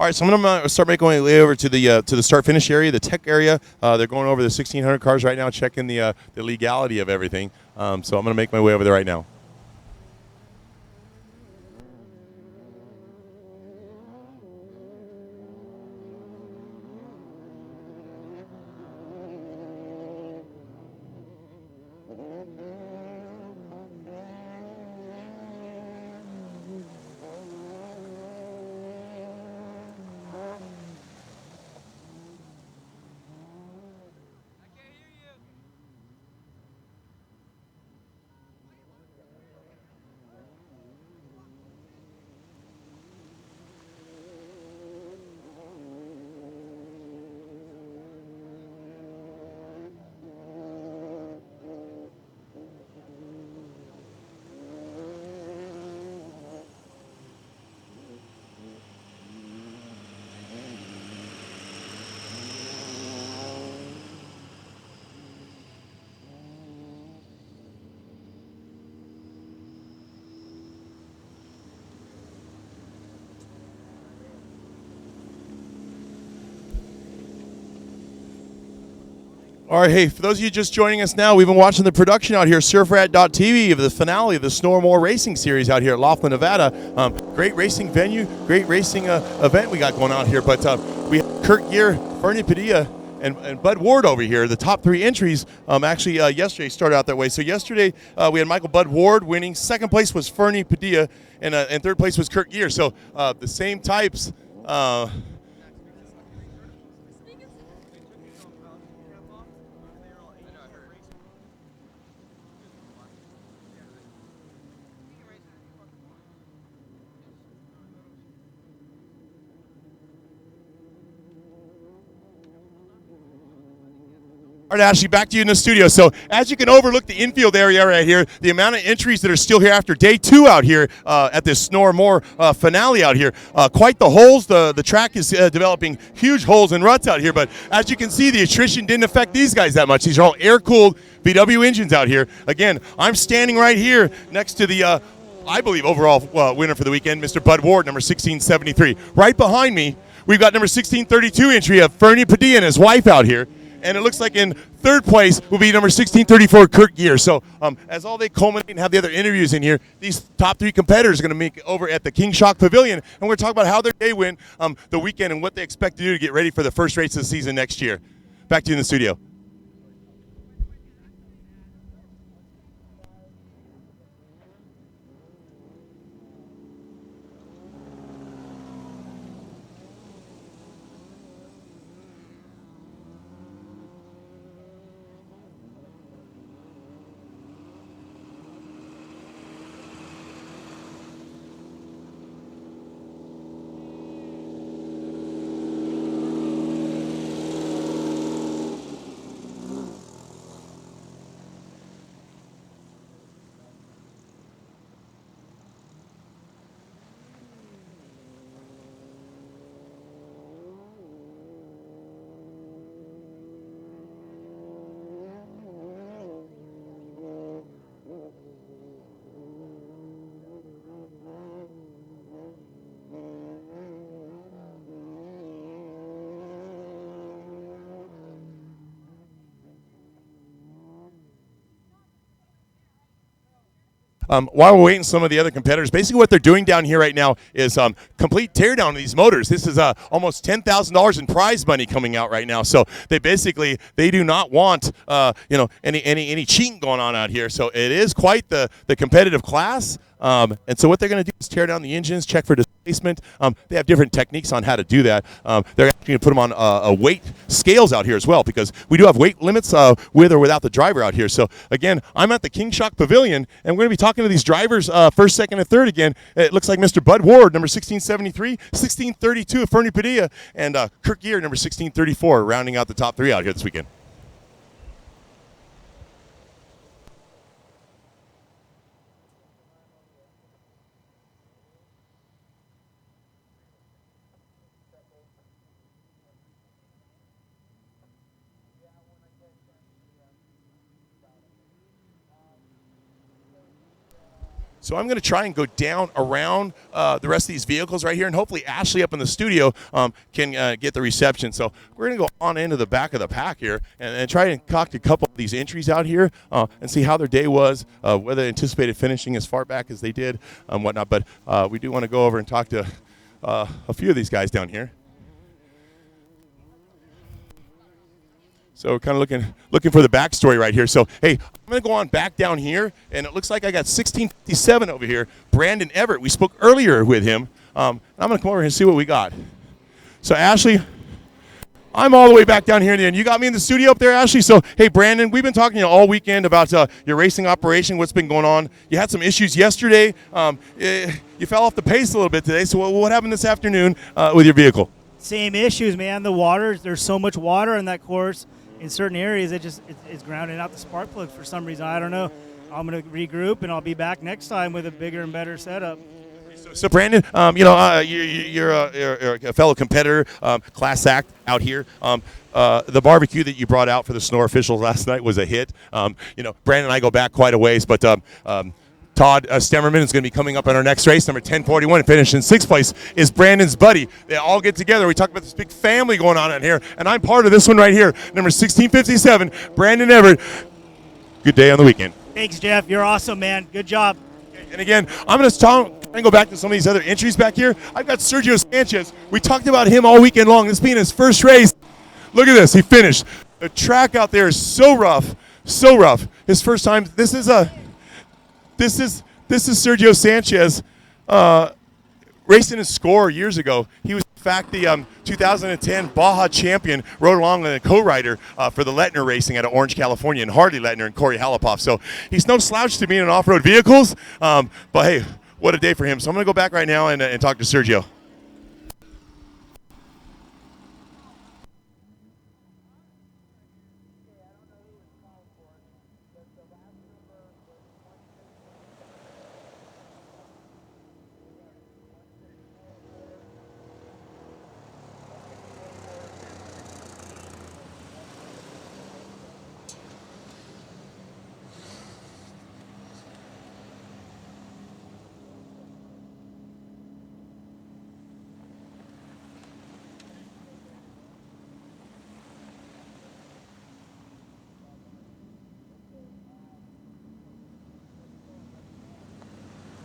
All right, so I'm going to start making my way over to the start-finish area, the tech area. They're going over the 1,600 cars right now, checking the legality of everything. So I'm going to make my way over there right now. All right, hey, for those of you just joining us now, we've been watching the production out here, surfrat.tv, of the finale of the Snore More Racing Series out here at Laughlin, Nevada. Great racing venue, great racing event we got going on here. But we have Kurt Gear, Fernie Padilla, and Bud Ward over here. The top three entries actually yesterday started out that way. So yesterday we had Michael Bud Ward winning. Second place was Fernie Padilla, and third place was Kurt Gear. So the same types. All right, Ashley, back to you in the studio. So as you can overlook the infield area right here, the amount of entries that are still here after day two out here at this Snore More finale out here, quite the holes. The track is developing huge holes and ruts out here, but as you can see, the attrition didn't affect these guys that much. These are all air-cooled VW engines out here. Again, I'm standing right here next to the, I believe, overall winner for the weekend, Mr. Bud Ward, number 1673. Right behind me, we've got number 1632 entry of Fernie Padilla and his wife out here. And it looks like in third place will be number 1634, Kurt Gear. So as all they culminate and have the other interviews in here, these top three competitors are going to meet over at the King Shock Pavilion. And we're going to talk about how their day went the weekend and what they expect to do to get ready for the first race of the season next year. Back to you in the studio. While we're waiting some of the other competitors, basically what they're doing down here right now is complete teardown of these motors. This is almost $10,000 in prize money coming out right now. So they do not want any cheating going on out here. So it is quite the competitive class. And so what they're going to do is tear down the engines, check for displacement. They have different techniques on how to do that. They're actually going to put them on weight scales out here as well, because we do have weight limits with or without the driver out here. So again, I'm at the King Shock Pavilion, and we're going to be talking to these drivers first, second, and third again. It looks like Mr. Bud Ward, number 1673, 1632 of Fernie Padilla, and Kurt Gear, number 1634, rounding out the top three out here this weekend. So I'm going to try and go down around the rest of these vehicles right here, and hopefully Ashley up in the studio can get the reception. So we're going to go on into the back of the pack here and try and concoct a couple of these entries out here and see how their day was, whether they anticipated finishing as far back as they did, whatnot. But we do want to go over and talk to a few of these guys down here. So we're kind of looking for the backstory right here. So, hey, I'm going to go on back down here, and it looks like I got 1657 over here. Brandon Everett, we spoke earlier with him. I'm going to come over here and see what we got. So, Ashley, I'm all the way back down here in the end. You got me in the studio up there, Ashley. So, hey, Brandon, we've been talking to you all weekend about your racing operation, what's been going on. You had some issues yesterday. You fell off the pace a little bit today. So what happened this afternoon with your vehicle? Same issues, man. The water, there's so much water on that course. In certain areas, it's grounding out the spark plug for some reason. I don't know. I'm going to regroup, and I'll be back next time with a bigger and better setup. So Brandon, you're a fellow competitor, class act out here. The barbecue that you brought out for the Snore officials last night was a hit. Brandon and I go back quite a ways, but Todd Stemmerman is going to be coming up in our next race, number 1041, and finish in 6th place is Brandon's buddy. They all get together. We talk about this big family going on in here, and I'm part of this one right here, number 1657, Brandon Everett. Good day on the weekend. Thanks, Jeff. You're awesome, man. Good job. And again, I'm going to go back to some of these other entries back here. I've got Sergio Sanchez. We talked about him all weekend long. This being his first race. Look at this. He finished. The track out there is so rough, so rough. His first time. This is Sergio Sanchez racing his score years ago. He was, in fact, the 2010 Baja champion, rode along with a co-rider for the Lettner racing out of Orange, California, and Hardy Lettner and Corey Halapoff. So he's no slouch to be in off-road vehicles, but hey, what a day for him. So I'm going to go back right now and talk to Sergio.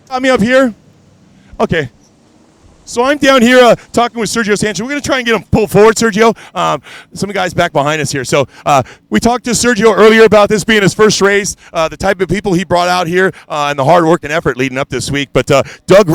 Got me up here? Okay. So I'm down here talking with Sergio Sanchez. We're going to try and get him pulled forward, Sergio. Some of the guys back behind us here. So we talked to Sergio earlier about this being his first race, the type of people he brought out here, and the hard work and effort leading up this week. But Doug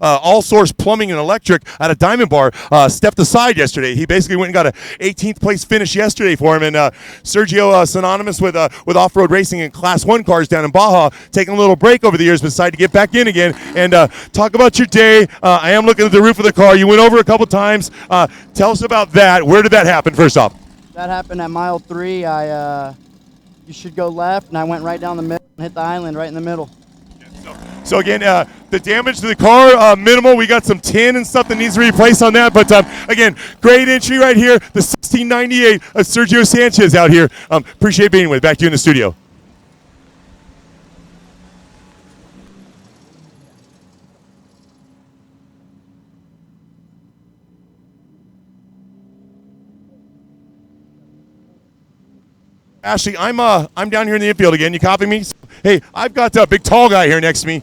All Source Plumbing and Electric out of Diamond Bar stepped aside yesterday. He basically went and got a 18th place finish yesterday for him. And Sergio, synonymous with off-road racing and Class 1 cars down in Baja, taking a little break over the years, but decided to get back in again. And talk about your day. I am looking at the roof of the car. You went over a couple times. Tell us about that. Where did that happen, first off? That happened at mile 3. You should go left, and I went right down the middle and hit the island right in the middle. So again, the damage to the car, minimal. We got some tin and stuff that needs to be replaced on that. But again, great entry right here. The 1698 of Sergio Sanchez out here. Appreciate being with. Back to you in the studio. Ashley, I'm down here in the infield again. You copy me? Hey, I've got a big tall guy here next to me.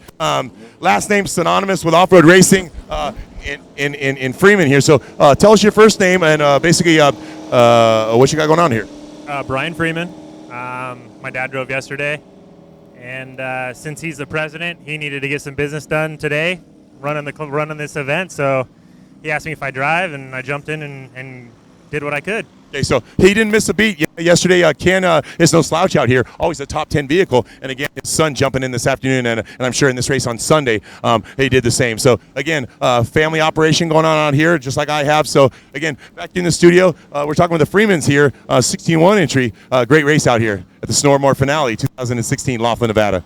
Last name synonymous with off-road racing in Freeman here. So tell us your first name and basically what you got going on here. Brian Freeman. My dad drove yesterday, and since he's the president, he needed to get some business done today, running this event. So he asked me if I drive, and I jumped in and did what I could. Okay, so he didn't miss a beat yesterday. Ken is no slouch out here, always a top 10 vehicle. And again, his son jumping in this afternoon, and I'm sure in this race on Sunday, he did the same. So again, family operation going on out here, just like I have. So again, back in the studio, we're talking with the Freemans here, 16-1 entry. Great race out here at the Snormore Finale 2016, Laughlin, Nevada.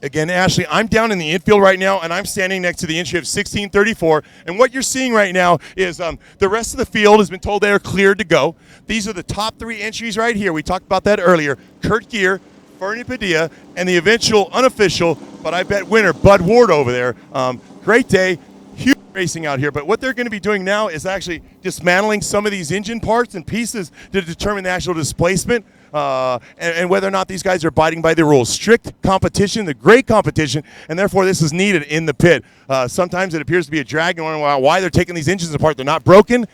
Again, Ashley, I'm down in the infield right now, and I'm standing next to the entry of 1634. And what you're seeing right now is the rest of the field has been told they are cleared to go. These are the top 3 entries right here. We talked about that earlier. Kurt Gear, Fernie Padilla, and the eventual unofficial, but I bet winner, Bud Ward over there. Great day. Huge racing out here, but what they're going to be doing now is actually dismantling some of these engine parts and pieces to determine the actual displacement and whether or not these guys are abiding by the rules. Strict competition, the great competition, and therefore this is needed in the pit. Sometimes it appears to be a drag, and wondering why they're taking these engines apart. They're not broken.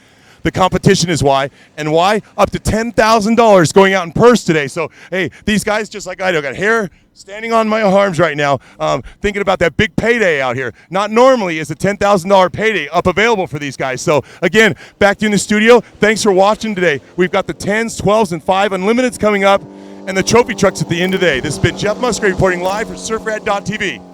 The competition is why, and why up to $10,000 going out in purse today. So, hey, these guys, just like I do, got hair standing on my arms right now, thinking about that big payday out here. Not normally is a $10,000 payday up available for these guys. So, again, back to you in the studio. Thanks for watching today. We've got the 10s, 12s, and 5 Unlimiteds coming up, and the trophy trucks at the end of the day. This has been Jeff Musgrave reporting live for surfrat.tv.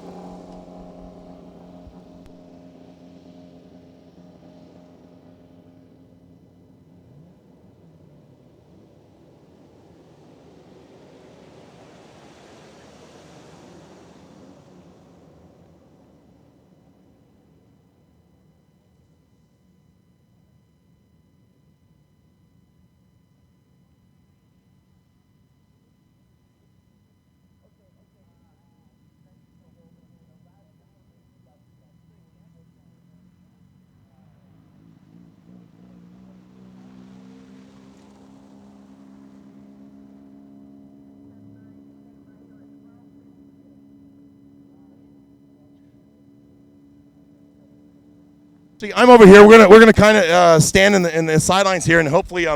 I'm over here. We're gonna kind of stand in the sidelines here, and hopefully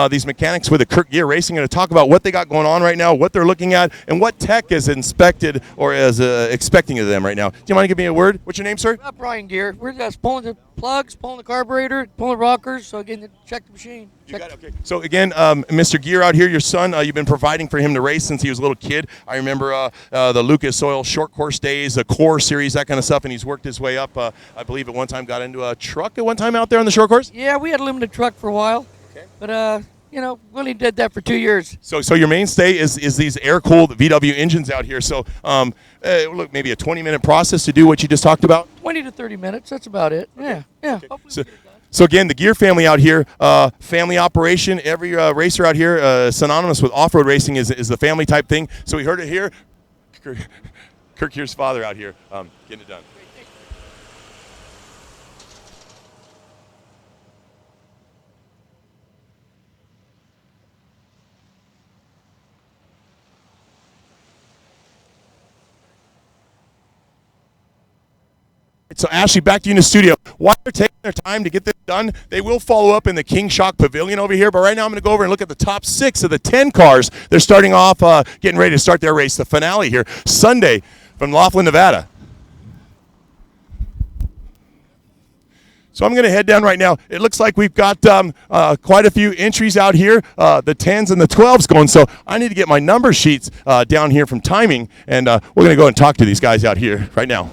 these mechanics with the Kirk Gear Racing are going to talk about what they got going on right now, what they're looking at, and what tech is inspected or is expecting of them right now. Do you mind to give me a word? What's your name, sir? Brian Gear. We're just pulling the plugs, pulling the carburetor, pulling the rockers. So again, check the machine. You got it, okay. So again, Mr. Gear out here, your son, you've been providing for him to race since he was a little kid. I remember the Lucas Oil short course days, the core series, that kind of stuff, and he's worked his way up. I believe at one time got into a truck at one time out there on the short course? Yeah, we had a limited truck for a while. Okay. But, you know, we only did that for 2 years. So your mainstay is these air-cooled VW engines out here. So, look, maybe a 20-minute process to do what you just talked about? 20 to 30 minutes, that's about it. Okay. Yeah. Okay. So again, the Gear family out here, family operation. Every racer out here, synonymous with off-road racing, is the family type thing. So we heard it here. Kirk Gear's father out here getting it done. So, Ashley, back to you in the studio. While they're taking their time to get this done, they will follow up in the King Shock Pavilion over here. But right now I'm going to go over and look at the top 6 of the 10 cars. They're starting off, getting ready to start their race, the finale here, Sunday from Laughlin, Nevada. So I'm going to head down right now. It looks like we've got quite a few entries out here, the 10s and the 12s going. So I need to get my number sheets down here from timing, and we're going to go and talk to these guys out here right now.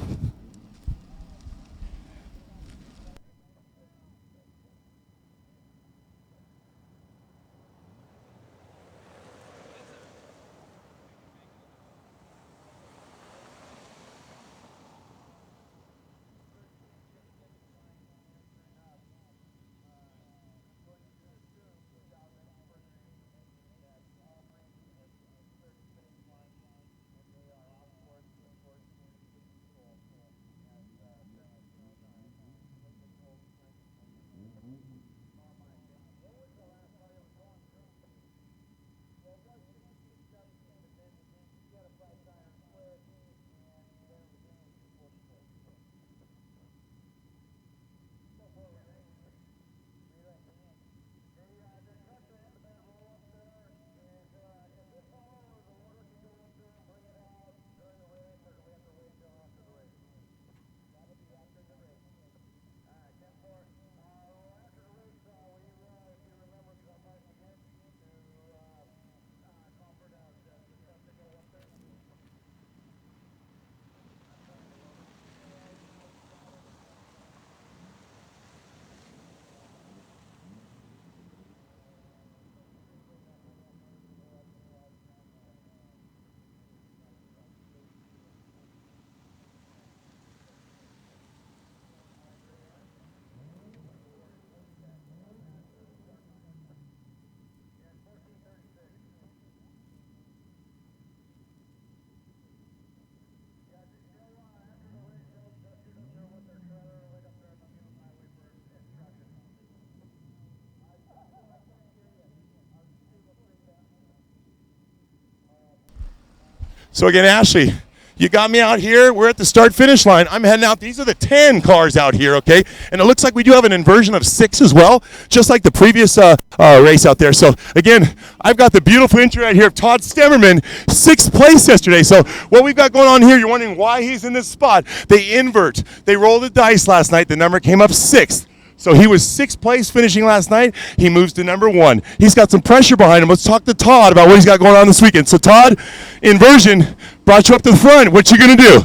So again, Ashley, you got me out here. We're at the start-finish line. I'm heading out. These are the 10 cars out here, okay? And it looks like we do have an inversion of 6 as well, just like the previous race out there. So again, I've got the beautiful entry right here of Todd Stemmerman, 6th place yesterday. So what we've got going on here, you're wondering why he's in this spot. They invert. They rolled the dice last night. The number came up 6th. So he was 6th place finishing last night. He moves to number 1. He's got some pressure behind him. Let's talk to Todd about what he's got going on this weekend. So Todd, inversion brought you up to the front. What you going to do?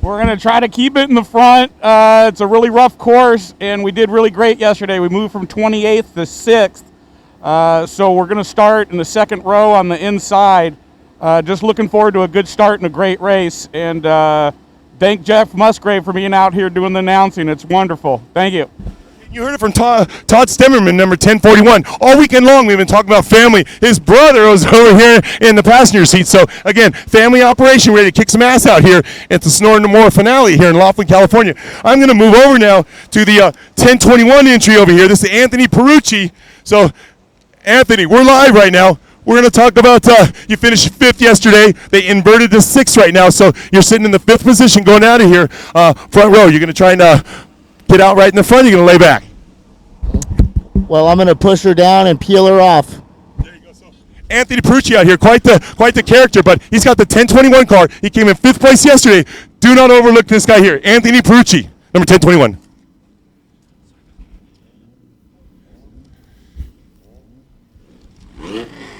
We're going to try to keep it in the front. It's a really rough course, and we did really great yesterday. We moved from 28th to 6th. So we're going to start in the second row on the inside. Just looking forward to a good start and a great race. And thank Jeff Musgrave for being out here doing the announcing. It's wonderful. Thank you. You heard it from Todd Stemmerman, number 1041. All weekend long, we've been talking about family. His brother was over here in the passenger seat. So, again, family operation, ready to kick some ass out here at the Snore No More finale here in Laughlin, California. I'm going to move over now to the 1021 entry over here. This is Anthony Perucci. So, Anthony, we're live right now. We're going to talk about you finished 5th yesterday. They inverted to 6th right now. So, you're sitting in the 5th position going out of here. Front row, you're going to try and get out right in the front, you're going to lay back? Well, I'm going to push her down and peel her off. There you go. So Anthony Perucci out here, quite the character, but he's got the 1021 car. He came in 5th place yesterday. Do not overlook this guy here, Anthony Perucci, number 1021.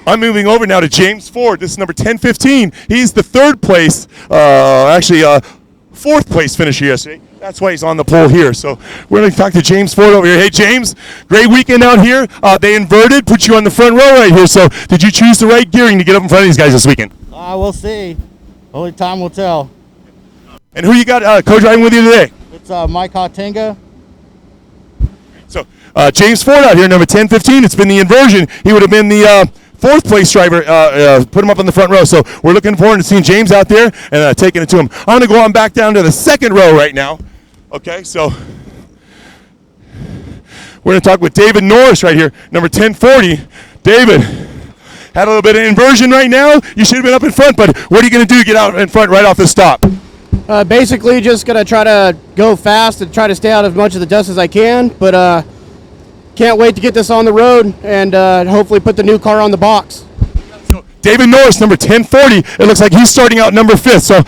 I'm moving over now to James Ford. This is number 1015. He's the 3rd place, 4th place finisher yesterday. That's why he's on the pole here. So we're going to talk to James Ford over here. Hey, James, great weekend out here. They inverted, put you on the front row right here. So did you choose the right gearing to get up in front of these guys this weekend? We'll see. Only time will tell. And who you got co-driving with you today? It's Mike Hottinga. So James Ford out here, number 1015. It's been the inversion. He would have been the 4th place driver, put him up on the front row. So we're looking forward to seeing James out there and taking it to him. I'm going to go on back down to the 2nd row right now. Okay, so we're going to talk with David Norris right here, number 1040. David, had a little bit of inversion right now. You should have been up in front, but what are you going to do to get out in front right off the stop? Basically just going to try to go fast and try to stay out as much of the dust as I can, but can't wait to get this on the road and hopefully put the new car on the box. David Norris, number 1040. It looks like he's starting out number 5th. So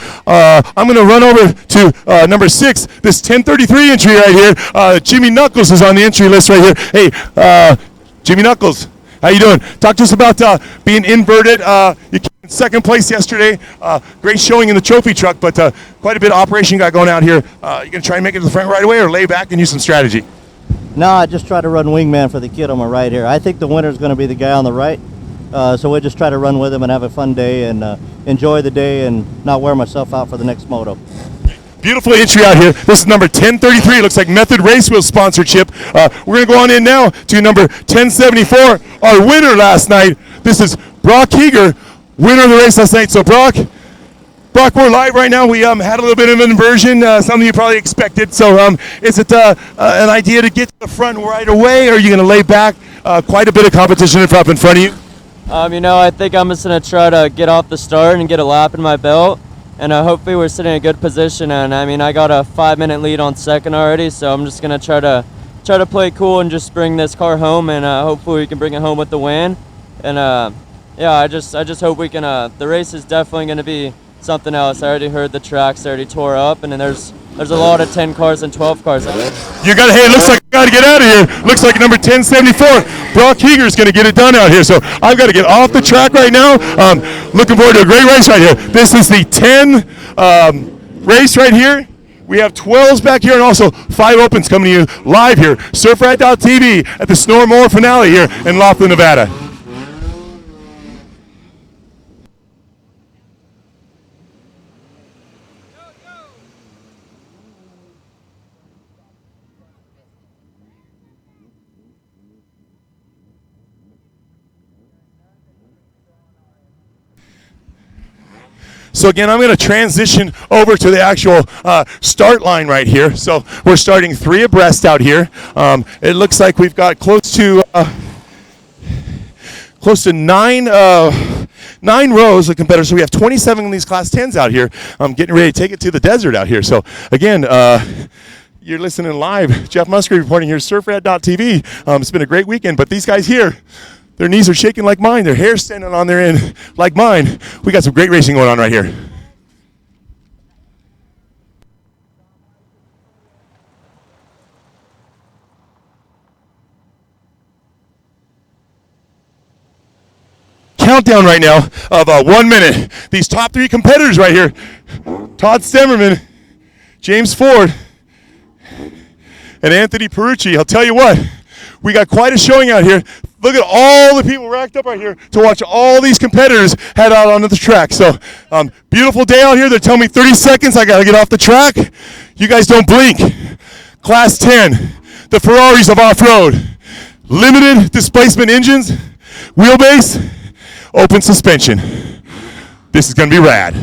I'm going to run over to number 6. This 1033 entry right here. Jimmy Knuckles is on the entry list right here. Hey, Jimmy Knuckles, how you doing? Talk to us about being inverted. You came in 2nd place yesterday. Great showing in the trophy truck, but quite a bit of operation got going out here. You going to try and make it to the front right away or lay back and use some strategy? No, I just try to run wingman for the kid on my right here. I think the winner's going to be the guy on the right. So we'll just try to run with him and have a fun day and enjoy the day and not wear myself out for the next moto. Beautiful entry out here. This is number 1033. It looks like Method Race Wheel sponsorship. We're going to go on in now to number 1074, our winner last night. This is Brock Heger, winner of the race last night. So Brock, we're live right now. We had a little bit of an inversion, something you probably expected. So is it an idea to get to the front right away, or are you going to lay back? Quite a bit of competition up in front of you. I think I'm just going to try to get off the start and get a lap in my belt. And hopefully we're sitting in a good position. And I got a 5-minute lead on 2nd already. So I'm just going to try to play cool and just bring this car home. And hopefully we can bring it home with the win. And I just hope we can. The race is definitely going to be something else. I already heard the tracks already tore up. And then there's a lot of 10 cars and 12 cars. You got, hey, it looks like I got to get out of here. Looks like number 1074, Brock Heger is going to get it done out here. So I've got to get off the track right now. Looking forward to a great race right here. This is the 10 race right here. We have 12s back here and also 5 opens coming to you live here. Surfrat.tv at the Snore More finale here in Laughlin, Nevada. So again, I'm going to transition over to the actual start line right here. So we're starting 3 abreast out here. It looks like we've got close to 9 9 rows of competitors. So we have 27 of these Class 10s out here. I'm getting ready to take it to the desert out here. So again, you're listening live. Jeff Musgrave reporting here, surfrat.tv. It's been a great weekend, but these guys here, their knees are shaking like mine. Their hair's standing on their end like mine. We got some great racing going on right here. Countdown right now of 1 minute. These top 3 competitors right here, Todd Stemmerman, James Ford, and Anthony Perucci. I'll tell you what, we got quite a showing out here. Look at all the people racked up right here to watch all these competitors head out onto the track. So, beautiful day out here. They're telling me 30 seconds, I gotta get off the track. You guys don't blink. Class 10, the Ferraris of off-road. Limited displacement engines, wheelbase, open suspension. This is gonna be rad.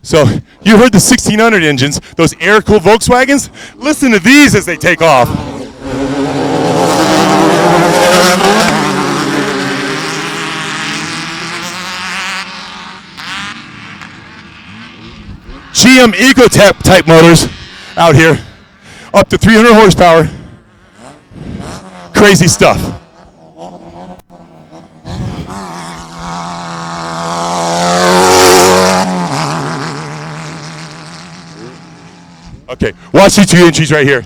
So you heard the 1600 engines, those air-cooled Volkswagens? Listen to these as they take off. GM EcoTech type motors out here. Up to 300 horsepower. Crazy stuff. Okay, watch these 2 entries right here.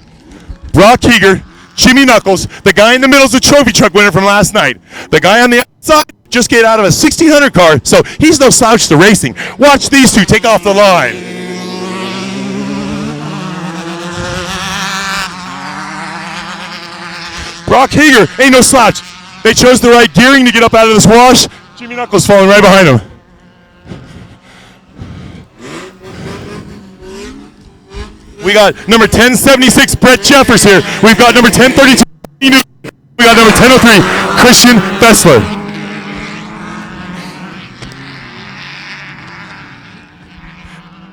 Brock Heger, Jimmy Knuckles, the guy in the middle is the trophy truck winner from last night. The guy on the outside just get out of a 1600 car, so he's no slouch to racing. Watch these 2 take off the line. Brock Heger ain't no slouch. They chose the right gearing to get up out of this wash. Jimmy Knuckles falling right behind him. We got number 1076, Brett Jeffers here. We've got number 1032, we got number 1003, Christian Fessler.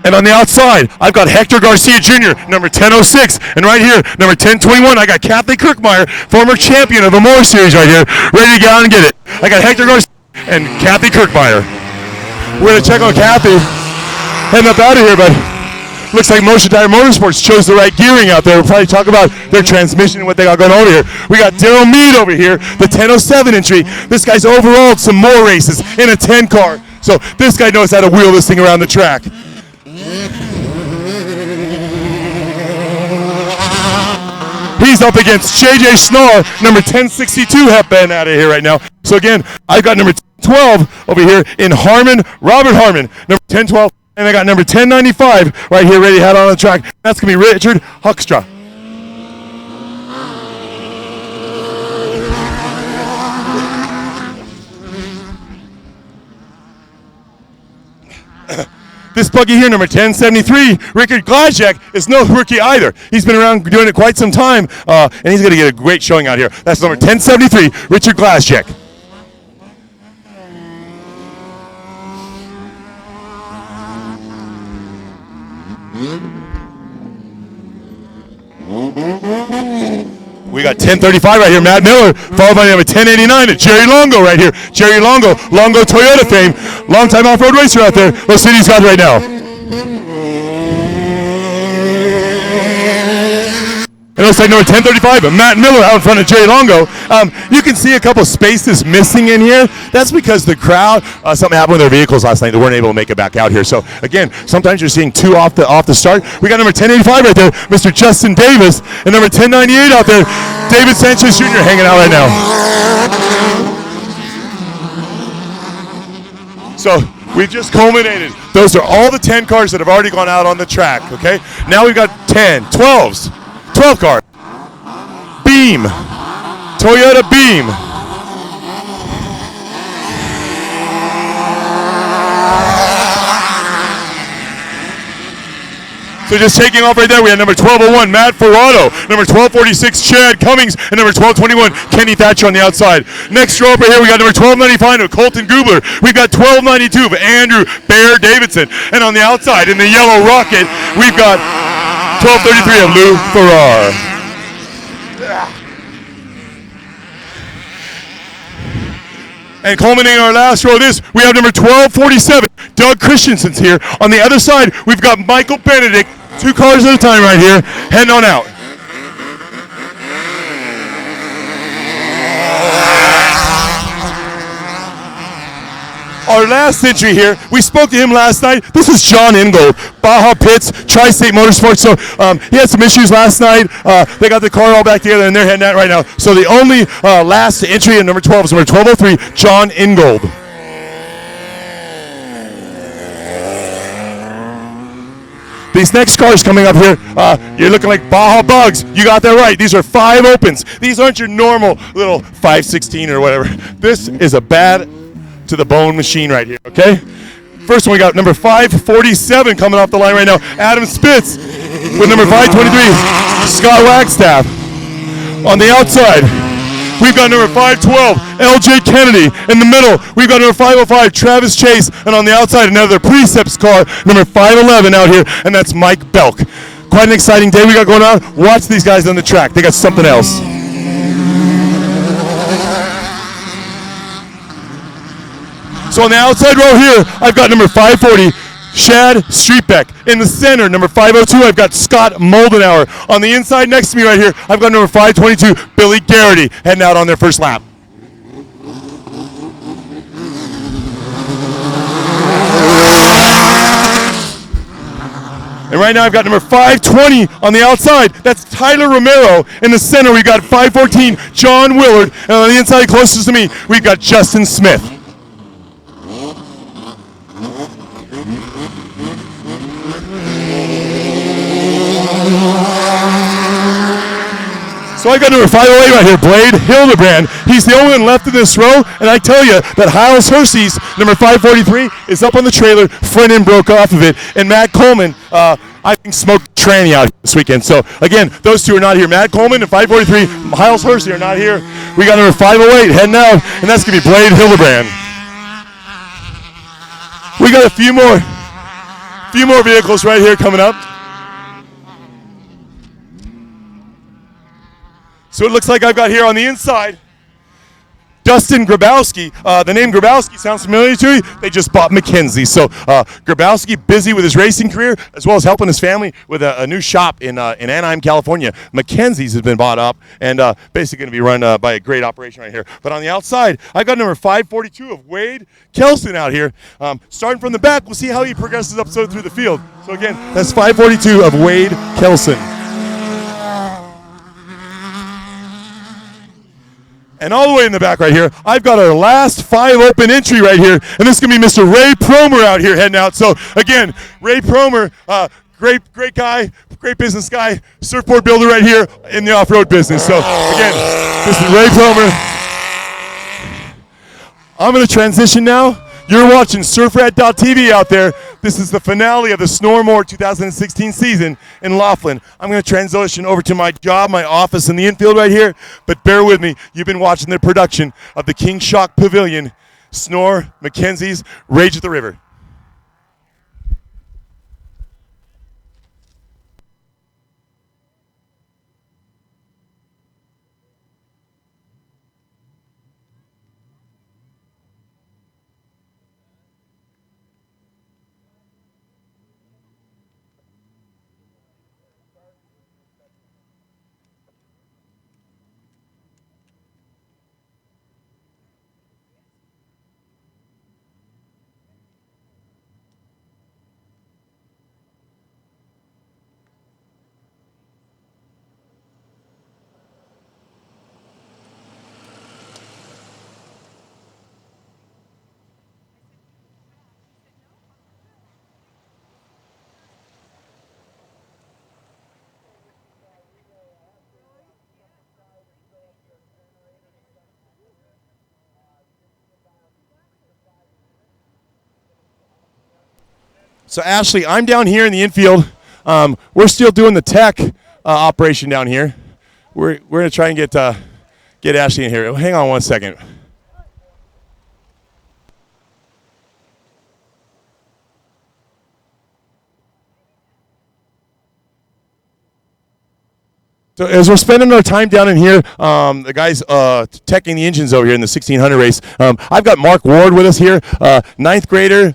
And on the outside, I've got Hector Garcia Jr., number 1006. And right here, number 1021, I got Kathy Kirkmeyer, former champion of the Moore Series right here, ready to get out and get it. I got Hector Garcia and Kathy Kirkmeyer. We're going to check on Kathy, heading up out of here, but looks like Motion Tire Motorsports chose the right gearing out there. We'll probably talk about their transmission and what they got going on here. We got Daryl Mead over here, the 1007 entry. This guy's overalled some more races in a 10 car. So this guy knows how to wheel this thing around the track. He's up against JJ Schnar, number 1062, headband out of here right now. So again, I've got number 12 over here in Harmon, Robert Harmon, number 1012. And I got number 1095 right here ready to head on the track. That's going to be Richard Huckstra. This buggy here, number 1073, Richard Glazek, is no rookie either. He's been around doing it quite some time, and he's going to get a great showing out here. That's number 1073, Richard Glazek. We got 1035 right here, Matt Miller, followed by number 1089 at Jerry Longo right here. Jerry Longo, Longo Toyota fame, longtime off-road racer out there. Let's see what he's got right now. It looks like number 1035, Matt Miller out in front of Jerry Longo. You can see a couple spaces missing in here. That's because the crowd, something happened with their vehicles last night. They weren't able to make it back out here. So again, sometimes you're seeing 2 off the start. We got number 1085 right there, Mr. Justin Davis, and number 1098 out there, David Sanchez Jr. hanging out right now. So we've just culminated. Those are all the 10 cars that have already gone out on the track, okay? Now we've got 10, 12s. 12 car. Beam. Toyota Beam. So just taking off right there, we have number 1201, Matt Ferrato, number 1246, Chad Cummings, and number 1221, Kenny Thatcher on the outside. Next row up right here, we got number 1295 of Colton Gubler. We've got 1292 of Andrew Bear Davidson. And on the outside, in the yellow rocket, we've got 1233 of Lou Farrar. And culminating our last row of this, we have number 1247, Doug Christensen's here. On the other side, we've got Michael Benedict, 2 cars at a time right here, heading on out. Our last entry here, we spoke to him last night. This is John Ingold, Baja Pits, Tri-State Motorsports. So he had some issues last night. They got the car all back together, and they're heading out right now. So the only last entry in number 12 is number 1203, John Ingold. These next cars coming up here, you're looking like Baja Bugs. You got that right. These are 5 opens. These aren't your normal little 516 or whatever. This is a bad to the bone machine right here, okay? First one, we got number 547 coming off the line right now, Adam Spitz, with number 523, Scott Wagstaff. On the outside, we've got number 512, LJ Kennedy. In the middle, we've got number 505, Travis Chase. And on the outside, another Precepts car, number 511 out here, and that's Mike Belk. Quite an exciting day we got going on. Watch these guys on the track. They got something else. So on the outside row here, I've got number 540, Shad Streetbeck. In the center, number 502, I've got Scott Moldenauer. On the inside next to me right here, I've got number 522, Billy Garrity, heading out on their first lap. And right now I've got number 520 on the outside. That's Tyler Romero. In the center, we've got 514, John Willard. And on the inside closest to me, we've got Justin Smith. So I got number 508 right here, Blade Hildebrand. He's the only one left in this row, and I tell you that Hyles Hersey's number 543 is up on the trailer. Front end broke off of it, and Matt Coleman, I think, smoked tranny out this weekend. So again, those two are not here. Matt Coleman and 543, Hyles Hersey are not here. We got number 508 heading out, and that's gonna be Blade Hildebrand. We got a few more vehicles right here coming up. So it looks like I've got here on the inside, Dustin Grabowski. The name Grabowski sounds familiar to you. They just bought McKenzie. So Grabowski, busy with his racing career, as well as helping his family with a new shop in Anaheim, California. McKenzie's has been bought up and basically going to be run by a great operation right here. But on the outside, I got number 542 of Wade Kelson out here. Starting from the back, we'll see how he progresses up through the field. So again, that's 542 of Wade Kelson. And all the way in the back right here, I've got our last 5 open entry right here. And this is going to be Mr. Ray Promer out here heading out. So, again, Ray Promer, great guy, great business guy, surfboard builder right here in the off-road business. So, again, this is Ray Promer. I'm going to transition now. You're watching surfrat.tv out there. This is the finale of the Snormore 2016 season in Laughlin. I'm going to transition over to my job, my office in the infield right here. But bear with me. You've been watching the production of the King Shock Pavilion, Snore, McKenzie's Rage at the River. So Ashley, I'm down here in the infield. We're still doing the tech operation down here. We're gonna try and get Ashley in here. Hang on one second. So as we're spending our time down in here, the guys teching the engines over here in the 1600 race, I've got Mark Ward with us here, ninth grader,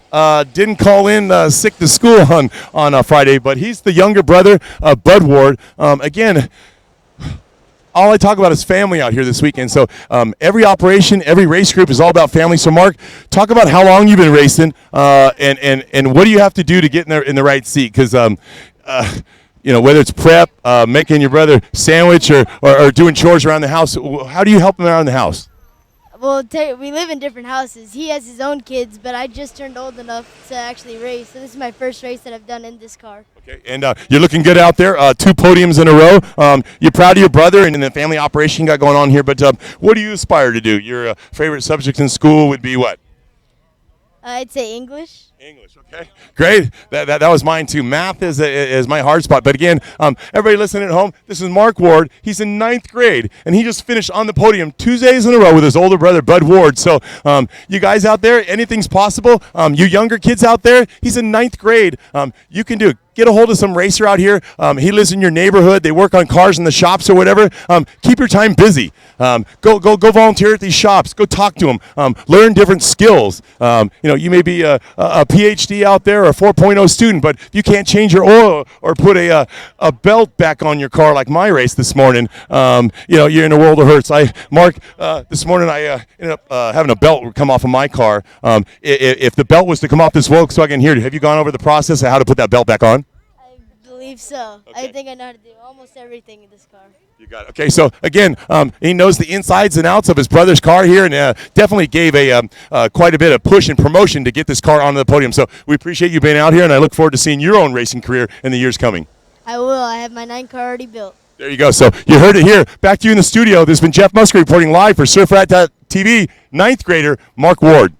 didn't call in sick to school on Friday, but he's the younger brother of Bud Ward. Again, all I talk about is family out here this weekend. So every operation, every race group is all about family. So Mark, talk about how long you've been racing, and what do you have to do to get in the right seat? Because you know, whether it's prep, making your brother sandwich, or doing chores around the house, how do you help him around the house? Well, we live in different houses. He has his own kids, but I just turned old enough to actually race. So this is my first race that I've done in this car. Okay, and you're looking good out there. 2 podiums in a row. You're proud of your brother and the family operation you got going on here. But what do you aspire to do? Your favorite subject in school would be what? I'd say English. English, okay. Great. That was mine too. Math is my hard spot. But again, everybody listening at home, this is Mark Ward. He's in 9th grade, and he just finished on the podium 2 days in a row with his older brother, Bud Ward. So you guys out there, anything's possible. You younger kids out there, he's in 9th grade. You can do it. Get a hold of some racer out here. He lives in your neighborhood. They work on cars in the shops or whatever. Keep your time busy. Go volunteer at these shops. Go talk to them. Learn different skills. You know, you may be a PhD out there or a 4.0 student, but if you can't change your oil or put a belt back on your car like my race this morning, you know, you're in a world of hurts. Mark, this morning I ended up having a belt come off of my car. If the belt was to come off this Volkswagen here, have you gone over the process of how to put that belt back on? I believe so. Okay. I think I know how to do almost everything in this car. You got it. Okay, so again, he knows the insides and outs of his brother's car here, and definitely gave quite a bit of push and promotion to get this car onto the podium. So we appreciate you being out here, and I look forward to seeing your own racing career in the years coming. I will. I have my 9 car already built. There you go. So you heard it here. Back to you in the studio. This has been Jeff Musgrave reporting live for surfrat.tv, 9th grader Mark Ward.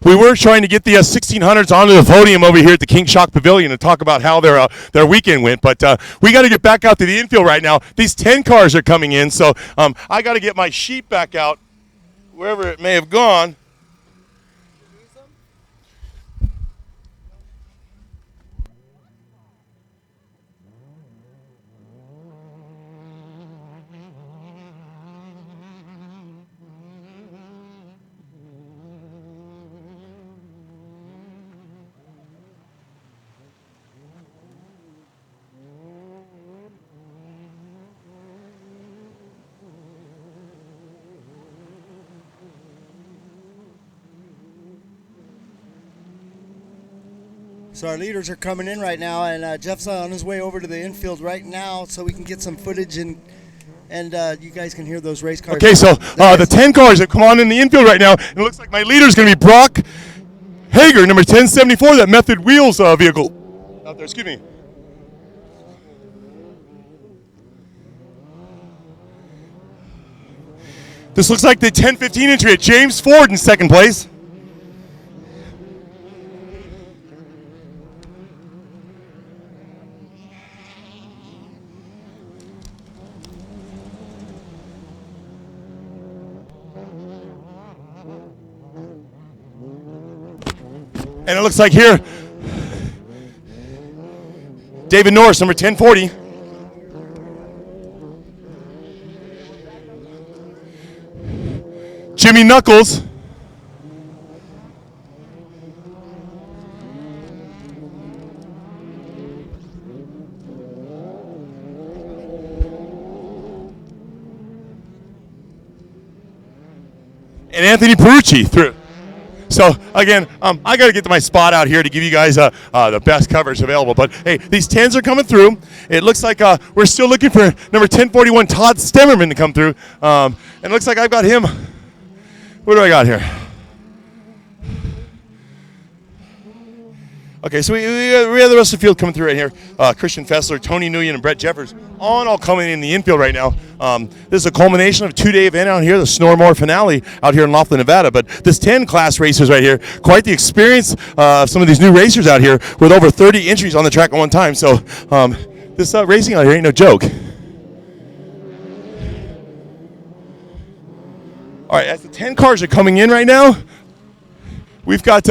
We were trying to get the 1600s onto the podium over here at the King Shock Pavilion and talk about how their weekend went, but we got to get back out to the infield right now. These 10 cars are coming in, so I got to get my sheet back out wherever it may have gone. So our leaders are coming in right now, and Jeff's on his way over to the infield right now so we can get some footage and you guys can hear those race cars. Okay, so the 10 cars have come on in the infield right now, and it looks like my leader is going to be Brock Hager, number 1074, that Method Wheels vehicle out there. Excuse me. This looks like the 1015 entry at James Ford in second place. And it looks like here, David Norris, number 1040. Jimmy Knuckles. And Anthony Perucci through. So again, I got to get to my spot out here to give you guys the best coverage available. But hey, these 10s are coming through. It looks like we're still looking for number 1041 Todd Stemmerman to come through. And it looks like I've got him. What do I got here? Okay, so we have the rest of the field coming through right here. Christian Fessler, Tony Nguyen, and Brett Jeffers all coming in the infield right now. This is a culmination of a 2-day event out here, the Snormore finale out here in Laughlin, Nevada. But this 10 class racers right here, quite the experience of some of these new racers out here with over 30 entries on the track at one time. So this racing out here ain't no joke. All right, as the 10 cars are coming in right now, we've got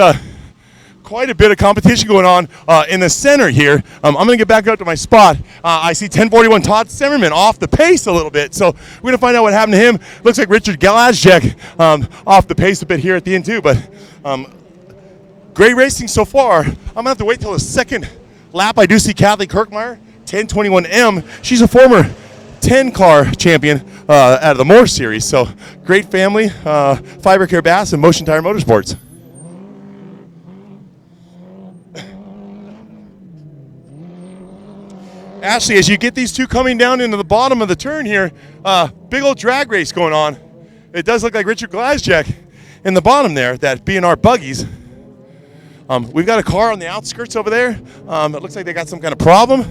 quite a bit of competition going on in the center here. I'm going to get back up to my spot. I see 1041 Todd Simmerman off the pace a little bit, so we're going to find out what happened to him. Looks like Richard Galazjek off the pace a bit here at the end too, but great racing so far. I'm going to have to wait till the second lap. I do see Kathleen Kirkmeyer, 1021M. She's a former 10-car champion out of the Moore Series, so great family, Fiber Care Bass, and Motion Tire Motorsports. Ashley, as you get these two coming down into the bottom of the turn here, big old drag race going on. It does look like Richard Glazjek in the bottom there, that B&R buggies. We've got a car on the outskirts over there. It looks like they got some kind of problem.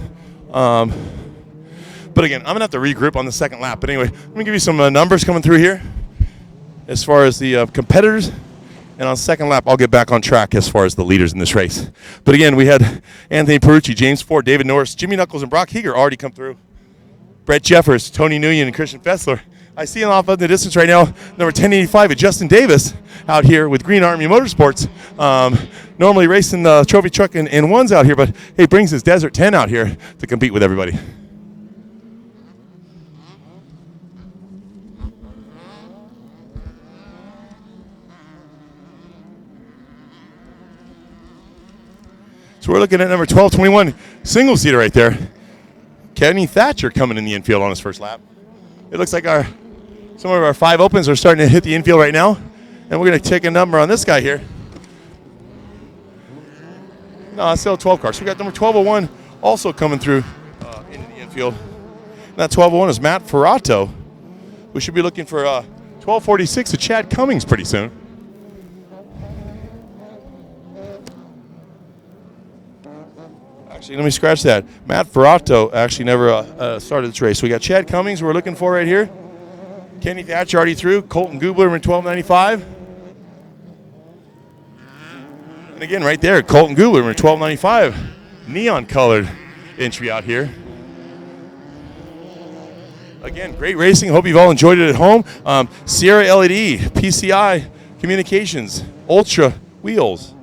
But again, I'm going to have to regroup on the second lap. But anyway, let me give you some numbers coming through here as far as the competitors. And on second lap, I'll get back on track as far as the leaders in this race. But again, we had Anthony Perucci, James Ford, David Norris, Jimmy Knuckles, and Brock Heeger already come through. Brett Jeffers, Tony Nguyen, and Christian Fessler. I see him off in the distance right now, number 1085 at Justin Davis out here with Green Army Motorsports. Normally racing the trophy truck in ones out here, but he brings his Desert 10 out here to compete with everybody. So we're looking at number 1221 single seater right there. Kenny Thatcher coming in the infield on his first lap. It looks like some of our 5 opens are starting to hit the infield right now. And we're going to take a number on this guy here. No, it's still a 12 car. So we got number 1201 also coming through into the infield. And that 1201 is Matt Ferrato. We should be looking for 1246 of Chad Cummings pretty soon. Actually, let me scratch that. Matt Ferrato actually never started this race. So we got Chad Cummings we're looking for right here. Kenny Thatcher already through. Colton Gubler in 1295. And again, right there, Colton Gubler in 1295. Neon-colored entry out here. Again, great racing. Hope you've all enjoyed it at home. Sierra LED, PCI Communications, Ultra Wheels,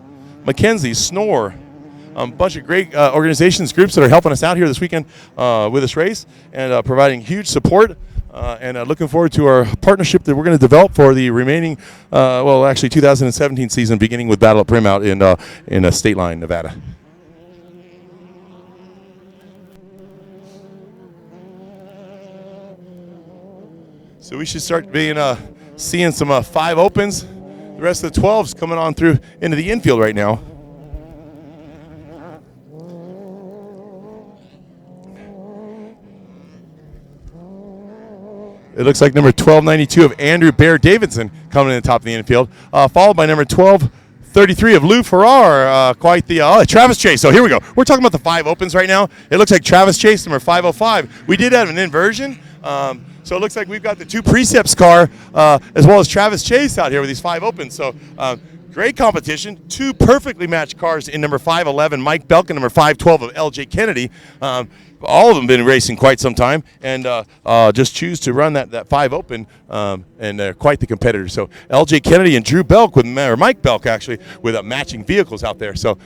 Mackenzie, Snore. A bunch of great organizations, groups that are helping us out here this weekend with this race and providing huge support. And looking forward to our partnership that we're going to develop for the remaining, 2017 season, beginning with Battle at Prim out in State Line, Nevada. So we should start seeing some 5 opens. The rest of the 12s coming on through into the infield right now. It looks like number 1292 of Andrew Bear Davidson coming in the top of the infield, followed by number 1233 of Lou Farrar, quite the Travis Chase. So here we go. We're talking about the 5 opens right now. It looks like Travis Chase, number 505. We did have an inversion, so it looks like we've got the 2 Precepts car as well as Travis Chase out here with these 5 opens. So great competition. 2 perfectly matched cars in number 511, Mike Belk, and number 512 of LJ Kennedy. All of them been racing quite some time, and just choose to run that 5 open, and they're quite the competitors. So LJ Kennedy and Drew Belk or Mike Belk actually with matching vehicles out there. So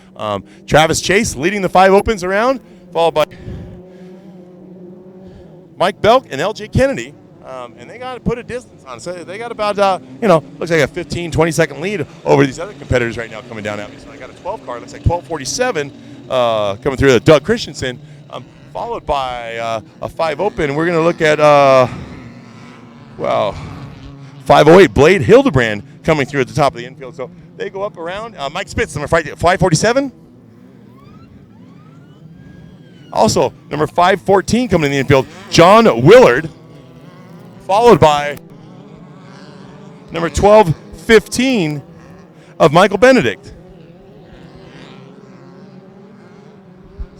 Travis Chase leading the 5 opens around, followed by Mike Belk and LJ Kennedy. And they got to put a distance on. So they got about, looks like a 15, 20-second lead over these other competitors right now coming down at me. So I got a 12 car, looks like 1247 coming through, Doug Christensen, followed by a 5 open. We're going to look at, 508 Blade Hildebrand coming through at the top of the infield. So they go up around. Mike Spitz, number 547. Also, number 514 coming in the infield, John Willard. Followed by number 1215 of Michael Benedict.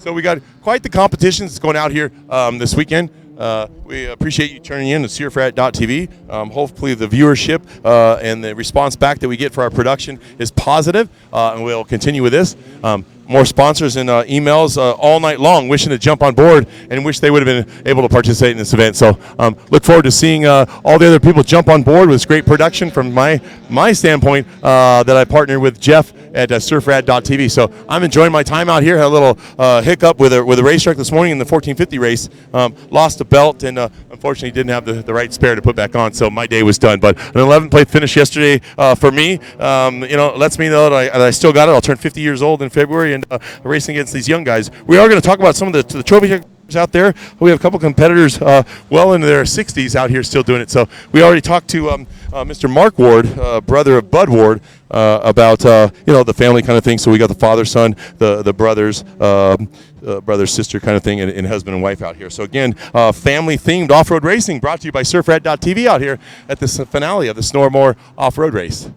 So we got quite the competition that's going out here this weekend. We appreciate you turning in to surfrat.tv. Hopefully the viewership and the response back that we get for our production is positive, and we'll continue with this. More sponsors and emails all night long wishing to jump on board and wish they would have been able to participate in this event. So look forward to seeing all the other people jump on board with this great production from my standpoint that I partnered with Jeff at surfrat.tv. So I'm enjoying my time out here. Had a little hiccup with a race truck this morning in the 1450 race. Lost a belt and unfortunately didn't have the right spare to put back on, so my day was done. But an 11th place finish yesterday for me, lets me know that I still got it. I'll turn 50 years old in February and racing against these young guys. We are going to talk about some of the trophy out there. We have a couple competitors well into their 60s out here still doing it. So we already talked to Mr. Mark Ward, brother of Bud Ward, about the family kind of thing. So we got the father, son, the brothers, brother, sister kind of thing, and husband and wife out here. So again, family-themed off-road racing brought to you by surfrat.tv out here at this finale of the Snormore off-road race.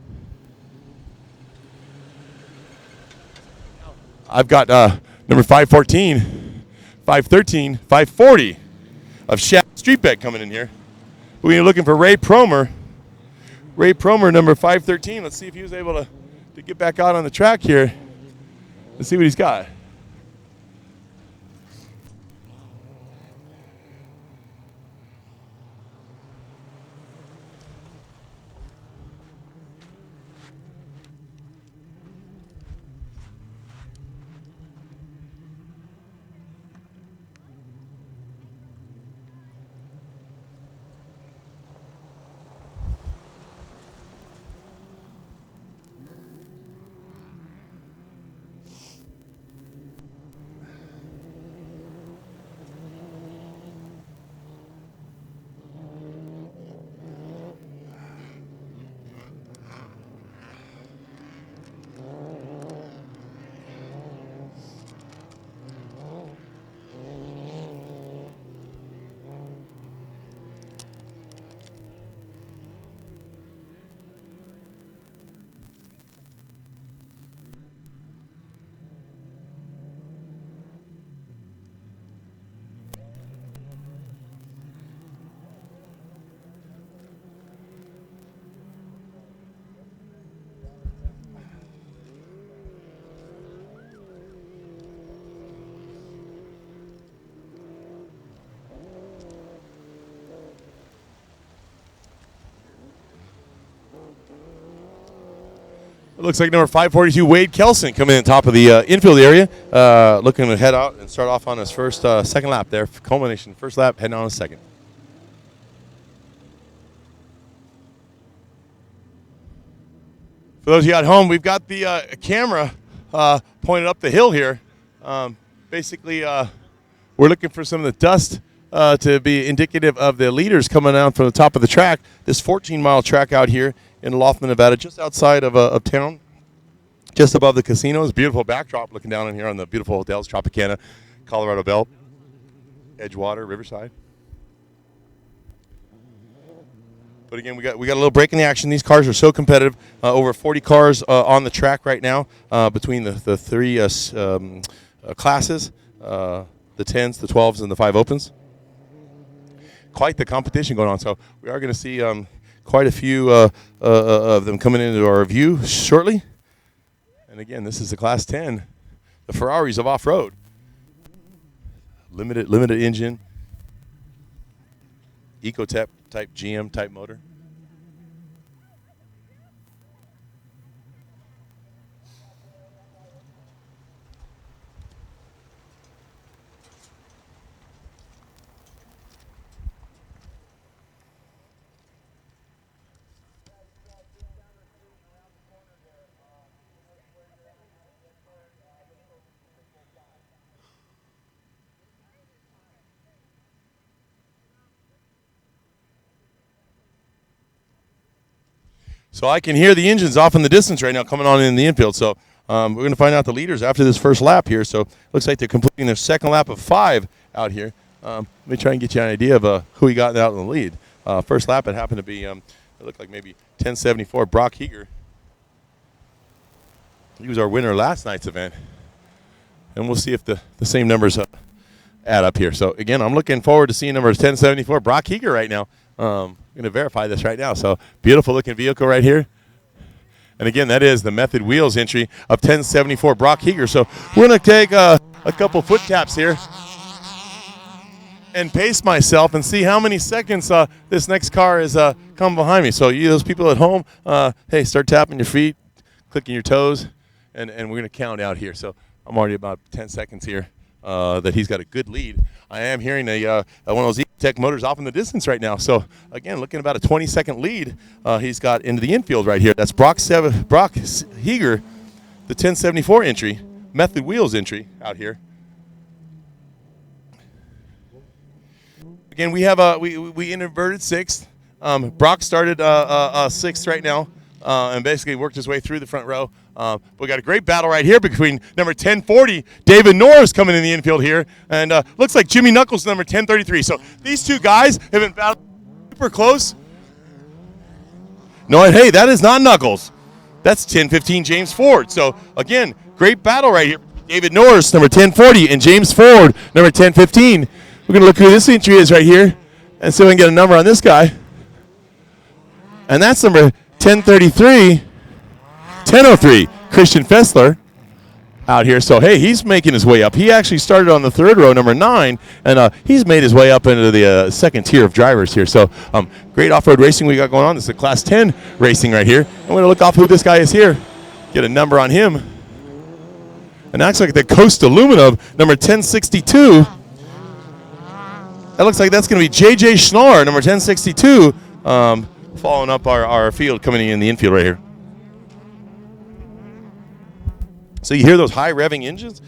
I've got number 514, 513, 540 of Shaq Streetbet coming in here. We're looking for Ray Promer. Ray Promer, number 513. Let's see if he was able to get back out on the track here. Let's see what he's got. It looks like number 542, Wade Kelson, coming in top of the infield area, looking to head out and start off on his first second lap there. Culmination, first lap, heading on a second. For those of you at home, we've got the camera pointed up the hill here. Basically, we're looking for some of the dust to be indicative of the leaders coming down from the top of the track. This 14-mile track out here in Lothman, Nevada, just outside of town, just above the casinos. Beautiful backdrop looking down in here on the beautiful hotels, Tropicana, Colorado Belle, Edgewater, Riverside. But again, we got a little break in the action. These cars are so competitive. Over 40 cars on the track right now between the three classes, the 10s, the 12s, and the 5 opens. Quite the competition going on. So we are going to see quite a few of them coming into our review shortly. And again, this is the Class 10, the Ferraris of off-road. Limited engine, Ecotep type GM type motor. So I can hear the engines off in the distance right now coming on in the infield. So we're going to find out the leaders after this first lap here. So looks like they're completing their second lap of 5 out here. Let me try and get you an idea of who we got out in the lead. First lap, it happened to be, it looked like maybe 1074, Brock Heeger. He was our winner last night's event. and we'll see if the same numbers add up here. So again, I'm looking forward to seeing number 1074 Brock Heger right now. I'm going to verify this right now. So beautiful looking vehicle right here. And again, that is the Method Wheels entry of 1074 Brock Heger. So we're going to take a couple foot taps here and pace myself and see how many seconds this next car is coming behind me. So you, those people at home, hey, start tapping your feet, clicking your toes, and we're going to count out here. So I'm already about 10 seconds here that he's got a good lead. I am hearing one of those E-Tech motors off in the distance right now. So again, looking about a 20-second lead he's got into the infield right here. That's Brock Heger, the 1074 entry, Method Wheels entry out here. Again, we have we inverted sixth. Brock started sixth right now, and basically worked his way through the front row. We got a great battle right here between number 1040, David Norris, coming in the infield here, and looks like Jimmy Knuckles, number 1033. So these two guys have been battling super close. No, hey, that is not Knuckles. That's 1015 James Ford. So again, great battle right here. David Norris, number 1040, and James Ford, number 1015. We're going to look who this entry is right here and see if we can get a number on this guy. And that's number 1033, 1003, Christian Fessler out here. So, hey, he's making his way up. He actually started on the third row, number 9, and he's made his way up into the second tier of drivers here. So, great off-road racing we got going on. This is a Class 10 racing right here. I'm going to look off who this guy is here, get a number on him. And that's like the Coast Aluminum, number 1062. That looks like that's going to be J.J. Schnar, number 1062, following up our field, coming in the infield right here. So you hear those high revving engines?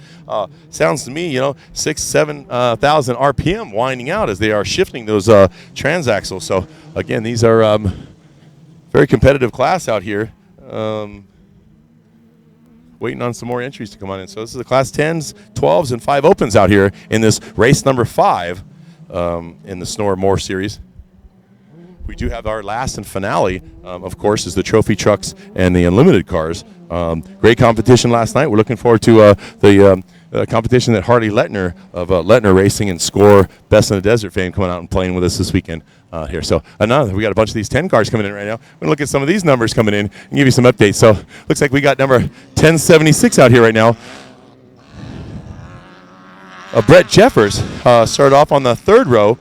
Sounds to me, 6,000-7,000 RPM winding out as they are shifting those transaxles. So, again, these are very competitive class out here. Waiting on some more entries to come on in. So this is the Class 10s, 12s, and 5 Opens out here in this race number 5. In the Snore More series. We do have our last and finale, of course, is the trophy trucks and the unlimited cars. Great competition last night. We're looking forward to the competition that Harley Lettner of Lettner Racing and Score Best in the Desert fame coming out and playing with us this weekend here. So we got a bunch of these 10 cars coming in right now. We're going to look at some of these numbers coming in and give you some updates. So looks like we got number 1076 out here right now. Brett Jeffers started off on the third row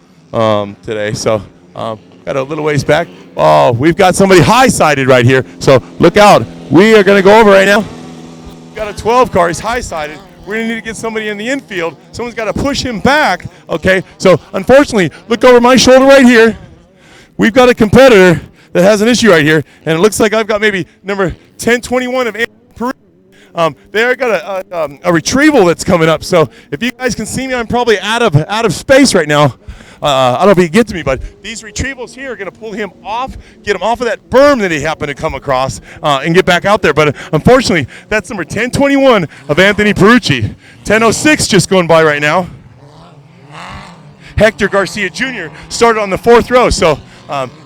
today, so got a little ways back. Oh, we've got somebody high-sided right here, so look out. We are going to go over right now. We've got a 12 car. He's high-sided. We're going to need to get somebody in the infield. Someone's got to push him back, okay? So, unfortunately, look over my shoulder right here. We've got a competitor that has an issue right here, and it looks like I've got maybe number 1021 of Peru. They got a retrieval that's coming up. So if you guys can see me, I'm probably out of space right now. I don't know if you can get to me, but these retrievals here are going to pull him off, get him off of that berm that he happened to come across, and get back out there. But unfortunately, that's number 1021 of Anthony Perucci. 1006 just going by right now. Hector Garcia Jr. started on the fourth row, so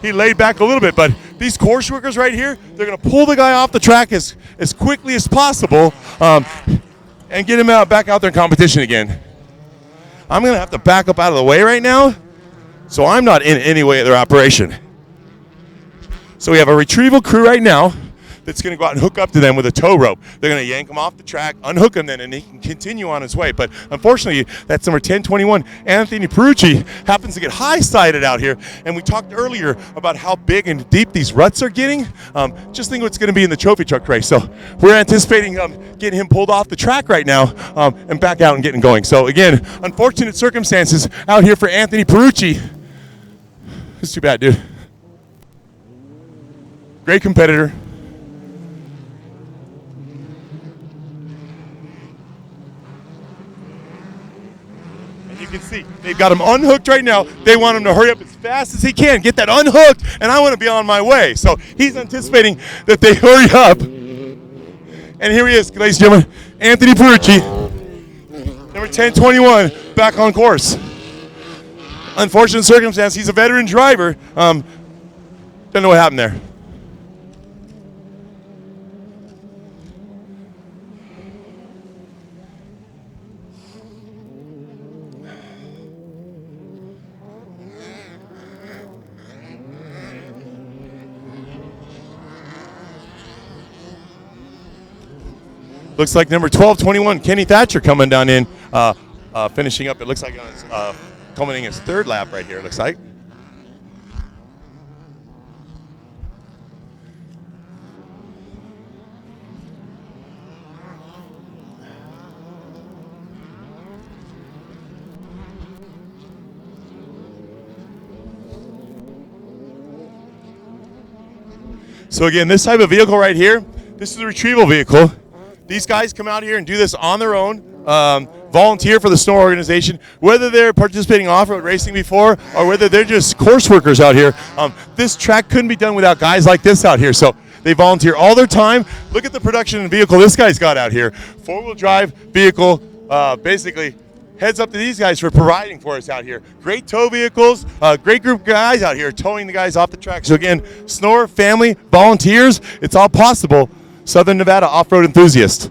he laid back a little bit, but these course workers right here, they're going to pull the guy off the track as quickly as possible and get him back out there in competition again. I'm going to have to back up out of the way right now, so I'm not in any way of their operation. So we have a retrieval crew right now that's going to go out and hook up to them with a tow rope. They're going to yank him off the track, unhook him then, and he can continue on his way. But unfortunately, that's number 1021. Anthony Perucci happens to get high-sided out here. And we talked earlier about how big and deep these ruts are getting. Just think what's going to be in the trophy truck race. So we're anticipating getting him pulled off the track right now and back out and getting going. So again, unfortunate circumstances out here for Anthony Perucci. It's too bad, dude. Great competitor. You can see they've got him unhooked right now. They want him to hurry up as fast as he can, get that unhooked, and I want to be on my way. So he's anticipating that they hurry up. And here he is, ladies and gentlemen, Anthony Perucci, number 1021, back on course. Unfortunate circumstance, he's a veteran driver. Don't know what happened there. Looks like number 1221, Kenny Thatcher, coming down in, finishing up. It looks like on his, culminating his third lap right here. It looks like. So again, this type of vehicle right here, this is a retrieval vehicle. These guys come out here and do this on their own, volunteer for the Snore organization, whether they're participating off-road racing before or whether they're just course workers out here. This track couldn't be done without guys like this out here. So they volunteer all their time. Look at the production vehicle this guy's got out here. Four-wheel drive vehicle, basically. Heads up to these guys for providing for us out here. Great tow vehicles, great group of guys out here towing the guys off the track. So again, Snore, family, volunteers, it's all possible. Southern Nevada off-road enthusiast.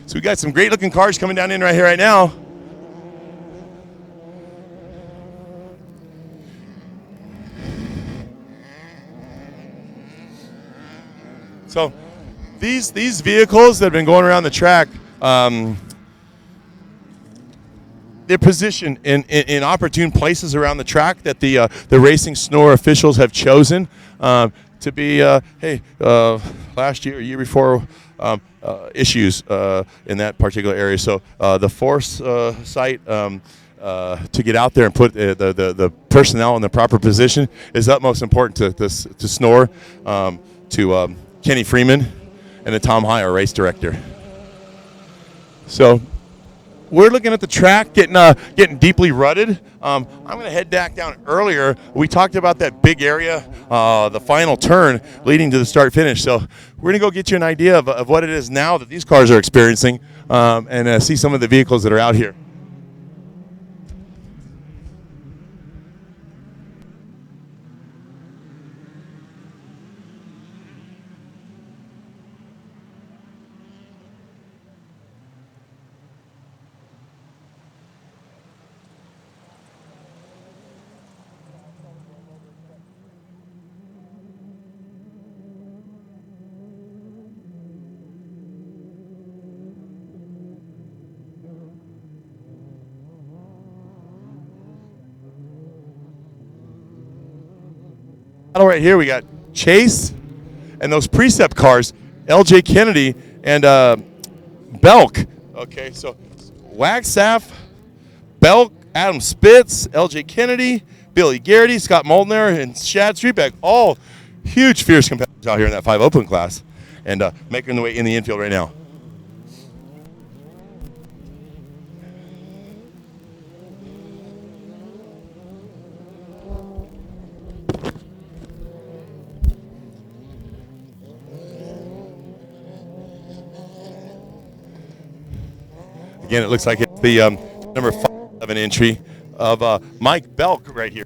So we got some great looking cars coming down in right here right now. So these vehicles that have been going around the track, they're positioned in opportune places around the track that the Racing Snore officials have chosen to be, last year, year before, issues in that particular area. So the force site to get out there and put the personnel in the proper position is utmost important to Snore, to Kenny Freeman, and to Tom High, our race director. So we're looking at the track getting deeply rutted. I'm going to head back down earlier. We talked about that big area, the final turn leading to the start finish. So we're going to go get you an idea of what it is now that these cars are experiencing, and see some of the vehicles that are out here. Right here we got Chase and those Precept cars, LJ Kennedy and Belk. Okay, so Wagstaff, Belk, Adam Spitz, LJ Kennedy, Billy Garrity, Scott Moldner, and Shad Streetbeck, all huge fierce competitors out here in that 5 open class, and making their way in the infield right now. Again, it looks like it's the number 5 entry of Mike Belk right here,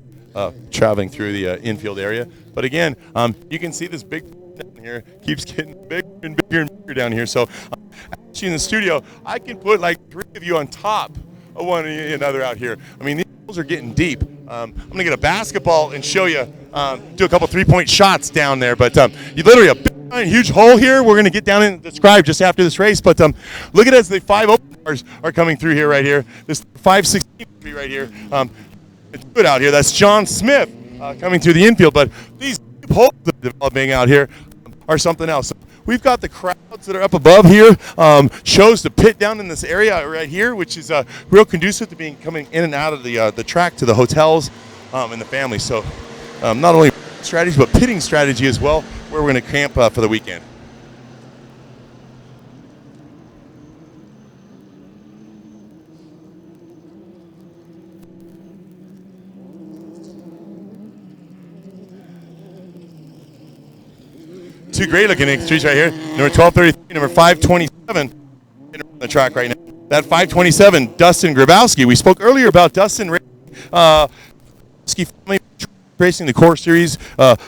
traveling through the infield area. But again, you can see this big down here keeps getting bigger and bigger and bigger down here. So actually in the studio, I can put like 3 of you on top of one another out here. I mean, these holes are getting deep. I'm going to get a basketball and show you, do a couple 3-point shots down there. But you literally a big, huge hole here. We're going to get down and describe just after this race. But look at it as the 5 open cars are coming through here right here. This 516 right here. It's good out here. That's John Smith coming through the infield. But these holes that are developing out here are something else. So we've got the crowds that are up above here. Chose to pit down in this area right here, which is real conducive to being coming in and out of the track to the hotels and the family. So not only strategies, but pitting strategy as well, where we're going to camp for the weekend. Two great looking entries right here. Number 1233, number 527 on the track right now. That 527, Dustin Grabowski. We spoke earlier about Dustin family racing the Core Series,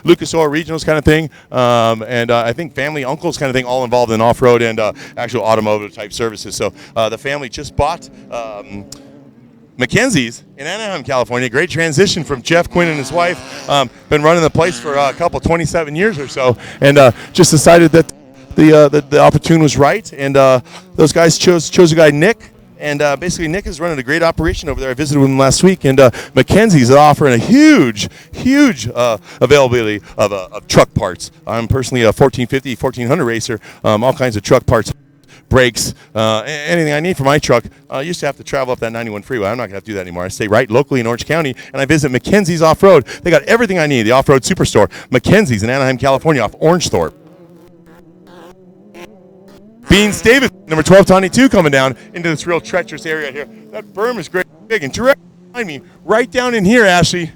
Lucas Oil Regionals kind of thing, and I think family uncles kind of thing, all involved in off-road and actual automotive type services. So the family just bought Mackenzie's in Anaheim, California. Great transition from Jeff Quinn and his wife. Been running the place for a couple, 27 years or so, and just decided that the opportunity was right, and those guys chose a guy, Nick. And basically, Nick is running a great operation over there. I visited with him last week, and Mackenzie's offering a huge availability of truck parts. I'm personally a 1450, 1400 racer, all kinds of truck parts, brakes, anything I need for my truck. I used to have to travel up that 91 freeway. I'm not going to have to do that anymore. I stay right locally in Orange County, and I visit Mackenzie's Off-Road. They got everything I need, the Off-Road Superstore. Mackenzie's in Anaheim, California, off Orangethorpe. Beans Davis, number 1222, coming down into this real treacherous area here. That berm is great, big, and directly behind me, right down in here, Ashley.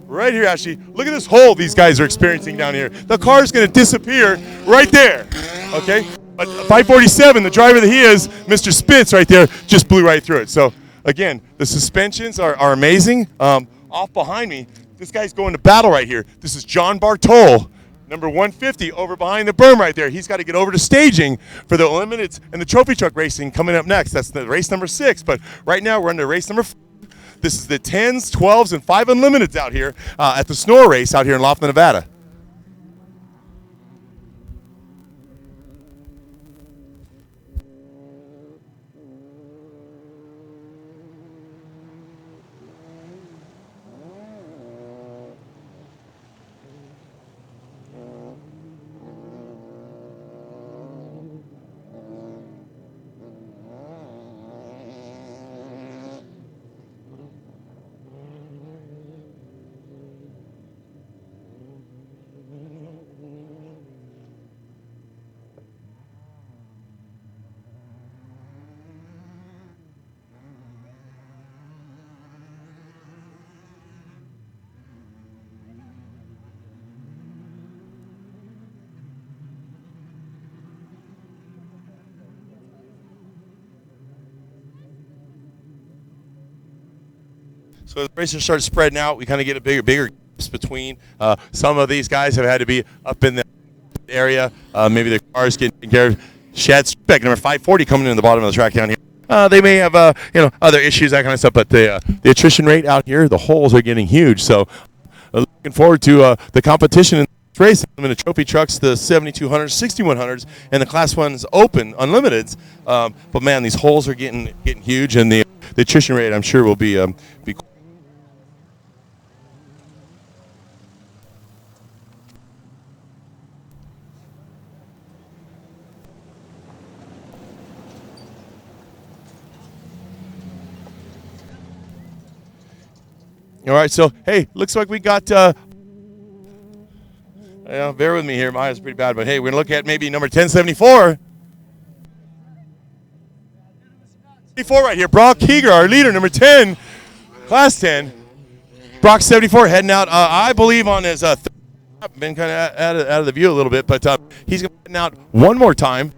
Right here, Ashley. Look at this hole these guys are experiencing down here. The car's going to disappear right there. Okay? But 547, the driver that he is, Mr. Spitz, right there, just blew right through it. So, again, the suspensions are amazing. Off behind me, this guy's going to battle right here. This is John Bartol. Number 150 over behind the berm right there. He's got to get over to staging for the Limiteds and the trophy truck racing coming up next. That's the race number 6. But right now we're under race number 5. This is the 10s, 12s, and 5 Unlimiteds out here at the Snore race out here in Laughlin, Nevada. So as the racers start spreading out, we kind of get a bigger gaps between. Some of these guys have had to be up in the area. Maybe their cars getting taken care of. Shad Speck, number 540, coming in the bottom of the track down here. They may have other issues, that kind of stuff, but the attrition rate out here, the holes are getting huge. So looking forward to the competition in this race. I'm in the trophy trucks, the 7200s, 6100s, and the Class 1s open Unlimiteds. But man, these holes are getting huge, and the attrition rate, I'm sure, will be all right, so, hey, looks like we got, bear with me here. My eyes are pretty bad, but, hey, we're going to look at maybe number 1074. 74 right here, Brock Heger, our leader, number 10, Class 10. Brock 74 heading out, I believe, on his third lap. Been kind of out of the view a little bit, but he's going to head out one more time.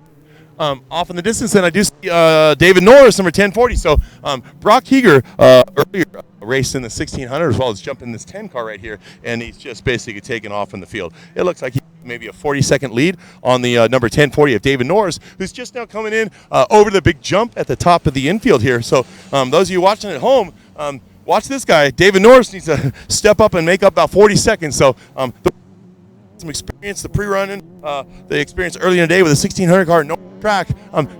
Off in the distance, and I do see David Norris, number 1040. So Brock Heger earlier raced in the 1600 as well as jumping this 10 car right here, and he's just basically taken off in the field. It looks like he maybe a 40-second lead on the number 1040 of David Norris, who's just now coming in over the big jump at the top of the infield here. So those of you watching at home, watch this guy. David Norris needs to step up and make up about 40 seconds. So some experience, the pre-running, the experience earlier in the day with a 1600 car no track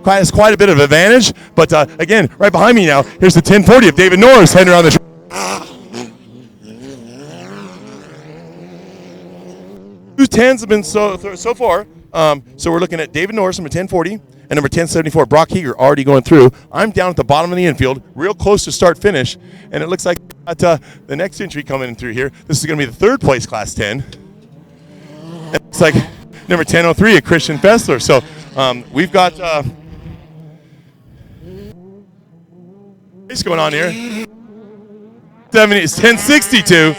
has quite a bit of advantage. But again, right behind me now, here's the 1040 of David Norris heading around the track. Two 10s have been so far. So we're looking at David Norris, number 1040, and number 1074, Brock Heger, already going through. I'm down at the bottom of the infield, real close to start-finish, and it looks like the next entry coming through here. This is going to be the third place Class 10. It's like number 1003, a Christian Fessler. So we've got what's going on here? 1062.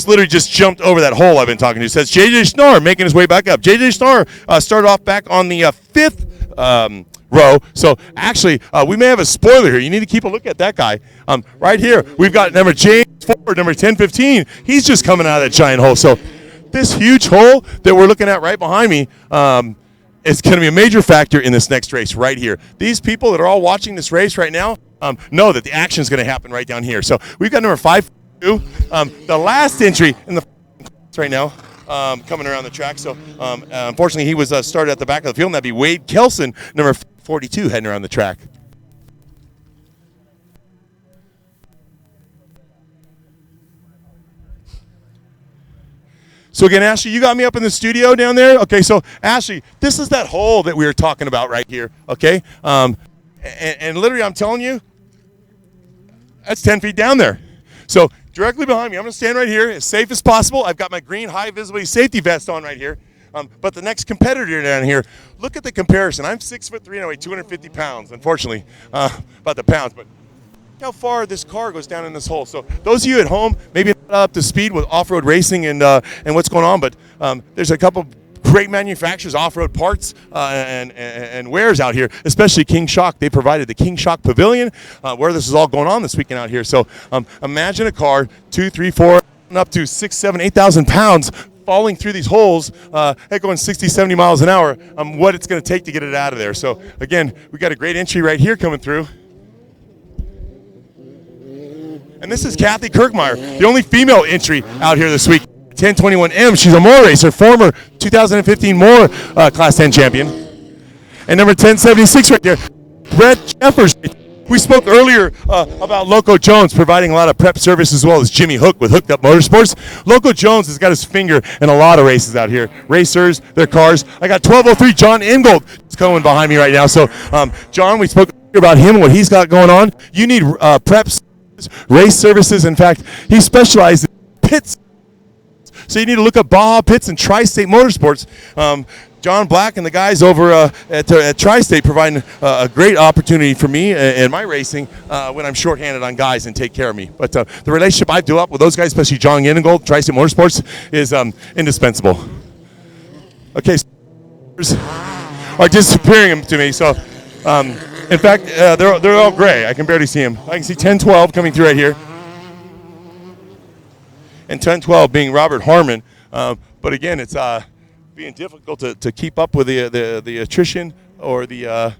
Literally jumped over that hole I've been talking to. Says JJ Schnarr making his way back up. JJ Schnarr started off back on the fifth row. So actually, we may have a spoiler here. You need to keep a look at that guy. Right here, we've got number James Ford, number 1015. He's just coming out of that giant hole. So this huge hole that we're looking at right behind me, is going to be a major factor in this next race right here. These people that are all watching this race right now know that the action is going to happen right down here. So we've got number 542, the last entry in the right now, coming around the track. So unfortunately, he was started at the back of the field, and that'd be Wade Kelson, number 42, heading around the track. So again, Ashley, you got me up in the studio down there. Okay, so Ashley, this is that hole that we were talking about right here. Okay, and literally, I'm telling you, that's 10 feet down there. So directly behind me, I'm going to stand right here as safe as possible. I've got my green high visibility safety vest on right here. But the next competitor down here, look at the comparison. I'm 6'3" and I weigh 250 pounds. Unfortunately, about the pounds, but how far this car goes down in this hole. So those of you at home, maybe not up to speed with off-road racing and what's going on, but there's a couple great manufacturers, off-road parts and wares out here, especially King Shock. They provided the King Shock Pavilion where this is all going on this weekend out here. So imagine a car 2, 3, 4, up to 6, 7, 8,000 pounds falling through these holes, going 60, 70 miles an hour, what it's going to take to get it out of there. So again, we got a great entry right here coming through. And this is Kathy Kirkmeyer, the only female entry out here this week. 1021M, she's a Moore racer, former 2015 Moore Class 10 champion. And number 1076 right there, Brett Jeffers. We spoke earlier about Loco Jones providing a lot of prep service, as well as Jimmy Hook with Hooked Up Motorsports. Loco Jones has got his finger in a lot of races out here. Racers, their cars. I got 1203 John Ingold coming behind me right now. So John, we spoke about him and what he's got going on. You need preps, race services. In fact, he specializes in pits. So you need to look up Baja Pits and Tri-State Motorsports. John Black and the guys over at Tri-State providing a great opportunity for me and my racing when I'm shorthanded on guys and take care of me. But the relationship I do up with those guys, especially John Yenengold, Tri-State Motorsports, is indispensable. Okay, so are disappearing to me. So, in fact, they're all gray. I can barely see them. I can see 1012 coming through right here. And 1012 being Robert Harmon. But again, it's being difficult to keep up with the attrition or the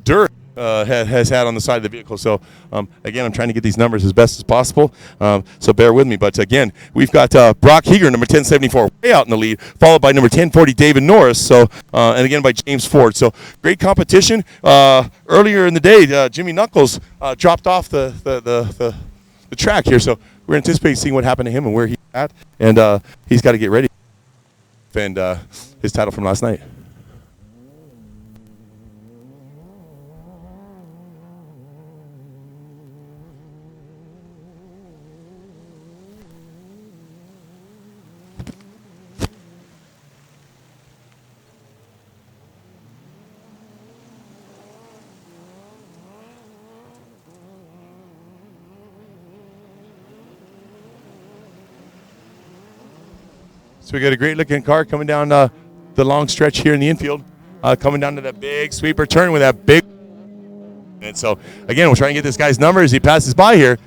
dirt has had on the side of the vehicle. So again, I'm trying to get these numbers as best as possible. So bear with me. But again, we've got Brock Heger, number 1074, way out in the lead, followed by number 1040 David Norris. So and again by James Ford. So great competition. Earlier in the day, Jimmy Knuckles dropped off the track here. So we're anticipating seeing what happened to him and where he's at. And he's got to get ready to defend his title from last night. So we got a great looking car coming down the long stretch here in the infield, coming down to that big sweeper turn with that big. And so again, we'll try and get this guy's number as he passes by here.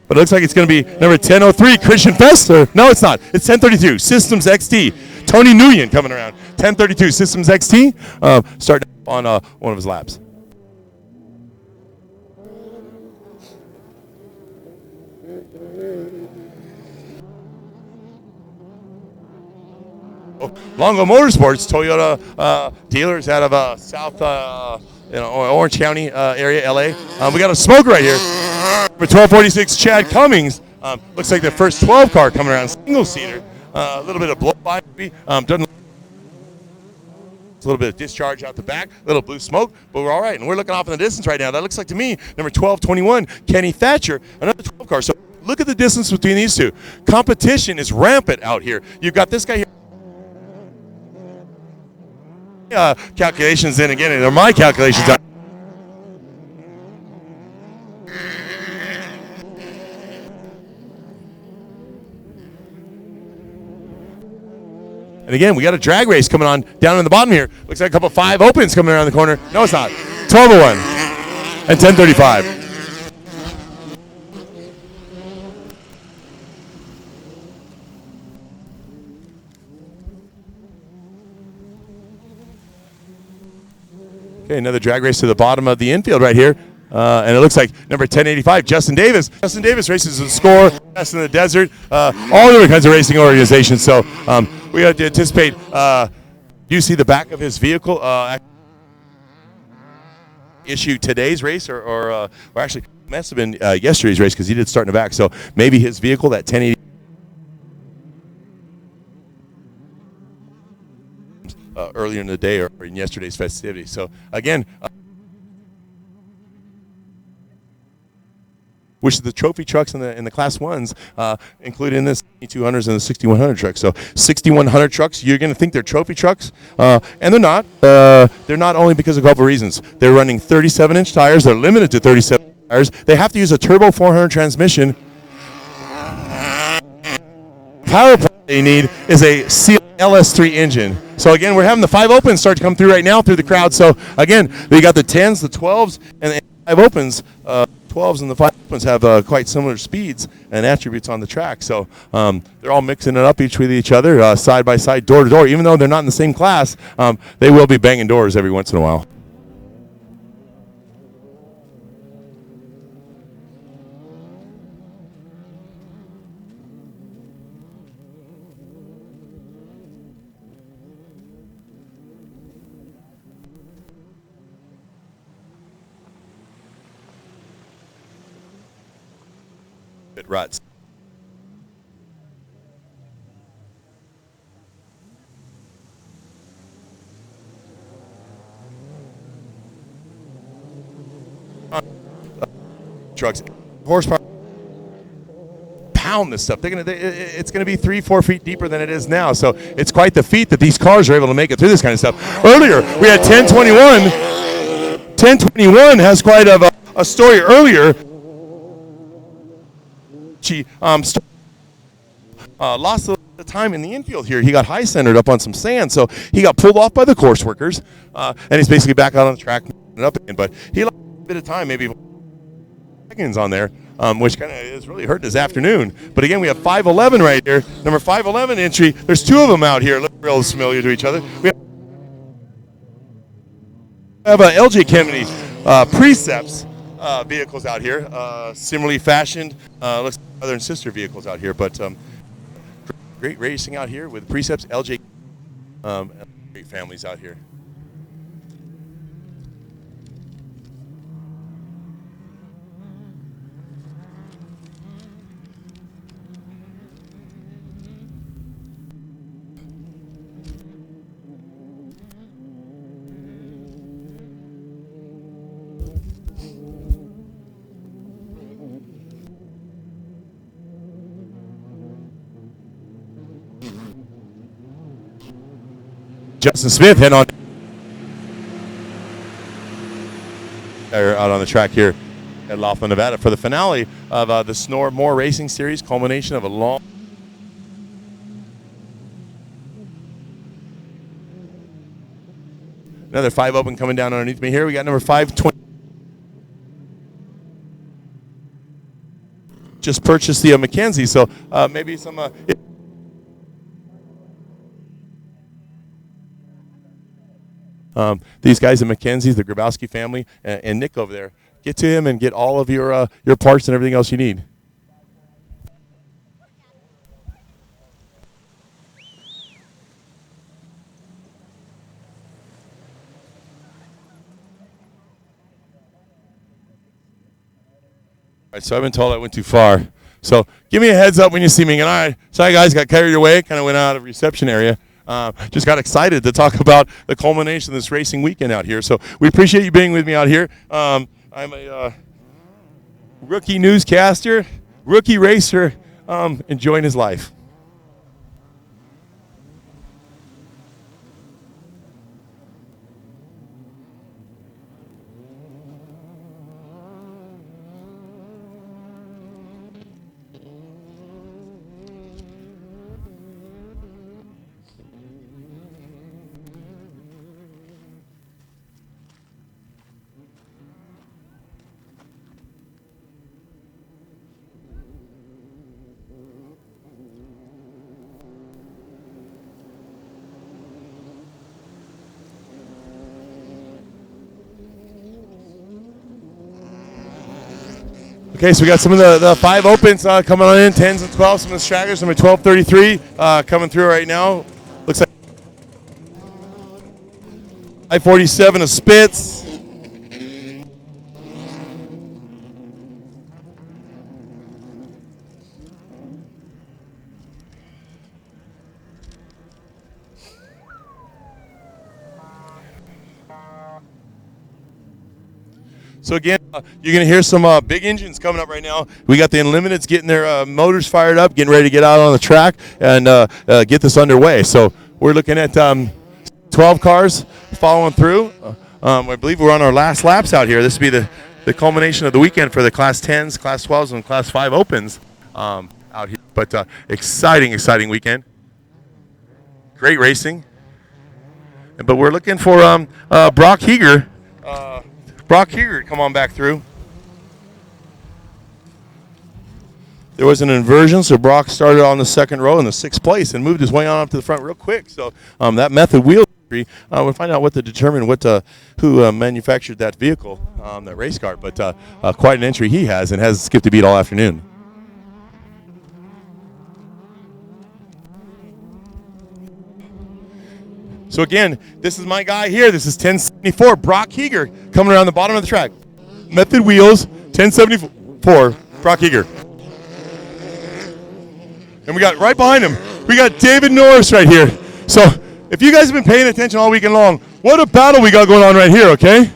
But it looks like it's going to be number 1003 Christian Fester. No, it's not. It's 1032 Systems XT. Tony Nguyen coming around. 1032 Systems XT, starting on one of his laps. Longo Motorsports, Toyota dealers out of South Orange County area, LA. We got a smoke right here for 1246 Chad Cummings. Looks like the first 12 car coming around, single seater. A little bit of blow by, maybe. Doesn't. A little bit of discharge out the back, a little blue smoke, but we're all right. And we're looking off in the distance right now. That looks like to me number 1221 Kenny Thatcher, another 12 car. So look at the distance between these two. Competition is rampant out here. You've got this guy here. Calculations in again, and they're my calculations. And again, we got a drag race coming on down in the bottom here. Looks like a couple 5 opens coming around the corner. No, it's not. 1201 and 1035. Okay, another drag race to the bottom of the infield right here. And it looks like number 1085, Justin Davis. Justin Davis races the score, Best in the Desert, all different kinds of racing organizations. So we have to anticipate. Do you see the back of his vehicle issue today's race, or actually must have been yesterday's race because he did start in the back. So maybe his vehicle, that 1080. Earlier in the day or in yesterday's festivity. So again, which is the trophy trucks in the class ones, included in the 6200s and the 6100 trucks. So 6100 trucks, you're going to think they're trophy trucks, and they're not. They're not only because of a couple of reasons. They're running 37-inch tires. They're limited to 37 tires. They have to use a turbo 400 transmission. Power plant they need is a Seal LS3 engine. So again, we're having the 5 opens start to come through right now through the crowd. So again, we got the 10s, the 12s, and the 5 opens. 12s and the 5 opens have quite similar speeds and attributes on the track. So they're all mixing it up with each other, side by side, door to door. Even though they're not in the same class, they will be banging doors every once in a while. Ruts. Trucks, horsepower, pound this stuff. It's gonna be 3-4 feet deeper than it is now. So it's quite the feat that these cars are able to make it through this kind of stuff. Earlier we had 1021. 1021 has quite of a story earlier. She lost the time in the infield here. He got high centered up on some sand, so he got pulled off by the course workers, and he's basically back out on the track and up again. But he lost a bit of time, maybe seconds on there, which kind of is really hurting his afternoon. But again, we have 511 right here, number 511 entry. There's 2 of them out here, look real familiar to each other. We have LJ Kennedy Precepts vehicles out here, similarly fashioned. Looks like brother and sister vehicles out here, but great racing out here with Precepts, LJ, great families out here. Justin Smith heading on out on the track here at Laughlin, Nevada for the finale of the Snore More Racing Series, culmination of a long another 5 open coming down underneath me here. We got number 520. Just purchased the Mackenzie, so maybe some these guys at Mackenzie's, the Grabowski family, and Nick over there. Get to him and get all of your parts and everything else you need. All right, so I've been told I went too far. So give me a heads up when you see me. And sorry guys, got carried away, kind of went out of reception area. Just got excited to talk about the culmination of this racing weekend out here. So we appreciate you being with me out here. I'm a rookie newscaster, rookie racer, enjoying his life. Okay, so we got some of the 5 opens coming on in, 10s and 12s, some of the stragglers, number 1233 coming through right now. Looks like I-47 of Spitz. So again, you're going to hear some big engines coming up right now. We got the Unlimiteds getting their motors fired up, getting ready to get out on the track and get this underway. So we're looking at 12 cars following through. I believe we're on our last laps out here. This will be the culmination of the weekend for the Class 10s, Class 12s, and Class 5 Opens out here. But exciting weekend. Great racing. But we're looking for Brock Heger. Brock Heger, come on back through. There was an inversion, so Brock started on the second row in the 6th place and moved his way on up to the front real quick. So that method wheel entry, we'll find out who manufactured that vehicle, that race car. But quite an entry he has and has skipped a beat all afternoon. So again, this is my guy here. This is 1074, Brock Heger, coming around the bottom of the track. Method wheels, 1074, Brock Heger. And we got right behind him, we got David Norris right here. So if you guys have been paying attention all weekend long, what a battle we got going on right here, okay?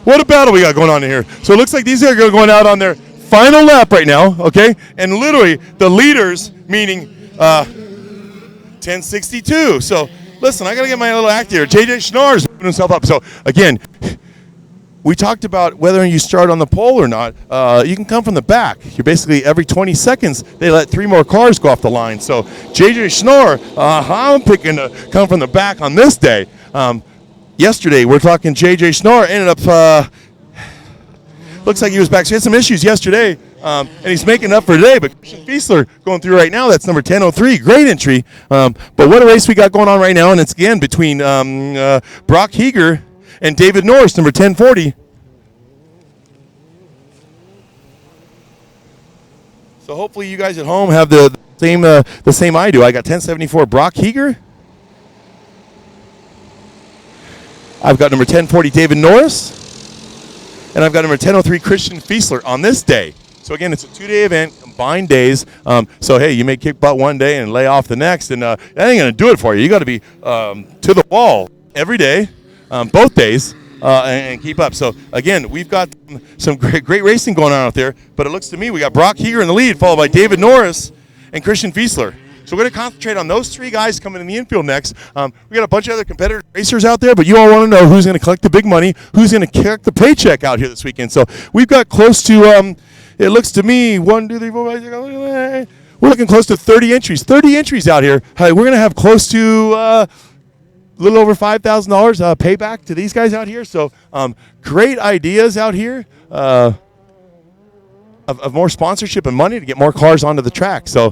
What a battle we got going on in here. So it looks like these guys are going out on their final lap right now, okay? And literally the leaders, meaning 1062. So listen, I got to get my little act here. JJ Schnarr's moving himself up. So, again, we talked about whether you start on the pole or not. You can come from the back. You're basically every 20 seconds, they let 3 more cars go off the line. So, JJ Schnarr, I'm picking to come from the back on this day. Yesterday, we're talking JJ Schnarr ended up, looks like he was back. So he had some issues yesterday. And he's making up for today, but Christian Fiesler going through right now. That's number 1003. Great entry. But what a race we got going on right now, and it's again between Brock Heger and David Norris, number 1040. So hopefully you guys at home have the same I do. I got 1074 Brock Heger. I've got number 1040 David Norris, and I've got number 1003 Christian Fiesler on this day. So, again, it's a 2-day event, combined days. So, hey, you may kick butt one day and lay off the next, and that ain't going to do it for you. You got to be to the wall every day, both days, and keep up. So, again, we've got some great racing going on out there, but it looks to me we got Brock Heger in the lead, followed by David Norris and Christian Fiesler. So we're going to concentrate on those 3 guys coming in the infield next. We got a bunch of other competitor racers out there, but you all want to know who's going to collect the big money, who's going to kick the paycheck out here this weekend. So we've got close to, it looks to me, 1, 2, 3, 4, 5, 6, 7, we're looking close to 30 entries. 30 entries out here. We're going to have close to a little over $5,000 payback to these guys out here. So great ideas out here. Of more sponsorship and money to get more cars onto the track. So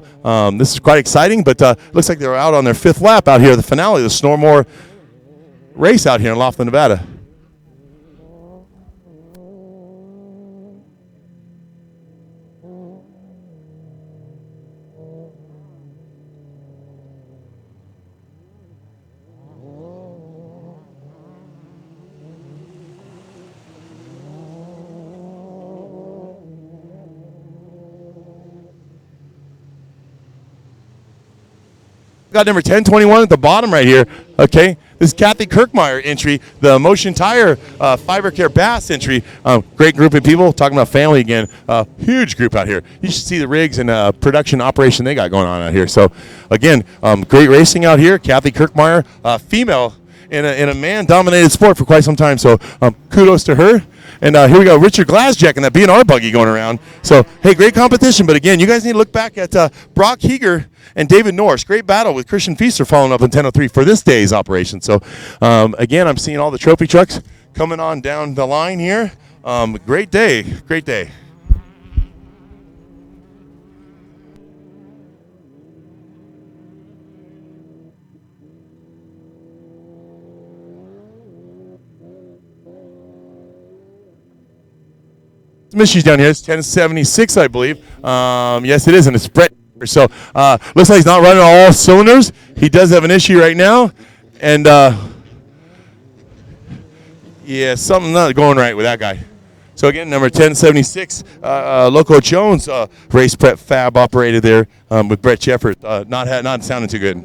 this is quite exciting, but looks like they're out on their 5th lap out here, the finale of the Snormore race out here in Laughlin, Nevada. Got number 1021 at the bottom right here. Okay, this is Kathy Kirkmeyer entry, the Motion Tire Fiber Care Bass entry. Great group of people. Talking about family again. Huge group out here. You should see the rigs and production operation they got going on out here. So again, great racing out here. Kathy Kirkmeyer, female in a man-dominated sport for quite some time. So kudos to her. And here we go, Richard Glasjack in that B&R buggy going around. So, hey, great competition. But, again, you guys need to look back at Brock Heger and David Norris. Great battle with Christian Fiesler following up in 1003 for this day's operation. So, again, I'm seeing all the trophy trucks coming on down the line here. Great day. Great day. some issues down here. It's 1076, I believe. Yes, it is, and it's Brett. So looks like he's not running on all cylinders. He does have an issue right now, and yeah, something not going right with that guy. So again, number 1076, Loco Jones, race prep fab operated there with Brett Shefford. Not sounding too good.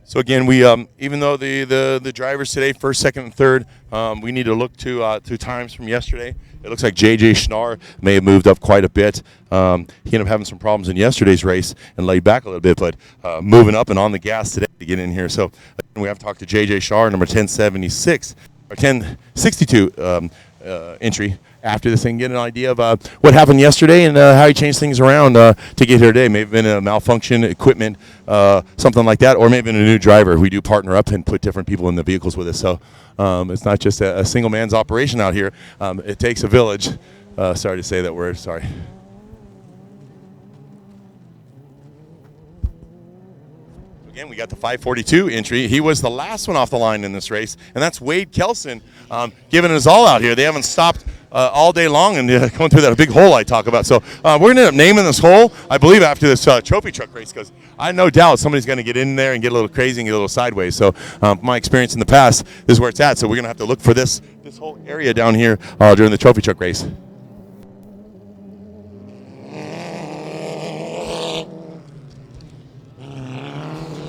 So again, we even though the drivers today, first, second, and third, we need to look to times from yesterday. It looks like J.J. Schnarr may have moved up quite a bit. He ended up having some problems in yesterday's race and laid back a little bit, but moving up and on the gas today to get in here. So again, we have to talk to J.J. Schnarr, number 1076 or 1062 entry. After this thing, get an idea of what happened yesterday and how he changed things around to get here today. Maybe been a malfunction, equipment, something like that, or maybe been a new driver. We do partner up and put different people in the vehicles with us. So it's not just a single man's operation out here. It takes a village. Sorry to say that word. Sorry. Again, we got the 542 entry. He was the last one off the line in this race, and that's Wade Kelson giving us all out here. They haven't stopped all day long and going through that big hole I talk about. So we're going to end up naming this hole, I believe, after this trophy truck race, because I no doubt somebody's going to get in there and get a little crazy and get a little sideways. So my experience in the past, this is where it's at. So we're going to have to look for this whole area down here during the trophy truck race.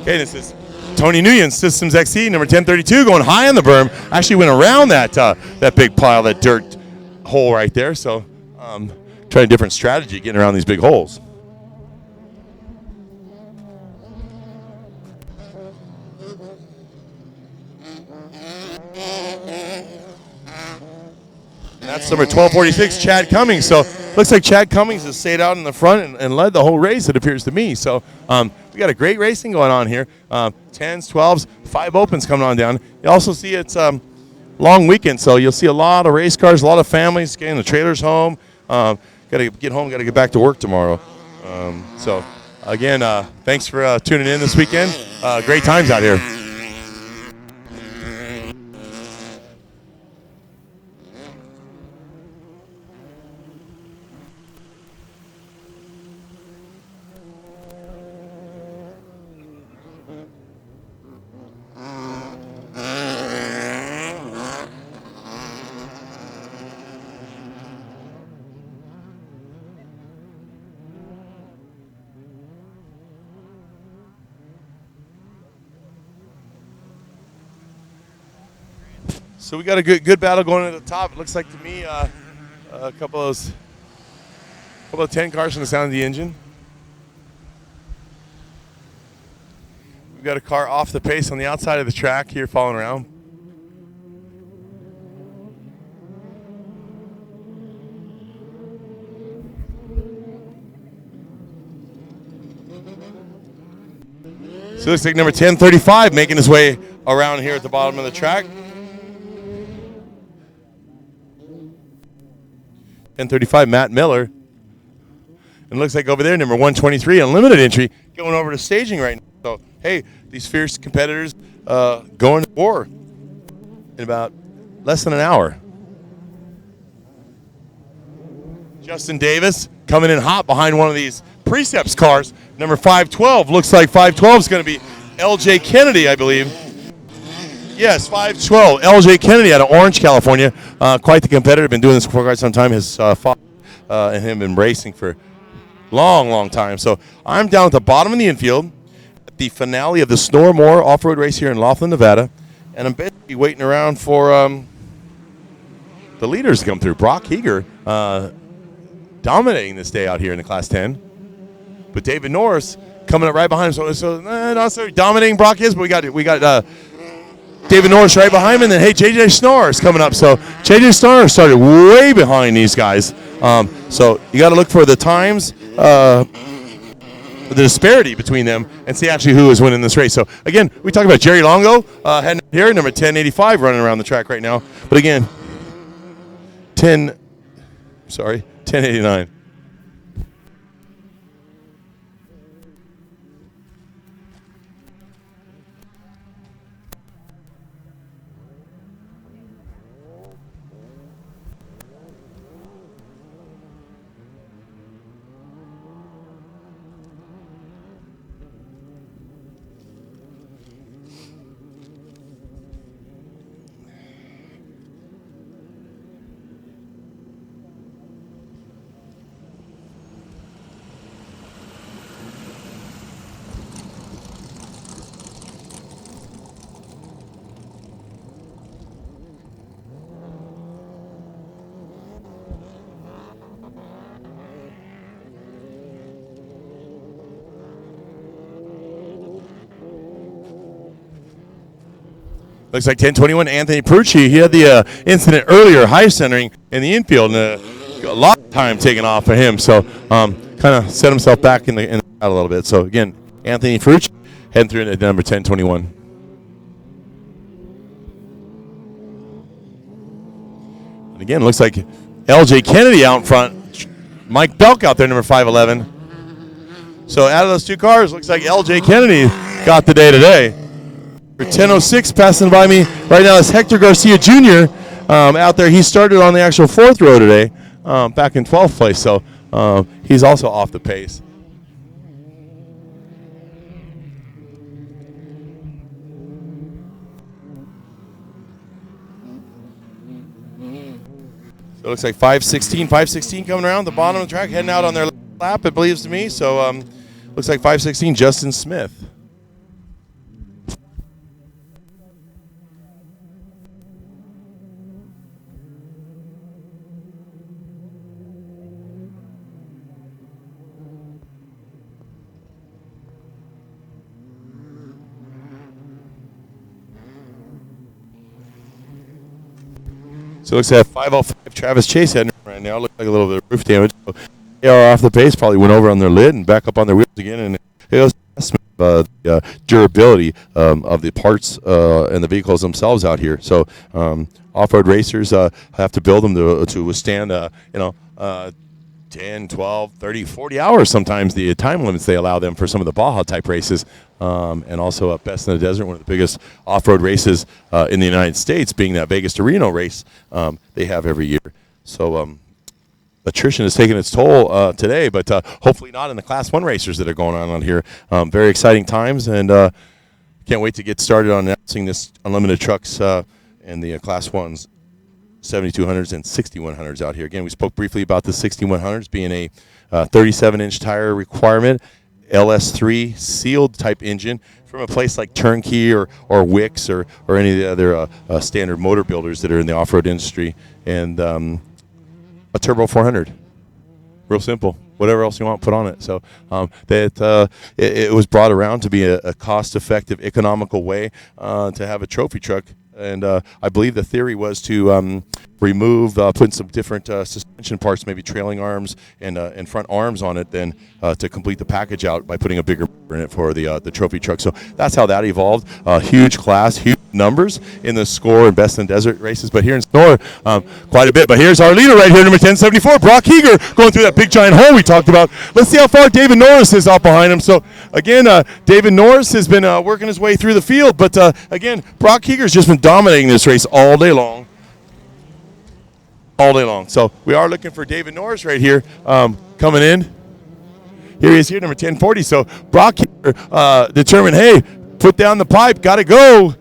Okay, this is Tony Nguyen, Systems XC, number 1032, going high on the berm. Actually went around that big pile, that dirt hole right there. So try a different strategy getting around these big holes. And that's number 1246, Chad Cummings. So looks like Chad Cummings has stayed out in the front and led the whole race, it appears to me. So we got a great racing going on here. 10s, 12s, 5 opens coming on down. You also see it's long weekend, so you'll see a lot of race cars, a lot of families getting the trailers home. Got to get home, got to get back to work tomorrow. So again, thanks for tuning in this weekend. Great times out here. So we got a good battle going to the top. It looks like to me a couple of 10 cars from the sound of the engine. We've got a car off the pace on the outside of the track here following around. So it looks like number 1035 making his way around here at the bottom of the track. 1035, Matt Miller. And it looks like over there, number 123, unlimited entry, going over to staging right now. So, hey, these fierce competitors going to war in about less than an hour. Justin Davis coming in hot behind one of these Precepts cars. Number 512, looks like 512 is going to be LJ Kennedy, I believe. Yes, 512, LJ Kennedy out of Orange, California. Quite the competitor. Been doing this for quite some time. His father and him been racing for long time. So I'm down at the bottom of the infield at the finale of the Snormore off-road race here in Laughlin, Nevada. And I'm basically waiting around for the leaders to come through. Brock Heger dominating this day out here in the Class 10. But David Norris coming up right behind him. So not necessarily dominating Brock is, but we got David Norris right behind him, and then, hey, J.J. Schnarr is coming up. So J.J. Schnarr started way behind these guys. So you got to look for the times the disparity between them and see actually who is winning this race. So again, we talked about Jerry Longo heading here, number 1085, running around the track right now. But again, 1089. Looks like 1021 Anthony Perucci. He had the incident earlier, high centering in the infield, and a lot of time taken off for him. So kind of set himself back in the crowd a little bit. So again, Anthony Perucci heading through at number 1021. And again, looks like LJ Kennedy out in front. Mike Belk out there, number 511. So out of those two cars, looks like LJ Kennedy got the day today. 10:06 passing by me right now is Hector Garcia Jr. Out there. He started on the actual 4th row today, back in 12th place. So he's also off the pace. So it looks like 516 coming around the bottom of the track, heading out on their lap, it believes to me. So looks like 516, Justin Smith. So it looks like 505 Travis Chase heading right now. Looks like a little bit of roof damage. So they are off the pace, probably went over on their lid and back up on their wheels again. And it was the durability of the parts and the vehicles themselves out here. So off-road racers have to build them to withstand, 10, 12, 30, 40 hours sometimes, the time limits they allow them for some of the Baja type races. And also Best in the Desert, one of the biggest off-road races in the United States, being that Vegas to Reno race they have every year. So attrition is taking its toll today, but hopefully not in the Class 1 racers that are going on here. Very exciting times, and can't wait to get started on announcing this unlimited trucks and the Class 1s. 7200s and 6100s out here. Again, we spoke briefly about the 6100s being a 37-inch tire requirement, LS3 sealed type engine from a place like Turnkey or Wix or any of the other standard motor builders that are in the off-road industry, and a turbo 400. Real simple. Whatever else you want, put on it. So it was brought around to be a cost-effective, economical way to have a trophy truck. And I believe the theory was to remove, put some different suspension parts, maybe trailing arms and front arms on it, then to complete the package out by putting a bigger motor in it for the trophy truck. So that's how that evolved. Huge class, huge numbers in the score and Best in Desert races. But here in Snore, quite a bit. But here's our leader right here, number 1074, Brock Heger, going through that big giant hole we talked about. Let's see how far David Norris is out behind him. So again, David Norris has been working his way through the field. But again, Brock Heger's just been dominating this race all day long. All day long. So we are looking for David Norris right here coming in. Here he is here, number 1040. So Brock here determined, hey, put down the pipe, got to go.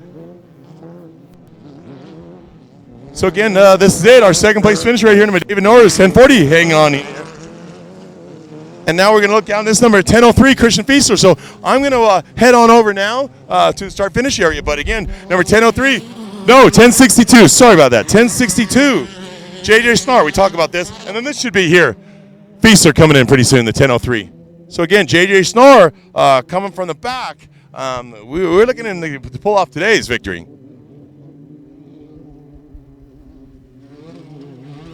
So again, this is it, our second place finish right here, number David Norris, 1040. Hang on. And now we're going to look down this number, 1003, Christian Fiesler. So I'm going to head on over now to the start finish area. But again, number 1003, no, 1062. Sorry about that, 1062. JJ Snarr, we talk about this. And then this should be here. Fiesler coming in pretty soon, the 1003. So again, JJ Snarr coming from the back. We're looking to pull off today's victory.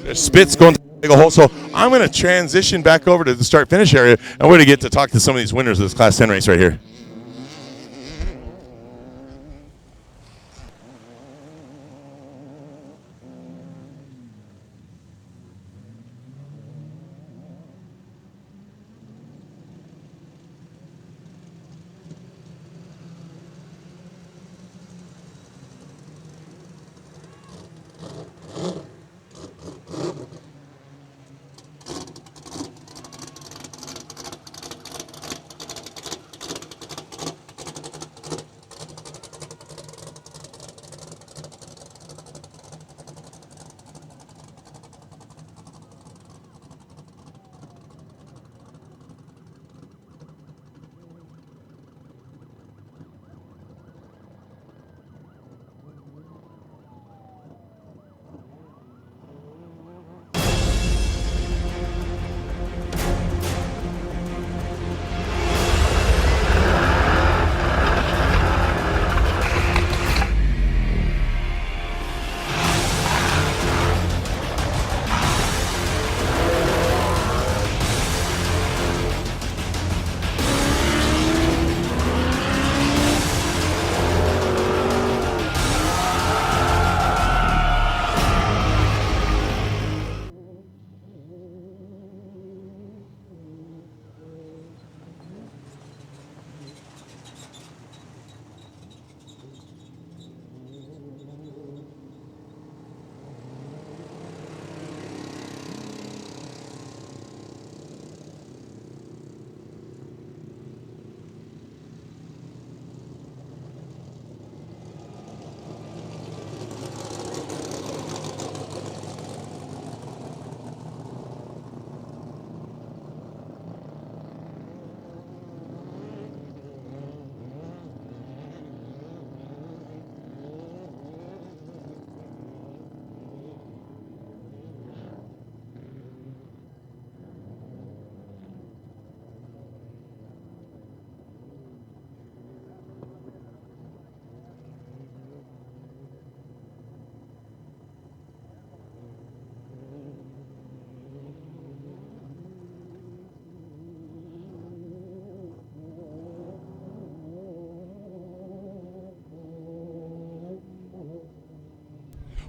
There's Spitz going big a hole. So I'm going to transition back over to the start-finish area, and we're going to get to talk to some of these winners of this Class 10 race right here.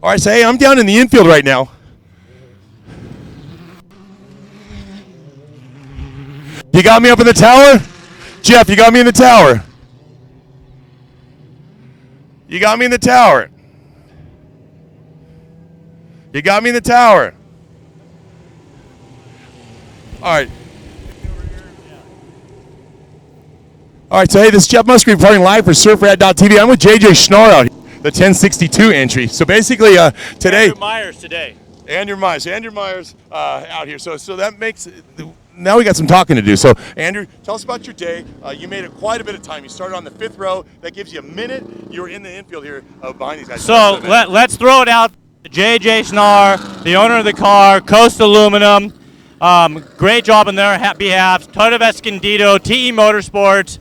All right, so hey, I'm down in the infield right now. You got me up in the tower? Jeff, you got me in the tower. You got me in the tower. You got me in the tower. All right. All right, so hey, this is Jeff Musgrave reporting live for surfrat.tv. I'm with JJ Schnar out here, the 1062 entry. So basically today... Andrew Myers today. Andrew Myers out here. So that makes... Now we got some talking to do. So, Andrew, tell us about your day. You made it quite a bit of time. You started on the 5th row. That gives you a minute. You were in the infield here behind these guys. So let's throw it out. JJ Schnar, the owner of the car, Coast Aluminum. Great job on their behalf. Toto Escondido, TE Motorsports,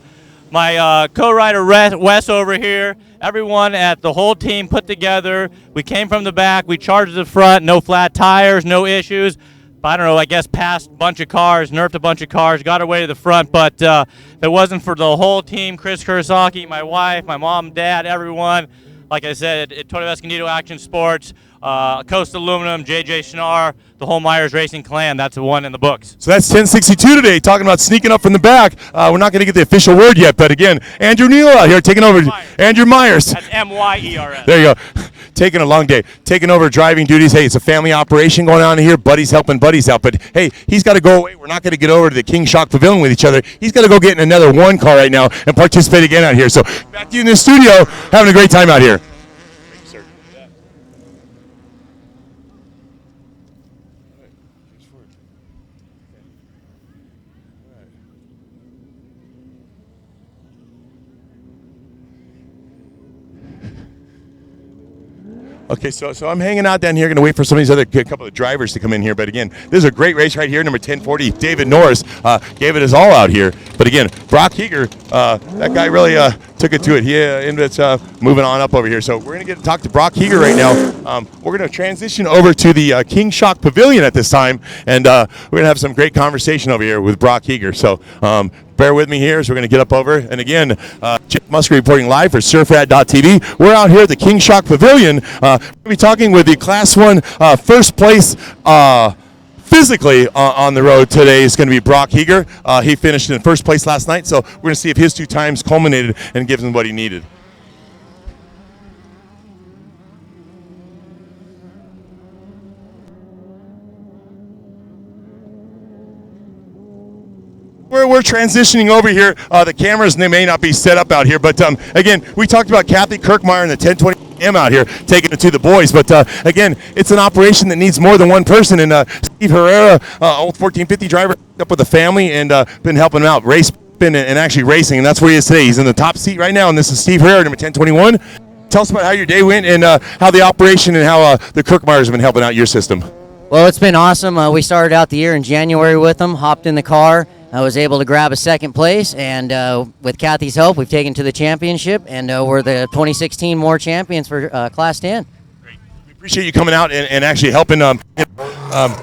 my co-rider Wes over here. Everyone at the whole team put together. We came from the back. We charged the front. No flat tires, no issues. I don't know, I guess passed a bunch of cars, nerfed a bunch of cars, got our way to the front, but if it wasn't for the whole team, Chris Kurosaki, my wife, my mom, dad, everyone, like I said, at Toto Escondido Action Sports, Coast Aluminum, JJ Schnar, the whole Myers Racing clan, that's the one in the books. So that's 1062 today, talking about sneaking up from the back. We're not going to get the official word yet, but again, Andrew Neal out here taking over. Andrew Myers. That's M-Y-E-R-S. There you go. Taking a long day, taking over driving duties. Hey, it's a family operation going on here. Buddies helping buddies out. But hey, he's got to go away. We're not going to get over to the King Shock Pavilion with each other. He's got to go get in another one car right now and participate again out here. So back to you in the studio, having a great time out here. Thank you, sir. Okay, so I'm hanging out down here, going to wait for some of these other couple of drivers to come in here. But again, this is a great race right here. Number 1040, David Norris gave it his all out here. But again, Brock Heger, that guy really took it to it. He ended up moving on up over here. So we're going to get to talk to Brock Heger right now. We're going to transition over to the King Shock Pavilion at this time, and we're going to have some great conversation over here with Brock Heger. So bear with me here as we're going to get up over. And again, Jake Musgrave reporting live for surfrat.tv. We're out here at the King Shock Pavilion. We're going to be talking with the Class 1 first place physically on the road today is going to be Brock Heger. He finished in first place last night, so we're going to see if his 2 times culminated and gives him what he needed. We're transitioning over here. The cameras, they may not be set up out here, but again, we talked about Kathy Kirkmeyer and the 1020M out here taking it to the boys. But again, it's an operation that needs more than one person. And Steve Herrera, old 1450 driver, up with the family and been helping him out, and actually racing. And that's where he is today. He's in the top seat right now. And this is Steve Herrera, number 1021. Tell us about how your day went and how the operation and how the Kirkmeyers have been helping out your system. Well, it's been awesome. We started out the year in January with them, hopped in the car. I was able to grab a second place, and with Kathy's help, we've taken to the championship, and we're the 2016 More Champions for Class 10. Appreciate you coming out and actually helping.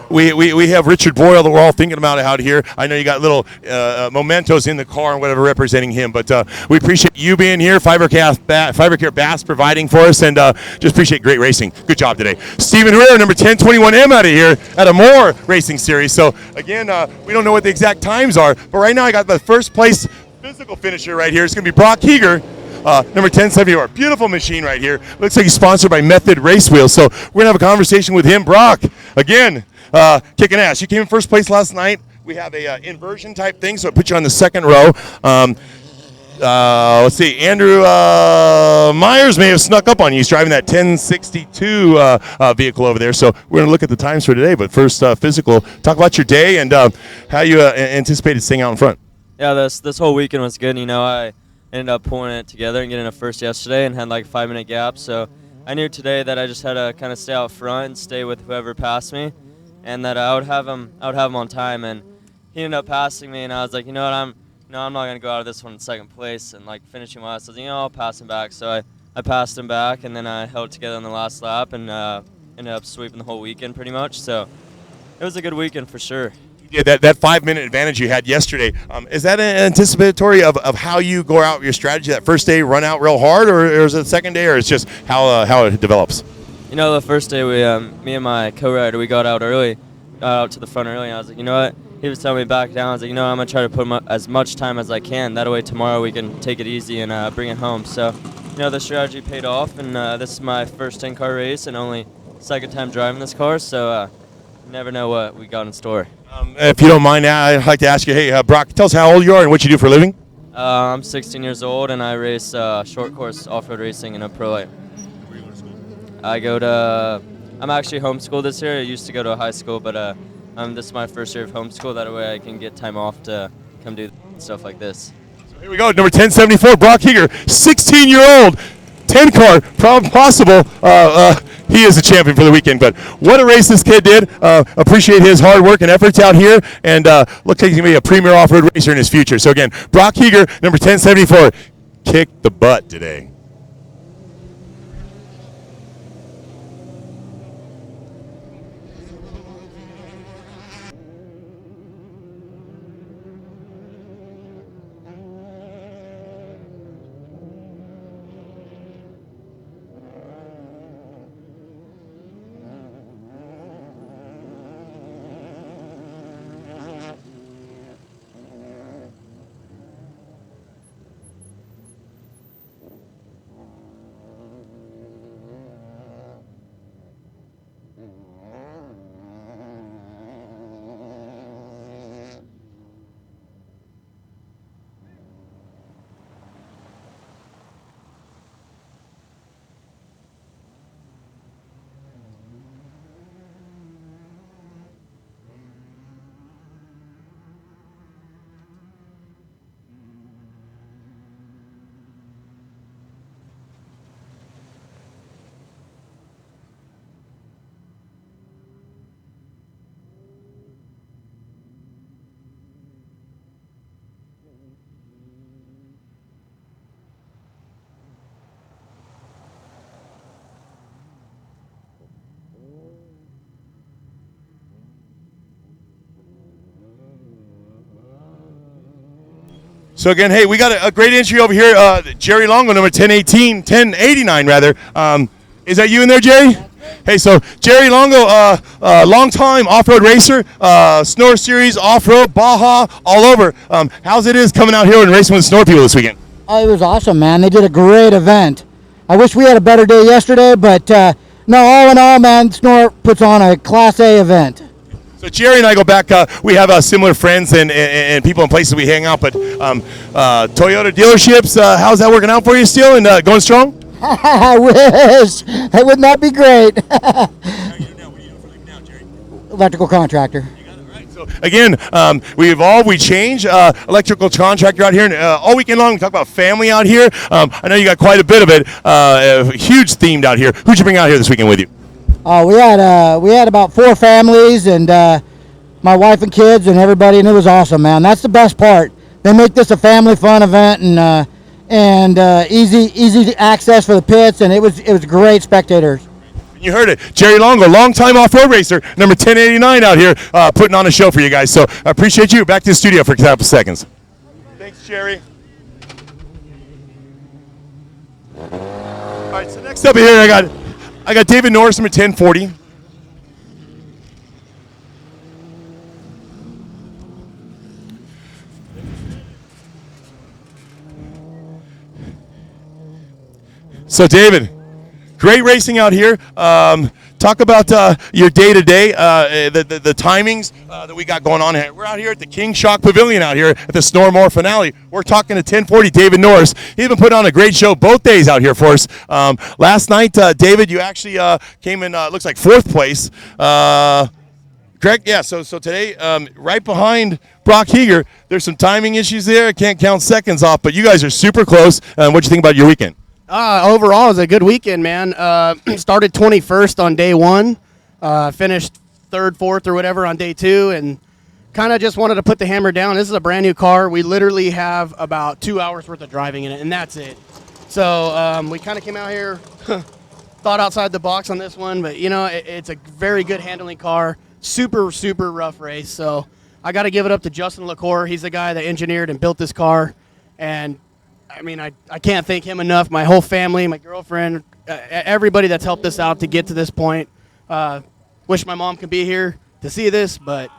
We have Richard Boyle that we're all thinking about out here. I know you got little mementos in the car and whatever representing him, but we appreciate you being here. Fibercare Bass providing for us, and just appreciate great racing. Good job today. Stephen Herrera, number 1021M out of here at a More Racing Series. So again, we don't know what the exact times are, but right now I got the first place physical finisher right here. It's going to be Brock Heger. Number 1074, beautiful machine right here. Looks like he's sponsored by Method Race Wheels. So we're going to have a conversation with him. Brock, again, kicking ass. You came in first place last night. We have a inversion type thing, so it puts you on the second row. Let's see, Andrew Myers may have snuck up on you. He's driving that 1062 vehicle over there. So we're going to look at the times for today. But first, physical, talk about your day and how you anticipated staying out in front. Yeah, this whole weekend was good. You know, I ended up pulling it together and getting a first yesterday and had like a 5-minute gap. So I knew today that I just had to kind of stay out front and stay with whoever passed me, and that I would have him on time. And he ended up passing me, and I was like, you know what, I'm not gonna go out of this one in second place and like finishing last. I was like, I'll pass him back. So I passed him back, and then I held it together on the last lap and ended up sweeping the whole weekend pretty much. So it was a good weekend for sure. Yeah, that 5-minute advantage you had yesterday, is that anticipatory of how you go out with your strategy that first day, run out real hard, or is it the second day, or it's just how it develops? You know, the first day, me and my co-rider, we got out early, got out to the front early, and I was like, you know what? He was telling me back down. I was like, you know what? I'm going to try to put as much time as I can. That way tomorrow we can take it easy and bring it home. So, you know, the strategy paid off, and this is my first 10-car race and only second time driving this car, so never know what we got in store. If you don't mind, I'd like to ask you, hey, Brock, tell us how old you are and what you do for a living. I'm 16 years old, and I race short course off-road racing in a pro light. I'm actually homeschooled this year. I used to go to a high school, but this is my first year of homeschool. That way I can get time off to come do stuff like this. So here we go, number 1074, Brock Heger, 16-year-old, 10-car, possible. He is a champion for the weekend, but what a race this kid did. Appreciate his hard work and efforts out here, and looks like he's going to be a premier off-road racer in his future. So again, Brock Heger, number 1074, kicked the butt today. So again, hey, we got a great entry over here. Jerry Longo, number 1089 rather. Is that you in there, Jerry? Hey, so Jerry Longo, long-time off-road racer, Snore Series, off-road, Baja, all over. How's it is coming out here and racing with the Snore people this weekend? Oh, it was awesome, man. They did a great event. I wish we had a better day yesterday, but no, all in all, man, Snore puts on a Class A event. So Jerry and I go back. We have similar friends and people in places we hang out. But Toyota dealerships, how's that working out for you still and going strong? I wish. It would not be great. Electrical contractor. Again, we evolve, we change. Electrical contractor out here, and all weekend long we talk about family out here. I know you got quite a bit of it. Huge themed out here. Who'd you bring out here this weekend with you? We had about 4 families and my wife and kids and everybody, and it was awesome, man. That's the best part. They make this a family fun event and easy access for the pits, and it was great spectators. You heard it, Jerry Longo, longtime off-road racer, number 1089 out here, putting on a show for you guys. So I appreciate you. Back to the studio for a couple seconds. Thanks, Jerry. All right, so next up here, I got David Norris, number 1040. So David, great racing out here. Talk about your day-to-day, the timings that we got going on here. We're out here at the King Shock Pavilion out here at the Snoremore finale. We're talking to 1040 David Norris. He's been putting on a great show both days out here for us. Last night, David, you actually came in, looks like 4th place. Correct? Yeah, so today, right behind Brock Heger, there's some timing issues there. I can't count seconds off, but you guys are super close. What'd you think about your weekend? Overall, it was a good weekend, man. Started 21st on day 1, finished 3rd, 4th, or whatever on day 2, and kind of just wanted to put the hammer down. This is a brand new car. We literally have about 2 hours worth of driving in it, and that's it. So we kind of came out here, thought outside the box on this one, but it's a very good handling car. Super, super rough race. So I got to give it up to Justin LaCour. He's the guy that engineered and built this car, and I mean, I can't thank him enough. My whole family, my girlfriend, everybody that's helped us out to get to this point. Wish my mom could be here to see this, but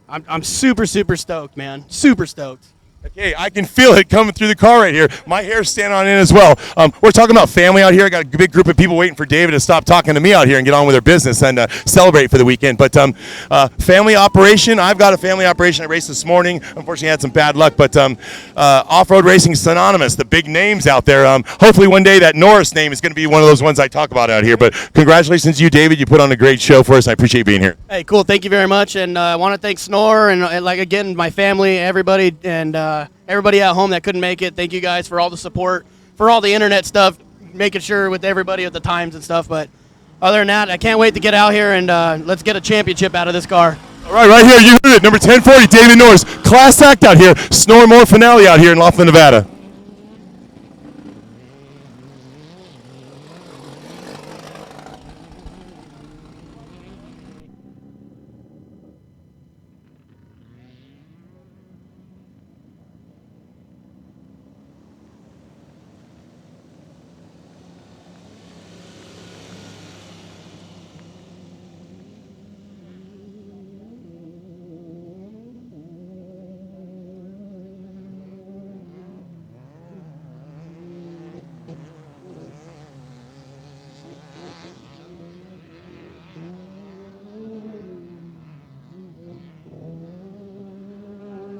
I'm super, super stoked, man. Super stoked. Okay, I can feel it coming through the car right here. My hair's standing on end as well. We're talking about family out here. I got a big group of people waiting for David to stop talking to me out here and get on with their business and celebrate for the weekend. But family operation, I've got a family operation. I raced this morning. Unfortunately, I had some bad luck, but off-road racing synonymous, the big names out there. Hopefully one day that Norris name is going to be one of those ones I talk about out here. But congratulations to you, David. You put on a great show for us. I appreciate you being here. Hey, cool. Thank you very much. And I want to thank Snore and again, my family, everybody, and everybody at home that couldn't make it. Thank you guys for all the support, for all the internet stuff, making sure with everybody at the times and stuff. But other than that, I can't wait to get out here and let's get a championship out of this car. All right here, you heard it. Number 1040, David Norris. Class act out here. Snoremore finale out here in Laughlin, Nevada.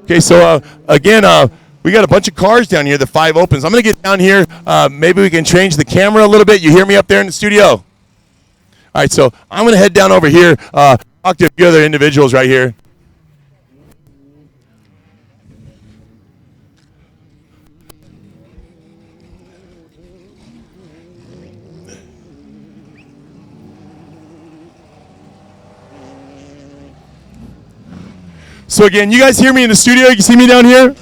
Okay, so again, we got a bunch of cars down here, the 5 opens. I'm going to get down here. Maybe we can change the camera a little bit. You hear me up there in the studio? All right, so I'm going to head down over here, talk to a few other individuals right here. So again, you guys hear me in the studio? You see me down here?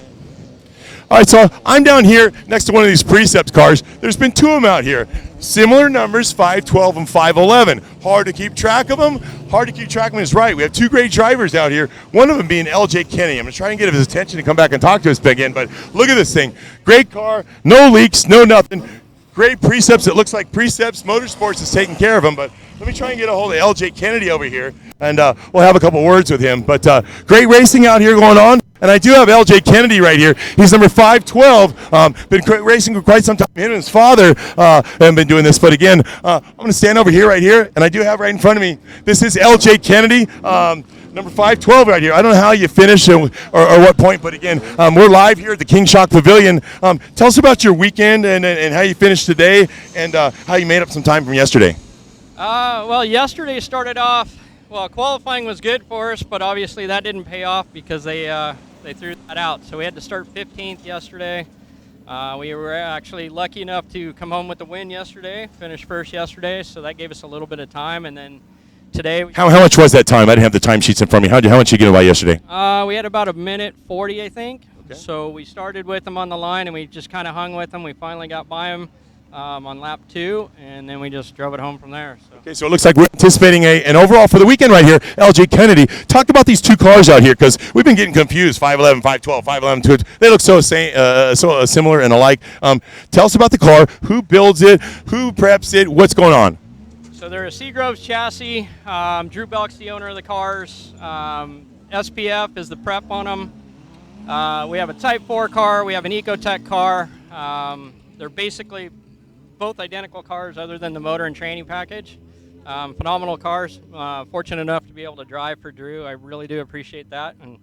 All right, so I'm down here next to one of these Precept cars. There's been two of them out here. Similar numbers, 512 and 511. Hard to keep track of them. Hard to keep track of them is right. We have two great drivers out here, one of them being LJ Kennedy. I'm going to try and get his attention to come back and talk to us again, but look at this thing. Great car, no leaks, no nothing. Great Precepts. It looks like Precepts Motorsports is taking care of them, but let me try and get a hold of LJ Kennedy over here, and we'll have a couple words with him. But great racing out here going on, and I do have LJ Kennedy right here. He's number 512. Been racing for quite some time. Him and his father have been doing this, but again, I'm going to stand over here right here, and I do have right in front of me, this is LJ Kennedy. Number 512 right here. I don't know how you finish or what point, but again, we're live here at the King Shock Pavilion. Tell us about your weekend and how you finished today and how you made up some time from yesterday. Well, yesterday started off, well, qualifying was good for us, but obviously that didn't pay off because they threw that out. So we had to start 15th yesterday. We were actually lucky enough to come home with the win yesterday, finish first yesterday, so that gave us a little bit of time, and then today. How much was that time? I didn't have the timesheets in front of me. How much did you get by yesterday? We had about 1:40, I think. Okay. So we started with them on the line, and we just kind of hung with them. We finally got by them on lap 2, and then we just drove it home from there. So. Okay, so it looks like we're anticipating an overall for the weekend right here. LJ Kennedy, talk about these two cars out here because we've been getting confused. 511, 512, 511, they look so similar and alike. Tell us about the car. Who builds it? Who preps it? What's going on? So they're a Seagroves chassis. Drew Belk's the owner of the cars. SPF is the prep on them. We have a Type 4 car. We have an Ecotech car. They're basically both identical cars other than the motor and training package. Phenomenal cars. Fortunate enough to be able to drive for Drew. I really do appreciate that, and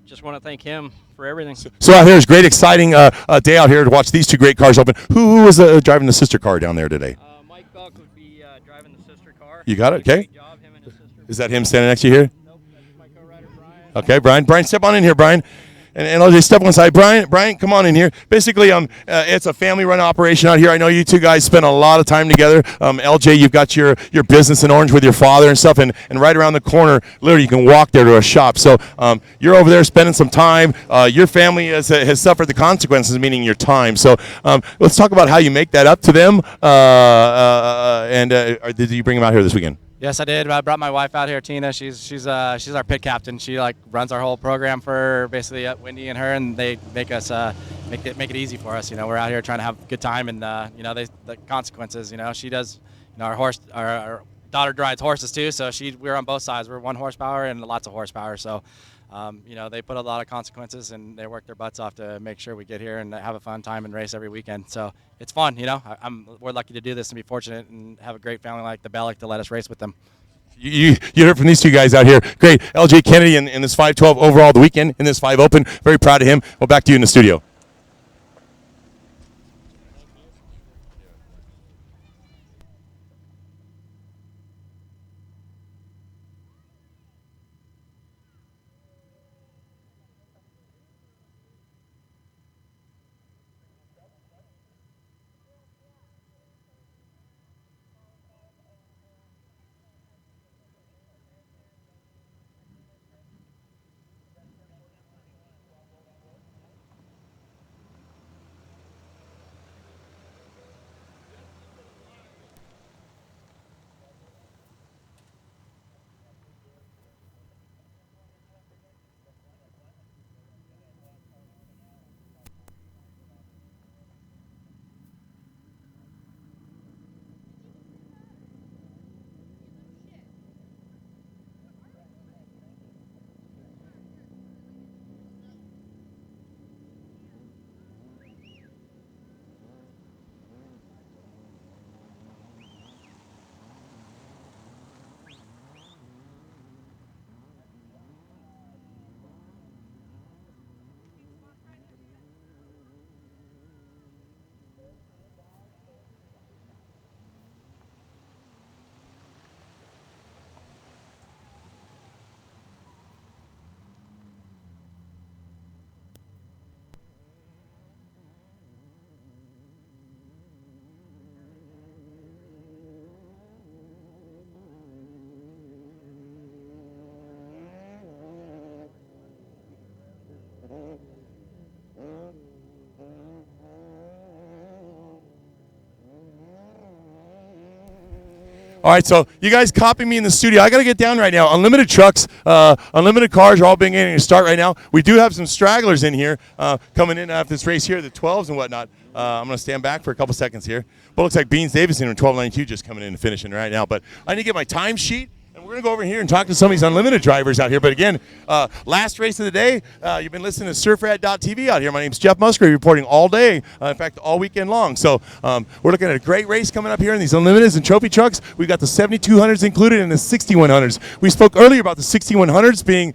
just want to thank him for everything. So out here is great, exciting day out here to watch these two great cars open. Who was driving the sister car down there today? Mike Belk would be driving the sister car. You got it? Okay. Is that him standing next to you here? Nope, that's my co-rider, Brian. Okay, Brian. Brian, step on in here, Brian. And LJ, step on side. Brian, come on in here. Basically, it's a family-run operation out here. I know you two guys spend a lot of time together. LJ, you've got your business in Orange with your father and stuff, and right around the corner, literally, you can walk there to a shop. So you're over there spending some time. Your family has suffered the consequences, meaning your time. So let's talk about how you make that up to them. Did you bring them out here this weekend? Yes, I did. I brought my wife out here, Tina. She's our pit captain. She runs our whole program for basically Wendy and her, and they make us make it easy for us. We're out here trying to have a good time, and the consequences. She does. Our daughter rides horses too, so we're on both sides. We're 1 horsepower and lots of horsepower. So, they put a lot of consequences, and they work their butts off to make sure we get here and have a fun time and race every weekend. So it's fun. We're lucky to do this and be fortunate and have a great family like the Bellick to let us race with them. You heard from these two guys out here. Great. LJ Kennedy in this 512 overall the weekend, in this 5 Open. Very proud of him. Well, back to you in the studio. All right, so you guys copy me in the studio. I got to get down right now. Unlimited trucks, unlimited cars are all being in to start right now. We do have some stragglers in here coming in after this race here, the 12s and whatnot. I'm going to stand back for a couple seconds here. But it looks like Beans Davison in 1292 just coming in and finishing right now. But I need to get my time sheet. We're going to go over here and talk to some of these unlimited drivers out here. But again, last race of the day, you've been listening to surfrat.tv out here. My name's Jeff Musgrave, reporting all day, in fact, all weekend long. So we're looking at a great race coming up here in these unlimiteds and trophy trucks. We've got the 7200s included and the 6100s. We spoke earlier about the 6100s being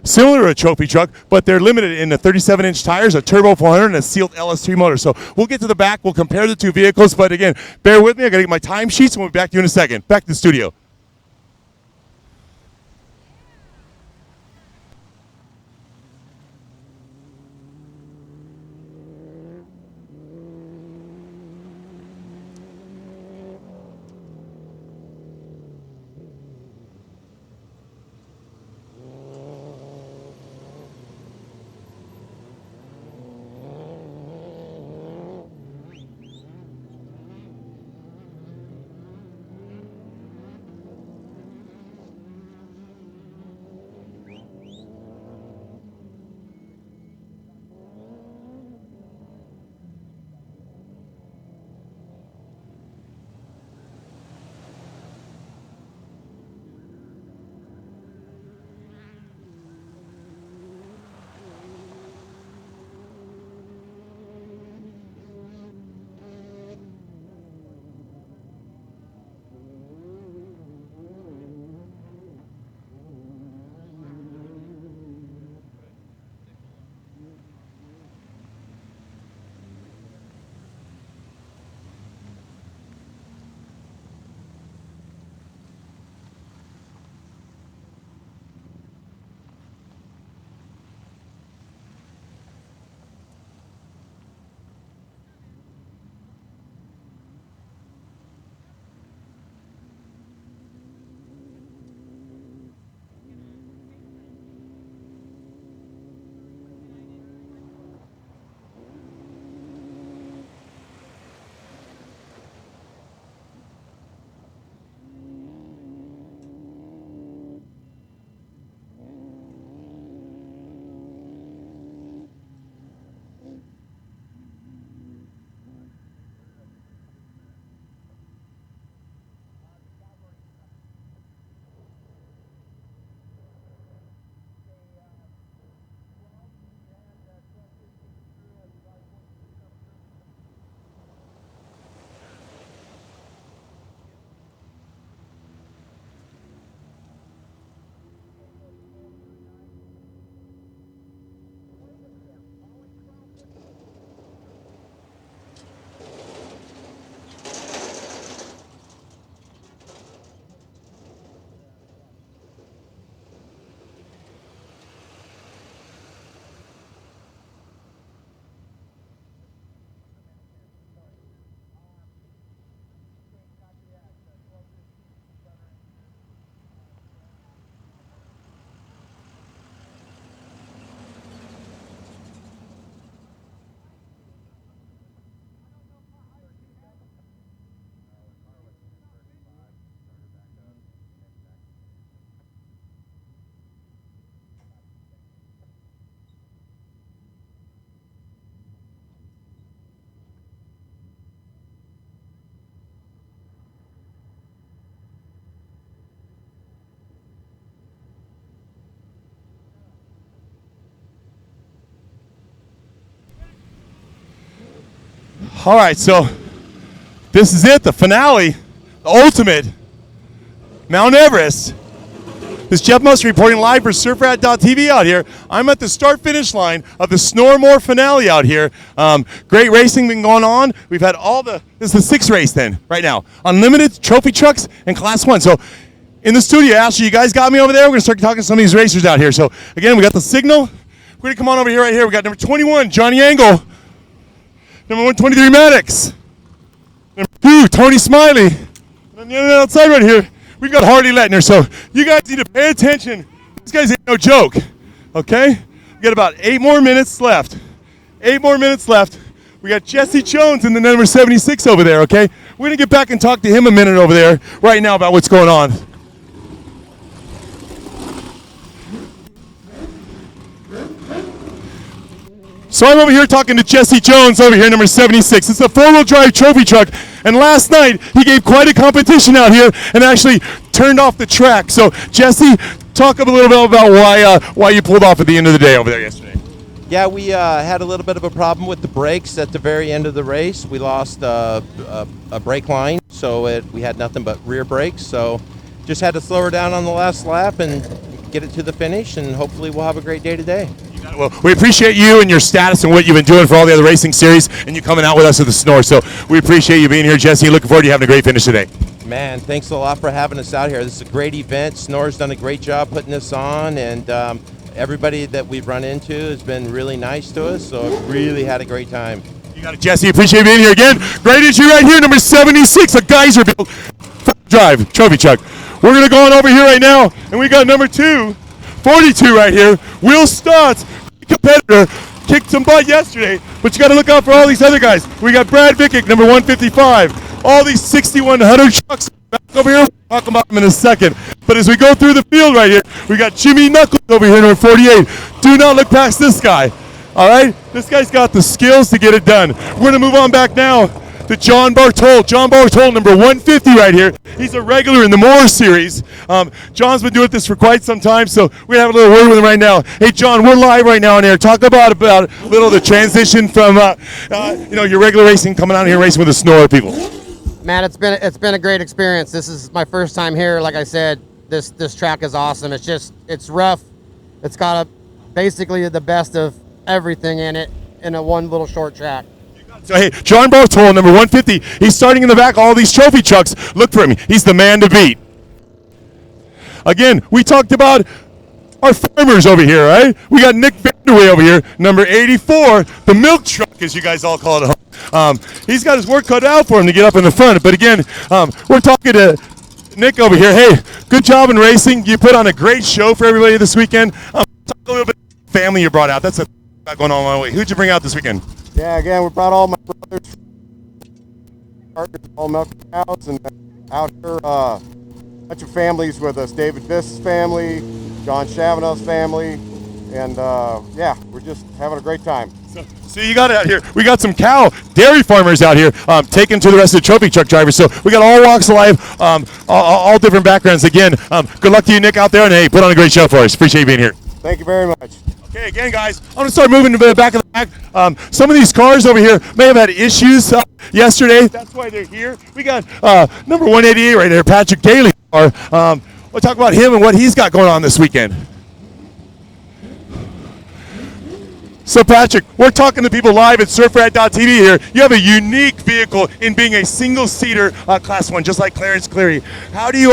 similar to a trophy truck, but they're limited in the 37-inch tires, a turbo 400, and a sealed LS3 motor. So we'll get to the back. We'll compare the two vehicles. But again, bear with me. I got to get my time sheets, and we'll be back to you in a second. Back to the studio. All right, so this is it, the finale, the ultimate, Mount Everest. This is Jeff Musgrave reporting live for surfrat.tv out here. I'm at the start-finish line of the Snoremore finale out here. Great racing been going on. We've had this is the sixth race then, right now. Unlimited, trophy trucks, and Class 1. So in the studio, Ashley, you guys got me over there. We're going to start talking to some of these racers out here. So again, we got the signal. We're going to come on over here right here. We got number 21, Johnny Angle. Number 123, Maddox. Number 2, Tony Smiley. And on the other outside right here, we've got Harley Lettner. So you guys need to pay attention. These guys ain't no joke, okay? We got about 8 more minutes left. 8 more minutes left. We got Jesse Jones in the number 76 over there, okay? We're going to get back and talk to him a minute over there right now about what's going on. So I'm over here talking to Jesse Jones over here, number 76. It's a four-wheel drive trophy truck, and last night he gave quite a competition out here and actually turned off the track. So Jesse, talk a little bit about why you pulled off at the end of the day over there yesterday. Yeah, we had a little bit of a problem with the brakes at the very end of the race. We lost a brake line, so we had nothing but rear brakes. So just had to slow her down on the last lap and get it to the finish, and hopefully we'll have a great day today. Well, we appreciate you and your status and what you've been doing for all the other racing series, and you coming out with us at the Snore. So we appreciate you being here, Jesse. Looking forward to you having a great finish today. Man, thanks a lot for having us out here. This is a great event. Snore's done a great job putting this on, and everybody that we've run into has been really nice to us, so I've really had a great time. You got it, Jesse. Appreciate you being here again. Great issue right here, number 76, a Geyser built drive trophy truck. We're going to go on over here right now, and we got number 42 right here. Will Stotts, competitor, kicked some butt yesterday, but you got to look out for all these other guys. We got Brad Vickick, number 155. All these 6100 trucks back over here. We'll talk about them in a second. But as we go through the field right here, we got Jimmy Knuckles over here, number 48. Do not look past this guy. All right? This guy's got the skills to get it done. We're going to move on back now to John Bartol. John Bartol, number 150 right here. He's a regular in the Moore Series. John's been doing this for quite some time, so we're going to have a little word with him right now. Hey, John, we're live right now on air. Talk about a little the transition from your regular racing, coming out here racing with the Snore people. Man, it's been a great experience. This is my first time here. Like I said, this track is awesome. It's rough. It's got basically the best of everything in it in a one little short track. So, hey, John Bartol, number 150, he's starting in the back of all these trophy trucks. Look for him. He's the man to beat. Again, we talked about our farmers over here, right? We got Nick Vanderway over here, number 84, the milk truck, as you guys all call it at home. He's got his work cut out for him to get up in the front. But again, we're talking to Nick over here. Hey, good job in racing. You put on a great show for everybody this weekend. Talk a little bit about the family you brought out. That's going on my way. Who'd you bring out this weekend? Yeah, again, we brought all my brothers, partners, all milking cows, and out here, a bunch of families with us. David Biss's family, John Chavanel's family, and yeah, we're just having a great time. So you got it out here. We got some cow dairy farmers out here taken to the rest of the trophy truck drivers. So we got all walks of life, all different backgrounds. Again, good luck to you, Nick, out there, and hey, put on a great show for us. Appreciate you being here. Thank you very much. Okay, again, guys, I'm going to start moving to the back of the pack. Some of these cars over here may have had issues yesterday. That's why they're here. We got number 188 right there, Patrick Daly. We'll talk about him and what he's got going on this weekend. So, Patrick, we're talking to people live at surfrat.tv here. You have a unique vehicle in being a single-seater Class 1, just like Clarence Cleary. How do you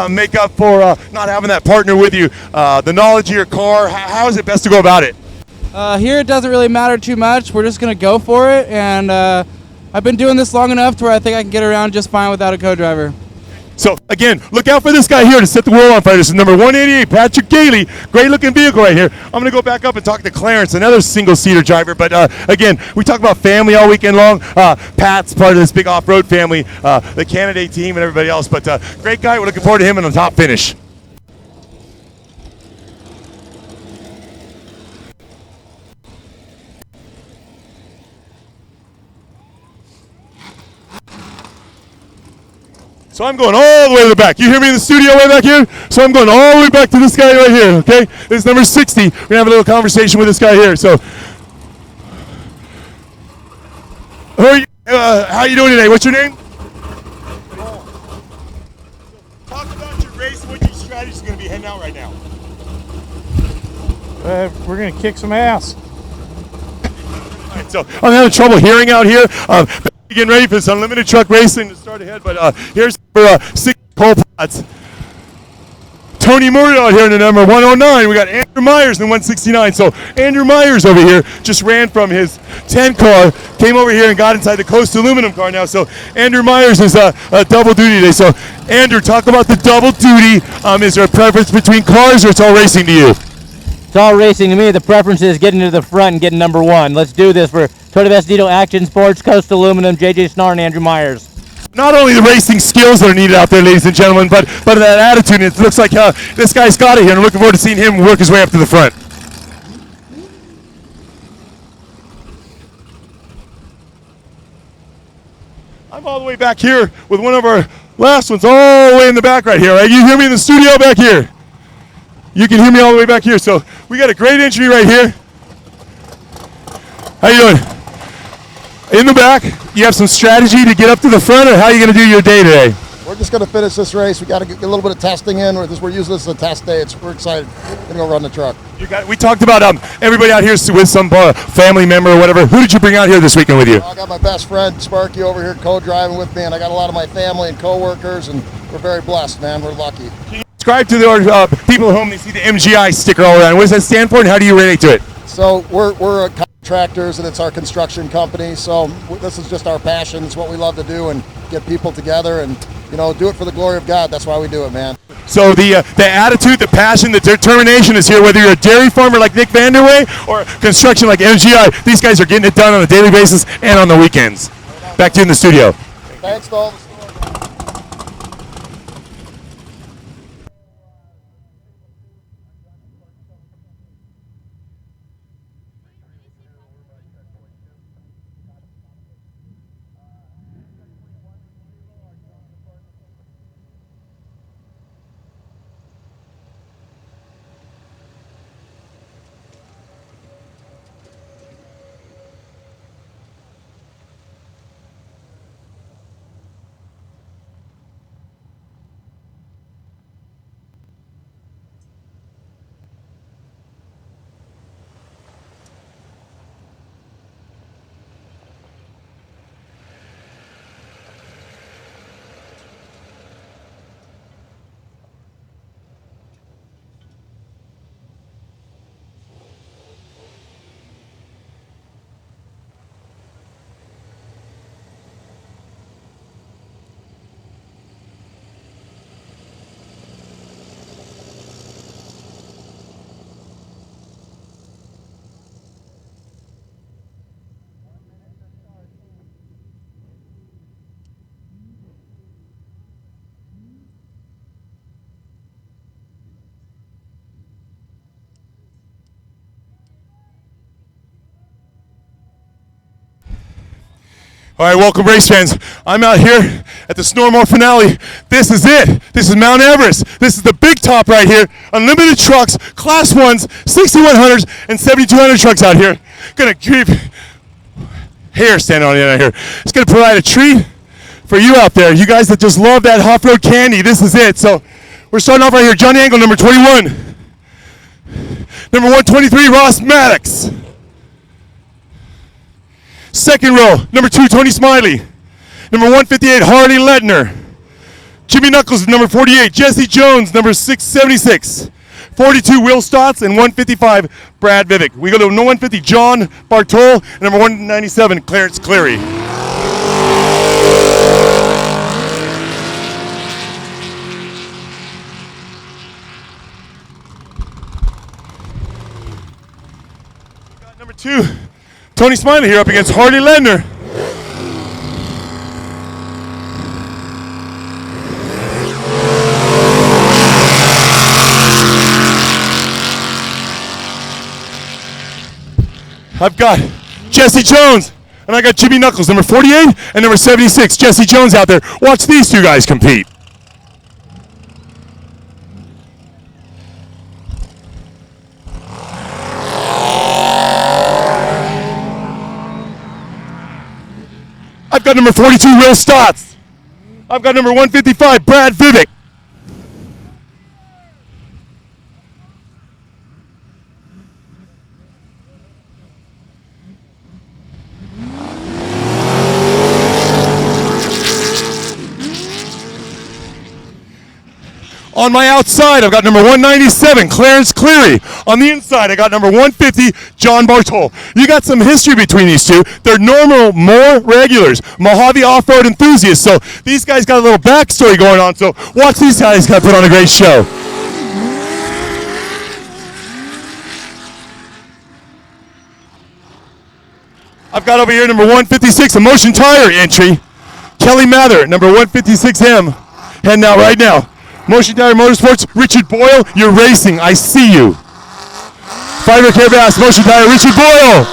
make up for not having that partner with you? The knowledge of your car, how is it best to go about it? Here it doesn't really matter too much. We're just going to go for it, and I've been doing this long enough to where I think I can get around just fine without a co-driver. So, again, look out for this guy here to set the world on fire. This is number 188, Patrick Daly. Great-looking vehicle right here. I'm going to go back up and talk to Clarence, another single-seater driver. But, again, we talk about family all weekend long. Pat's part of this big off-road family, the candidate team and everybody else. But great guy. We're looking forward to him in the top finish. So I'm going all the way to the back. You hear me in the studio way back here? So I'm going all the way back to this guy right here, okay? This is number 60. We're going to have a little conversation with this guy here. So, how are you doing today? What's your name? Talk about your race and what your strategy is going to be heading out right now. We're going to kick some ass. All right, so I'm having trouble hearing out here. Getting ready for this unlimited truck racing to start ahead, but here's for 6 Cole Potts. Tony Murray out here in the number 109. We got Andrew Myers in the 169. So Andrew Myers over here just ran from his 10 car, came over here and got inside the Coast Aluminum car now. So Andrew Myers is a double duty today. So Andrew, talk about the double duty. Is there a preference between cars, or it's all racing to you? It's all racing to me. The preference is getting to the front and getting number 1. Let's do this for Toyota Vestito, Action Sports, Coast Aluminum, JJ Snarr, and Andrew Myers. not only the racing skills that are needed out there, ladies and gentlemen, but that attitude. It looks like this guy's got it here, and I'm looking forward to seeing him work his way up to the front. I'm all the way back here with one of our last ones, all the way in the back right here. Right? You hear me in the studio back here? You can hear me all the way back here. So we got a great entry right here. How you doing? In the back, you have some strategy to get up to the front, or how are you going to do your day today? We're just going to finish this race. We got to get a little bit of testing in. We're using this as a test day. We're excited. We're going to go run the truck. We talked about everybody out here with some family member or whatever. Who did you bring out here this weekend with you? I got my best friend Sparky over here co-driving with me, and I got a lot of my family and co-workers, and we're very blessed, man. We're lucky. Describe to the people at home, they see the MGI sticker all around. What does that stand for, and how do you relate to it? So we're contractors, and it's our construction company. So this is just our passion. It's what we love to do, and get people together and do it for the glory of God. That's why we do it, man. So the attitude, the passion, the determination is here. Whether you're a dairy farmer like Nick Vanderway or construction like MGI, these guys are getting it done on a daily basis and on the weekends. Back to you in the studio. Thanks to all the All right, welcome race fans. I'm out here at the Snormore finale. This is it. This is Mount Everest. This is the big top right here. Unlimited trucks, class 1s, 6100s, and 7200 trucks out here. Gonna keep hair standing on the end out here. It's gonna provide a treat for you out there. You guys that just love that off-road candy, this is it. So we're starting off right here. Johnny Angle, number 21. Number 123, Ross Maddox. Second row, number 2, Tony Smiley. Number 158, Harley Ledner. Jimmy Knuckles, number 48. Jesse Jones, number 676. 42, Will Stotts, and 155, Brad Vivek. We go to number 150, John Bartol, and number 197, Clarence Cleary. Number 2, Tony Smiley here up against Harley Ledner. I've got Jesse Jones, and I got Jimmy Knuckles, number 48 and number 76. Jesse Jones out there. Watch these two guys compete. I've got number 42, Will Stotts. I've got number 155, Brad Vivek. On my outside, I've got number 197, Clarence Cleary. On the inside, I got number 150, John Bartol. You got some history between these two. They're normal, more regulars, Mojave off-road enthusiasts. So these guys got a little backstory going on. So watch these guys put on a great show. I've got over here number 156, a Motion Tire entry. Kelly Mather, number 156M, heading out right now. Motion Tire Motorsports, Richard Boyle, you're racing. I see you. Fiber Care Bass, Motion Tire, Richard Boyle.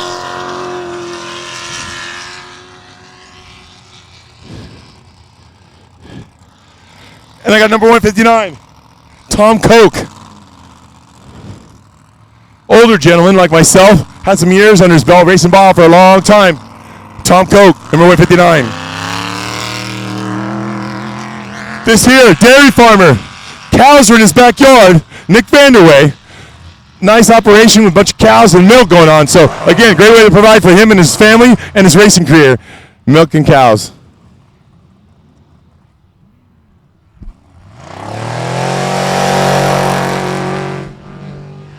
And I got number 159, Tom Koch. Older gentleman like myself, had some years under his belt, racing ball for a long time. Tom Koch, number 159. This here, dairy farmer. Cows are in his backyard. Nick Vanderway. Nice operation with a bunch of cows and milk going on. So, again, great way to provide for him and his family and his racing career. Milk and cows.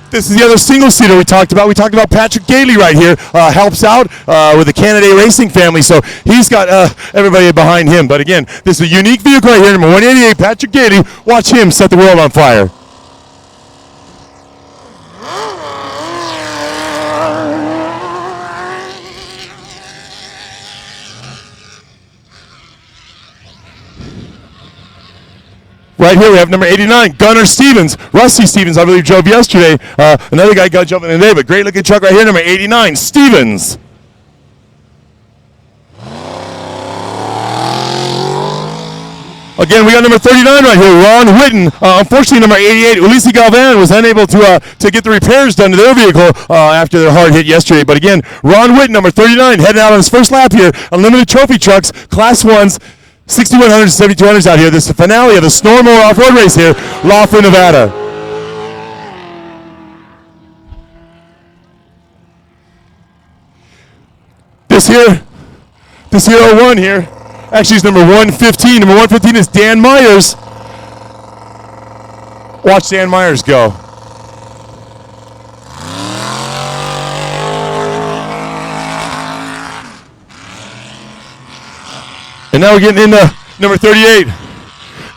This is the other single-seater we talked about. We talked about Patrick Gailey right here. Helps out with the Canada Racing family, so he's got everybody behind him. But again, this is a unique vehicle right here, number 188, Patrick Gailey. Watch him set the world on fire. Right here we have number 89, Gunnar Stevens. Rusty Stevens, I believe, drove yesterday. Another guy got jumping in today, but great looking truck right here, number 89, Stevens. Again, we got number 39 right here, Ron Whitten. Unfortunately, number 88, Ulysses Galvan, was unable to get the repairs done to their vehicle after their hard hit yesterday. But again, Ron Whitten, number 39, heading out on his first lap here. Unlimited Trophy Trucks, Class 1s, 6100s, 7200s out here. This is the finale of the Snowmobile Off-Road race here, Laughlin, Nevada. This here 01 here, actually is number 115. Number 115 is Dan Myers. Watch Dan Myers go. And now we're getting into number 38,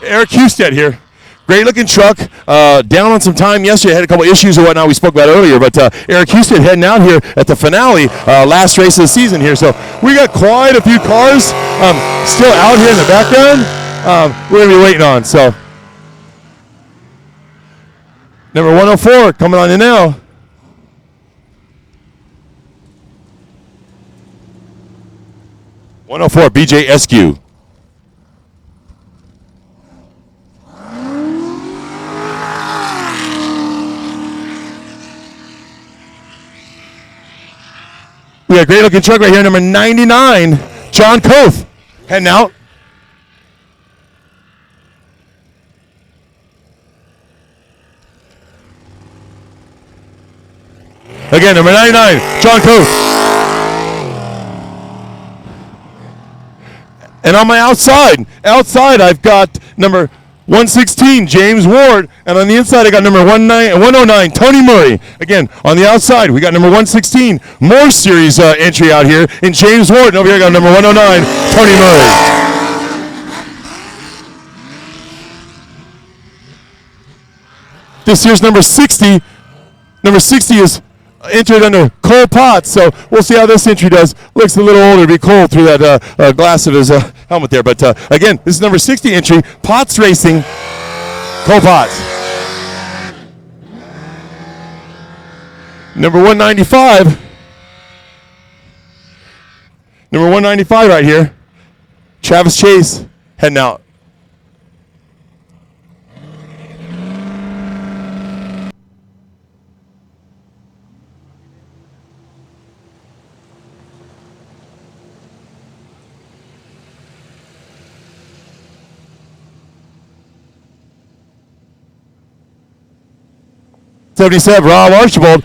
Eric Husted here. Great looking truck, down on some time yesterday, had a couple issues or whatnot we spoke about earlier, but Eric Husted heading out here at the finale, last race of the season here. So we got quite a few cars still out here in the background we're going to be waiting on. So number 104 coming on in now. (104) BJ Eskew. We got a great looking truck right here, number 99, John Koth, heading out. Again, number 99, John Koth. And on my outside I've got number 116, James Ward. And on the inside, I got number 109, Tony Murray. Again, on the outside, we got number 116, more series entry out here in James Ward. And over here, I got number 109, Tony Murray. This here's number 60. Number 60 is entered under Cole Potts, so we'll see how this entry does. Looks a little older to be Cole through that glass of his helmet there. But again, this is number 60 entry, Potts Racing, Cole Potts. Number 195. Number 195 right here, Travis Chase heading out. '77, Rob Archibald,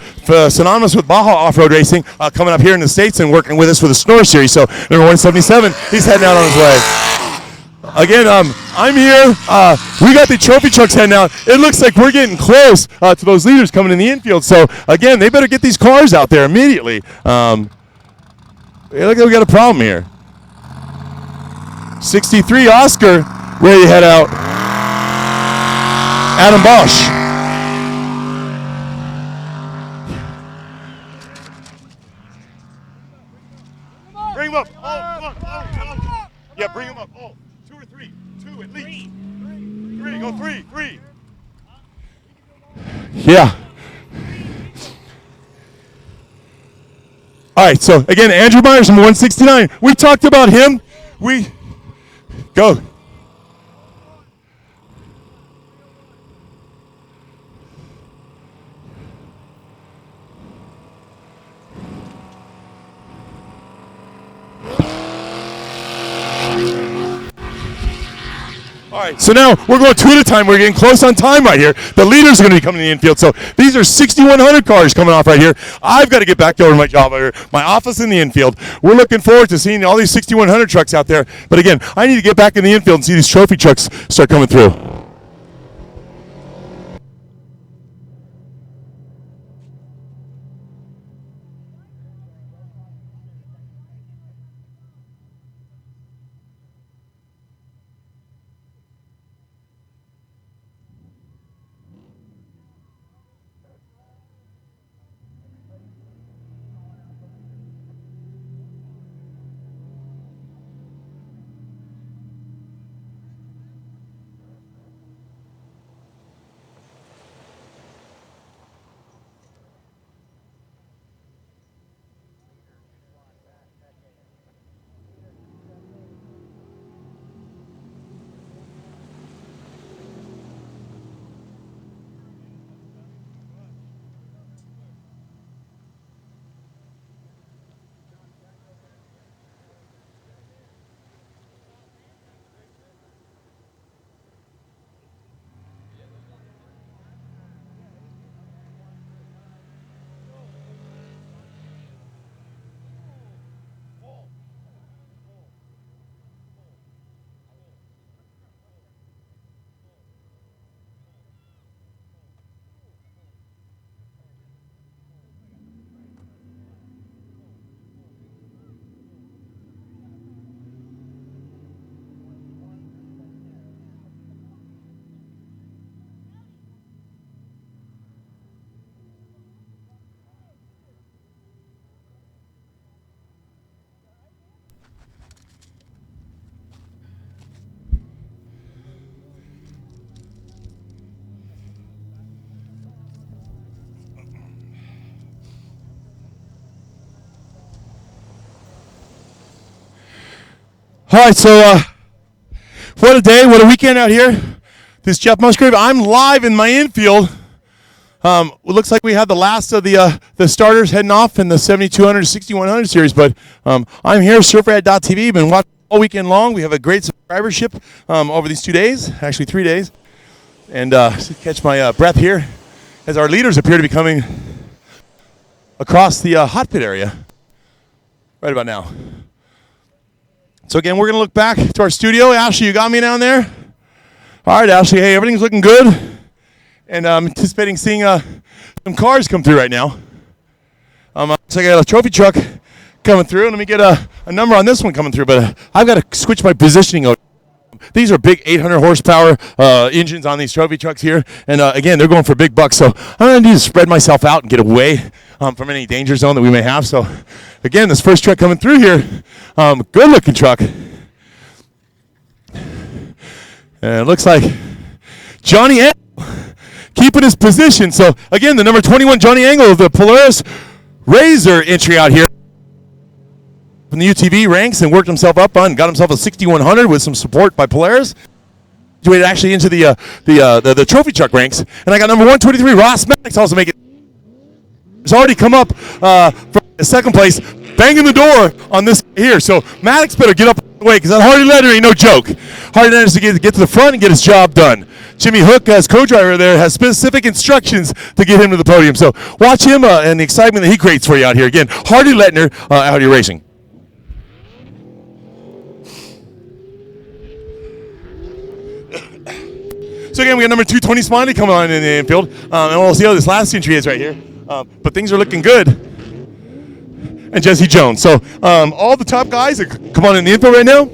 synonymous with Baja Off-Road Racing, coming up here in the States and working with us for the Snore Series. So number 177, he's heading out on his way. Again, I'm here. We got the trophy trucks heading out. It looks like we're getting close to those leaders coming in the infield. So again, they better get these cars out there immediately. Look like we got a problem here. 63 Oscar, ready to head out. Adam Bosch. Bring him up. Oh, yeah, bring him up. Oh. Yeah. All right, so again, Andrew Myers from 169. We talked about him. We go. All right, so now we're going 2 at a time. We're getting close on time right here. The leaders are going to be coming to the infield. So these are 6,100 cars coming off right here. I've got to get back over to my job over here, my office in the infield. We're looking forward to seeing all these 6,100 trucks out there. But again, I need to get back in the infield and see these trophy trucks start coming through. All right, so what a day, what a weekend out here. This is Jeff Musgrave. I'm live in my infield. It looks like we have the last of the starters heading off in the 7200 to 6100 series, but I'm here, surfrat.tv. Been watching all weekend long. We have a great subscribership over these 2 days, actually 3 days. And just catch my breath here as our leaders appear to be coming across the hot pit area right about now. So again, we're going to look back to our studio. Ashley, you got me down there? All right, Ashley, hey, everything's looking good. And I'm anticipating seeing some cars come through right now. So I got a trophy truck coming through. Let me get a number on this one coming through, but I've got to switch my positioning over. These are big 800 horsepower engines on these trophy trucks here. And again, they're going for big bucks. So I'm going to need to spread myself out and get away from any danger zone that we may have. So again, this first truck coming through here, good looking truck. And it looks like Johnny Angle keeping his position. So again, the number 21 Johnny Angle of the Polaris Razor entry out here from the UTV ranks and worked himself up on, got himself a 6100 with some support by Polaris. Graduated actually into the trophy truck ranks. And I got number 123 Ross Maddox also making. It's already come up from second place, banging the door on this here. So Maddox better get up the way because that Hardy Letter ain't no joke. Hardy Letter is to get to the front and get his job done. Jimmy Hook, as co-driver there, has specific instructions to get him to the podium. So watch him and the excitement that he creates for you out here. Again, Hardy Lettner out here racing. So again, we got number 220 Smiley coming on in the infield. And we'll see how this last entry is right here. But things are looking good. And Jesse Jones. So all the top guys are come on in the infield right now.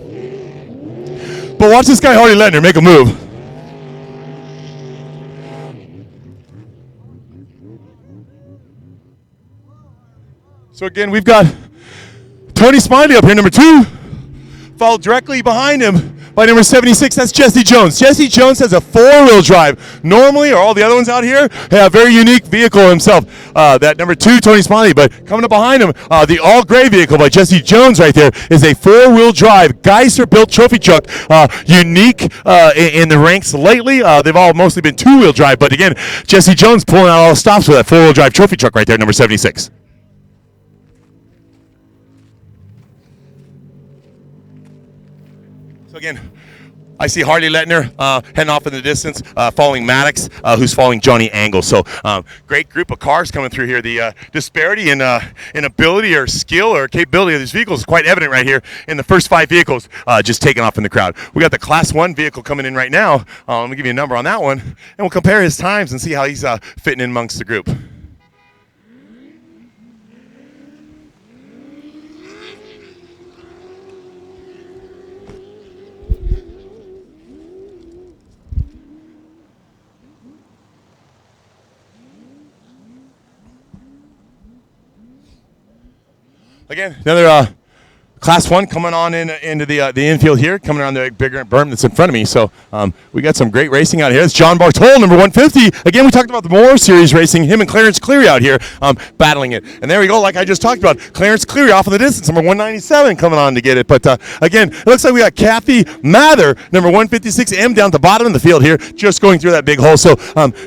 But watch this guy Hardy Lettner make a move. So again, we've got Tony Smiley up here, number 2. Followed directly behind him by number 76. That's Jesse Jones. Jesse Jones has a 4-wheel drive. Normally, or all the other ones out here, have a very unique vehicle himself. That number 2, Tony Smiley. But coming up behind him, the all-gray vehicle by Jesse Jones right there is a 4-wheel drive Geiser-built trophy truck. Unique in the ranks lately. They've all mostly been 2-wheel drive. But again, Jesse Jones pulling out all the stops with that 4-wheel drive trophy truck right there, number 76. So again, I see Harley Lettner heading off in the distance, following Maddox, who's following Johnny Angle. So great group of cars coming through here. The disparity in ability or skill or capability of these vehicles is quite evident right here in the first 5 vehicles just taking off in the crowd. We got the Class 1 vehicle coming in right now. Let me give you a number on that one, and we'll compare his times and see how he's fitting in amongst the group. Again, another Class 1 coming on into the infield here, coming around the bigger berm that's in front of me. So we got some great racing out here. It's John Bartol, number 150. Again, we talked about the Moore Series racing, him and Clarence Cleary out here battling it. And there we go, like I just talked about, Clarence Cleary off in the distance, number 197 coming on to get it. But again, it looks like we got Kathy Mather, number 156M down at the bottom of the field here, just going through that big hole. So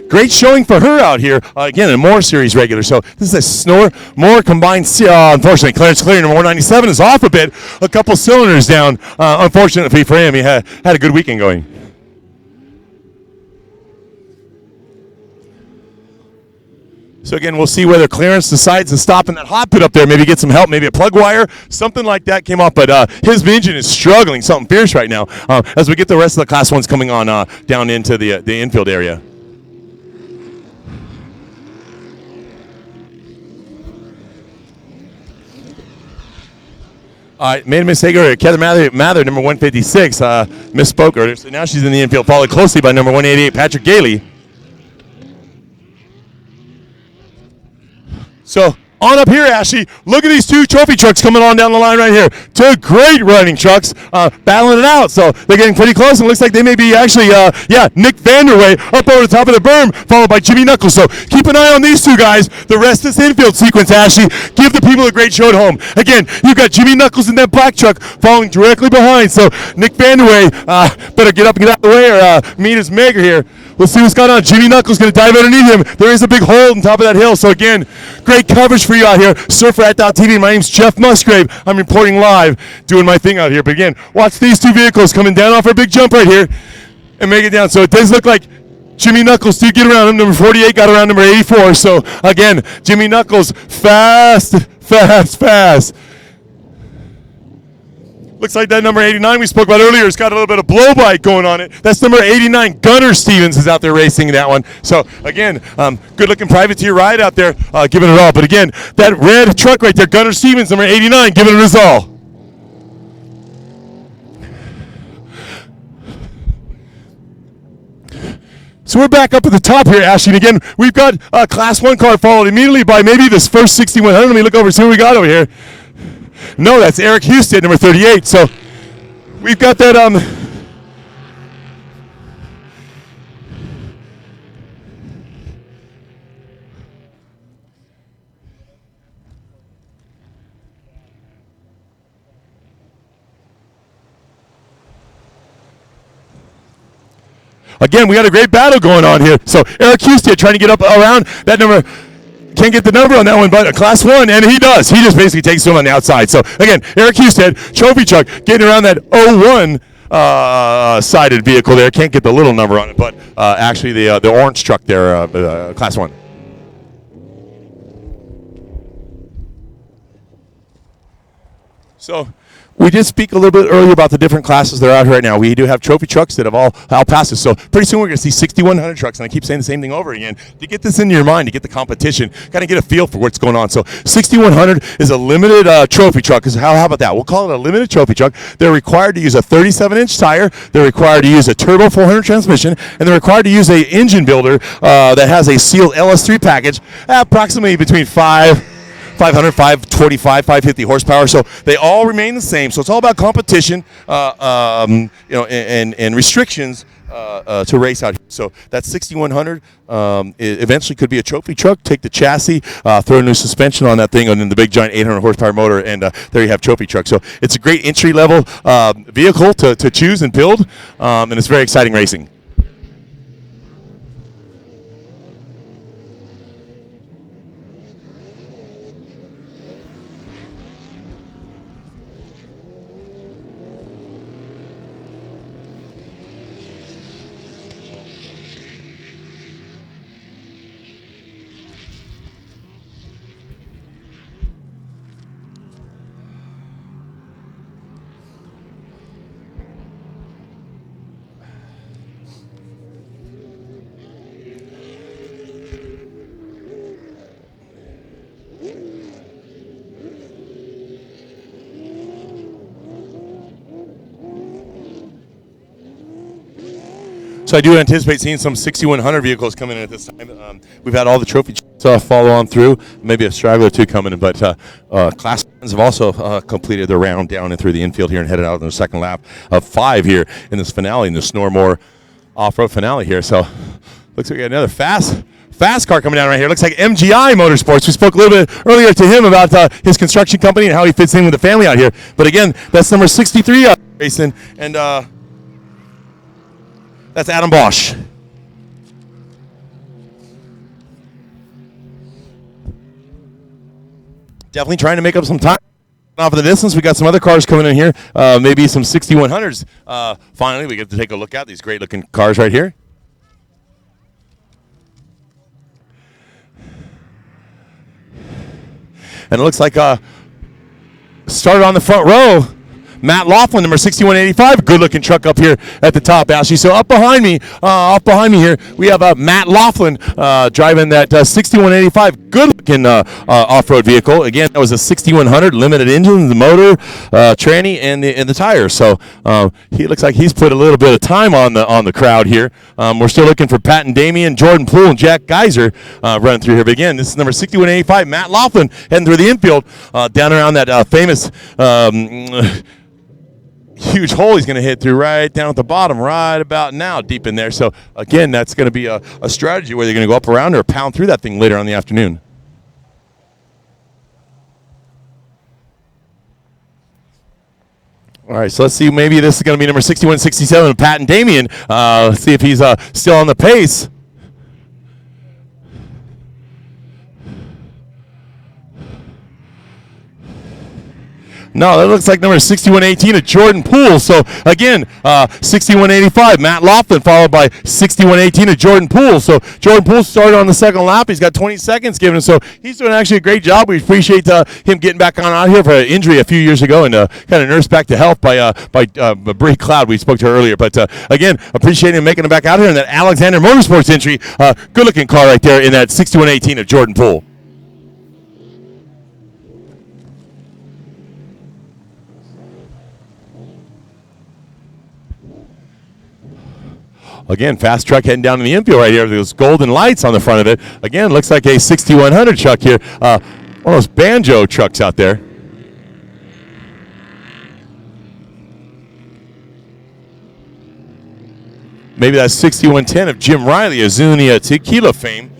great showing for her out here. Again, a Moore Series regular. So this is a Moore combined. Unfortunately, Clarence Cleary, number 197, is off a bit. A couple cylinders down. Unfortunately for him, he had a good weekend going. So again, we'll see whether Clarence decides to stop in that hot pit up there, maybe get some help, maybe a plug wire, something like that came off. But his engine is struggling something fierce right now as we get the rest of the Class 1s coming on down into the infield area. All right, made a mistake earlier. Heather Mather, number 156, misspoke earlier. So now she's in the infield, followed closely by number 188, Patrick Gailey. So on up here, Ashley, look at these 2 trophy trucks coming on down the line right here. 2 great running trucks battling it out. So they're getting pretty close. And it looks like they may be actually, Nick Vanderway up over the top of the berm, followed by Jimmy Knuckles. So keep an eye on these 2 guys. The rest of this infield sequence, Ashley, give the people a great show at home. Again, you've got Jimmy Knuckles in that black truck following directly behind. So Nick Vanderway better get up and get out of the way or meet his maker here. We'll see what's going on. Jimmy Knuckles going to dive underneath him. There is a big hole on top of that hill. So again, great coverage for you out here. Surfrat.tv. My name's Jeff Musgrave. I'm reporting live, doing my thing out here. But again, watch these 2 vehicles coming down off a big jump right here and make it down. So it does look like Jimmy Knuckles did get around him. Number 48 got around number 84. So again, Jimmy Knuckles fast. Looks like that number 89 we spoke about earlier has got a little bit of blow bite going on it. That's number 89. Gunnar Stevens is out there racing that one. So again, good looking privateer ride out there, giving it all. But again, that red truck right there, Gunnar Stevens, number 89, giving it his all. So we're back up at the top here, Ashley. And again, we've got a Class 1 car followed immediately by maybe this first 6100. Let me look over and see what we got over here. No, that's Eric Husted, number 38. So we've got that. Again, we got a great battle going on here. So Eric Husted trying to get up around that number. Can't get the number on that one, but a Class 1, and he does. He just basically takes him on the outside. So, again, Eric Husted, trophy truck, getting around that 01 sided vehicle there. Can't get the little number on it, but actually the orange truck there, Class 1. So we did speak a little bit earlier about the different classes that are out here right now. We do have trophy trucks that have all passed us. So pretty soon we're going to see 6,100 trucks, and I keep saying the same thing over again. To get this into your mind, to get the competition, kind of get a feel for what's going on. So 6,100 is a limited trophy truck. How about that? We'll call it a limited trophy truck. They're required to use a 37-inch tire. They're required to use a turbo 400 transmission, and they're required to use a engine builder that has a sealed LS3 package, approximately between 5 500, 525, 550 horsepower. So they all remain the same. So it's all about competition, and restrictions to race out here. So that 6100 it eventually could be a trophy truck. Take the chassis, throw a new suspension on that thing, and then the big giant 800 horsepower motor, and there you have trophy truck. So it's a great entry level vehicle to choose and build, and it's very exciting racing. So I do anticipate seeing some 6100 vehicles coming in at this time. We've had all the trophy follow on through, maybe a straggler or two coming in, but Class 1s have also completed their round down and through the infield here and headed out in the second lap of 5 here in this finale, in the Snormore off-road finale here. So looks like we got another fast car coming down right here. Looks like MGI Motorsports. We spoke a little bit earlier to him about his construction company and how he fits in with the family out here. But again, that's number 63 racing, and that's Adam Bosch. Definitely trying to make up some time off of the distance. We got some other cars coming in here, maybe some 6100s. Finally, we get to take a look at these great looking cars right here. And it looks like started on the front row, Matt Laughlin, number 6185, good-looking truck up here at the top, Ashley. So up behind me here, we have Matt Laughlin driving that 6185, good-looking off-road vehicle. Again, that was a 6100, limited engine, the motor, tranny, and the tires. So he looks like he's put a little bit of time on the crowd here. We're still looking for Pat and Damien, Jordan Poole, and Jack Geyser running through here. But again, this is number 6185, Matt Laughlin, heading through the infield down around that famous huge hole he's going to hit through right down at the bottom right about now, deep in there. So again, that's going to be a strategy where they're going to go up around or pound through that thing later on in the afternoon. All right, so let's see. Maybe this is going to be number 6167, Pat and Damien. Let's see if he's still on the pace. No, that looks like number 6118 of Jordan Poole. So, again, 6185, Matt Laughlin, followed by 6118 of Jordan Poole. So, Jordan Poole started on the second lap. He's got 20 seconds given him. So, he's doing actually a great job. We appreciate him getting back on out here for an injury a few years ago and kind of nursed back to health by Brie Cloud. We spoke to her earlier. But, again, appreciate him making him back out here in that Alexander Motorsports entry. Good-looking car right there in that 6118 of Jordan Poole. Again, fast truck heading down in the infield right here. Those golden lights on the front of it. Again, looks like a 6100 truck here. One of those banjo trucks out there. Maybe that's 6110 of Jim Riley, Azunia Tequila fame.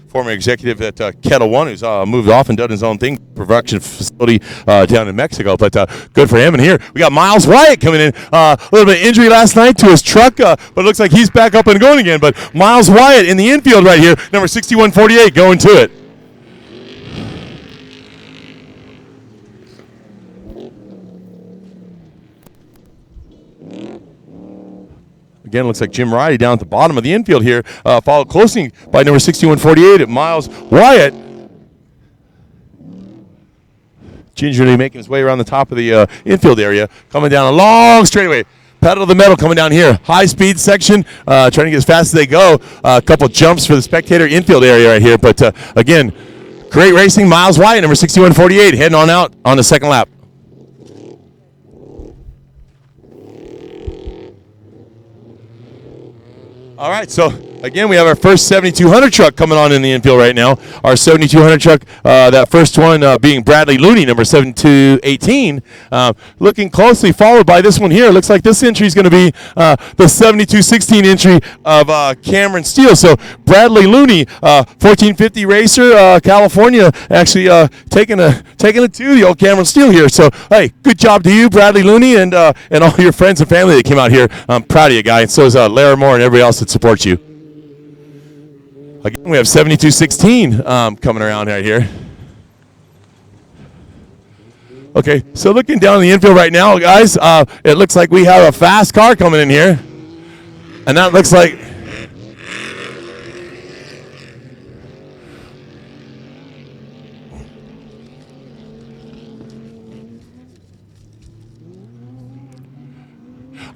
Former executive at Kettle One, who's moved off and done his own thing, production facility down in Mexico. But good for him. And here we got Miles Wyatt coming in. A little bit of injury last night to his truck, but it looks like he's back up and going again. But Miles Wyatt in the infield right here, number 6148, going to it. Again, looks like Jim Riley down at the bottom of the infield here, followed closely by number 6148 at Miles Wyatt. Gingerly making his way around the top of the infield area, coming down a long straightaway. Pedal to the metal coming down here. High-speed section, trying to get as fast as they go. A couple jumps for the spectator infield area right here. But, again, great racing. Miles Wyatt, number 6148, heading on out on the second lap. All right, so Again, we have our first 7200 truck coming on in the infield right now. Our 7200 truck, that first one being Bradley Looney, number 7218, looking closely followed by this one here. Looks like this entry is going to be the 7216 entry of Cameron Steele. So Bradley Looney, 1450 racer, California, actually taking it to the old Cameron Steele here. So hey, good job to you, Bradley Looney, and all your friends and family that came out here. I'm proud of you, guy. And so is Lara Moore and everybody else that supports you. Again, we have 7216 coming around right here. Okay, so looking down the infield right now, guys, it looks like we have a fast car coming in here. And that looks like...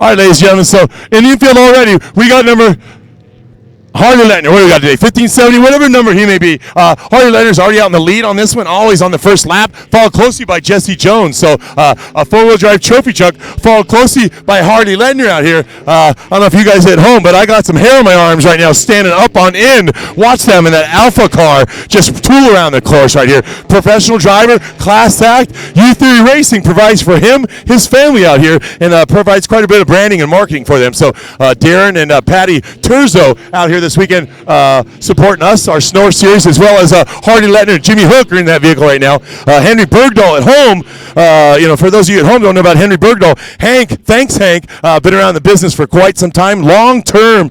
All right, ladies and gentlemen, so in the infield already, we got number... Harley Lettner, what do we got today? 1570, whatever number he may be. Harley Lettner's already out in the lead on this one, always on the first lap, followed closely by Jesse Jones. So a four-wheel drive trophy truck, followed closely by Harley Lettner out here. I don't know if you guys at home, but I got some hair on my arms right now standing up on end. Watch them in that Alpha car just tool around the course right here. Professional driver, class act, U3 Racing provides for him, his family out here, and provides quite a bit of branding and marketing for them. So Darren and Patty Turzo out here this weekend supporting us, our Snore Series, as well as Hardy Lettner and Jimmy Hook are in that vehicle right now. Henry Bergdahl at home, for those of you at home who don't know about Henry Bergdahl, Hank, thanks Hank, been around the business for quite some time, long time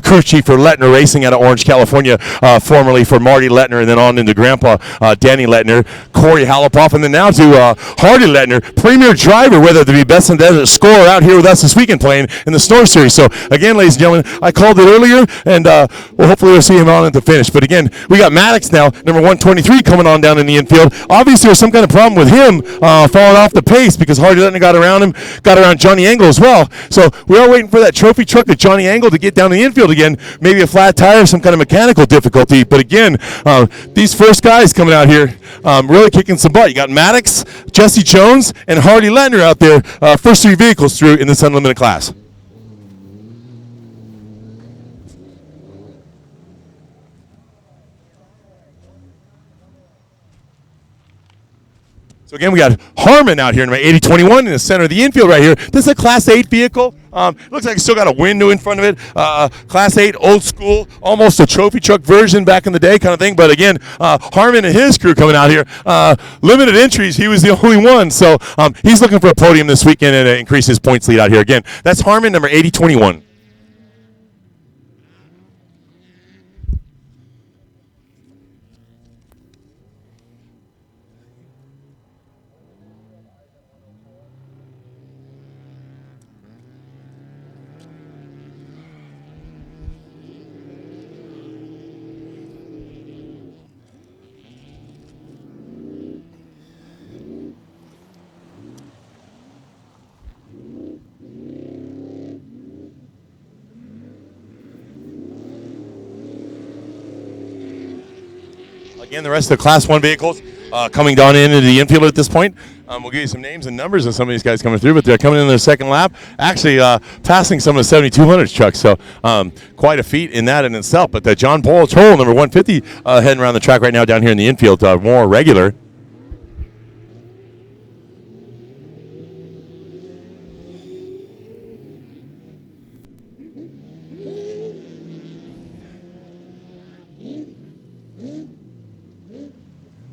crew chief for Lettner Racing out of Orange, California, formerly for Marty Lettner, and then on into Grandpa Danny Lettner, Corey Halapoff, and then now to Hardy Lettner, premier driver, whether it be best in desert scorer out here with us this weekend playing in the Snore Series. So again, ladies and gentlemen, I called it earlier, and hopefully we'll see him on at the finish. But again, we got Maddox now, number 123, coming on down in the infield. Obviously, there's some kind of problem with him falling off the pace because Hardy Lettner got around Johnny Engel as well. So we are waiting for that trophy truck of Johnny Engel to get down the infield again. Maybe a flat tire, some kind of mechanical difficulty. But again, these first guys coming out here really kicking some butt. You got Maddox, Jesse Jones, and Hardy Lettner out there, first three vehicles through in this unlimited class. So again, we got Harmon out here in my 8021 in the center of the infield right here. This is a Class 8 vehicle. Looks like it's still got a window in front of it. Class 8, old school, almost a trophy truck version back in the day kind of thing. But again, Harmon and his crew coming out here. Limited entries, he was the only one. So he's looking for a podium this weekend and increase his points lead out here. Again, that's Harmon, number 8021. Again, the rest of the Class 1 vehicles coming down into the infield at this point. We'll give you some names and numbers of some of these guys coming through, but they're coming in their second lap, actually passing some of the 7200 trucks, so quite a feat in that in itself. But John Paul Toll, number 150, heading around the track right now down here in the infield, more regular.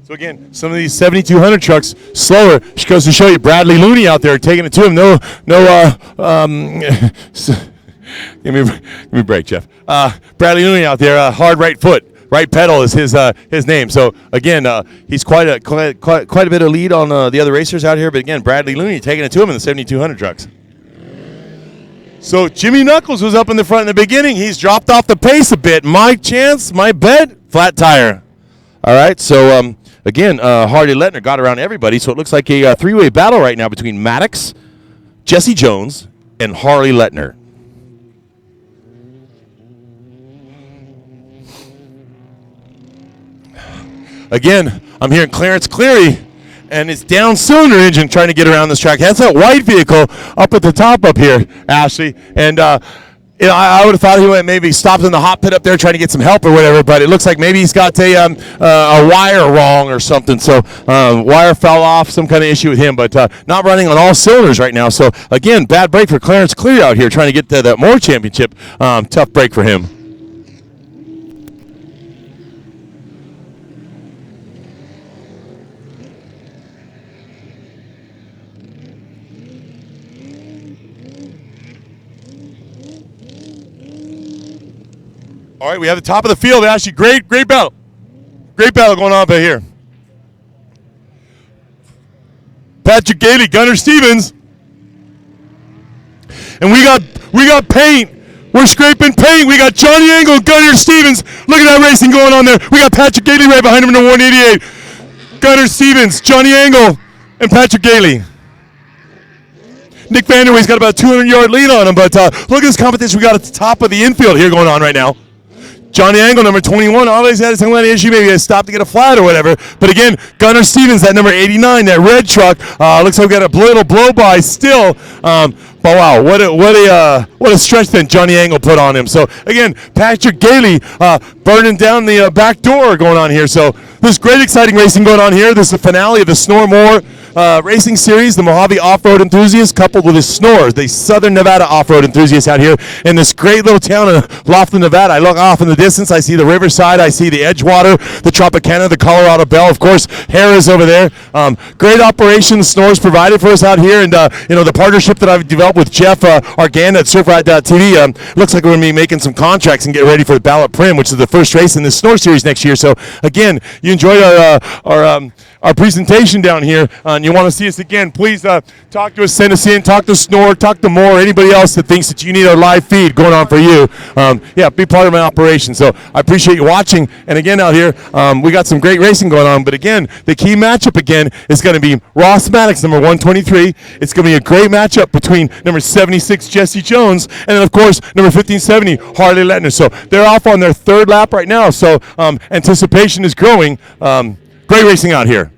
So again, some of these 7200 trucks slower. She goes to show you Bradley Looney out there taking it to him. Give me a break, Jeff. Bradley Looney out there, hard right foot, right pedal is his name. So again, he's quite a bit of lead on the other racers out here. But again, Bradley Looney taking it to him in the 7200 trucks. So Jimmy Knuckles was up in the front in the beginning. He's dropped off the pace a bit. My chance, my bet, flat tire. All right, so again, Hardy Lettner got around everybody, so it looks like a three-way battle right now between Maddox, Jesse Jones, and Harley Lettner. Again, I'm hearing Clarence Cleary and his down cylinder engine trying to get around this track. That's that white vehicle up at the top up here, Ashley. And You know, I would have thought he went maybe stopped in the hot pit up there trying to get some help or whatever, but it looks like maybe he's got a wire wrong or something. So wire fell off, some kind of issue with him, but not running on all cylinders right now. So again, bad break for Clarence Clear out here trying to get to that Moore Championship. Tough break for him. All right, we have the top of the field. Ashley, great battle. Great battle going on back here. Patrick Gailey, Gunnar Stevens. And we got paint. We're scraping paint. We got Johnny Angle, Gunnar Stevens. Look at that racing going on there. We got Patrick Gailey right behind him in the 188. Gunnar Stevens, Johnny Angle, and Patrick Gailey. Nick Vanderway's got about a 200-yard lead on him, but look at this competition we got at the top of the infield here going on right now. Johnny Angle, number 21, always had some kind of issue, maybe he stopped to get a flat or whatever. But again, Gunnar Stevens, that number 89, that red truck, looks like we got a little blow-by still. But wow, what a stretch then Johnny Angle put on him. So again, Patrick Gailey burning down the back door going on here. So there's great exciting racing going on here. This is the finale of the Snormore racing series, the Mojave Off-Road Enthusiast coupled with his Snores, the Southern Nevada Off-Road Enthusiast out here in this great little town of Laughlin, Nevada. I look off in the distance, I see the Riverside, I see the Edgewater, the Tropicana, the Colorado Belle, of course, Harrah's over there. Great operation Snores provided for us out here, and you know, the partnership that I've developed with Jeff Arganda at surfrat.tv, looks like we're going to be making some contracts and get ready for the Ballot Prim, which is the first race in this Snore series next year. So again, you enjoyed our presentation down here, and you want to see us again, please talk to us, send us in, talk to Snore, talk to Moore, anybody else that thinks that you need a live feed going on for you. Yeah, be part of my operation. So I appreciate you watching. And again, out here, we got some great racing going on. But again, the key matchup again is going to be Ross Maddox, number 123. It's going to be a great matchup between number 76, Jesse Jones, and then, of course, number 1570, Harley Lettner. So they're off on their third lap right now. So anticipation is growing. Great racing out here.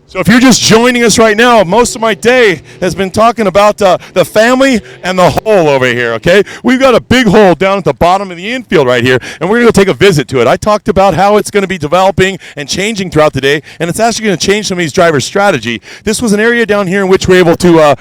So if you're just joining us right now, most of my day has been talking about the family and the hole over here, okay? We've got a big hole down at the bottom of the infield right here, and we're going to go take a visit to it. I talked about how it's going to be developing and changing throughout the day, and it's actually going to change some of these drivers' strategy. This was an area down here in which we're able to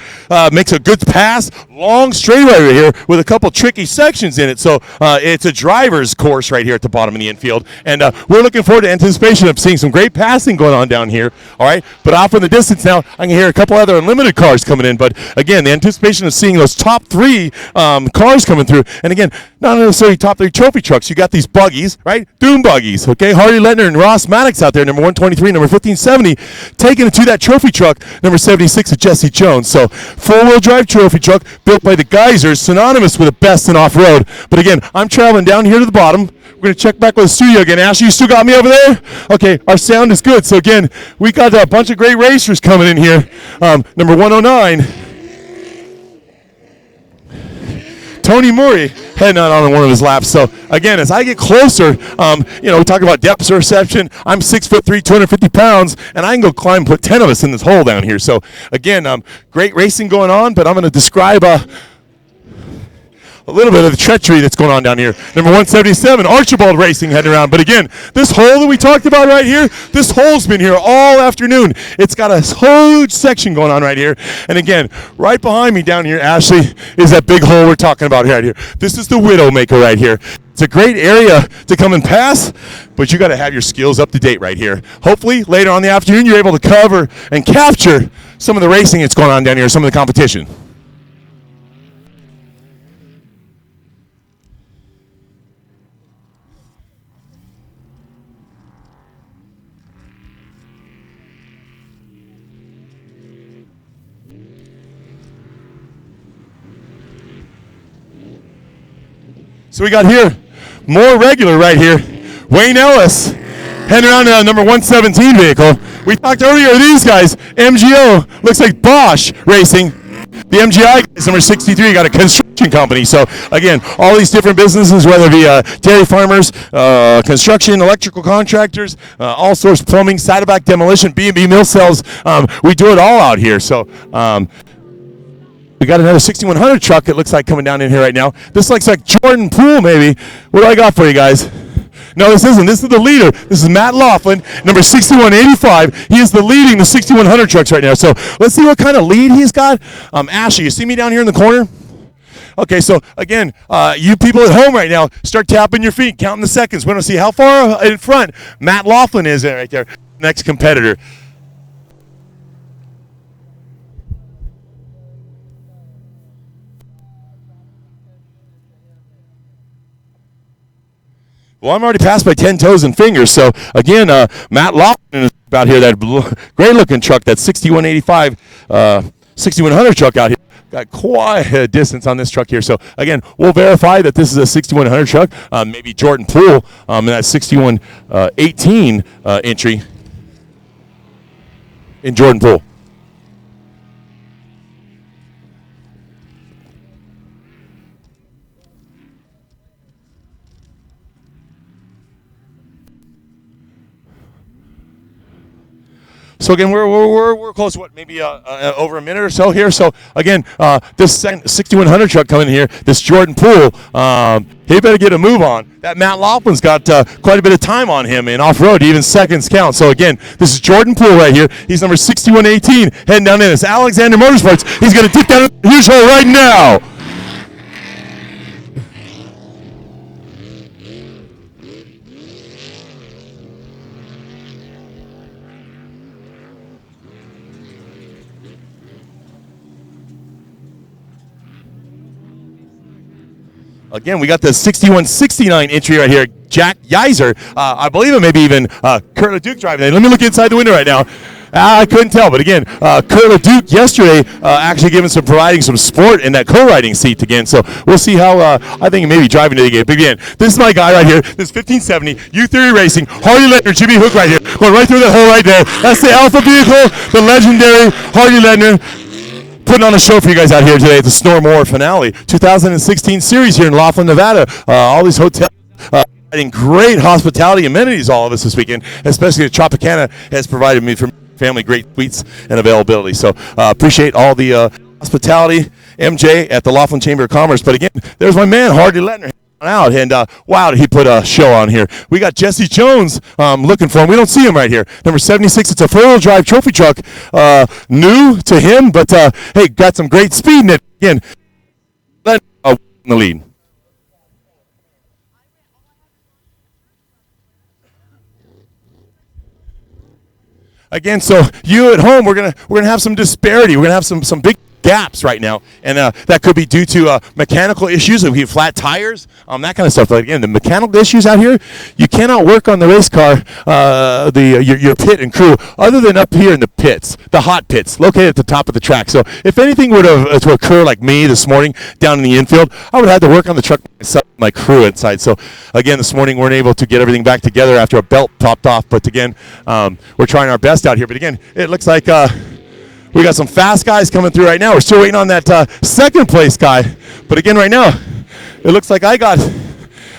make a good pass, long straightaway right here with a couple tricky sections in it. So it's a driver's course right here at the bottom of the infield, and we're looking forward to anticipation of seeing some great passing going on down here, all right? But off in the distance now, I can hear a couple other unlimited cars coming in. But again, the anticipation of seeing those top three cars coming through. And again, not necessarily top three trophy trucks. You got these buggies, right? Doom buggies, okay? Harley Lettner and Ross Maddox out there, number 123, number 1570, taking it to that trophy truck, number 76 of Jesse Jones. So four-wheel drive trophy truck built by the Geysers, synonymous with the best in off-road. But again, I'm traveling down here to the bottom. We're going to check back with the studio again. Ashley, you still got me over there? Okay, our sound is good. So again, we got a bunch of great racers coming in here. Number 109, Tony Murray heading out on one of his laps. So again, as I get closer, you know, we talk about depth perception. I'm 6'3", 250 pounds, and I can go climb and put 10 of us in this hole down here. So again, great racing going on, but I'm going to describe a little bit of the treachery that's going on down here. Number 177, Archibald Racing heading around. But again, this hole that we talked about right here, this hole's been here all afternoon. It's got a huge section going on right here. And again, right behind me down here, Ashley, is that big hole we're talking about right here. This is the Widowmaker right here. It's a great area to come and pass, but you got to have your skills up to date right here. Hopefully, later on in the afternoon, you're able to cover and capture some of the racing that's going on down here, some of the competition. So we got here, more regular right here, Wayne Ellis, heading around to number 117 vehicle. We talked earlier, these guys, MGO, looks like Bosch Racing, The MGI guys, number 63, got a construction company. So again, all these different businesses, whether it be dairy farmers, construction, electrical contractors, all sorts, plumbing, side-of-back demolition, B&B mill cells. We do it all out here. So we got another 6100 truck, it looks like, coming down in here right now. This looks like Jordan Poole, maybe. What do I got for you guys? No, this isn't. This is the leader. This is Matt Laughlin, number 6185. He is the leading the 6100 trucks right now. So let's see what kind of lead he's got. Ashley, you see me down here in the corner? Okay, so again, you people at home right now, start tapping your feet, counting the seconds. We want to see how far in front Matt Laughlin is right there. Next competitor. Well, I'm already past by 10 toes and fingers. So, again, Matt Laughlin is out here, that great-looking truck, that 6185, 6100 truck out here. Got quite a distance on this truck here. So, again, we'll verify that this is a 6100 truck. Maybe Jordan Poole in that 6118 entry in Jordan Poole. So again, we're close. What, maybe over a minute or so here. So again, this second 6100 truck coming in here, this Jordan Poole, he better get a move on. That Matt Laughlin's got quite a bit of time on him in off-road, even seconds count. So again, this is Jordan Poole right here. He's number 6118, heading down in. It's Alexander Motorsports. He's going to dip down a huge hole right now. Again, we got the 6169 entry right here. Jack Yiser, I believe it may be even Kurt LeDuc driving. Let me look inside the window right now. I couldn't tell, but again, Kurt LeDuc yesterday actually providing some sport in that co-riding seat again. So we'll see how, I think he may be driving to the game. But again, this is my guy right here. This 1570 U-Theory Racing, Hardy Ledner, Jimmy Hook right here. Going right through that hole right there. That's the Alpha vehicle, the legendary Hardy Ledner. Putting on a show for you guys out here today at the Snormore Finale 2016 series here in Laughlin, Nevada. All these hotels providing great hospitality amenities all of us this weekend, especially the Tropicana has provided me for family great suites and availability. So appreciate all the hospitality, MJ at the Laughlin Chamber of Commerce. But again, there's my man Hardy Ledner out, and wow, did he put a show on here. We got Jesse Jones looking for him. We don't see him right here. Number 76, it's a four-wheel drive trophy truck. New to him, but hey, got some great speed in it. Again, in the lead. Again, so you at home, we're gonna have some disparity. We're gonna have some big gaps right now, and that could be due to mechanical issues. If we have flat tires, that kind of stuff. But again, the mechanical issues out here, you cannot work on the race car, your pit and crew, other than up here in the pits, the hot pits, located at the top of the track. So if anything were to occur like me this morning down in the infield, I would have to work on the truck myself, my crew inside. So again, this morning we weren't able to get everything back together after a belt popped off. But again, we're trying our best out here. But again, it looks like we got some fast guys coming through right now. We're still waiting on that second place guy. But again, right now, it looks like I got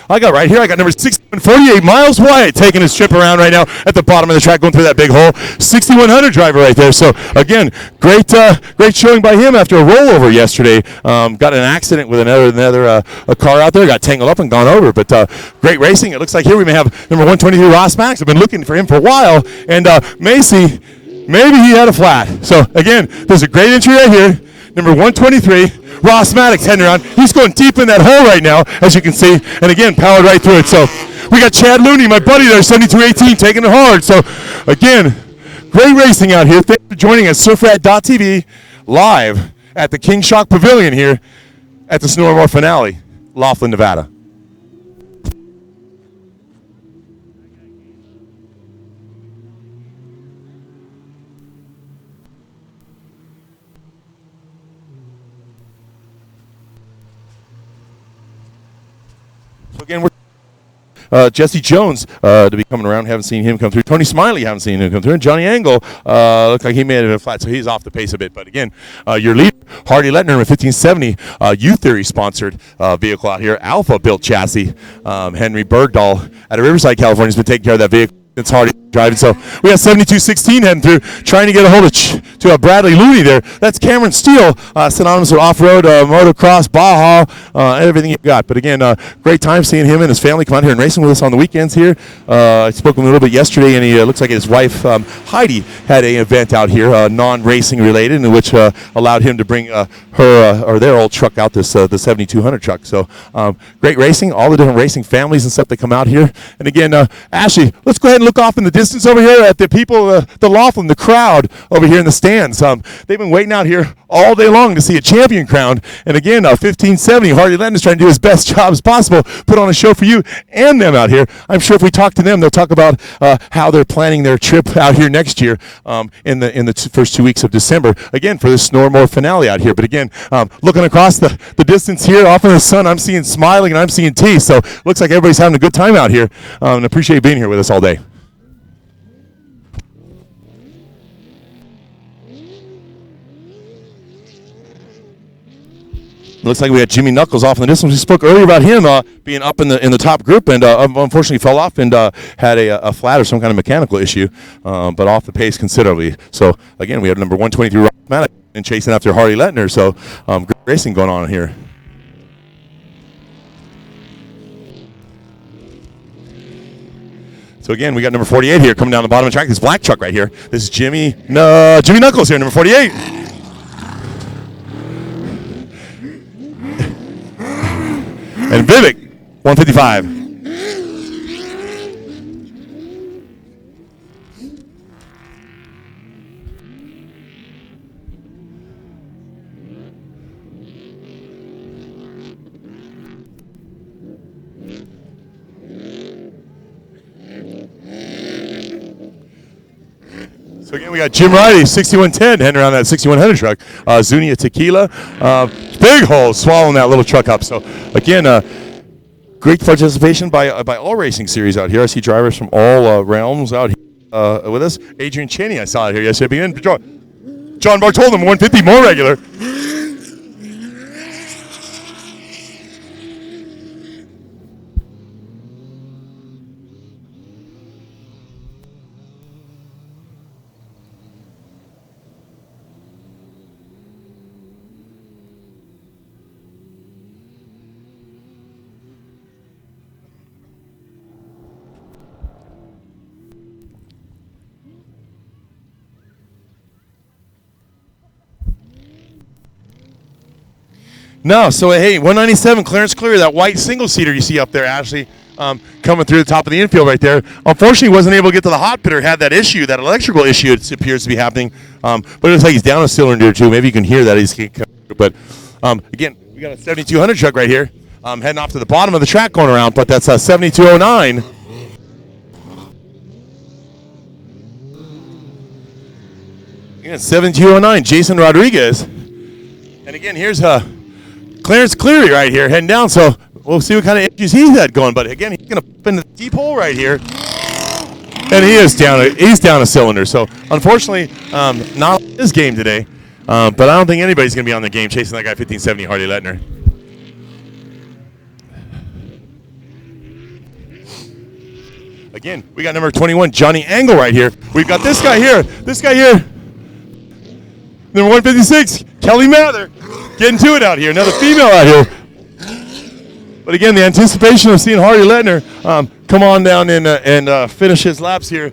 right here. I got number 6148, Miles Wyatt, taking his trip around right now at the bottom of the track, going through that big hole. 6100 driver right there. So again, great showing by him after a rollover yesterday. Got an accident with another car out there. Got tangled up and gone over. But great racing. It looks like here we may have number 123, Ross Max. I've been looking for him for a while. And Macy, maybe he had a flat. So again, there's a great entry right here. Number 123, Ross Maddox heading around. He's going deep in that hole right now, as you can see. And again, powered right through it. So we got Chad Looney, my buddy there, 7218, taking it hard. So again, great racing out here. Thanks for joining us, surfrat.tv, live at the King Shock Pavilion here at the Snormore Finale, Laughlin, Nevada. So again, we're Jesse Jones to be coming around. Haven't seen him come through. Tony Smiley, haven't seen him come through. And Johnny Angle looks like he made it a flat, so he's off the pace a bit. But again, your leader, Hardy Letner, number 1570, U Theory sponsored vehicle out here. Alpha built chassis. Henry Bergdahl out of Riverside, California, has been taking care of that vehicle. It's Hardy driving. So we got 7216 heading through, trying to get a hold of Bradley Looney there. That's Cameron Steele, synonymous with off-road, motocross, Baja, everything you got. But again, great time seeing him and his family come out here and racing with us on the weekends here. I spoke with him a little bit yesterday, and he looks like his wife Heidi had an event out here, non-racing related, in which allowed him to bring her or their old truck out, this the 7200 truck. So great racing, all the different racing families and stuff that come out here. And again, Ashley, let's go ahead and look off in the distance over here at the people, the Laughlin, the crowd over here in the stands. They've been waiting out here all day long to see a champion crowned. And again, 1570, Hardy Lennon is trying to do his best job as possible, put on a show for you and them out here. I'm sure if we talk to them, they'll talk about how they're planning their trip out here next year in the first 2 weeks of December. Again, for the Snormore finale out here. But again, looking across the distance here, off in the sun, I'm seeing smiling and I'm seeing tea. So looks like everybody's having a good time out here. And appreciate being here with us all day. Looks like we had Jimmy Knuckles off in the distance. We spoke earlier about him being up in the top group, and unfortunately fell off and had a flat or some kind of mechanical issue, but off the pace considerably. So again, we had number 123 Rob Matic and chasing after Hardy Letner. So great racing going on here. So again, we got number 48 here coming down the bottom of the track. This black truck right here. This is Jimmy Knuckles here, number 48. And Vivek, 155. So again, we got Jim Riley, 6110, heading around that 6100 truck. Zunia Tequila, big hole, swallowing that little truck up. So again, great participation by all racing series out here. I see drivers from all realms out here with us. Adrian Cheney, I saw it here yesterday. John Bartolome, 150, more regular. No, so hey, 197, Clarence Cleary, that white single-seater you see up there, Ashley, coming through the top of the infield right there. Unfortunately, wasn't able to get to the hot pitter, had that issue, that electrical issue it appears to be happening. But it looks like he's down a cylinder or two. Maybe you can hear that. But again, we got a 7200 truck right here, heading off to the bottom of the track going around, but that's 7209. Again, 7209, Jason Rodriguez. And again, here's Clarence Cleary right here heading down, so we'll see what kind of issues he's had going. But again, he's going to put in the deep hole right here, and he's down a cylinder. So unfortunately, not his game today. But I don't think anybody's going to be on the game chasing that guy 1570 Hardy Letner. Again, we got number 21 Johnny Angle right here. We've got this guy here. Number 156 Kelly Mather. Getting to it out here. Another female out here. But again, the anticipation of seeing Hardy Letner come on down and finish his laps here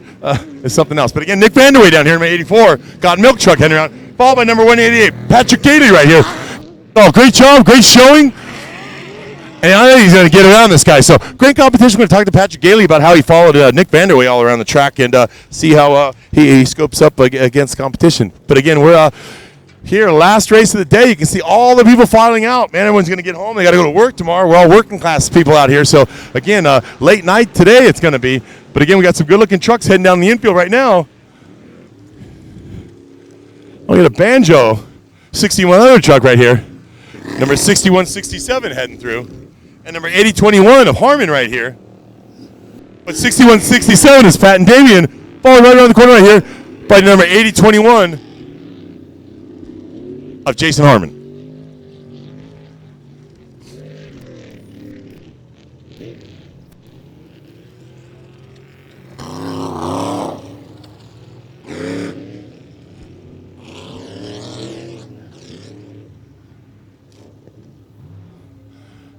is something else. But again, Nick Vanderway down here, number 84, got milk truck heading around, followed by number 188, Patrick Gailey right here. Oh, great job, great showing. And I know he's going to get around this guy. So great competition. We're going to talk to Patrick Gailey about how he followed Nick Vanderway all around the track and see how he scopes up against competition. But again, we're here, last race of the day. You can see all the people filing out. Man, everyone's going to get home. They got to go to work tomorrow. We're all working class people out here. So, again, late night today it's going to be. But, again, we got some good-looking trucks heading down the infield right now. Oh, we got a Banjo 6100 truck right here. Number 6167 heading through. And number 8021 of Harmon right here. But 6167 is Pat and Damien. Following right around the corner right here by number 8021. of Jason Harmon.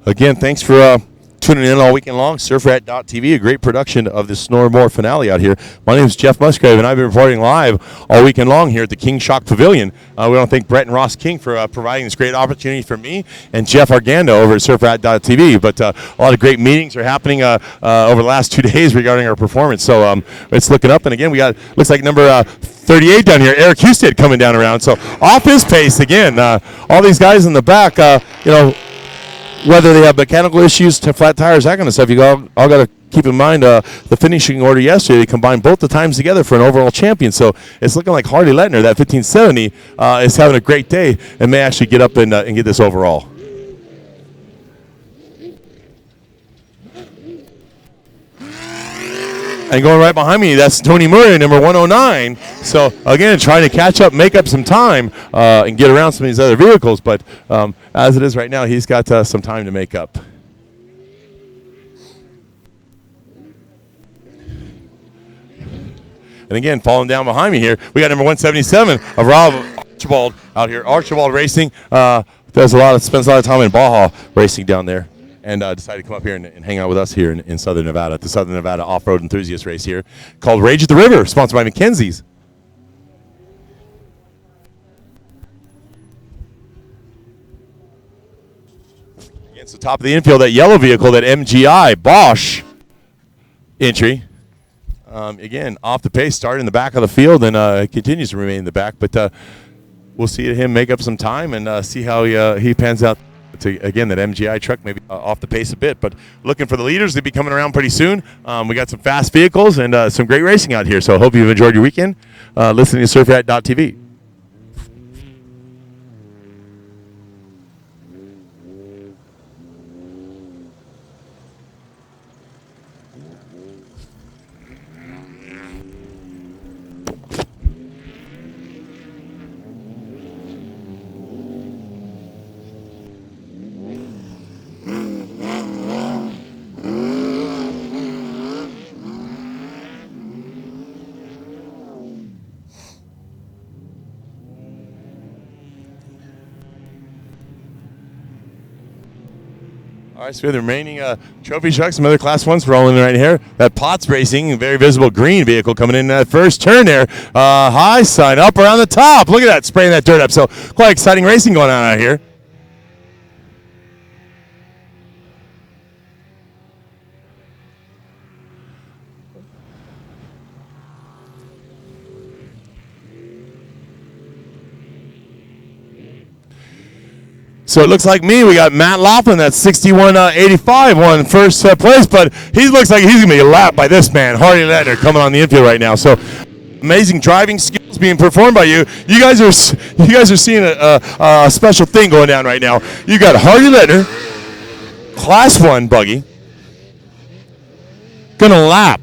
Again, thanks for tuning in all weekend long. Surfrat.tv, a great production of the Snore More finale out here. My name is Jeff Musgrave, and I've been reporting live all weekend long here at the King Shock Pavilion. We want to thank Brett and Ross King for providing this great opportunity for me and Jeff Arganda over at Surfrat.tv. But a lot of great meetings are happening over the last 2 days regarding our performance. So it's looking up. And again, we got, looks like number 38 down here, Eric Husted coming down around. So off his pace again. All these guys in the back, whether they have mechanical issues, flat tires, that kind of stuff, you all got to keep in mind the finishing order yesterday. They combined both the times together for an overall champion. So it's looking like Hardy Lettner, that 1570, is having a great day and may actually get up and get this overall. And going right behind me, that's Tony Murray, number 109. So, again, trying to catch up, make up some time, and get around some of these other vehicles. But as it is right now, he's got some time to make up. And, again, falling down behind me here, we got number 177 of Rob Archibald out here. Archibald Racing spends a lot of time in Baja racing down there. And decided to come up here and hang out with us here in Southern Nevada, at the Southern Nevada Off-Road Enthusiast Race here, called Rage at the River, sponsored by Mackenzie's. Against the top of the infield, that yellow vehicle, that MGI Bosch entry. Again, off the pace, started in the back of the field and continues to remain in the back. But we'll see him make up some time and see how he pans out. Again, that MGI truck maybe off the pace a bit, but looking for the leaders. They'll be coming around pretty soon. We got some fast vehicles and some great racing out here, so I hope you've enjoyed your weekend listening to surfrat.tv. All right, so we have the remaining trophy trucks, some other Class 1s rolling right here. That Potts Racing, very visible green vehicle coming in that first turn there. High sign up around the top. Look at that, spraying that dirt up. So quite exciting racing going on out here. So it looks like me. We got Matt Laughlin, that's 6185, won first place, but he looks like he's going to be lapped by this man, Hardy Lettner, coming on the infield right now. So amazing driving skills being performed by you. You guys are seeing a special thing going down right now. You got Hardy Lettner, Class 1 buggy, going to lap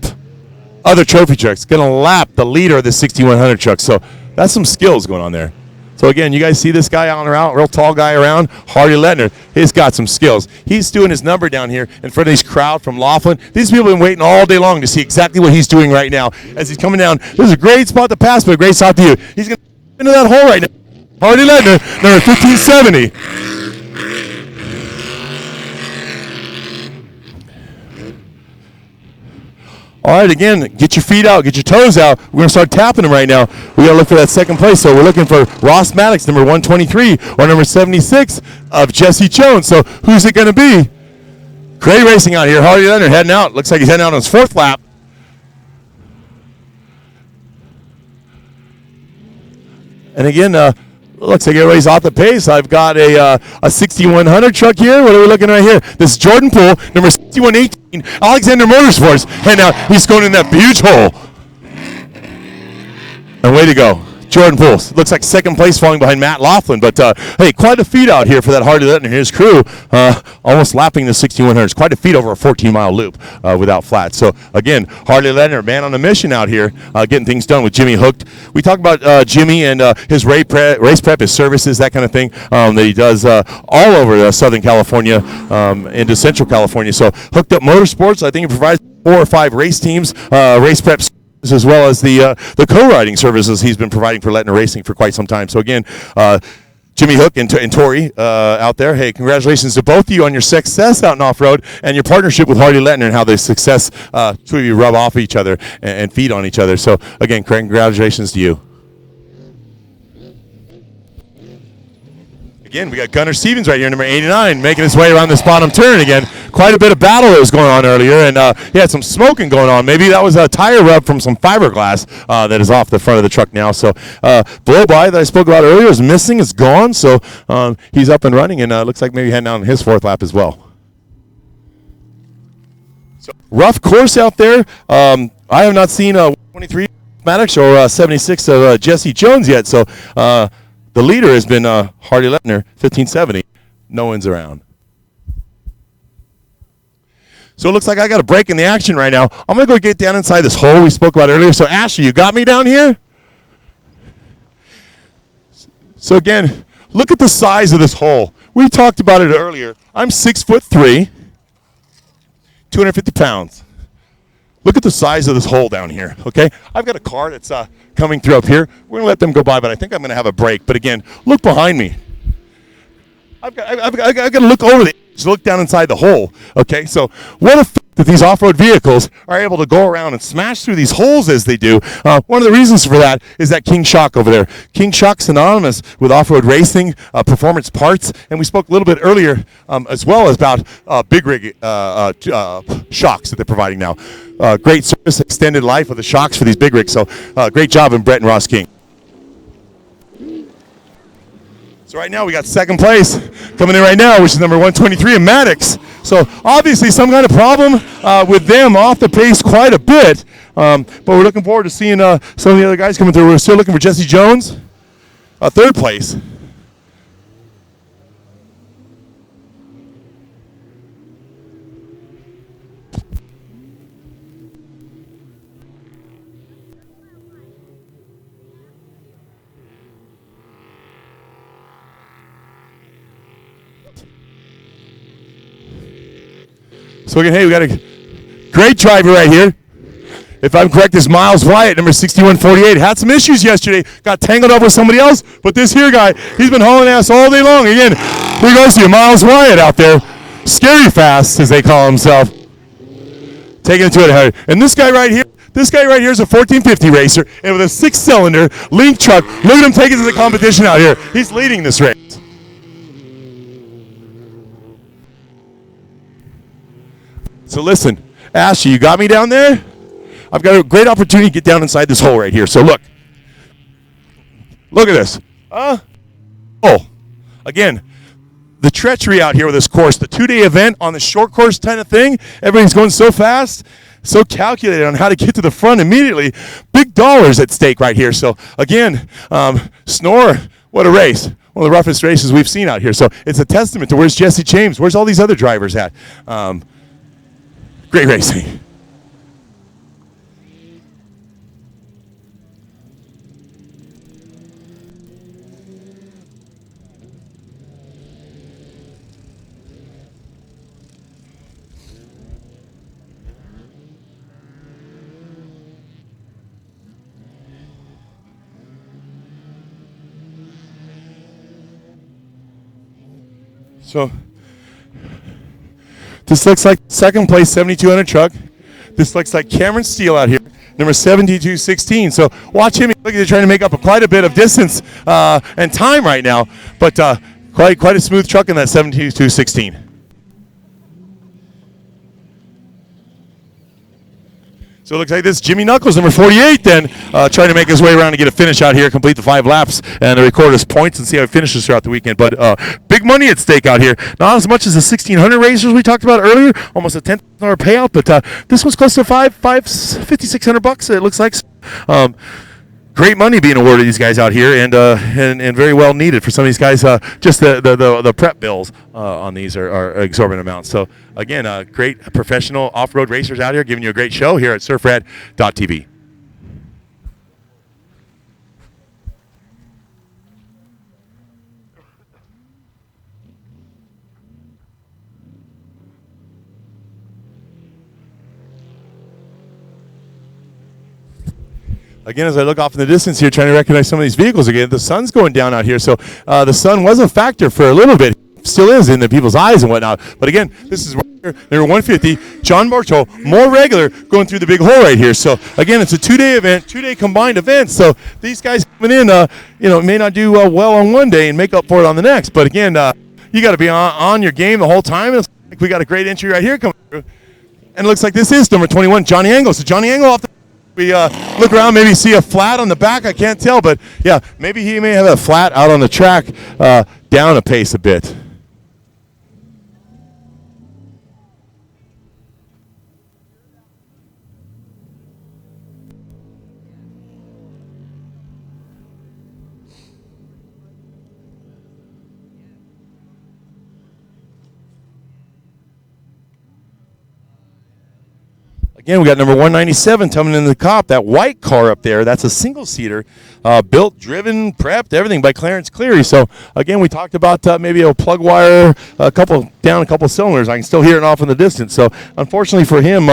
other trophy trucks, going to lap the leader of the 6100 truck. So that's some skills going on there. So, again, you guys see this guy on around, real tall guy around, Hardy Lettner. He's got some skills. He's doing his number down here in front of this crowd from Laughlin. These people have been waiting all day long to see exactly what he's doing right now as he's coming down. This is a great spot to pass, but a great spot to you. He's going to into that hole right now. Hardy Lettner, number 1570. All right, again, get your feet out, get your toes out. We're going to start tapping them right now. We got to look for that second place. So we're looking for Ross Maddox, number 123, or number 76 of Jesse Jones. So who's it going to be? Great racing out here. Hardy Lettner heading out. Looks like he's heading out on his fourth lap. And again, looks like everybody's off the pace. I've got a 6100 truck here. What are we looking right here? This is Jordan Poole, number 6118, Alexander Motorsports. And now he's going in that huge hole. And way to go. Jordan Pools. Looks like second place falling behind Matt Laughlin. But, hey, quite a feat out here for that Harley Lettner and his crew. Almost lapping the 6100s. Quite a feat over a 14-mile loop without flats. So, again, Harley Lettner, man on a mission out here, getting things done with Jimmy Hooked. We talk about Jimmy and his race prep, his services, that kind of thing that he does all over Southern California into Central California. So, Hooked Up Motorsports, I think he provides 4 or 5 race teams, race prep as well as the co-riding services he's been providing for Lettner Racing for quite some time. So again, Jimmy Hook and Tori out there, hey, congratulations to both of you on your success out in off-road and your partnership with Harley Lettner and how the success, two of you rub off each other and feed on each other. So again, congratulations to you. Again, we got Gunnar Stevens right here, number 89, making his way around this bottom turn again. Quite a bit of battle that was going on earlier, and he had some smoking going on. Maybe that was a tire rub from some fiberglass that is off the front of the truck now. So blow by that I spoke about earlier is missing, it's gone. So he's up and running, and looks like maybe heading down his 4th lap as well. So rough course out there. I have not seen 23 Maddox or 76 of Jesse Jones yet. So the leader has been Harley Lettner, 1570. No one's around. So it looks like I got a break in the action right now. I'm going to go get down inside this hole we spoke about earlier. So, Ashley, you got me down here? So, again, look at the size of this hole. We talked about it earlier. I'm 6'3", 250 pounds. Look at the size of this hole down here, okay? I've got a car that's coming through up here. We're going to let them go by, but I think I'm going to have a break. But, again, look behind me. I've got to look over the edge, look down inside the hole, okay? So what a fact that these off-road vehicles are able to go around and smash through these holes as they do. One of the reasons for that is that King Shock over there. King Shock synonymous with off-road racing, performance parts, and we spoke a little bit earlier as well as about big rig shocks that they're providing now. Great service, extended life of the shocks for these big rigs. So great job in Brett and Ross King. So right now we got second place coming in right now, which is number 123 in Maddox. So obviously some kind of problem with them off the pace quite a bit. But we're looking forward to seeing some of the other guys coming through. We're still looking for Jesse Jones, third place. So again, hey, we got a great driver right here. If I'm correct, is Miles Wyatt, number 6148. Had some issues yesterday. Got tangled up with somebody else. But this here guy, he's been hauling ass all day long. Again, here goes to you, Miles Wyatt out there. Scary fast, as they call himself. Taking it to it hard. And this guy right here is a 1450 racer. And with a 6-cylinder link truck. Look at him taking to the competition out here. He's leading this race. So listen, Ashley, you got me down there? I've got a great opportunity to get down inside this hole right here. So look. Look at this. Again, the treachery out here with this course, the 2-day event on the short course kind of thing. Everything's going so fast, so calculated on how to get to the front immediately. Big dollars at stake right here. So again, Snore, what a race. One of the roughest races we've seen out here. So it's a testament to where's Jesse James, where's all these other drivers at. Great racing. So this looks like second place 7200 truck. This looks like Cameron Steele out here, number 7216. So watch him. Look, they're trying to make up quite a bit of distance and time right now, but quite a smooth truck in that 7216. So it looks like this Jimmy Knuckles, number 48, then trying to make his way around to get a finish out here, complete the 5 laps, and record his points and see how he finishes throughout the weekend. But big money at stake out here. Not as much as the 1600 racers we talked about earlier, almost a $10,000 payout, but this was close to $5,600 it looks like. great money being awarded to these guys out here, and very well needed for some of these guys. Just the prep bills on these are exorbitant amounts. So again, great professional off-road racers out here giving you a great show here at surfrat.tv. Again, as I look off in the distance here, trying to recognize some of these vehicles again, the sun's going down out here, so the sun was a factor for a little bit. Still is in the people's eyes and whatnot. But again, this is number 150, John Bartow, more regular, going through the big hole right here. So again, it's a 2-day event, 2-day combined event. So these guys coming in, may not do well on one day and make up for it on the next. But again, you got to be on your game the whole time. It's like we got a great entry right here coming through, and it looks like this is number 21, Johnny Angle. So Johnny Angle off the. We look around, maybe see a flat on the back. I can't tell, but yeah, maybe he may have a flat out on the track, down a pace a bit. Again, we got number 197 coming in the cop. That white car up there, that's a single-seater, built, driven, prepped, everything by Clarence Cleary. So, again, we talked about maybe a plug wire, a couple cylinders. I can still hear it off in the distance. So, unfortunately for him,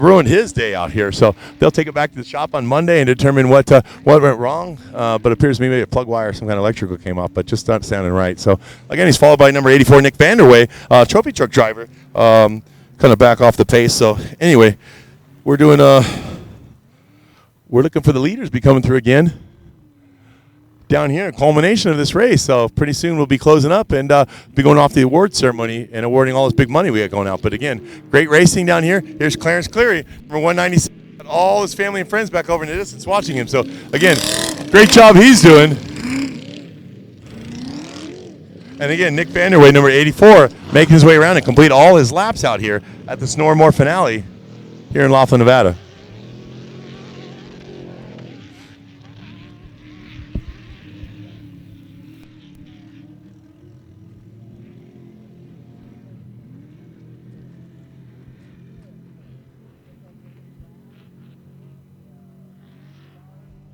ruined his day out here. So, they'll take it back to the shop on Monday and determine what went wrong. But it appears to me maybe a plug wire or some kind of electrical came off, but just not sounding right. So, again, he's followed by number 84, Nick Vanderway, trophy truck driver. Kind of back off the pace. So anyway, we're looking for the leaders to be coming through again down here, a culmination of this race. So pretty soon we'll be closing up and be going off the award ceremony and awarding all this big money we got going out. But again, great racing down here. Here's Clarence Cleary, number 197. Got all his family and friends back over in the distance watching him. So again, great job he's doing. And again, Nick Vanderway, number 84, making his way around and complete all his laps out here at the Snormore finale here in Laughlin, Nevada.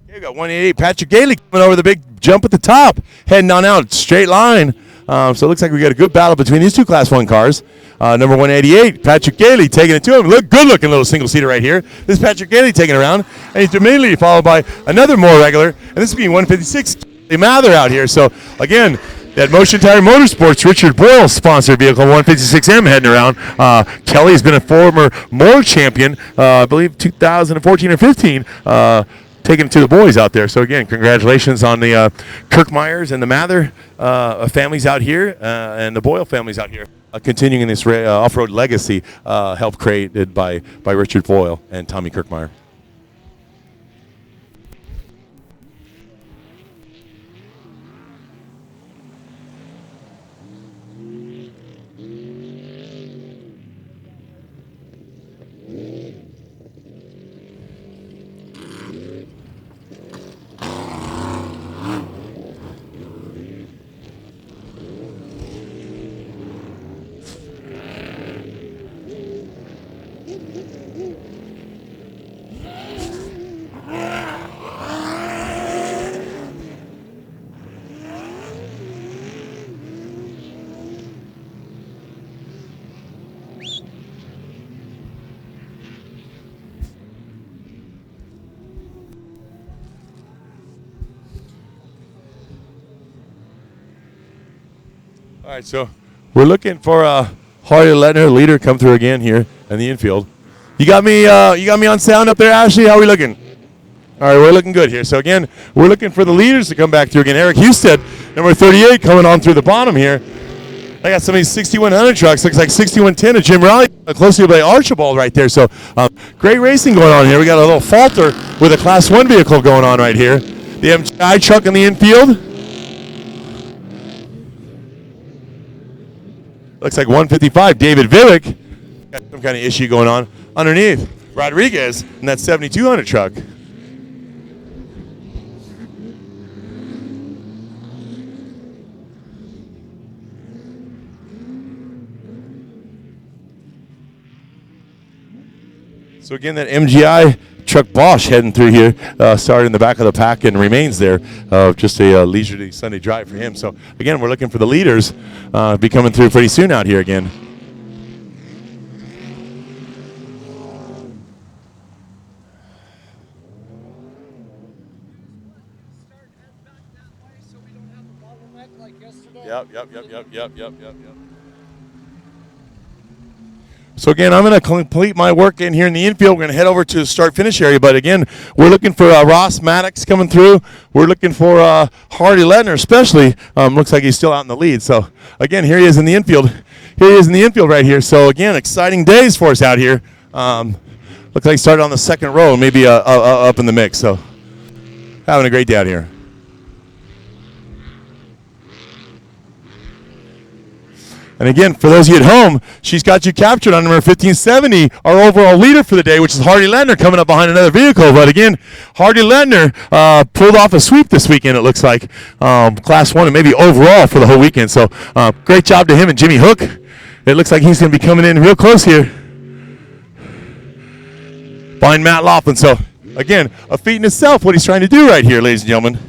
Okay, we got 188, Patrick Gailey coming over the big jump at the top, heading on out, straight line. So it looks like we got a good battle between these two Class 1 cars. Number 188, Patrick Gailey taking it to him. Good-looking little single-seater right here. This is Patrick Gailey taking it around. And he's immediately followed by another more regular. And this is being 156, Mather out here. So, again, that Motion Tire Motorsports Richard Boyle sponsored vehicle, 156M heading around. Kelly has been a former Moore champion, I believe 2014 or 15. Taking it to the boys out there. So again, congratulations on the Kirkmeyers and the Mather families out here and the Boyle families out here, continuing this off-road legacy helped created by Richard Boyle and Tommy Kirkmeyer. All right, so we're looking for Harley Lettner, leader, come through again here in the infield. You got me on sound up there, Ashley? How are we looking? All right, we're looking good here. So again, we're looking for the leaders to come back through again. Eric Husted, number 38, coming on through the bottom here. I got some of these 6100 trucks. Looks like 6110 of Jim Raleigh, closely by Archibald right there. So great racing going on here. We got a little falter with a Class 1 vehicle going on right here. The MGI truck in the infield. Looks like 155, David Vivek. Got some kind of issue going on underneath. Rodriguez in that 7200 truck. So again, that MGI Chuck Bosch heading through here, started in the back of the pack and remains there. Just a leisurely Sunday drive for him. So again, we're looking for the leaders be coming through pretty soon out here again. Yep. So again, I'm going to complete my work in here in the infield. We're going to head over to the start-finish area. But again, we're looking for Ross Maddox coming through. We're looking for Hardy Ledner especially. Looks like he's still out in the lead. So again, here he is in the infield. Here he is in the infield right here. So again, exciting days for us out here. Looks like he started on the second row, maybe up in the mix. So having a great day out here. And again, for those of you at home, she's got you captured on number 1570, our overall leader for the day, which is Hardy Ledner coming up behind another vehicle. But again, Hardy Ledner pulled off a sweep this weekend, it looks like, Class 1 and maybe overall for the whole weekend. So great job to him and Jimmy Hook. It looks like he's going to be coming in real close here behind Matt Laughlin. So again, a feat in itself what he's trying to do right here, ladies and gentlemen.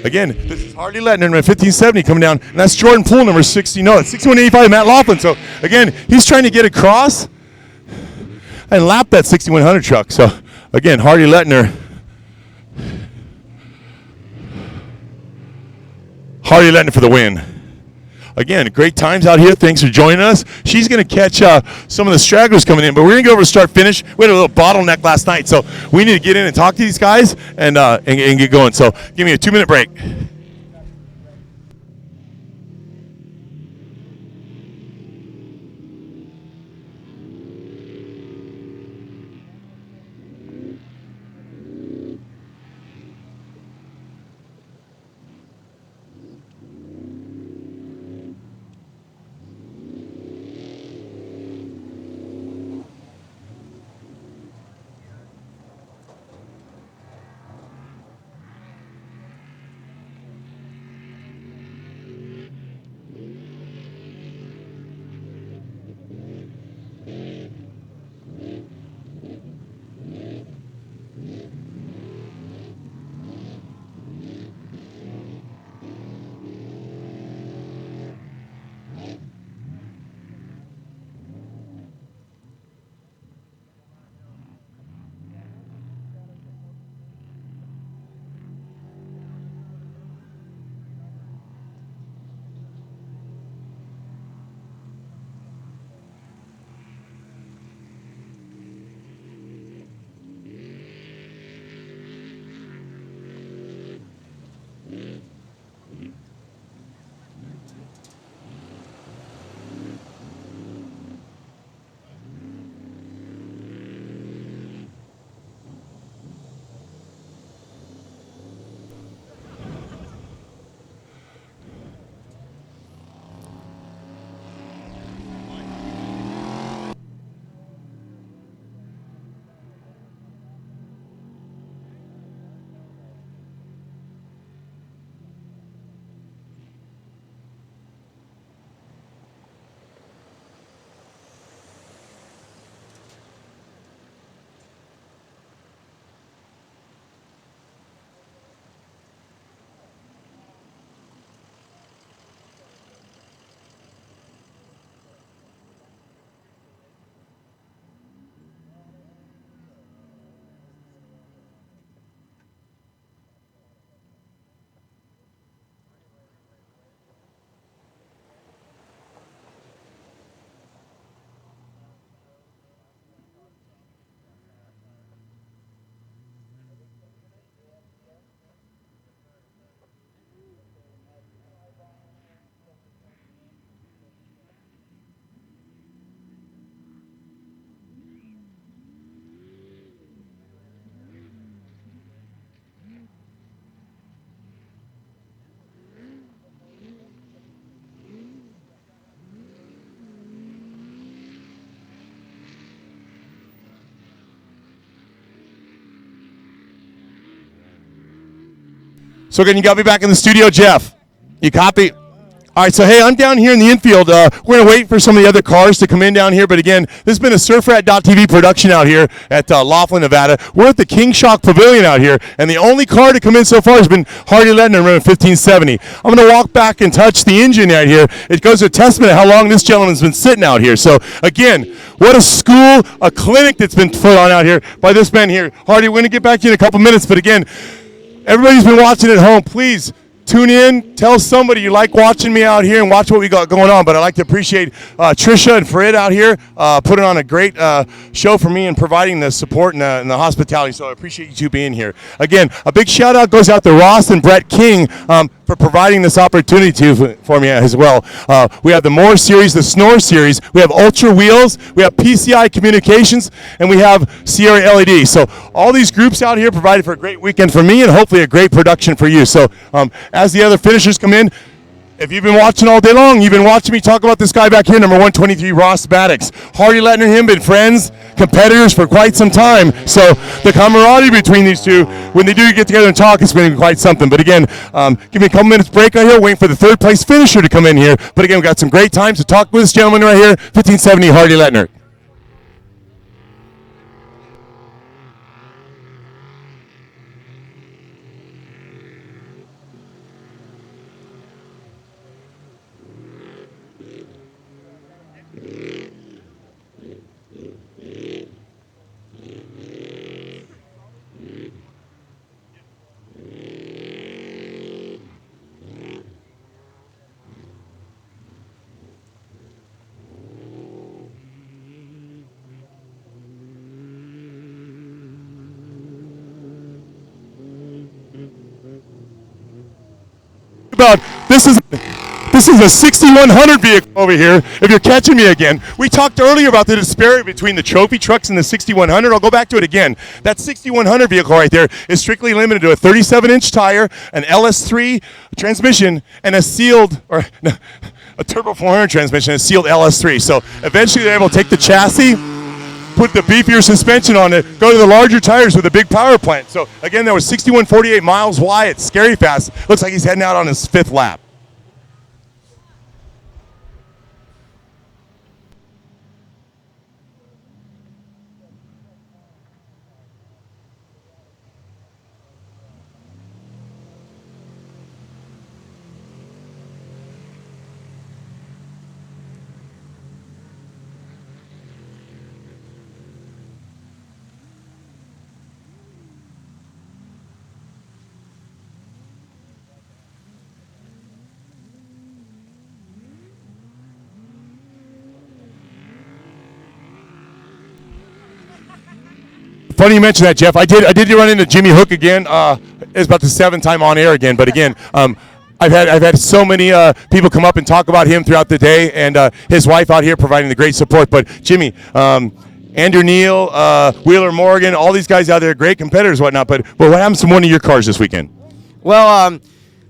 Again, this is Hardy Ledner, number 1570 coming down, and that's Jordan Poole, number 60. No, it's 6185, Matt Laughlin. So again, he's trying to get across and lap that 6100 truck. So again, Hardy Ledner. Hardy Ledner for the win. Again, great times out here. Thanks for joining us. She's going to catch some of the stragglers coming in, but we're going to go over to start finish. We had a little bottleneck last night, so we need to get in and talk to these guys and get going. So give me a 2-minute break. So again, you got me back in the studio, Jeff. You copy? All right, so hey, I'm down here in the infield. We're going to wait for some of the other cars to come in down here. But again, this has been a surfrat.tv production out here at Laughlin, Nevada. We're at the King Shock Pavilion out here, and the only car to come in so far has been Hardy Letner running 1570. I'm going to walk back and touch the engine right here. It goes to a testament of how long this gentleman's been sitting out here. So again, what a school, a clinic that's been put on out here by this man here. Hardy, we're going to get back to you in a couple minutes. But again, everybody's been watching at home. Please tune in, tell somebody you like watching me out here and watch what we got going on. But I'd like to appreciate Trisha and Fred out here putting on a great show for me and providing the support and the hospitality. So I appreciate you two being here. Again, a big shout out goes out to Ross and Brett King for providing this opportunity for me as well. We have the Moore Series, the Snore Series, we have Ultra Wheels, we have PCI Communications, and we have Sierra LED. So all these groups out here provided for a great weekend for me and hopefully a great production for you. So as the other finishers come in, if you've been watching all day long, you've been watching me talk about this guy back here, number 123, Ross Maddox. Hardy Letner and him been friends, competitors for quite some time. So the camaraderie between these two, when they do get together and talk, it's been quite something. But again, give me a couple minutes break right here, waiting for the third place finisher to come in here. But again, we've got some great times to talk with this gentleman right here, 1570 Hardy Letner. About this is a 6100 vehicle over here. If you're catching me again, we talked earlier about the disparity between the trophy trucks and the 6100. I'll go back to it again. That 6100 vehicle right there is strictly limited to a 37-inch tire, an LS3 transmission, and a sealed or no, a turbo 400 transmission, a sealed LS3. So eventually they're able to take the chassis, put the beefier suspension on it, go to the larger tires with a big power plant. So again, that was 6148 miles wide. It's scary fast. Looks like he's heading out on his 5th lap. Funny you mentioned that, Jeff. I did run into Jimmy Hook again. It's about the 7th time on air again. But again, I've had so many people come up and talk about him throughout the day, and his wife out here providing the great support. But Jimmy, Andrew Neal, Wheeler Morgan, all these guys out there, great competitors, and whatnot. But what happens to one of your cars this weekend? Well,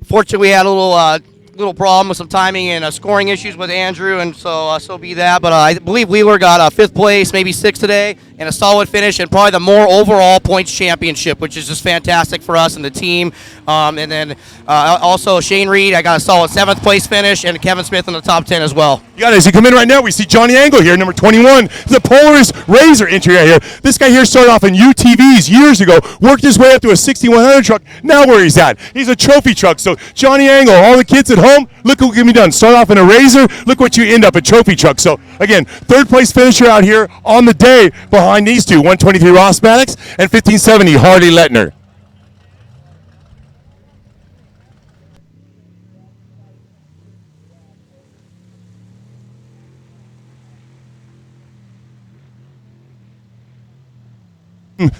fortunately, we had a little problem with some timing and scoring issues with Andrew, and so be that. But I believe Wheeler got 5th place, maybe 6th today, and a solid finish, and probably the more overall points championship, which is just fantastic for us and the team. And then also Shane Reed, I got a solid 7th place finish, and Kevin Smith in the top 10 as well. You got it. As you come in right now, we see Johnny Angle here, number 21. The Polaris Razor entry right here. This guy here started off in UTVs years ago, worked his way up to a 6100 truck. Now where he's at, he's a trophy truck. So Johnny Angle, all the kids at home, look what can be done. Start off in a Razor, look what you end up, a trophy truck. So again, 3rd place finisher out here on the day behind these two, 123 Ross Maddox and 1570 Hardy Letner.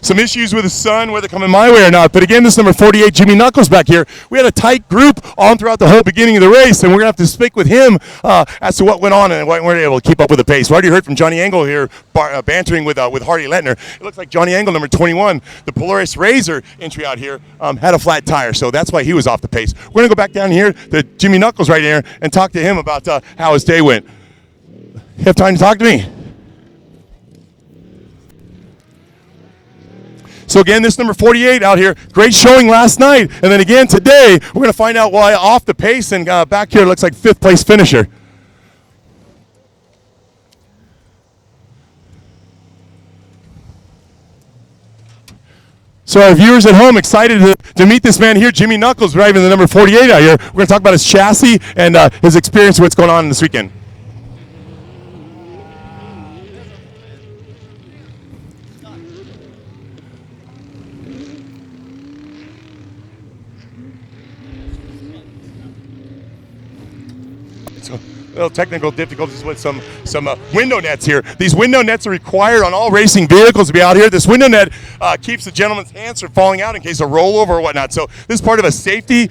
Some issues with his son, whether coming my way or not. But again, this number 48, Jimmy Knuckles back here. We had a tight group on throughout the whole beginning of the race, and we're going to have to speak with him as to what went on and why we weren't able to keep up with the pace. We already heard from Johnny Angle here bantering with Hardy Letner. It looks like Johnny Angle, number 21, the Polaris Razor entry out here, had a flat tire, so that's why he was off the pace. We're going to go back down here to Jimmy Knuckles right here and talk to him about how his day went. You have time to talk to me? So again, this number 48 out here, great showing last night, and then again today, we're going to find out why off the pace, and back here looks like 5th place finisher. So our viewers at home excited to meet this man here, Jimmy Knuckles, driving the number 48 out here. We're going to talk about his chassis and his experience, what's going on this weekend. Little technical difficulties with some window nets here. These window nets are required on all racing vehicles to be out here. This window net keeps the gentleman's hands from falling out in case of rollover or whatnot. So this is part of a safety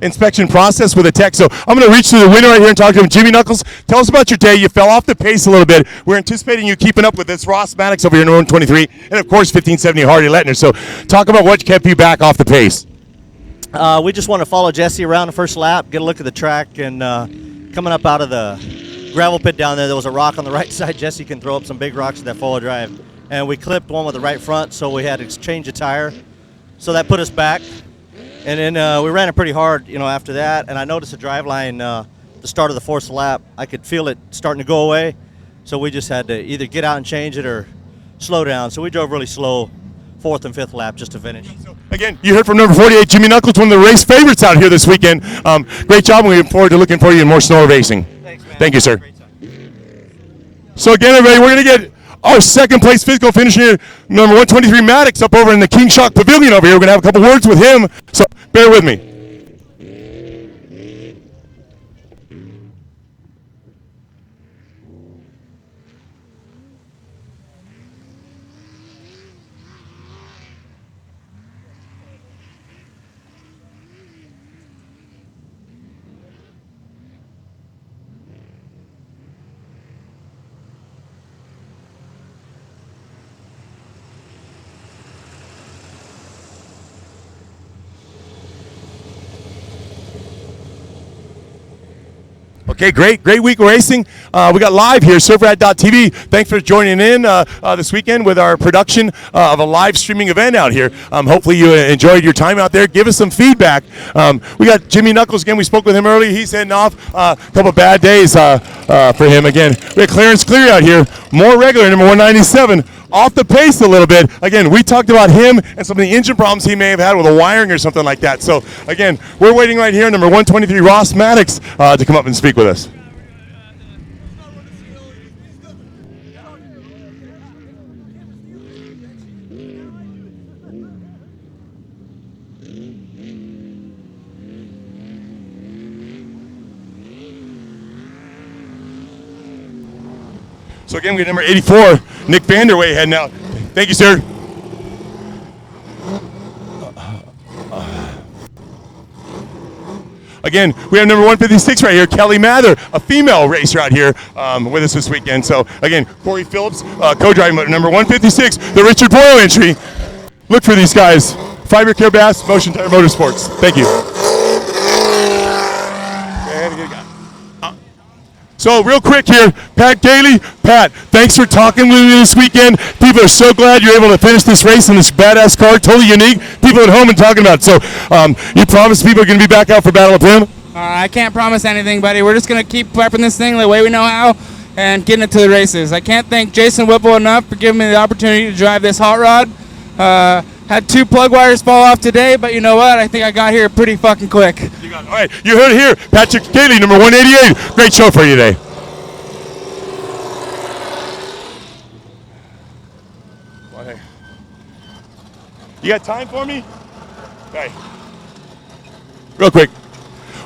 inspection process with a tech. So I'm going to reach through the window right here and talk to him. Jimmy Knuckles, tell us about your day. You fell off the pace a little bit. We're anticipating you keeping up with this Ross Maddox over here in 123, and of course 1570 Hardy Lettner. So talk about what kept you back off the pace. We just want to follow Jesse around the first lap, get a look at the track, and coming up out of the gravel pit down there was a rock on the right side. Jesse can throw up some big rocks with that four-wheel drive, and we clipped one with the right front, so we had to change a tire. So that put us back, and then we ran it pretty hard, after that. And I noticed the driveline, the start of the fourth lap, I could feel it starting to go away. So we just had to either get out and change it or slow down. So we drove really slow, fourth and fifth lap just to finish. Again, you heard from number 48, Jimmy Knuckles, one of the race favorites out here this weekend. Great job, and we look forward to looking for you in more snow racing. Thanks, man. Thank you, sir. So again, everybody, we're going to get our second place physical finisher here, number 123 Maddox, up over in the King Shock Pavilion over here. We're going to have a couple words with him, so bear with me. Okay, great week of racing. We got live here, surfrat.tv. Thanks for joining in this weekend with our production of a live streaming event out here. Hopefully you enjoyed your time out there. Give us some feedback. We got Jimmy Knuckles again. We spoke with him earlier. He's heading off. A couple bad days for him again. We got Clarence Cleary out here, more regular, number 197. Off the pace a little bit. Again, we talked about him and some of the engine problems he may have had with a wiring or something like that. So, again, we're waiting right here, number 123, Ross Maddox, to come up and speak with us. So again, we got number 84, Nick Vanderway heading out. Thank you, sir. Again, we have number 156 right here, Kelly Mather, a female racer out here with us this weekend. So again, Corey Phillips, co-driving number 156, the Richard Boyle entry. Look for these guys. Fiber Care Bass, Motion Tire Motorsports. Thank you. So real quick here, Pat Gailey. Pat, thanks for talking with me this weekend. People are so glad you're able to finish this race in this badass car, totally unique. People at home are talking about it. So you promise people are going to be back out for Battle of Plymouth? I can't promise anything, buddy. We're just going to keep prepping this thing the way we know how and getting it to the races. I can't thank Jason Whipple enough for giving me the opportunity to drive this hot rod. Had 2 plug wires fall off today, but you know what? I think I got here pretty fucking quick. All right, you heard it here. Patrick Gailey, number 188. Great show for you today. You got time for me? Okay. Real quick.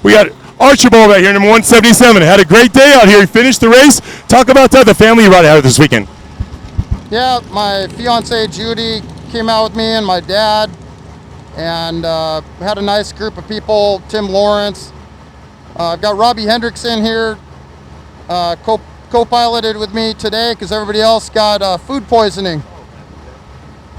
We got Archibald right here, number 177. Had a great day out here. He finished the race. Talk about the family you brought out this weekend. Yeah, my fiance Judy came out with me and my dad, and had a nice group of people. Tim Lawrence. I've got Robbie Hendricks in here, co-piloted with me today because everybody else got food poisoning.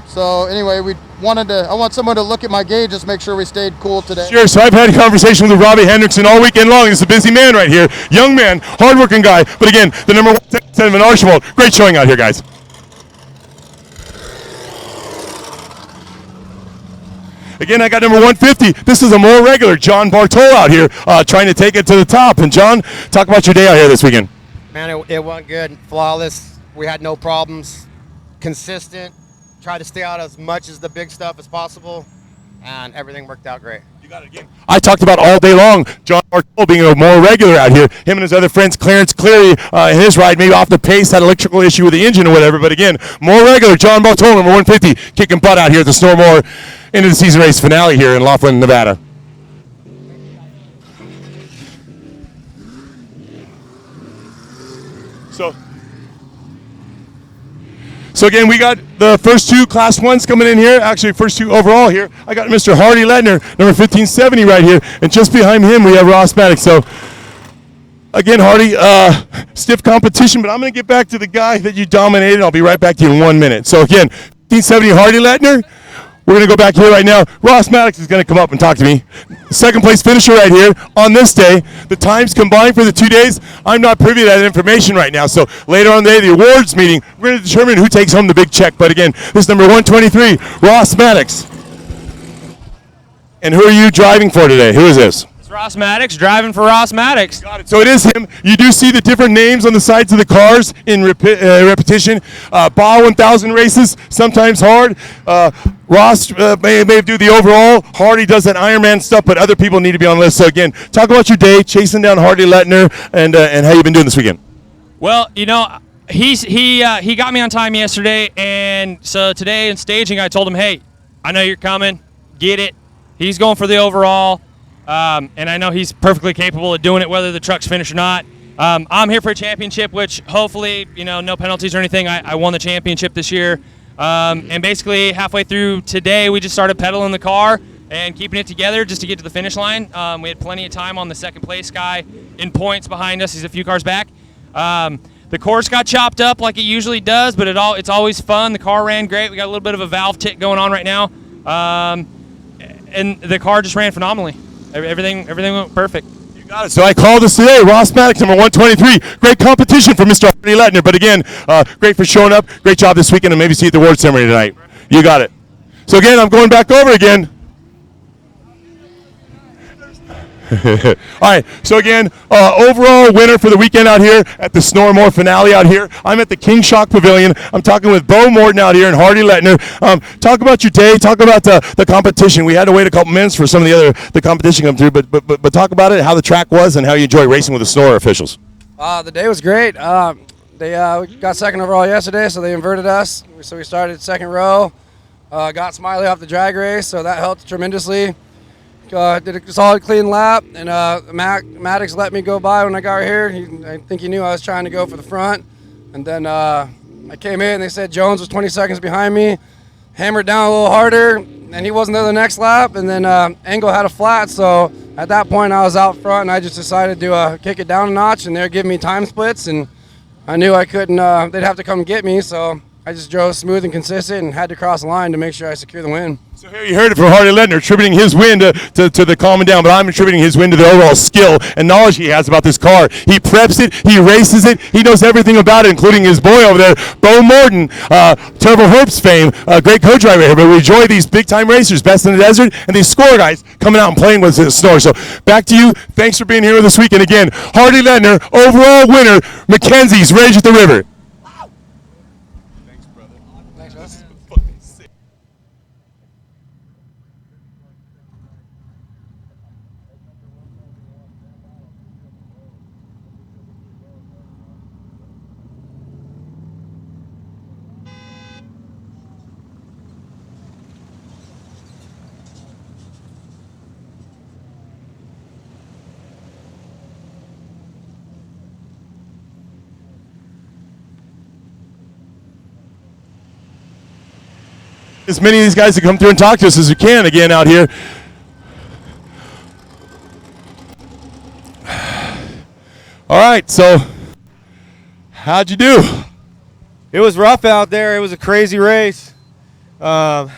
So anyway, I want someone to look at my gauges, make sure we stayed cool today. Sure, so I've had a conversation with Robbie Hendrickson all weekend long. He's a busy man right here. Young man, hardworking guy. But again, the number 177 Archibald. Great showing out here, guys. Again, I got number 150. This is a more regular John Bartol out here trying to take it to the top. And John, talk about your day out here this weekend. Man, it went good, flawless. We had no problems, consistent. Tried to stay out as much as the big stuff as possible, and everything worked out great. You got it again. I talked about all day long John Bartol being a more regular out here. Him and his other friends, Clarence Cleary, in his ride, maybe off the pace, had an electrical issue with the engine or whatever. But again, more regular John Bartol, number 150, kicking butt out here at the Snormore into the season race finale here in Laughlin, Nevada. So again, we got the first two Class 1s coming in here. Actually, first two overall here. I got Mr. Hardy Ledner, number 1570 right here. And just behind him, we have Ross Maddox. So again, Hardy, stiff competition, but I'm going to get back to the guy that you dominated. I'll be right back to you in 1 minute. So again, 1570 Hardy Ledner. We're going to go back here right now. Ross Maddox is going to come up and talk to me. Second place finisher right here on this day. The times combined for the 2 days, I'm not privy to that information right now. So later on the day, the awards meeting, we're going to determine who takes home the big check. But again, this is number 123, Ross Maddox. And who are you driving for today? Who is this? It's Ross Maddox, driving for Ross Maddox. Got it. So it is him. You do see the different names on the sides of the cars in repetition. Baja 1000 races, sometimes hard. Ross may do the overall. Hardy does that Ironman stuff, but other people need to be on the list. So again, talk about your day, chasing down Hardy Letner, and how you've been doing this weekend. Well, you know, he got me on time yesterday, and so today in staging, I told him, hey, I know you're coming, get it. He's going for the overall, and I know he's perfectly capable of doing it, whether the truck's finished or not. I'm here for a championship, which hopefully, you know, no penalties or anything. I won the championship this year. And basically halfway through today, we just started pedaling the car and keeping it together just to get to the finish line. We had plenty of time on the second place guy in points behind us. He's a few cars back. The course got chopped up like it usually does, but it's always fun. The car ran great. We got a little bit of a valve tick going on right now. And the car just ran phenomenally. Everything went perfect. Got it. So I called this today, Ross Maddox, number 123. Great competition for Mr. Hardy Letner. But again, great for showing up. Great job this weekend, and maybe see you at the award ceremony tonight. You got it. So again, I'm going back over again. All right, so again, overall winner for the weekend out here at the Snormore finale out here. I'm at the King Shock Pavilion. I'm talking with Bo Morton out here and Hardy Letner. Talk about your day. Talk about the competition. We had to wait a couple minutes for some of the competition to come through, but talk about it, how the track was, and how you enjoy racing with the Snore officials. The day was great. They got second overall yesterday, so they inverted us. So we started second row, got Smiley off the drag race, so that helped tremendously. Did a solid clean lap, and Maddox let me go by when I got here. I think he knew I was trying to go for the front. And then I came in, and they said Jones was 20 seconds behind me. Hammered down a little harder, and he wasn't there the next lap. And then Engel had a flat, so at that point I was out front, and I just decided to kick it down a notch, and they're giving me time splits, and I knew I couldn't, they'd have to come get me, so I just drove smooth and consistent and had to cross the line to make sure I secure the win. So here you heard it from Hardy Letner, attributing his win to the calming down, but I'm attributing his win to the overall skill and knowledge he has about this car. He preps it, he races it, he knows everything about it, including his boy over there, Bo Morton, Turbo Herbst fame, great co-driver here, but we enjoy these big-time racers, best in the desert, and these score guys coming out and playing with the Snore. So back to you. Thanks for being here this weekend again. Hardy Letner, overall winner, Mackenzie's Rage at the River. As many of these guys to come through and talk to us as we can again out here. All right, so how'd you do? It was rough out there. It was a crazy race. You know,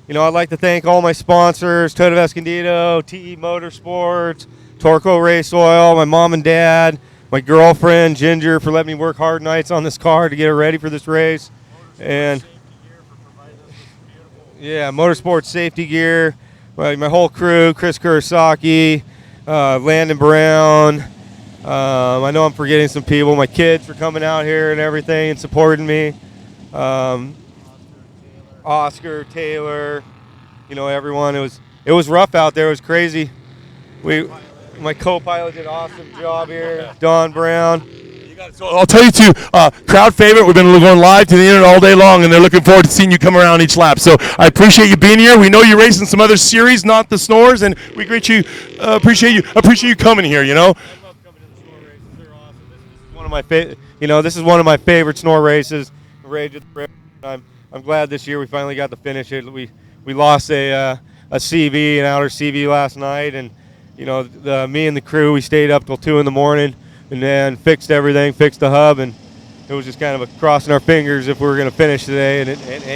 I'd like to thank all my sponsors, Toyota of Escondido, TE Motorsports, Torco Race Oil, my mom and dad, my girlfriend, Ginger, for letting me work hard nights on this car to get it ready for this race. And Yeah, motorsports safety gear. My whole crew: Chris Kurosaki, Landon Brown. I know I'm forgetting some people. My kids for coming out here and everything and supporting me. Oscar, Taylor, everyone. It was rough out there. It was crazy. My co-pilot did an awesome job here. Don Brown. So I'll tell you too, crowd favorite. We've been going live to the internet all day long, and they're looking forward to seeing you come around each lap. So I appreciate you being here. We know you're racing some other series, not the Snores, and we appreciate you coming here. One of my this is one of my favorite Snore races. Rage at the River. I'm glad this year we finally got to finish it. We lost a CV, an outer CV last night, and me and the crew, we stayed up till 2 in the morning. And then fixed everything, fixed the hub, and it was just kind of crossing our fingers if we were going to finish today, and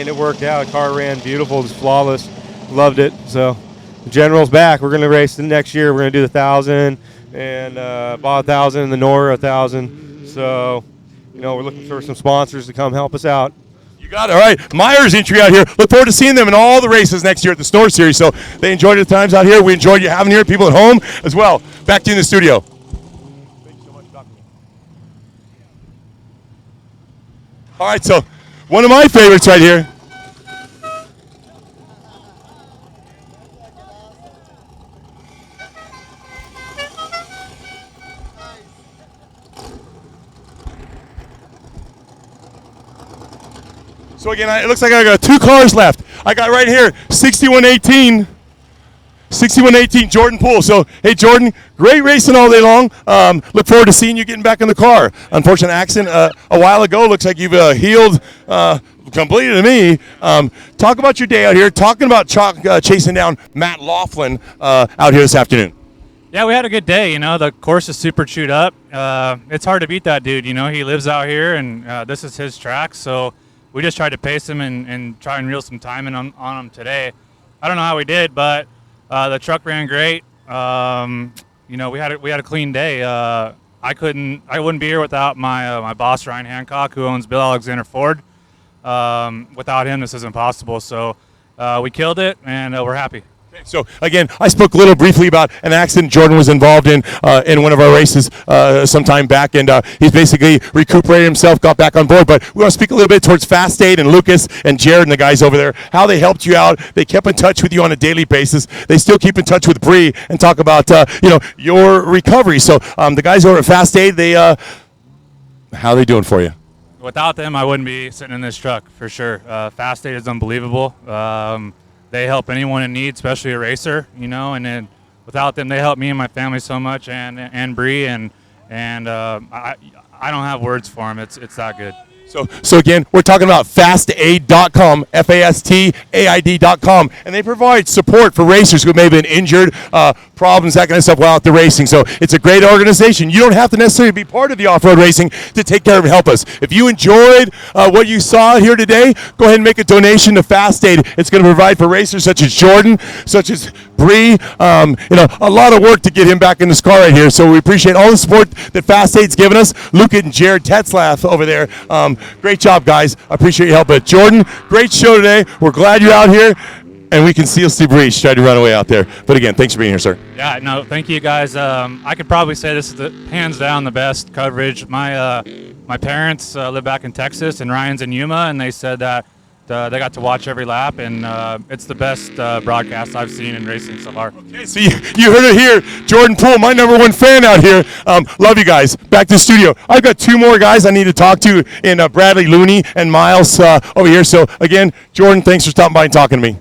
it worked out. The car ran beautiful, it was flawless, loved it. So the General's back. We're going to race the next year. We're going to do the 1,000 and Baja 1,000 and the Nora 1,000. So we're looking for some sponsors to come help us out. You got it. All right, Myers entry out here. Look forward to seeing them in all the races next year at the Snore Series. So they enjoyed the times out here. We enjoyed you having here. People at home as well. Back to you in the studio. All right, so one of my favorites right here. So again, it looks like I got 2 cars left. I got right here 6118. 6118 Jordan Poole. So, hey, Jordan, great racing all day long. Look forward to seeing you getting back in the car. Unfortunate accident a while ago. Looks like you've healed completely to me. Talk about your day out here. Talking about chasing down Matt Laughlin out here this afternoon. Yeah, we had a good day. The course is super chewed up. It's hard to beat that dude. He lives out here, and this is his track. So we just tried to pace him and try and reel some time in on him today. I don't know how we did, but the truck ran great. We had a clean day. I wouldn't be here without my boss Ryan Hancock, who owns Bill Alexander Ford. Without him, this isn't possible. So we killed it, and we're happy. So again, I spoke a little briefly about an accident Jordan was involved in one of our races some time back, and he's basically recuperated himself, got back on board. But we want to speak a little bit towards Fast Aid and Lucas and Jared and the guys over there, how they helped you out. They kept in touch with you on a daily basis. They still keep in touch with Bree and talk about your recovery. So the guys over at Fast Aid, how are they doing for you? Without them, I wouldn't be sitting in this truck for sure. Fast Aid is unbelievable. They help anyone in need, especially a racer, and then without them, they help me and my family so much, and Bree, and I don't have words for them. It's that good. So again, we're talking about fastaid.com, FASTAID.com, and they provide support for racers who may have been injured, problems, that kind of stuff while out there racing. So it's a great organization. You don't have to necessarily be part of the off-road racing to take care of and help us. If you enjoyed what you saw here today, go ahead and make a donation to Fast Aid. It's going to provide for racers such as Jordan, such as Bree, a lot of work to get him back in this car right here. So we appreciate all the support that Fast Aid's given us. Luke and Jared Tetzlaff over there. Great job, guys. I appreciate your help. But Jordan, great show today. We're glad you're out here, and we can see Breach try to run away out there. But again, thanks for being here, sir. Yeah, no, thank you guys. I could probably say this is hands down the best coverage. My parents live back in Texas, and Ryan's in Yuma, and they said that they got to watch every lap, and it's the best broadcast I've seen in racing so far. Okay, so you heard it here. Jordan Poole, my #1 fan out here. Love you guys. Back to the studio. I've got 2 more guys I need to talk to in Bradley Looney and Miles over here. So again, Jordan, thanks for stopping by and talking to me.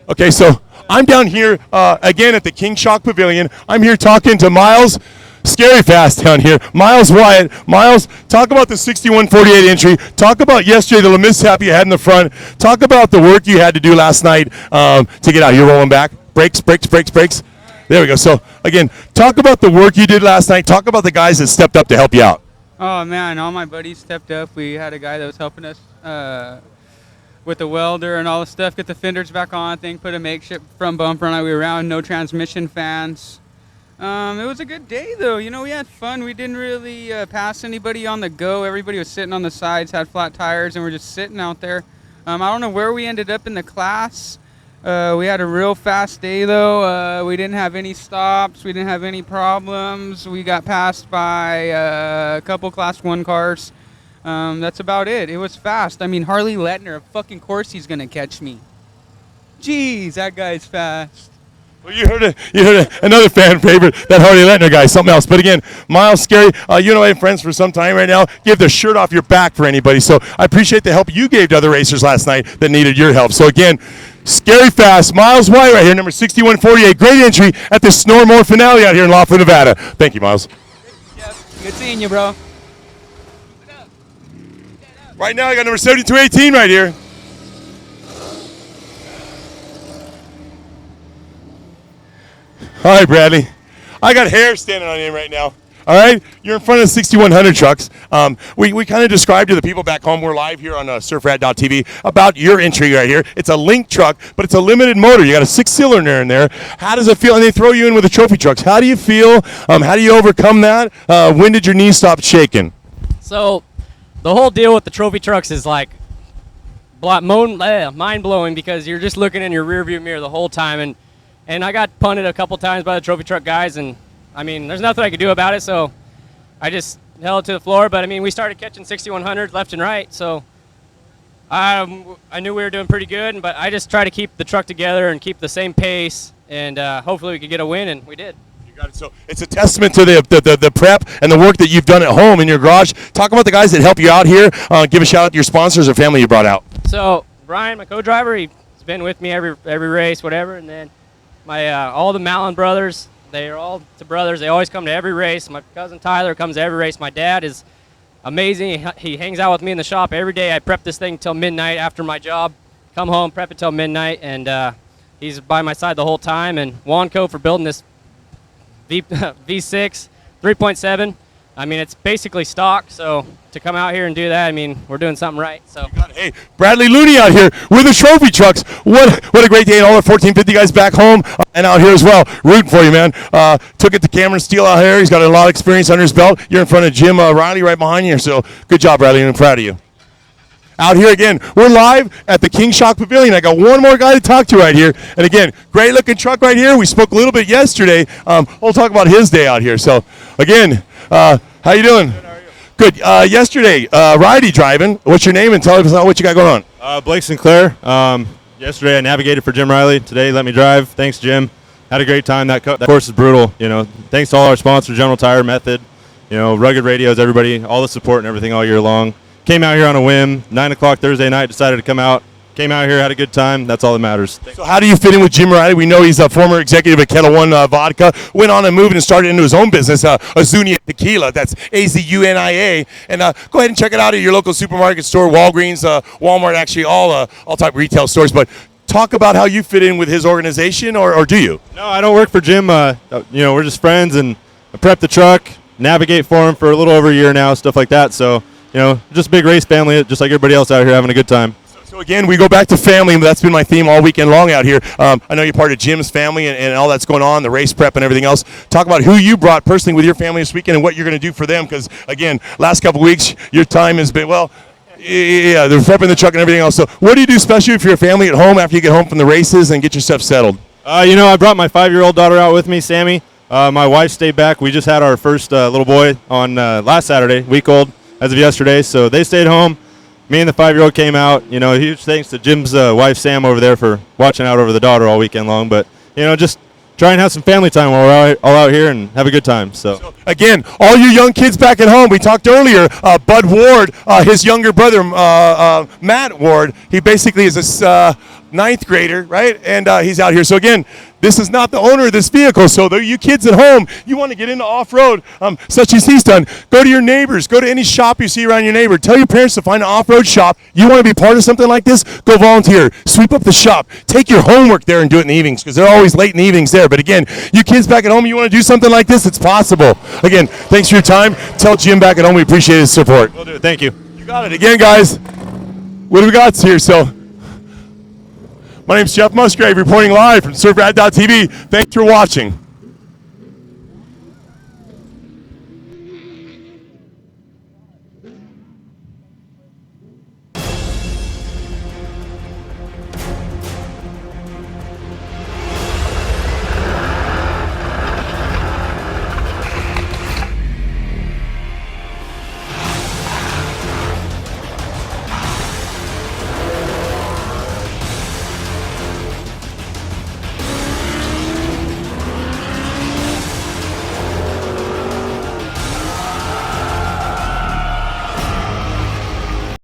Okay, so I'm down here again at the King Shock Pavilion. I'm here talking to Miles, scary fast down here. Miles Wyatt. Miles, talk about the 6148 entry. Talk about yesterday, the mishap you had in the front. Talk about the work you had to do last night to get out. You're rolling back. Brakes. There we go. So, again, talk about the work you did last night. Talk about the guys that stepped up to help you out. Oh man, all my buddies stepped up. We had a guy that was helping us with the welder and all the stuff, get the fenders back on, put a makeshift front bumper on. We were around, no transmission fans. It was a good day though. You know, we had fun. We didn't really pass anybody on the go. Everybody was sitting on the sides, had flat tires, and we're just sitting out there. I don't know where we ended up in the class. We had a real fast day though. We didn't have any stops. We didn't have any problems. We got passed by a couple Class 1 cars. That's about it. It was fast. I mean, Harley Letner, of fucking course he's going to catch me. Jeez, that guy's fast. Well, you heard another fan favorite, that Harley Letner guy, something else. But again, Miles, scary. You know I have friends for some time right now. Give the shirt off your back for anybody. So I appreciate the help you gave to other racers last night that needed your help. So again, scary fast. Miles White right here, number 6148. Great entry at the Snormore finale out here in Laughlin, Nevada. Thank you, Miles. Good seeing you, bro. Right now I got number 7218 right here. All right, Bradley. I got hair standing on him right now. All right, you're in front of 6100 trucks. We kind of described to the people back home, we're live here on surfrat.tv, about your entry right here. It's a link truck, but it's a limited motor. You got a 6-cylinder in there. How does it feel? And they throw you in with the trophy trucks. How do you feel? How do you overcome that? When did your knee stop shaking? So the whole deal with the trophy trucks is like mind-blowing because you're just looking in your rearview mirror the whole time. And I got punted a couple times by the trophy truck guys, and I mean, there's nothing I could do about it, so I just held it to the floor. But I mean, we started catching 6100s left and right, so I knew we were doing pretty good. But I just try to keep the truck together and keep the same pace, and hopefully we could get a win, and we did. You got it. So it's a testament to the prep and the work that you've done at home in your garage. Talk about the guys that help you out here. Give a shout out to your sponsors or family you brought out. So Brian, my co-driver, he's been with me every race, whatever, and then my all the Mallon brothers, they are all brothers. They always come to every race. My cousin Tyler comes to every race. My dad is amazing. He hangs out with me in the shop every day. I prep this thing till midnight after my job. Come home, prep it till midnight, and he's by my side the whole time. And Wanco for building this V6 3.7. I mean, it's basically stock, so to come out here and do that, I mean, we're doing something right. So, hey, Bradley Looney out here with the trophy trucks. What a great day, and all the 1450 guys back home and out here as well. Rooting for you, man. Took it to Cameron Steele out here. He's got a lot of experience under his belt. You're in front of Jim Riley right behind you, so good job, Bradley. I'm proud of you. Out here again, we're live at the King Shock Pavilion. I got one more guy to talk to right here. And again, great looking truck right here. We spoke a little bit yesterday. We'll talk about his day out here. So again, how you doing? Good, how are you? Good. Yesterday, Ridey driving. What's your name and tell us what you got going on? Blake Sinclair. Yesterday I navigated for Jim Riley. Today let me drive. Thanks, Jim. Had a great time. That course is brutal. You know, thanks to all our sponsors, General Tire, Method, you know, Rugged Radios, everybody, all the support and everything all year long. Came out here on a whim. 9 o'clock Thursday night, decided to come out. Came out here, had a good time. That's all that matters. So how do you fit in with Jim Riley? We know he's a former executive at Kettle One Vodka. Went on and moved and started into his own business, Azunia Tequila. That's Azunia. And go ahead and check it out at your local supermarket store, Walgreens, Walmart, actually all type retail stores. But talk about how you fit in with his organization, or do you? No, I don't work for Jim. You know, we're just friends, and I prep the truck, navigate for him for a little over a year now, stuff like that. So, you know, just a big race family, just like everybody else out here having a good time. So again, we go back to family. That's been my theme all weekend long out here. I know you're part of Jim's family and all that's going on, the race prep and everything else. Talk about who you brought personally with your family this weekend and what you're going to do for them. Because, again, last couple of weeks, your time has been, well, yeah, they're prepping the truck and everything else. So what do you do especially for your family at home after you get home from the races and get yourself settled? You know, I brought my 5-year-old daughter out with me, Sammy. My wife stayed back. We just had our first little boy on last Saturday, week old as of yesterday. So they stayed home. Me and the 5-year-old came out. You know, huge thanks to Jim's wife, Sam, over there for watching out over the daughter all weekend long. But, you know, just try and have some family time while we're all out here and have a good time. So again, all you young kids back at home, we talked earlier, Bud Ward, his younger brother, Matt Ward, he basically is a ninth grader, right? And he's out here. So again, this is not the owner of this vehicle. So you kids at home, you want to get into off-road, such as he's done, go to your neighbors, go to any shop you see around your neighbor. Tell your parents to find an off-road shop. You want to be part of something like this? Go volunteer. Sweep up the shop. Take your homework there and do it in the evenings, because they're always late in the evenings there. But again, you kids back at home, you want to do something like this? It's possible. Again, thanks for your time. Tell Jim back at home we appreciate his support. Will do. Thank you. You got it. Again, guys, what do we got here? So, my name's Jeff Musgrave, reporting live from surfrat.tv. Thanks for watching.